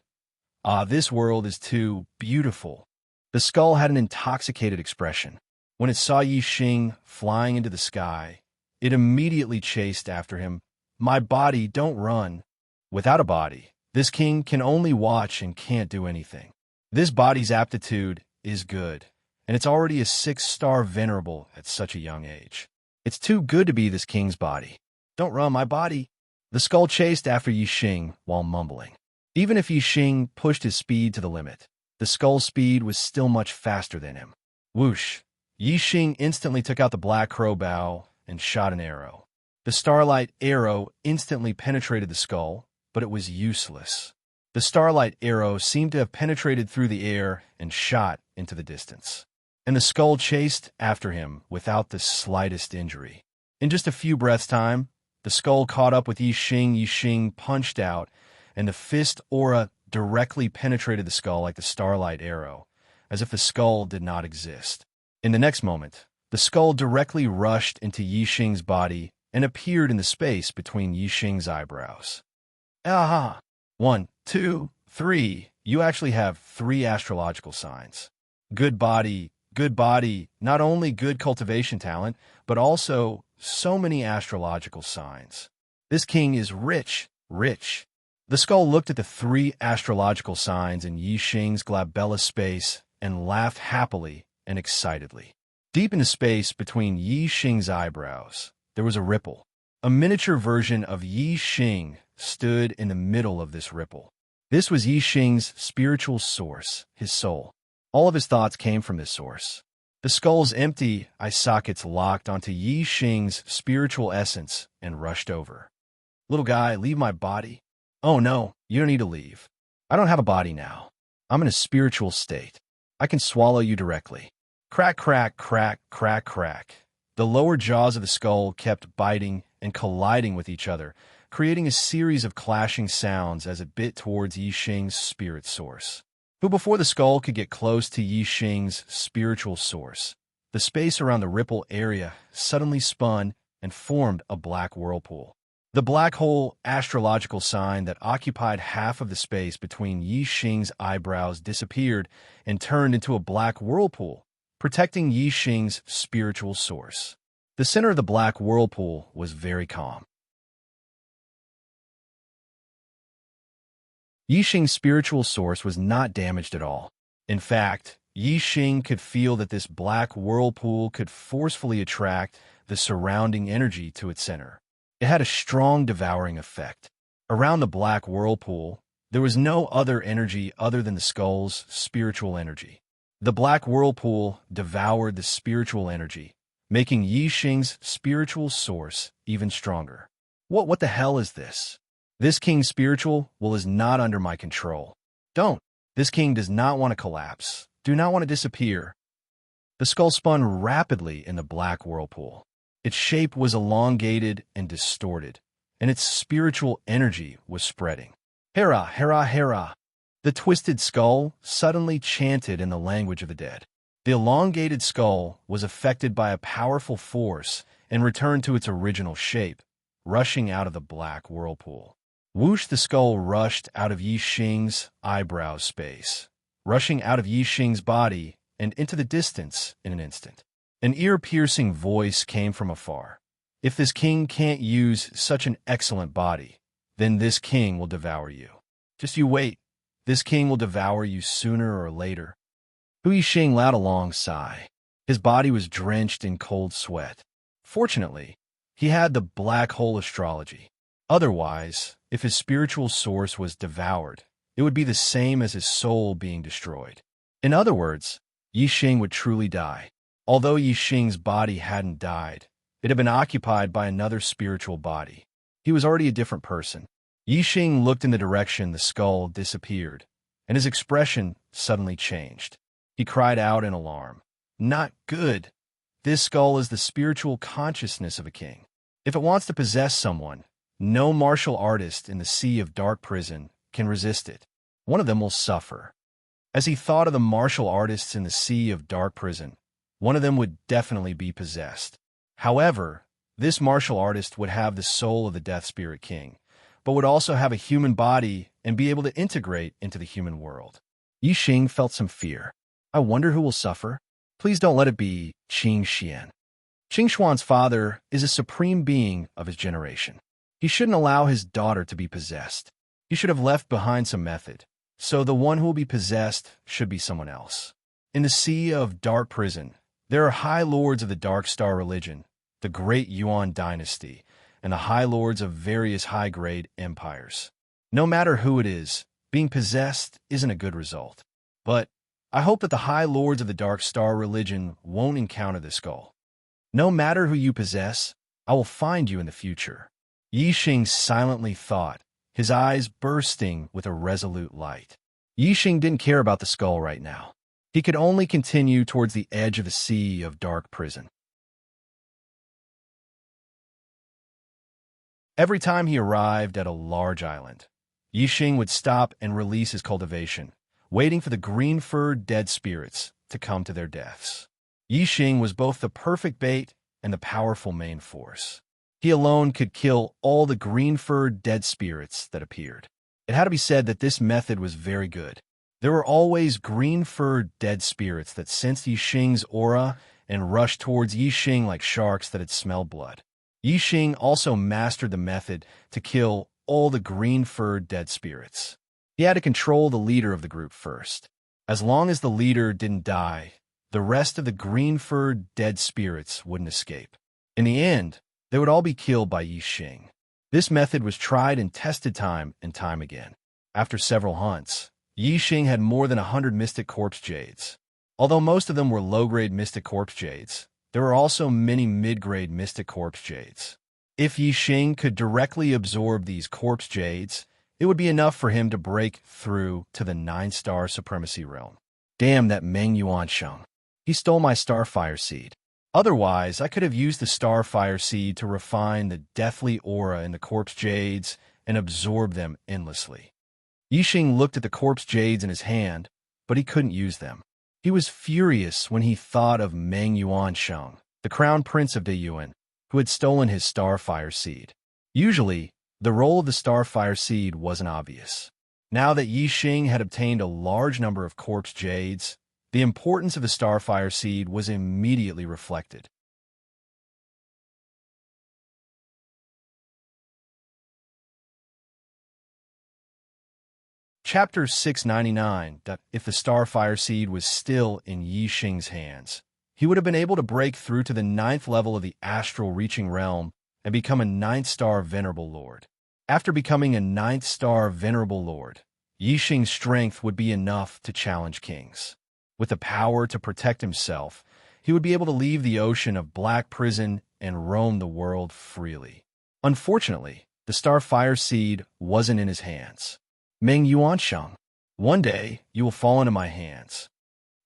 Ah, this world is too beautiful. The skull had an intoxicated expression. When it saw Yi Xing flying into the sky, it immediately chased after him. My body, don't run. Without a body, this king can only watch and can't do anything. This body's aptitude is good, and it's already a 6-star venerable at such a young age. It's too good to be this king's body. Don't run, my body. The skull chased after Yi Xing while mumbling. Even if Yi Xing pushed his speed to the limit, the skull's speed was still much faster than him. Whoosh! Yi Xing instantly took out the black crow bow and shot an arrow. The starlight arrow instantly penetrated the skull, but it was useless. The starlight arrow seemed to have penetrated through the air and shot into the distance. And the skull chased after him without the slightest injury. In just a few breaths' time, the skull caught up with Yi Xing. Yi Xing punched out, and the fist aura directly penetrated the skull like the starlight arrow, as if the skull did not exist. In the next moment, the skull directly rushed into Yi Xing's body and appeared in the space between Yi Xing's eyebrows. Aha! 1, 2, 3. You actually have 3 astrological signs. Good body, not only good cultivation talent, but also so many astrological signs. This king is rich. The skull looked at the 3 astrological signs in Yi Xing's glabella space and laughed happily and excitedly. Deep in the space between Yi Xing's eyebrows, there was a ripple. A miniature version of Yi Xing stood in the middle of this ripple. This was Yi Xing's spiritual source, his soul. All of his thoughts came from this source. The skull's empty eye sockets locked onto Yi Xing's spiritual essence and rushed over. Little guy, leave my body. Oh no, you don't need to leave. I don't have a body now. I'm in a spiritual state. I can swallow you directly. Crack, crack, crack, crack, crack. The lower jaws of the skull kept biting and colliding with each other, creating a series of clashing sounds as it bit towards Yi Xing's spirit source. But before the skull could get close to Yi Xing's spiritual source, the space around the ripple area suddenly spun and formed a black whirlpool. The black hole astrological sign that occupied half of the space between Yi Xing's eyebrows disappeared and turned into a black whirlpool, protecting Yi Xing's spiritual source. The center of the black whirlpool was very calm. Yi Xing's spiritual source was not damaged at all. In fact, Yi Xing could feel that this black whirlpool could forcefully attract the surrounding energy to its center. It had a strong devouring effect. Around the black whirlpool, There was no other energy other than the skull's spiritual energy. The black whirlpool devoured the spiritual energy, making Yi Xing's spiritual source even stronger. What the hell is this? This king's spiritual will is not under my control. Don't. This king does not want to collapse, do not want to disappear. The skull spun rapidly in the black whirlpool. Its shape was elongated and distorted, and its spiritual energy was spreading. Hera, Hera, Hera! The twisted skull suddenly chanted in the language of the dead. The elongated skull was affected by a powerful force and returned to its original shape, rushing out of the black whirlpool. Whoosh! The skull rushed out of Yi Xing's eyebrow space, rushing out of Yi Xing's body and into the distance in an instant. An ear-piercing voice came from afar. If this king can't use such an excellent body, then this king will devour you. Just you wait. This king will devour you sooner or later. Yi Xing let out a long sigh. His body was drenched in cold sweat. Fortunately, he had the black hole astrology. Otherwise, if his spiritual source was devoured, it would be the same as his soul being destroyed. In other words, Yi Xing would truly die. Although Yi Xing's body hadn't died, it had been occupied by another spiritual body. He was already a different person. Yi Xing looked in the direction the skull disappeared, and his expression suddenly changed. He cried out in alarm. Not good. This skull is the spiritual consciousness of a king. If it wants to possess someone, no martial artist in the sea of dark prison can resist it. One of them will suffer. As he thought of the martial artists in the sea of dark prison, one of them would definitely be possessed. However, this martial artist would have the soul of the Death Spirit King, but would also have a human body and be able to integrate into the human world. Yi Xing felt some fear. I wonder who will suffer. Please don't let it be Qing Xian. Qing Xuan's father is a supreme being of his generation. He shouldn't allow his daughter to be possessed. He should have left behind some method, so the one who will be possessed should be someone else. In the sea of dark prison, there are high lords of the Dark Star religion, the Great Yuan dynasty, and the high lords of various high-grade empires. No matter who it is, being possessed isn't a good result. But I hope that the high lords of the Dark Star religion won't encounter the skull. No matter who you possess, I will find you in the future. Yi Xing silently thought, his eyes bursting with a resolute light. Yi Xing didn't care about the skull right now. He could only continue towards the edge of the sea of dark prison. Every time he arrived at a large island, Yi Xing would stop and release his cultivation, waiting for the green-furred dead spirits to come to their deaths. Yi Xing was both the perfect bait and the powerful main force. He alone could kill all the green-furred dead spirits that appeared. It had to be said that this method was very good. There were always green-furred dead spirits that sensed Yi Xing's aura and rushed towards Yi Xing like sharks that had smelled blood. Yi Xing also mastered the method to kill all the green-furred dead spirits. He had to control the leader of the group first. As long as the leader didn't die, the rest of the green-furred dead spirits wouldn't escape. In the end, they would all be killed by Yi Xing. This method was tried and tested time and time again. After several hunts, Yi Xing had more than 100 mystic corpse jades. Although most of them were low-grade mystic corpse jades, there were also many mid-grade mystic corpse jades. If Yi Xing could directly absorb these corpse jades, it would be enough for him to break through to the 9-star supremacy realm. Damn that Meng Yuansheng. He stole my starfire seed. Otherwise, I could have used the starfire seed to refine the deathly aura in the corpse jades and absorb them endlessly. Yi Xing looked at the corpse jades in his hand, but he couldn't use them. He was furious when he thought of Meng Yuansheng, the crown prince of Deyuan, who had stolen his starfire seed. Usually, the role of the starfire seed wasn't obvious. Now that Yi Xing had obtained a large number of corpse jades, the importance of the starfire seed was immediately reflected. Chapter 699. If the starfire seed was still in Yi Xing's hands, he would have been able to break through to the 9th level of the astral reaching realm and become a 9th star venerable lord. After becoming a 9th star venerable lord, Yixing's strength would be enough to challenge kings. With the power to protect himself, he would be able to leave the ocean of Black Prison and roam the world freely. Unfortunately, the Starfire Seed wasn't in his hands. Meng Yuansheng, one day you will fall into my hands.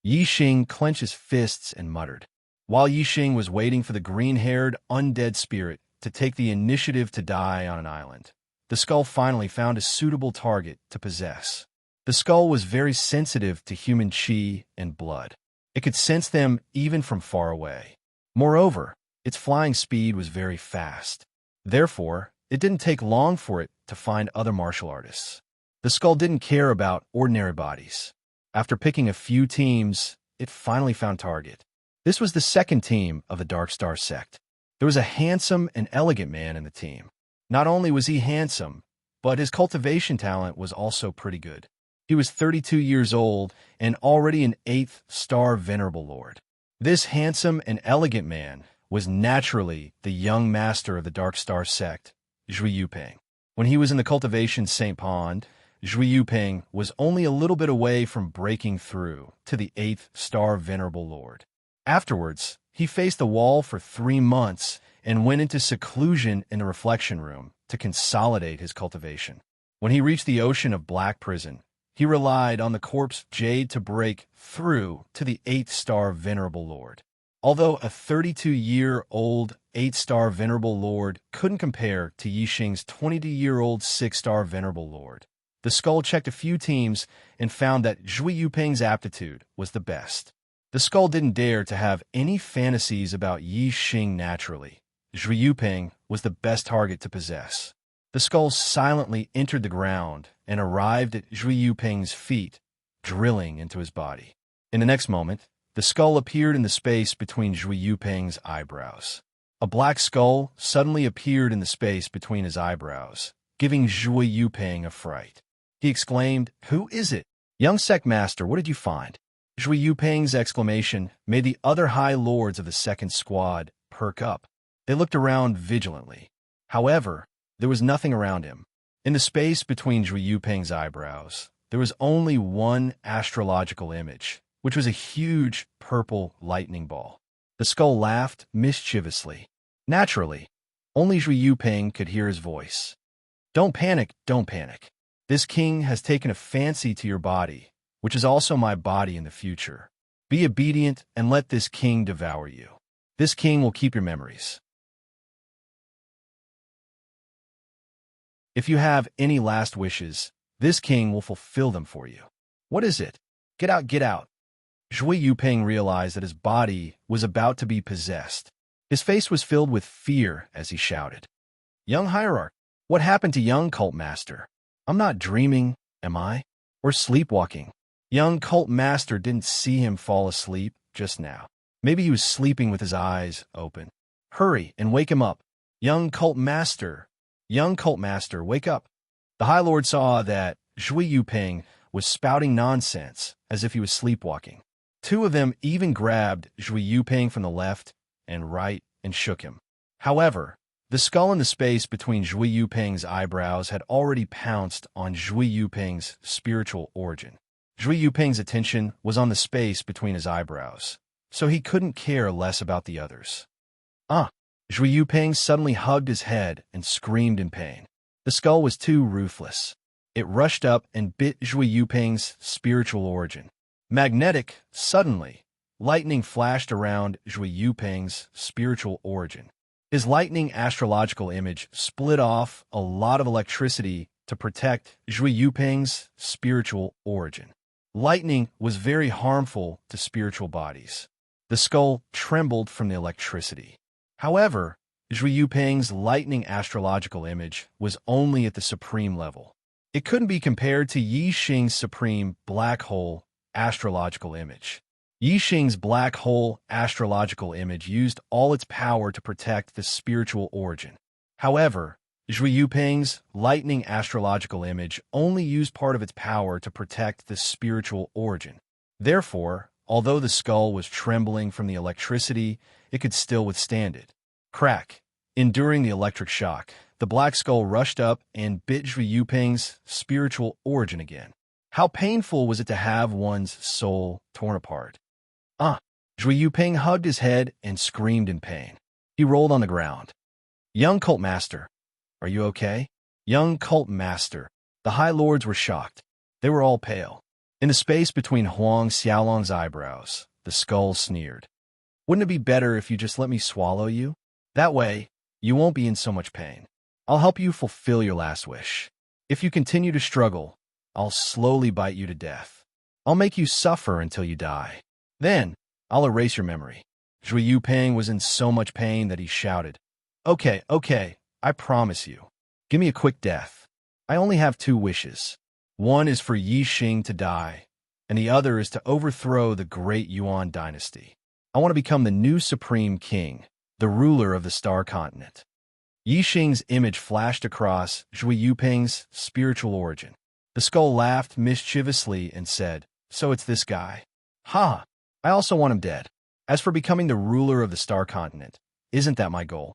Yixing clenched his fists and muttered. While Yixing was waiting for the green-haired, undead spirit to take the initiative to die on an island, the skull finally found a suitable target to possess. The skull was very sensitive to human chi and blood. It could sense them even from far away. Moreover, its flying speed was very fast. Therefore, it didn't take long for it to find other martial artists. The skull didn't care about ordinary bodies. After picking a few teams, it finally found target. This was the second team of the Dark Star sect. There was a handsome and elegant man in the team. Not only was he handsome, but his cultivation talent was also pretty good. He was 32 years old and already an 8th star Venerable Lord. This handsome and elegant man was naturally the young master of the Dark Star sect, Zhui Yuping. When he was in the cultivation St. Pond, Zhui Yuping was only a little bit away from breaking through to the 8th star Venerable Lord. Afterwards, he faced the wall for 3 months and went into seclusion in the reflection room to consolidate his cultivation. When he reached the ocean of Black Prison, he relied on the corpse Jade to break through to the 8th star Venerable Lord. Although a 32-year-old 8-star Venerable Lord couldn't compare to Yixing's 22-year-old 6-star Venerable Lord, the skull checked a few teams and found that Zhui Yuping's aptitude was the best. The skull didn't dare to have any fantasies about Yixing naturally. Zhui Yuping was the best target to possess. The skull silently entered the ground and arrived at Zhui Yuping's feet, drilling into his body. In the next moment, the skull appeared in the space between Zhui Yuping's eyebrows. A black skull suddenly appeared in the space between his eyebrows, giving Zhui Yuping a fright. He exclaimed, "Who is it? Young sect master, what did you find?" Zhui Yuping's exclamation made the other high lords of the second squad perk up. They looked around vigilantly. However, there was nothing around him. In the space between Zhui Yuping's eyebrows, there was only one astrological image, which was a huge purple lightning ball. The skull laughed mischievously. Naturally, only Zhui Yuping could hear his voice. Don't panic, don't panic. This king has taken a fancy to your body, which is also my body in the future. Be obedient and let this king devour you. This king will keep your memories. If you have any last wishes, this king will fulfill them for you. What is it? Get out, get out. Zhui Yuping realized that his body was about to be possessed. His face was filled with fear as he shouted. Young Hierarch, what happened to young Cult Master? I'm not dreaming, am I? Or sleepwalking? Young Cult Master didn't see him fall asleep just now. Maybe he was sleeping with his eyes open. Hurry and wake him up. Young Cult Master, wake up. The High Lord saw that Zhui Yuping was spouting nonsense as if he was sleepwalking. Two of them even grabbed Zhui Yuping from the left and right and shook him. However, the skull in the space between Zhui Yuping's eyebrows had already pounced on Zhui Yuping's spiritual origin. Zhui Yuping's attention was on the space between his eyebrows, so he couldn't care less about the others. Zhui Yuping suddenly hugged his head and screamed in pain. The skull was too ruthless. It rushed up and bit Zhui Yuping's spiritual origin. Magnetic, suddenly, lightning flashed around Zhui Yuping's spiritual origin. His lightning astrological image split off a lot of electricity to protect Zhui Yuping's spiritual origin. Lightning was very harmful to spiritual bodies. The skull trembled from the electricity. However, Zhui Yuping's lightning astrological image was only at the supreme level. It couldn't be compared to Yixing's supreme black hole astrological image. Yixing's black hole astrological image used all its power to protect the spiritual origin. However, Zhui Yuping's lightning astrological image only used part of its power to protect the spiritual origin. Therefore, although the skull was trembling from the electricity, it could still withstand it. Crack! Enduring the electric shock, the black skull rushed up and bit Zhui Yuping's spiritual origin again. How painful was it to have one's soul torn apart? Ah! Zhui Yuping hugged his head and screamed in pain. He rolled on the ground. Young Cult Master, are you okay? Young Cult Master. The High Lords were shocked. They were all pale. In the space between Huang Xiaolong's eyebrows, the skull sneered. Wouldn't it be better if you just let me swallow you? That way, you won't be in so much pain. I'll help you fulfill your last wish. If you continue to struggle, I'll slowly bite you to death. I'll make you suffer until you die. Then, I'll erase your memory. Zhui Yuping was in so much pain that he shouted, Okay, I promise you. Give me a quick death. I only have 2 wishes. One is for Yi Xing to die, and the other is to overthrow the great Yuan dynasty. I want to become the new supreme king, the ruler of the Star Continent. Yi Xing's image flashed across Zhui Yuping's spiritual origin. The skull laughed mischievously and said, So it's this guy. Ha! I also want him dead. As for becoming the ruler of the Star Continent, isn't that my goal?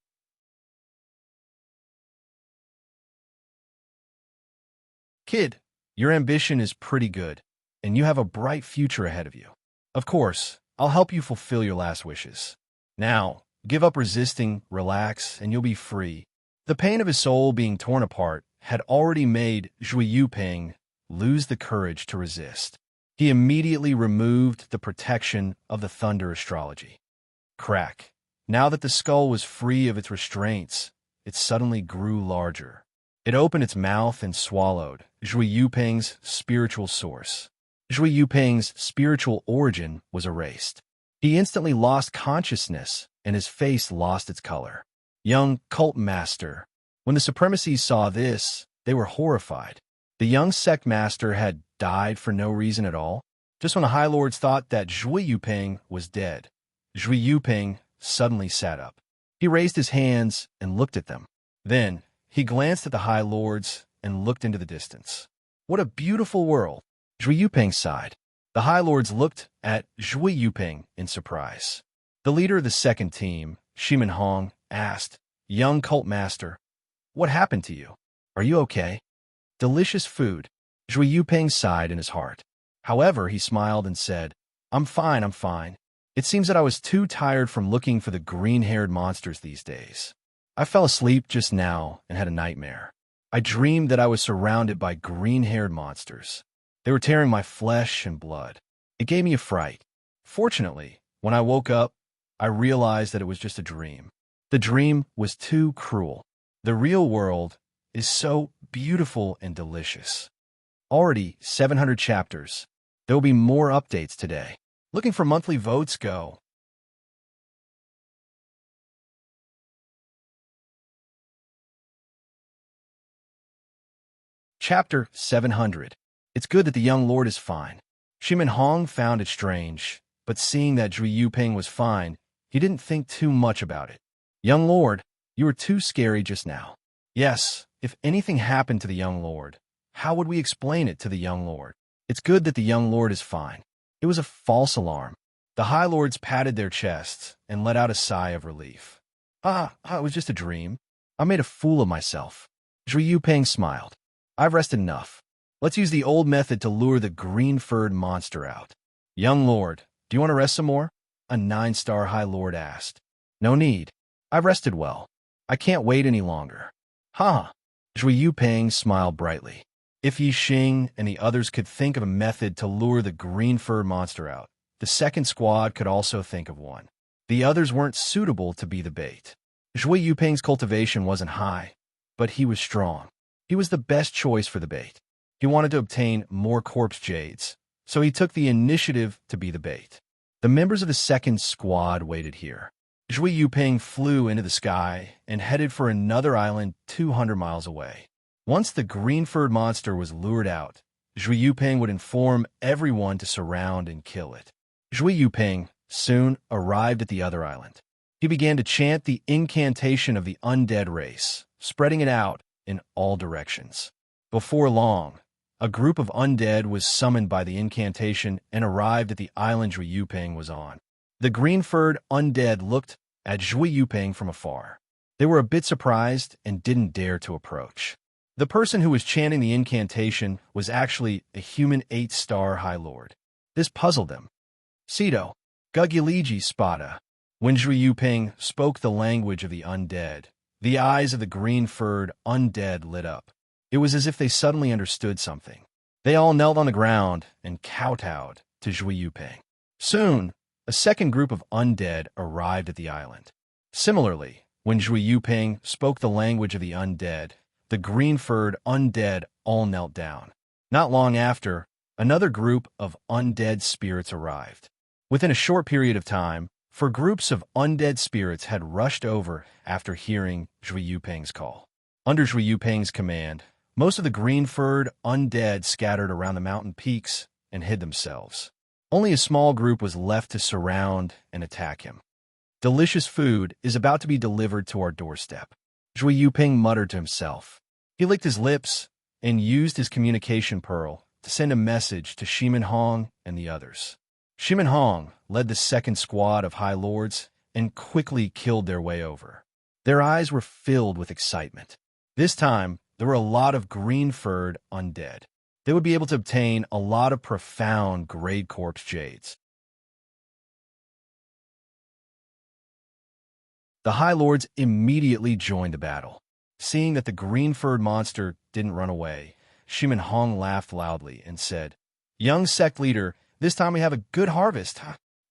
Kid, your ambition is pretty good, and you have a bright future ahead of you. Of course, I'll help you fulfill your last wishes. Now, give up resisting, relax, and you'll be free. The pain of his soul being torn apart had already made Zhui Yuping lose the courage to resist. He immediately removed the protection of the thunder astrology. Crack. Now that the skull was free of its restraints, it suddenly grew larger. It opened its mouth and swallowed Zhui Yuping's spiritual source. Zhui Yuping's spiritual origin was erased. He instantly lost consciousness, and his face lost its color. Young Cult Master. When the Supremacies saw this, they were horrified. The young Sect Master had died for no reason at all. Just when the High Lords thought that Zhui Yuping was dead, Zhui Yuping suddenly sat up. He raised his hands and looked at them. Then, he glanced at the High Lords and looked into the distance. What a beautiful world! Zhui Yuping sighed. The High Lords looked at Zhui Yuping in surprise. The leader of the second team, Shimin Hong, asked, Young Cult Master, what happened to you? Are you okay? Delicious food. Zhui Yuping sighed in his heart. However, he smiled and said, I'm fine. It seems that I was too tired from looking for the green-haired monsters these days. I fell asleep just now and had a nightmare. I dreamed that I was surrounded by green-haired monsters. They were tearing my flesh and blood. It gave me a fright. Fortunately, when I woke up, I realized that it was just a dream. The dream was too cruel. The real world is so beautiful and delicious. Already 700 chapters. There will be more updates today. Looking for monthly votes? Go. Chapter 700. It's good that the young lord is fine. Shimin Hong found it strange, but seeing that Zhui Yuping was fine, he didn't think too much about it. Young lord, you were too scary just now. Yes, if anything happened to the young lord, how would we explain it to the young lord? It's good that the young lord is fine. It was a false alarm. The High Lords patted their chests and let out a sigh of relief. It was just a dream. I made a fool of myself. Zhui Yuping smiled. I've rested enough. Let's use the old method to lure the green-furred monster out. Young lord, do you want to rest some more? A 9-star High Lord asked. No need. I've rested well. I can't wait any longer. Zhui Yuping smiled brightly. If Yi Xing and the others could think of a method to lure the green-furred monster out, the second squad could also think of one. The others weren't suitable to be the bait. Zhui Yuping's cultivation wasn't high, but he was strong. He was the best choice for the bait. He wanted to obtain more corpse jades, so he took the initiative to be the bait. The members of the second squad waited here. Zhui Yuping flew into the sky and headed for another island 200 miles away. Once the green-furred monster was lured out, Zhui Yuping would inform everyone to surround and kill it. Zhui Yuping soon arrived at the other island. He began to chant the incantation of the undead race, spreading it out in all directions. Before long, a group of undead was summoned by the incantation and arrived at the island Zhui Yuping was on. The green-furred undead looked at Zhui Yuping from afar. They were a bit surprised and didn't dare to approach. The person who was chanting the incantation was actually a human 8-star High Lord. This puzzled them. Sito, Guguliji Spada. When Zhui Yuping spoke the language of the undead, the eyes of the green-furred undead lit up. It was as if they suddenly understood something. They all knelt on the ground and kowtowed to Zhui Yuping. Soon, a second group of undead arrived at the island. Similarly, when Zhui Yuping spoke the language of the undead, the green-furred undead all knelt down. Not long after, another group of undead spirits arrived. Within a short period of time, 4 groups of undead spirits had rushed over after hearing Zhui Yuping's call. Under Zhui Yuping's command, most of the green-furred undead scattered around the mountain peaks and hid themselves. Only a small group was left to surround and attack him. Delicious food is about to be delivered to our doorstep, Zhui Yuping muttered to himself. He licked his lips and used his communication pearl to send a message to Shimin Hong and the others. Shimin Hong led the second squad of High Lords and quickly killed their way over. Their eyes were filled with excitement. This time, there were a lot of green-furred undead. They would be able to obtain a lot of profound Grade Corpse Jades. The High Lords immediately joined the battle. Seeing that the green-furred monster didn't run away, Shimin Hong laughed loudly and said, "Young sect leader, this time we have a good harvest."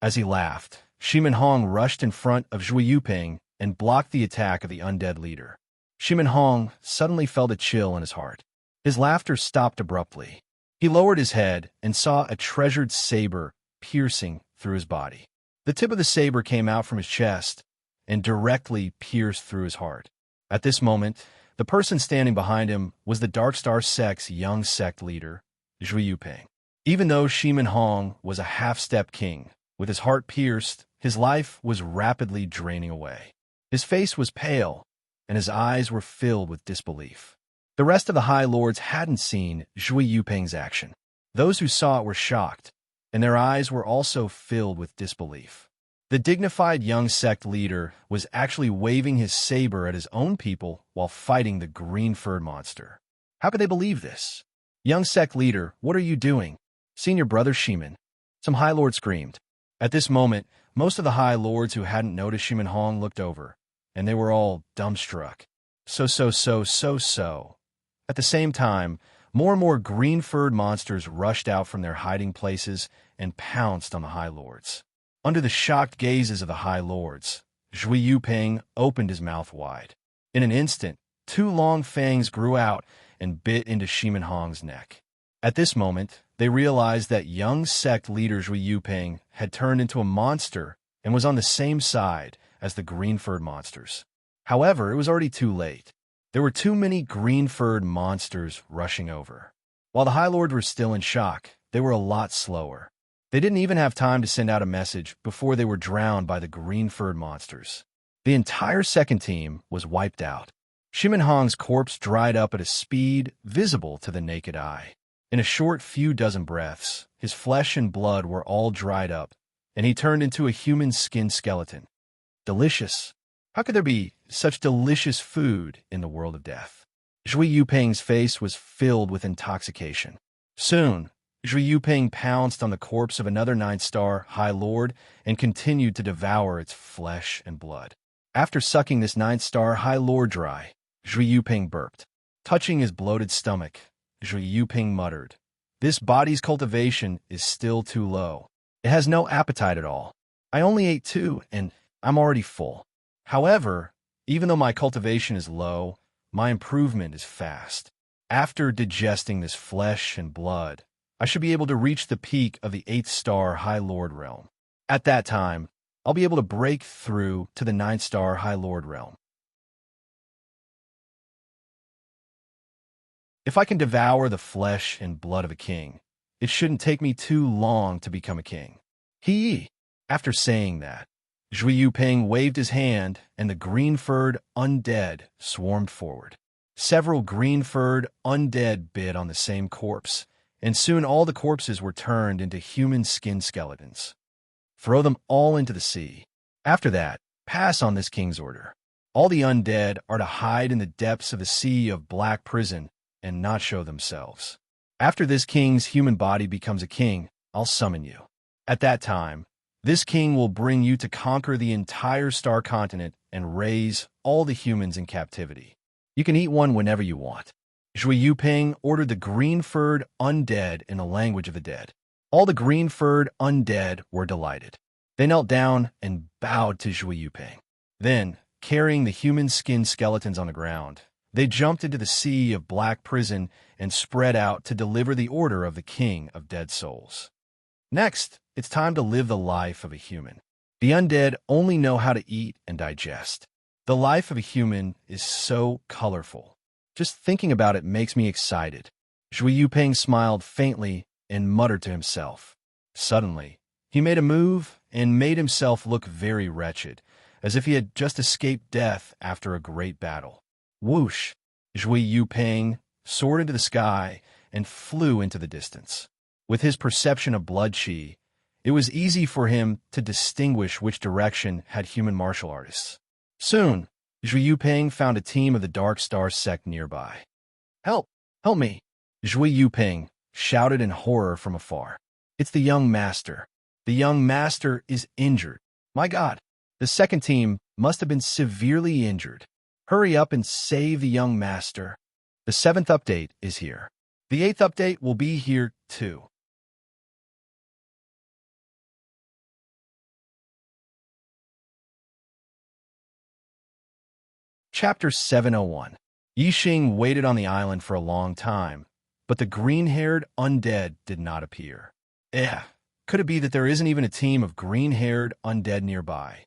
As he laughed, Shimin Hong rushed in front of Zhui Yuping and blocked the attack of the undead leader. Shimin Hong suddenly felt a chill in his heart. His laughter stopped abruptly. He lowered his head and saw a treasured saber piercing through his body. The tip of the saber came out from his chest and directly pierced through his heart. At this moment, the person standing behind him was the Darkstar sect's young sect leader, Zhui Yuping. Even though Shimin Hong was a half-step king, with his heart pierced, his life was rapidly draining away. His face was pale, and his eyes were filled with disbelief. The rest of the High Lords hadn't seen Zhui Yuping's action. Those who saw it were shocked, and their eyes were also filled with disbelief. The dignified young sect leader was actually waving his saber at his own people while fighting the green-furred monster. How could they believe this? "Young sect leader, what are you doing?" "Senior brother Shimin," some High Lord screamed. At this moment, most of the High Lords who hadn't noticed Shimin Hong looked over, and they were all dumbstruck. So. At the same time, more and more green-furred monsters rushed out from their hiding places and pounced on the High Lords. Under the shocked gazes of the High Lords, Zhui Yuping opened his mouth wide. In an instant, 2 long fangs grew out and bit into Shimin Hong's neck. At this moment, they realized that young sect leader Zhui Yuping had turned into a monster and was on the same side as the green-furred monsters. However, it was already too late. There were too many green-furred monsters rushing over. While the High Lords were still in shock, they were a lot slower. They didn't even have time to send out a message before they were drowned by the green-furred monsters. The entire second team was wiped out. Shimin Hong's corpse dried up at a speed visible to the naked eye. In a short few dozen breaths, his flesh and blood were all dried up, and he turned into a human skin skeleton. Delicious. How could there be such delicious food in the world of death? Zhui Yuping's face was filled with intoxication. Soon, Zhui Yuping pounced on the corpse of another 9-star High Lord and continued to devour its flesh and blood. After sucking this 9-star High Lord dry, Zhui Yuping burped. Touching his bloated stomach, Zhui Yuping muttered, "This body's cultivation is still too low. It has no appetite at all. I only ate 2, and I'm already full. However, even though my cultivation is low, my improvement is fast. After digesting this flesh and blood, I should be able to reach the peak of the 8-star High Lord realm. At that time, I'll be able to break through to the 9-star High Lord realm. If I can devour the flesh and blood of a king, it shouldn't take me too long to become a king." After saying that, Zhui Yuping waved his hand, and the green-furred undead swarmed forward. Several green-furred undead bit on the same corpse, and soon all the corpses were turned into human skin skeletons. Throw them all into the sea. After that, pass on this king's order. All the undead are to hide in the depths of the sea of black prison and not show themselves. After this king's human body becomes a king, I'll summon you. At that time, this king will bring you to conquer the entire star continent and raise all the humans in captivity. You can eat one whenever you want. Zhui Yuping ordered the green-furred undead in the language of the dead. All the green-furred undead were delighted. They knelt down and bowed to Zhui Yuping. Then, carrying the human-skinned skeletons on the ground, they jumped into the sea of black prison and spread out to deliver the order of the king of dead souls. Next, it's time to live the life of a human. The undead only know how to eat and digest. The life of a human is so colorful. Just thinking about it makes me excited. Zhui Yuping smiled faintly and muttered to himself. Suddenly, he made a move and made himself look very wretched, as if he had just escaped death after a great battle. Whoosh! Zhui Yuping soared into the sky and flew into the distance. With his perception of blood qi, it was easy for him to distinguish which direction had human martial artists. Soon, Zhui Yuping found a team of the Dark Star sect nearby. Help! Help me! Zhui Yuping shouted in horror from afar. It's the young master. The young master is injured. My God! The second team must have been severely injured. Hurry up and save the young master. The 7th update is here. The 8th update will be here too. Chapter 701. Yixing waited on the island for a long time, but the green-haired undead did not appear. Could it be that there isn't even a team of green-haired undead nearby?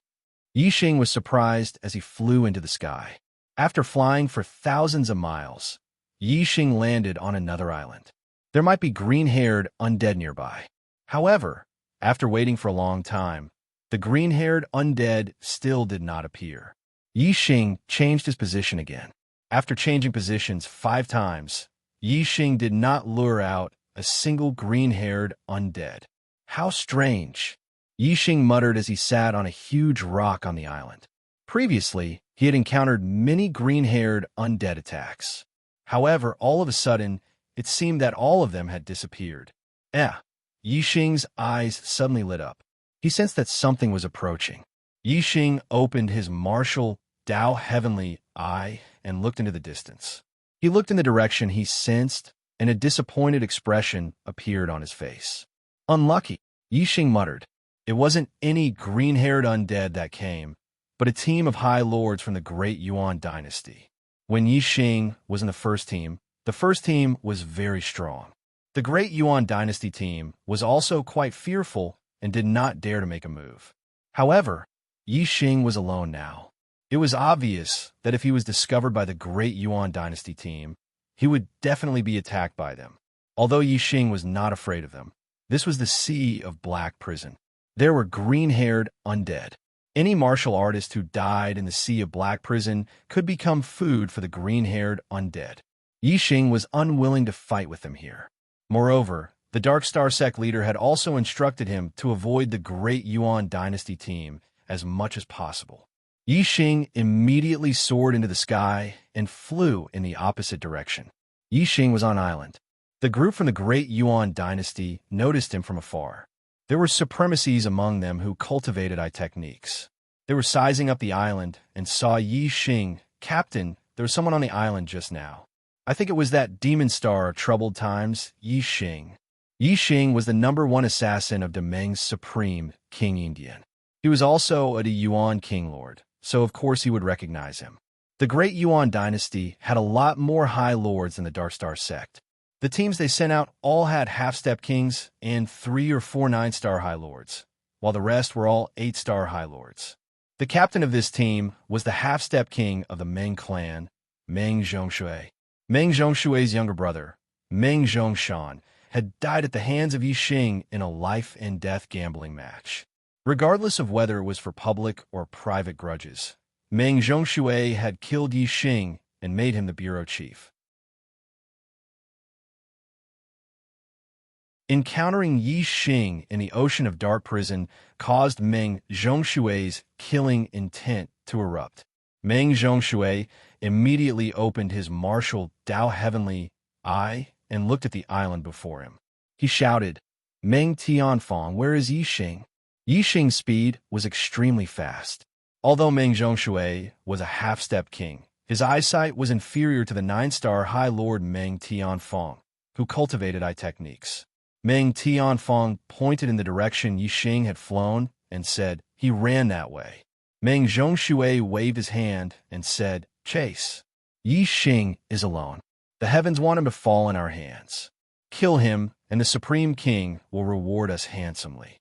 Yixing was surprised as he flew into the sky. After flying for thousands of miles, Yixing landed on another island. There might be green-haired undead nearby. However, after waiting for a long time, the green-haired undead still did not appear. Yixing changed his position again. After changing positions 5 times, Yixing did not lure out a single green-haired undead. How strange! Yixing muttered as he sat on a huge rock on the island. Previously, he had encountered many green-haired undead attacks. However, all of a sudden, it seemed that all of them had disappeared. Yixing's eyes suddenly lit up. He sensed that something was approaching. Yixing opened his martial Dao heavenly eye and looked into the distance. He looked in the direction he sensed, and a disappointed expression appeared on his face. Unlucky, Yixing muttered. It wasn't any green-haired undead that came, but a team of high lords from the Great Yuan dynasty. When Yixing was in the first team was very strong. The Great Yuan dynasty team was also quite fearful and did not dare to make a move. However, Yixing was alone now. It was obvious that if he was discovered by the Great Yuan dynasty team, he would definitely be attacked by them. Although Yixing was not afraid of them, this was the sea of black prison. There were green-haired undead. Any martial artist who died in the sea of black prison could become food for the green-haired undead. Yixing was unwilling to fight with them here. Moreover, the Dark Star sect leader had also instructed him to avoid the Great Yuan dynasty team as much as possible. Yixing immediately soared into the sky and flew in the opposite direction. Yixing was on island. The group from the Great Yuan dynasty noticed him from afar. There were supremacies among them who cultivated eye techniques. They were sizing up the island and saw Yixing. Captain, there was someone on the island just now. I think it was that demon star of troubled times, Yixing. Yixing was the #1 assassin of Demeng's supreme King Indian. He was also a Yuan king lord, so of course he would recognize him. The Great Yuan dynasty had a lot more high lords than the Dark Star sect. The teams they sent out all had half-step kings and 3 or 4 9-star high lords, while the rest were all 8-star high lords. The captain of this team was the half-step king of the Meng clan, Meng Zhongshui. Meng Zhongshui's younger brother, Meng Zhongshan, had died at the hands of Yixing in a life-and-death gambling match. Regardless of whether it was for public or private grudges, Meng Zhongshui had killed Yixing and made him the bureau chief. Encountering Yixing in the ocean of dark prison caused Meng Zhongshui's killing intent to erupt. Meng Zhongshui immediately opened his martial Dao Heavenly Eye and looked at the island before him. He shouted, "Meng Tianfang, where is Yixing?" Yixing's speed was extremely fast. Although Meng Zhongshui was a half-step king, his eyesight was inferior to the 9-star High Lord Meng Tianfang, who cultivated eye techniques. Meng Tianfang pointed in the direction Yixing had flown and said, "He ran that way." Meng Zhongshui waved his hand and said, "Chase. Yixing is alone. The heavens want him to fall in our hands. Kill him, and the Supreme King will reward us handsomely."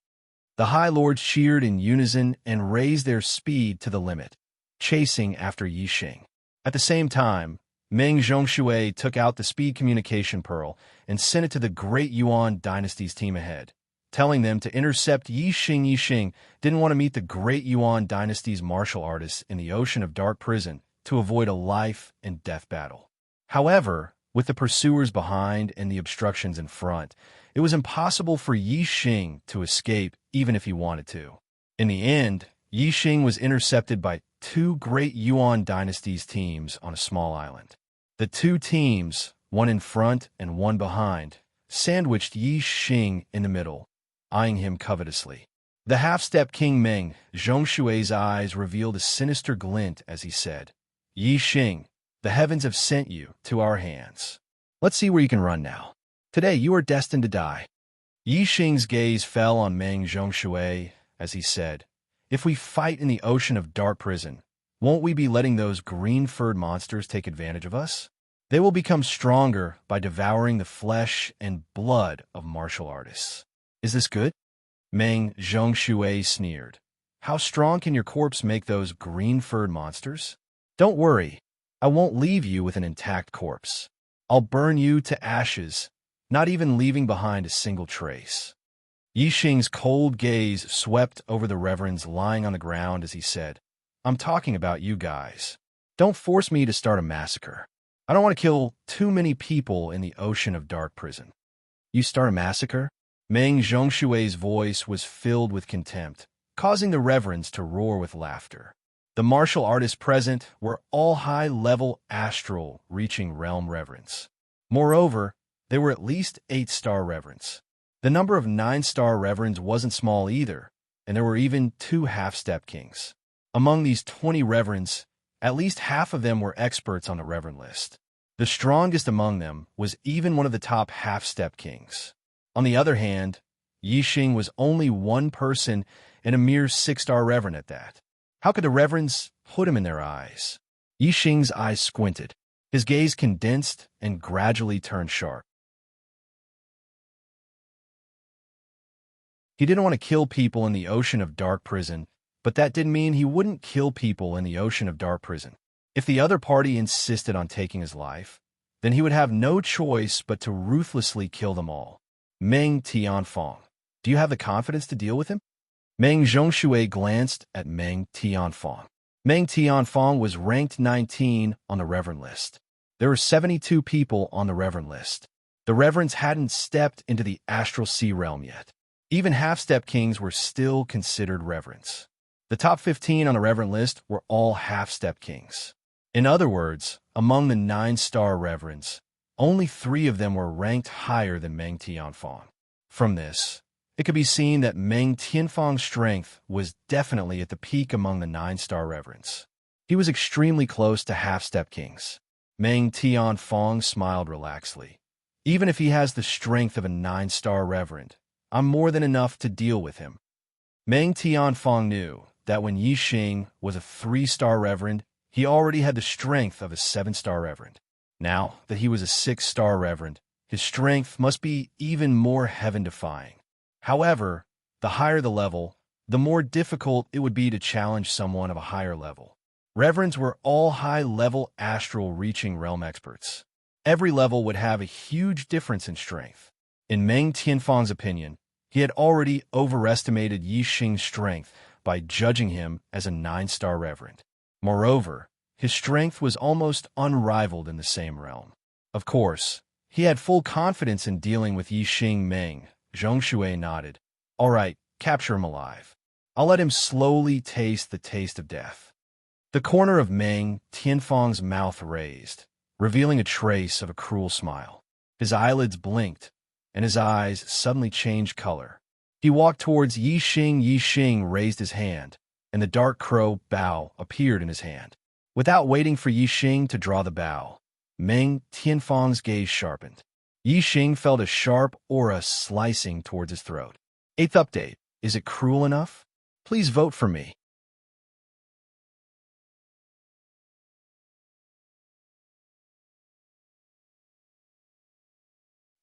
The High Lords cheered in unison and raised their speed to the limit, chasing after Yixing. At the same time, Meng Zhongshui took out the speed communication pearl and sent it to the Great Yuan Dynasty's team ahead, telling them to intercept Yixing. Yixing didn't want to meet the Great Yuan Dynasty's martial artists in the Ocean of Dark Prison to avoid a life-and-death battle. However, with the pursuers behind and the obstructions in front, it was impossible for Yixing to escape even if he wanted to. In the end, Yixing was intercepted by 2 Great Yuan Dynasty's teams on a small island. The 2 teams, one in front and one behind, sandwiched Yixing in the middle, eyeing him covetously. The half-step King Meng Zhongshui's eyes revealed a sinister glint as he said, "Yixing, the heavens have sent you to our hands. Let's see where you can run now. Today you are destined to die." Yixing's gaze fell on Meng Zhongshui as he said, "If we fight in the Ocean of Dark Prison, won't we be letting those green-furred monsters take advantage of us? They will become stronger by devouring the flesh and blood of martial artists. Is this good?" Meng Zhongshui sneered. "How strong can your corpse make those green-furred monsters? Don't worry, I won't leave you with an intact corpse. I'll burn you to ashes, not even leaving behind a single trace." Yixing's cold gaze swept over the reverends lying on the ground as he said, "I'm talking about you guys. Don't force me to start a massacre. I don't want to kill too many people in the Ocean of Dark Prison." "You start a massacre?" Meng Zhongshui's voice was filled with contempt, causing the reverends to roar with laughter. The martial artists present were all high-level astral reaching realm reverends. Moreover, there were at least 8-star reverends. The number of 9-star reverends wasn't small either, and there were even 2 half-step kings. Among these 20 reverends, at least half of them were experts on the reverend list. The strongest among them was even one of the top half-step kings. On the other hand, Yixing was only one person and a mere 6-star reverend at that. How could the reverends put him in their eyes? Yixing's eyes squinted. His gaze condensed and gradually turned sharp. He didn't want to kill people in the Ocean of Dark Prison, but that didn't mean he wouldn't kill people in the Ocean of Dark Prison. If the other party insisted on taking his life, then he would have no choice but to ruthlessly kill them all. Meng Tianfang, do you have the confidence to deal with him? Meng Zhongshui glanced at Meng Tianfang. Meng Tianfang was ranked 19 on the Reverend list. There were 72 people on the Reverend list. The Reverends hadn't stepped into the Astral Sea realm yet. Even half-step kings were still considered Reverends. The top 15 on the Reverend list were all half-step kings. In other words, among the 9-star Reverends, only 3 of them were ranked higher than Meng Tianfang. From this, it could be seen that Meng Tianfang's strength was definitely at the peak among the 9-star Reverends. He was extremely close to half-step kings. Meng Tianfang smiled relaxedly. "Even if he has the strength of a 9-star Reverend, I'm more than enough to deal with him." Meng Tianfang knew that when Yixing was a 3-star Reverend, he already had the strength of a 7-star Reverend. Now that he was a 6-star Reverend, his strength must be even more heaven-defying. However, the higher the level, the more difficult it would be to challenge someone of a higher level. Reverends were all high-level astral-reaching realm experts. Every level would have a huge difference in strength. In Meng Tianfang's opinion, he had already overestimated Yixing's strength by judging him as a 9-star Reverend. Moreover, his strength was almost unrivaled in the same realm. Of course, he had full confidence in dealing with Yixing. Meng Zhongshui nodded. "All right, capture him alive. I'll let him slowly taste the taste of death." The corner of Meng Tianfang's mouth raised, revealing a trace of a cruel smile. His eyelids blinked, and his eyes suddenly changed color. He walked towards Yi Xing. Yi Xing raised his hand, and the dark crow bow appeared in his hand. Without waiting for Yi Xing to draw the bow, Meng Tianfang's gaze sharpened. Yi Xing felt a sharp aura slicing towards his throat. 8th update. Is it cruel enough? Please vote for me.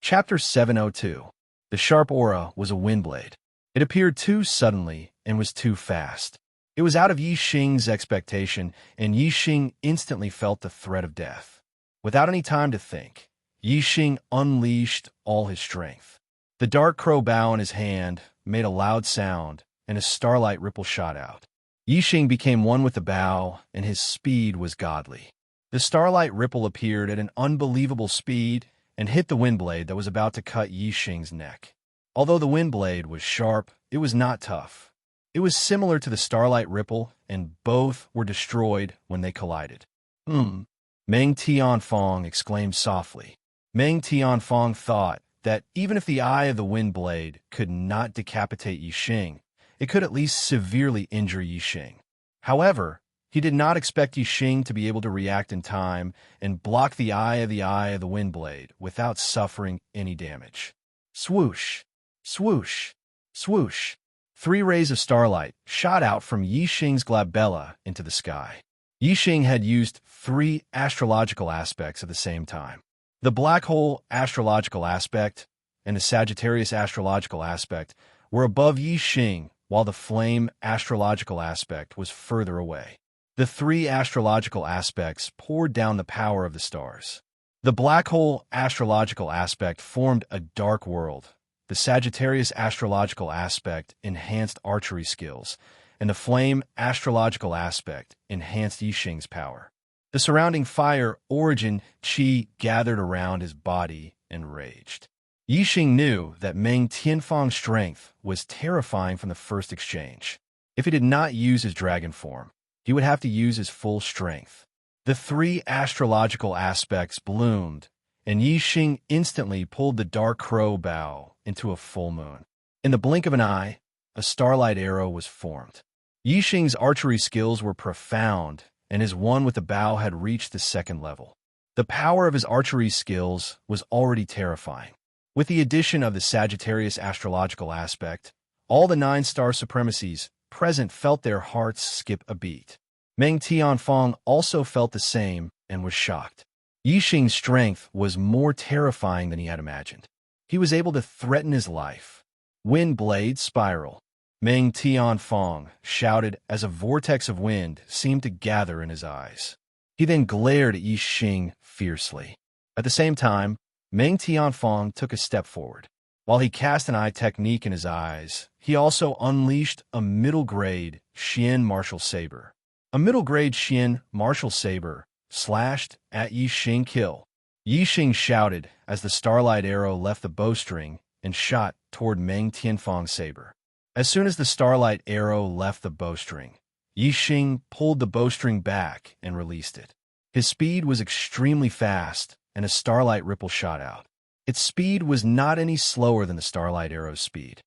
Chapter 702. The sharp aura was a windblade. It appeared too suddenly and was too fast. It was out of Yi Xing's expectation, and Yi Xing instantly felt the threat of death. Without any time to think, Yi Xing unleashed all his strength. The dark crow bow in his hand made a loud sound, and a starlight ripple shot out. Yi Xing became one with the bow, and his speed was godly. The starlight ripple appeared at an unbelievable speed and hit the windblade that was about to cut Yi Xing's neck. Although the windblade was sharp, it was not tough. It was similar to the starlight ripple, and both were destroyed when they collided. Meng Tianfang exclaimed softly. Meng Tianfang thought that even if the eye of the windblade could not decapitate Yi Xing, it could at least severely injure Yi Xing. However, he did not expect Yi Xing to be able to react in time and block the eye of the windblade without suffering any damage. Swoosh, swoosh, swoosh. 3 rays of starlight shot out from Yi Xing's glabella into the sky. Yi Xing had used 3 astrological aspects at the same time. The black hole astrological aspect and the Sagittarius astrological aspect were above Yi Xing, while the flame astrological aspect was further away. The 3 astrological aspects poured down the power of the stars. The black hole astrological aspect formed a dark world. The Sagittarius astrological aspect enhanced archery skills, and the flame astrological aspect enhanced Yi Xing's power. The surrounding fire origin qi gathered around his body and raged. Yi Xing knew that Meng Tianfang's strength was terrifying from the first exchange. If he did not use his dragon form, he would have to use his full strength. The 3 astrological aspects bloomed, and Yi Xing instantly pulled the dark crow bow into a full moon. In the blink of an eye, a starlight arrow was formed. Yi Xing's archery skills were profound, and his one with the bow had reached the 2nd level. The power of his archery skills was already terrifying. With the addition of the Sagittarius astrological aspect, all the 9 star supremacies present felt their hearts skip a beat. Meng Tianfang also felt the same and was shocked. Yi Xing's strength was more terrifying than he had imagined. He was able to threaten his life. Wind blade spiral. Meng Tianfang shouted as a vortex of wind seemed to gather in his eyes. He then glared at Yi Xing fiercely. At the same time, Meng Tianfang took a step forward. While he cast an eye technique in his eyes, he also unleashed a middle-grade Xian martial saber. A middle-grade Xian martial saber slashed at Yi Xing kill. Yi Xing shouted as the starlight arrow left the bowstring and shot toward Meng Tianfang's saber. As soon as the starlight arrow left the bowstring, Yi Xing pulled the bowstring back and released it. His speed was extremely fast, and a starlight ripple shot out. Its speed was not any slower than the starlight arrow's speed.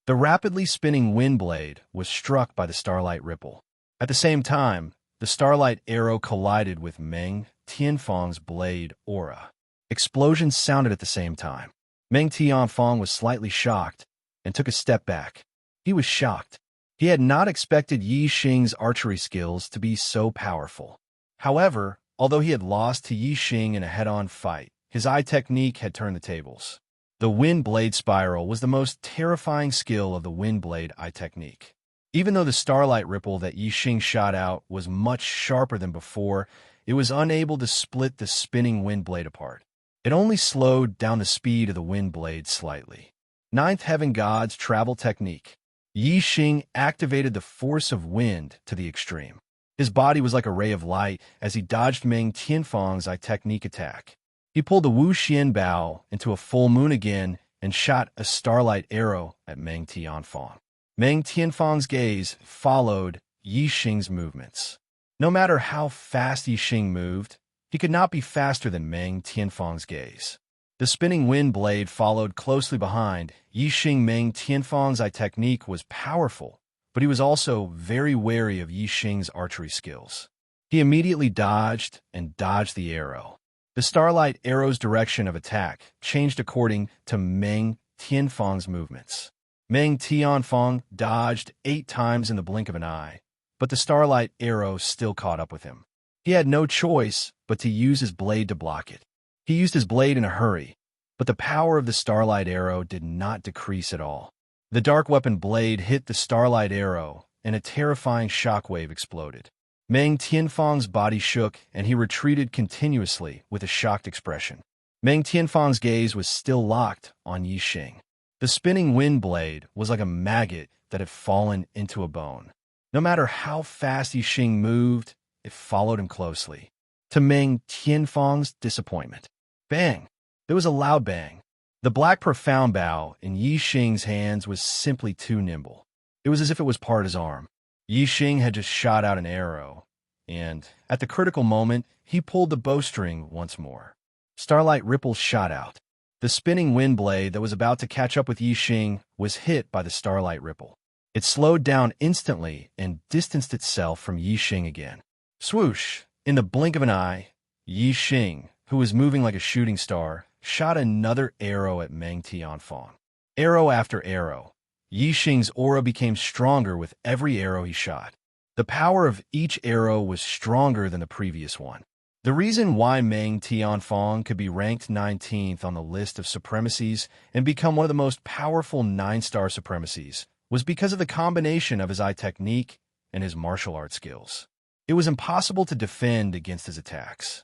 The rapidly spinning wind blade was struck by the starlight ripple. At the same time, the starlight arrow collided with Meng Tianfang's blade aura. Explosions sounded at the same time. Meng Tianfang was slightly shocked and took a step back. He was shocked. He had not expected Yi Xing's archery skills to be so powerful. However, although he had lost to Yi Xing in a head-on fight, his eye technique had turned the tables. The wind blade spiral was the most terrifying skill of the wind blade eye technique. Even though the starlight ripple that Yi Xing shot out was much sharper than before, it was unable to split the spinning wind blade apart. It only slowed down the speed of the wind blade slightly. 9th Heaven God's travel technique. Yi Xing activated the force of wind to the extreme. His body was like a ray of light as he dodged Meng Tianfang's eye technique attack. He pulled the Wu Xian bow into a full moon again and shot a starlight arrow at Meng Tianfang. Meng Tianfang's gaze followed Yi Xing's movements. No matter how fast Yi Xing moved, he could not be faster than Meng Tianfang's gaze. The spinning wind blade followed closely behind. Yi Xing Meng Tianfang's eye technique was powerful, but he was also very wary of Yi Xing's archery skills. He immediately dodged and dodged the arrow. The starlight arrow's direction of attack changed according to Meng Tianfang's movements. Meng Tianfang dodged 8 times in the blink of an eye, but the starlight arrow still caught up with him. He had no choice but to use his blade to block it. He used his blade in a hurry, but the power of the starlight arrow did not decrease at all. The dark weapon blade hit the starlight arrow, and a terrifying shockwave exploded. Meng Tianfang's body shook, and he retreated continuously with a shocked expression. Meng Tianfang's gaze was still locked on Yi Xing. The spinning wind blade was like a maggot that had fallen into a bone. No matter how fast Yi Xing moved, it followed him closely. To Meng Tianfang's disappointment. Bang! There was a loud bang. The black profound bow in Yi Xing's hands was simply too nimble. It was as if it was part of his arm. Yi Xing had just shot out an arrow, and, at the critical moment, he pulled the bowstring once more. Starlight ripples shot out. The spinning wind blade that was about to catch up with Yi Xing was hit by the starlight ripple. It slowed down instantly and distanced itself from Yi Xing again. Swoosh! In the blink of an eye, Yi Xing, who was moving like a shooting star, shot another arrow at Meng Tianfang. Arrow after arrow, Yi Xing's aura became stronger with every arrow he shot. The power of each arrow was stronger than the previous one. The reason why Meng Tianfang could be ranked 19th on the list of supremacies and become one of the most powerful 9-star supremacies was because of the combination of his eye technique and his martial arts skills. It was impossible to defend against his attacks.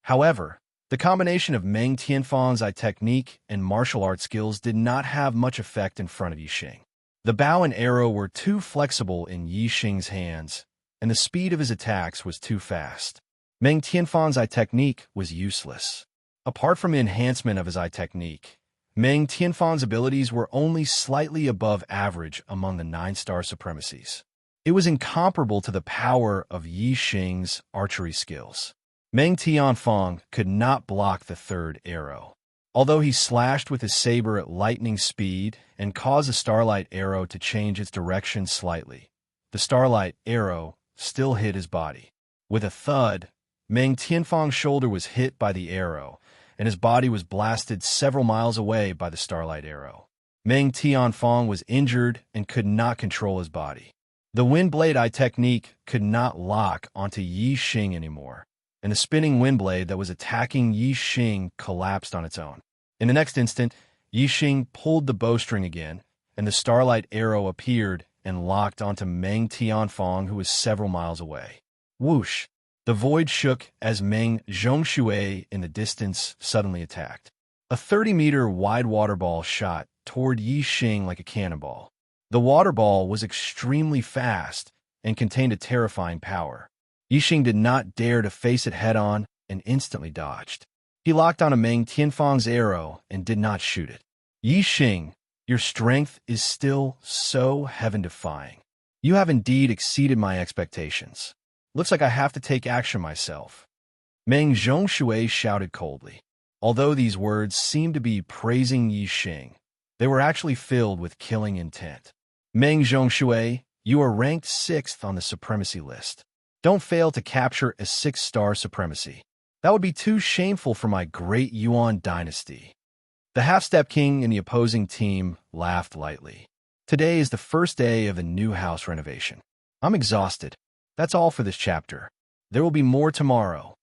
However, the combination of Meng Tianfang's eye technique and martial arts skills did not have much effect in front of Yi Xing. The bow and arrow were too flexible in Yi Xing's hands, and the speed of his attacks was too fast. Meng Tianfang's eye technique was useless. Apart from the enhancement of his eye technique, Meng Tianfang's abilities were only slightly above average among the 9-star supremacies. It was incomparable to the power of Yi Xing's archery skills. Meng Tianfang could not block the third arrow. Although he slashed with his saber at lightning speed and caused the starlight arrow to change its direction slightly, the starlight arrow still hit his body. With a thud, Meng Tianfang's shoulder was hit by the arrow, and his body was blasted several miles away by the starlight arrow. Meng Tianfang was injured and could not control his body. The wind blade eye technique could not lock onto Yi Xing anymore, and the spinning wind blade that was attacking Yi Xing collapsed on its own. In the next instant, Yi Xing pulled the bowstring again, and the starlight arrow appeared and locked onto Meng Tianfang, who was several miles away. Whoosh! The void shook as Meng Zhongshui in the distance suddenly attacked. A 30-meter wide water ball shot toward Yi Xing like a cannonball. The water ball was extremely fast and contained a terrifying power. Yi Xing did not dare to face it head-on and instantly dodged. He locked onto Meng Tianfang's arrow and did not shoot it. Yi Xing, your strength is still so heaven-defying. You have indeed exceeded my expectations. Looks like I have to take action myself. Meng Zhongshui shouted coldly. Although these words seemed to be praising Yi Xing, they were actually filled with killing intent. Meng Zhongshui, you are ranked 6th on the supremacy list. Don't fail to capture a 6-star supremacy. That would be too shameful for my great Yuan dynasty. The half-step king in the opposing team laughed lightly. Today is the first day of the new house renovation. I'm exhausted. That's all for this chapter. There will be more tomorrow.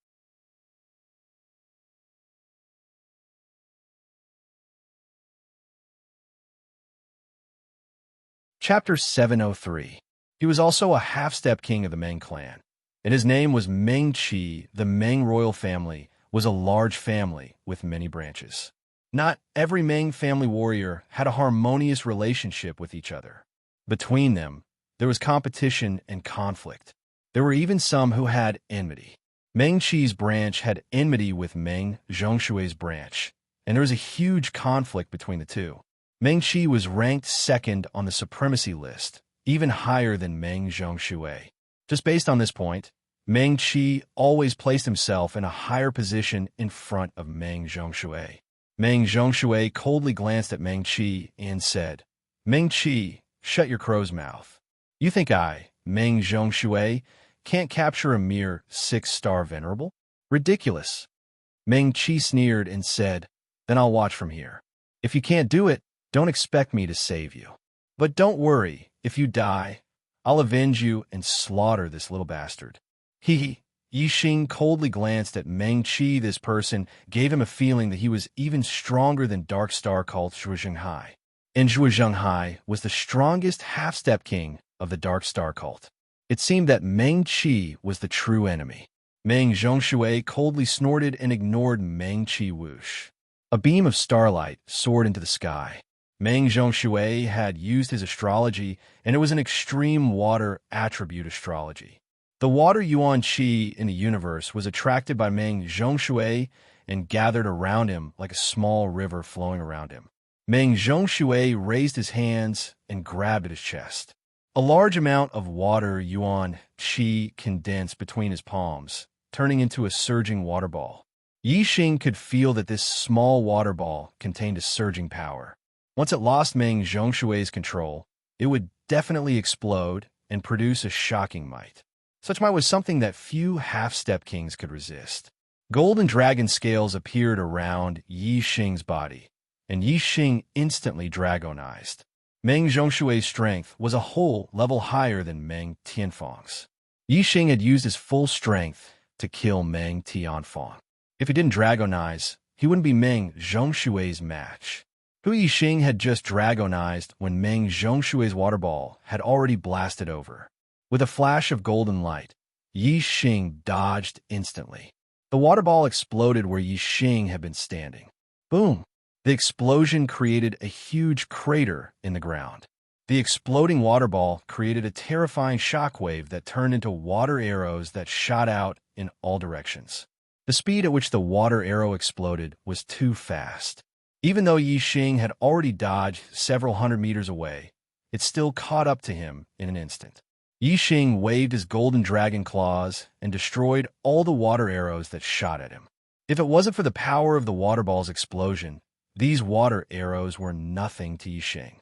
Chapter 703. He was also a half-step king of the Meng clan, and his name was Meng Qi. The Meng royal family was a large family with many branches. Not every Meng family warrior had a harmonious relationship with each other. Between them, there was competition and conflict. There were even some who had enmity. Meng Qi's branch had enmity with Meng Zhongshui's branch, and there was a huge conflict between the two. Meng Qi was ranked second on the supremacy list, even higher than Meng Zhongshui. Just based on this point, Meng Qi always placed himself in a higher position in front of Meng Zhongshui. Meng Zhongshui coldly glanced at Meng Qi and said, "Meng Qi, shut your crow's mouth. You think I, Meng Zhongshui, can't capture a mere 6-star venerable? Ridiculous." Meng Qi sneered and said, "Then I'll watch from here. If you can't do it, don't expect me to save you. But don't worry, if you die, I'll avenge you and slaughter this little bastard." Yi Xing coldly glanced at Meng Qi. This person gave him a feeling that he was even stronger than Dark Star cult Zhuo Zhenghai. And Zhuo Zhenghai was the strongest half-step king of the Dark Star cult. It seemed that Meng Qi was the true enemy. Meng Zhongshui coldly snorted and ignored Meng Qi whoosh. A beam of starlight soared into the sky. Meng Zhongshui had used his astrology, and it was an extreme water attribute astrology. The water Yuan Qi in the universe was attracted by Meng Zhongshui and gathered around him like a small river flowing around him. Meng Zhongshui raised his hands and grabbed at his chest. A large amount of water Yuan Qi condensed between his palms, turning into a surging water ball. Yi Xing could feel that this small water ball contained a surging power. Once it lost Meng Zhongshui's control, it would definitely explode and produce a shocking might. Such might was something that few half-step kings could resist. Golden dragon scales appeared around Yi Xing's body, and Yi Xing instantly dragonized. Meng Zhongshui's strength was a whole level higher than Meng Tianfeng's. Yi Xing had used his full strength to kill Meng Tianfeng. If he didn't dragonize, he wouldn't be Meng Zhongshui's match. Hu Yixing had just dragonized when Meng Zhongshui's water ball had already blasted over. With a flash of golden light, Yi Xing dodged instantly. The water ball exploded where Yi Xing had been standing. Boom! The explosion created a huge crater in the ground. The exploding water ball created a terrifying shockwave that turned into water arrows that shot out in all directions. The speed at which the water arrow exploded was too fast. Even though Yi Xing had already dodged several hundred meters away, it still caught up to him in an instant. Yi Xing waved his golden dragon claws and destroyed all the water arrows that shot at him. If it wasn't for the power of the water ball's explosion, these water arrows were nothing to Yi Xing.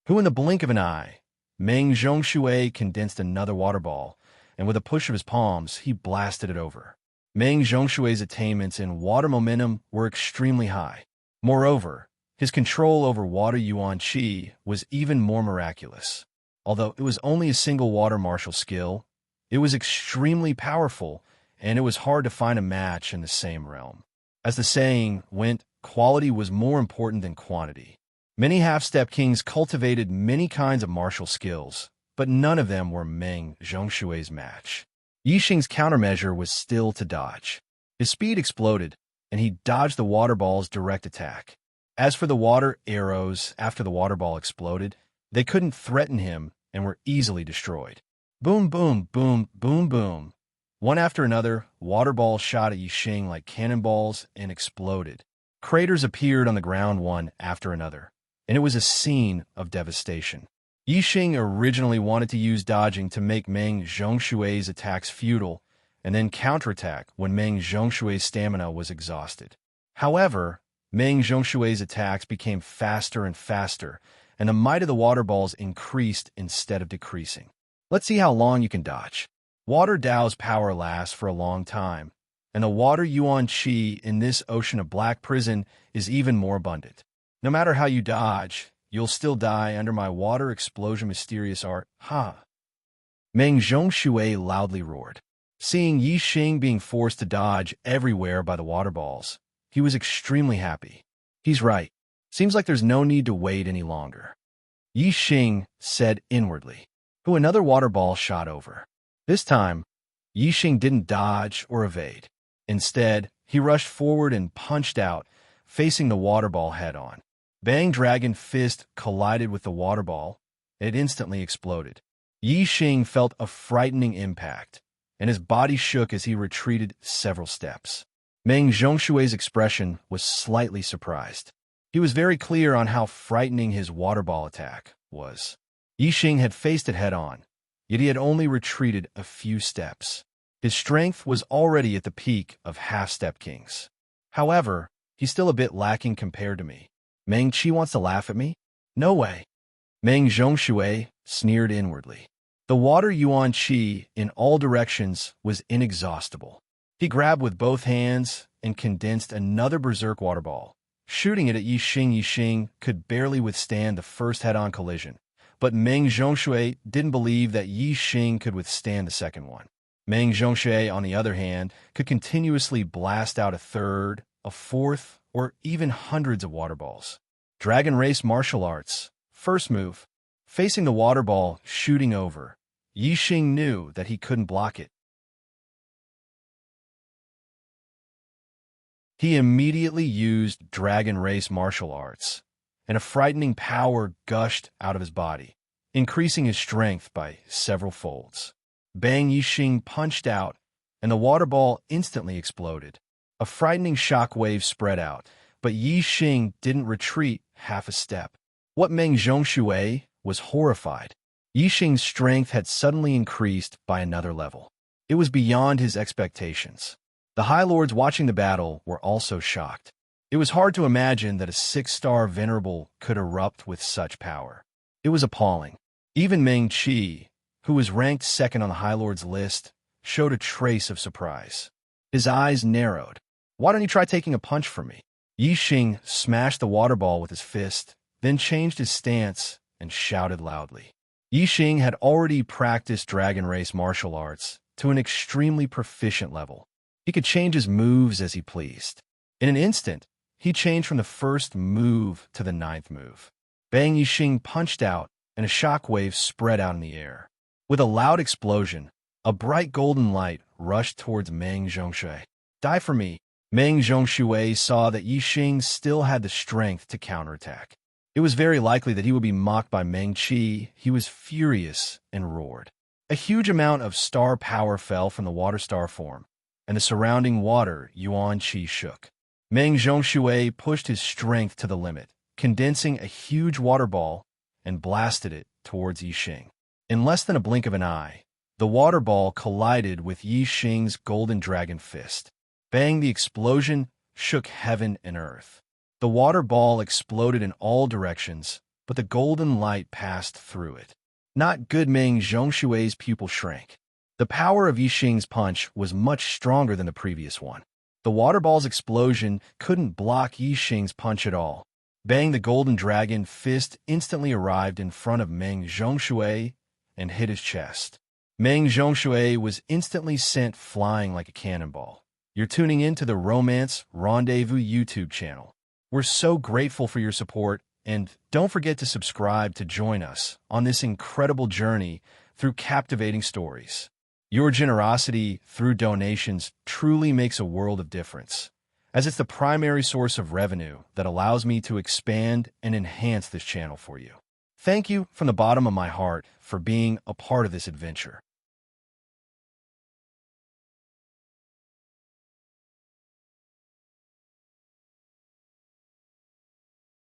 Who in the blink of an eye, Meng Zhongshui condensed another water ball, and with a push of his palms, he blasted it over. Meng Zhongshui's attainments in water momentum were extremely high. Moreover, his control over water Yuan Qi was even more miraculous. Although it was only a single water martial skill, it was extremely powerful, and it was hard to find a match in the same realm. As the saying went, quality was more important than quantity. Many half-step kings cultivated many kinds of martial skills, but none of them were Meng Zhongshui's match. Yi Xing's countermeasure was still to dodge. His speed exploded, and he dodged the water ball's direct attack. As for the water arrows, after the water ball exploded, they couldn't threaten him and were easily destroyed. Boom, boom, boom, boom, boom. One after another, water balls shot at Yi Xing like cannonballs and exploded. Craters appeared on the ground one after another, and it was a scene of devastation. Yi Xing originally wanted to use dodging to make Meng Zhongshui's attacks futile and then counterattack when Meng Zhongshui's stamina was exhausted. However, Meng Zhongshui's attacks became faster and faster, and the might of the water balls increased instead of decreasing. Let's see how long you can dodge. Water Dao's power lasts for a long time, and the water Yuan Qi in this ocean of black prison is even more abundant. No matter how you dodge, you'll still die under my water explosion mysterious art. Ha! Meng Zhongshui loudly roared. Seeing Yi Xing being forced to dodge everywhere by the water balls, he was extremely happy. He's right. Seems like there's no need to wait any longer. Yi Xing said inwardly, who another water ball shot over. This time, Yi Xing didn't dodge or evade. Instead, he rushed forward and punched out, facing the water ball head-on. Bang Dragon Fist collided with the water ball. It instantly exploded. Yi Xing felt a frightening impact, and his body shook as he retreated several steps. Meng Zhongshui's expression was slightly surprised. He was very clear on how frightening his water ball attack was. Yixing had faced it head-on, yet he had only retreated a few steps. His strength was already at the peak of half-step kings. However, he's still a bit lacking compared to me. Meng Qi wants to laugh at me? No way. Meng Zhongshui sneered inwardly. The water Yuan Qi in all directions was inexhaustible. He grabbed with both hands and condensed another berserk water ball, shooting it at Yixing. Yixing could barely withstand the first head-on collision, but Meng Zhongshui didn't believe that Yixing could withstand the second one. Meng Zhongshui, on the other hand, could continuously blast out a third, a fourth, or even hundreds of water balls. Dragon Race Martial Arts. First move. Facing the water ball, shooting over, Yixing knew that he couldn't block it. He immediately used Dragon Race Martial Arts, and a frightening power gushed out of his body, increasing his strength by several folds. Bang! Yixing punched out, and the water ball instantly exploded. A frightening shockwave spread out, but Yixing didn't retreat half a step. What Meng Zhongshui was horrified. Yixing's strength had suddenly increased by another level. It was beyond his expectations. The High Lords watching the battle were also shocked. It was hard to imagine that a 6-star venerable could erupt with such power. It was appalling. Even Meng Qi, who was ranked second on the High Lords list, showed a trace of surprise. His eyes narrowed. Why don't you try taking a punch from me? Yixing smashed the water ball with his fist, then changed his stance and shouted loudly. Yixing had already practiced Dragon Race martial arts to an extremely proficient level. He could change his moves as he pleased. In an instant, he changed from the first move to the 9th move. Bang! Yixing punched out, and a shockwave spread out in the air. With a loud explosion, a bright golden light rushed towards Meng Zhongshui. Die for me! Meng Zhongshui saw that Yixing still had the strength to counterattack. It was very likely that he would be mocked by Meng Qi. He was furious and roared. A huge amount of star power fell from the water star form, and the surrounding water Yuan Qi shook. Meng Zhongshui pushed his strength to the limit, condensing a huge water ball, and blasted it towards Yixing. In less than a blink of an eye, the water ball collided with Yixing's golden dragon fist. Bang! The explosion shook heaven and earth. The water ball exploded in all directions, but the golden light passed through it. Not good. Meng Zhongshui's pupil shrank. The power of Yixing's punch was much stronger than the previous one. The water ball's explosion couldn't block Yixing's punch at all. Bang! The golden dragon fist instantly arrived in front of Meng Zhongshui and hit his chest. Meng Zhongshui was instantly sent flying like a cannonball. You're tuning in to the Romance Rendezvous YouTube channel. We're so grateful for your support, and don't forget to subscribe to join us on this incredible journey through captivating stories. Your generosity through donations truly makes a world of difference, as it's the primary source of revenue that allows me to expand and enhance this channel for you. Thank you from the bottom of my heart for being a part of this adventure.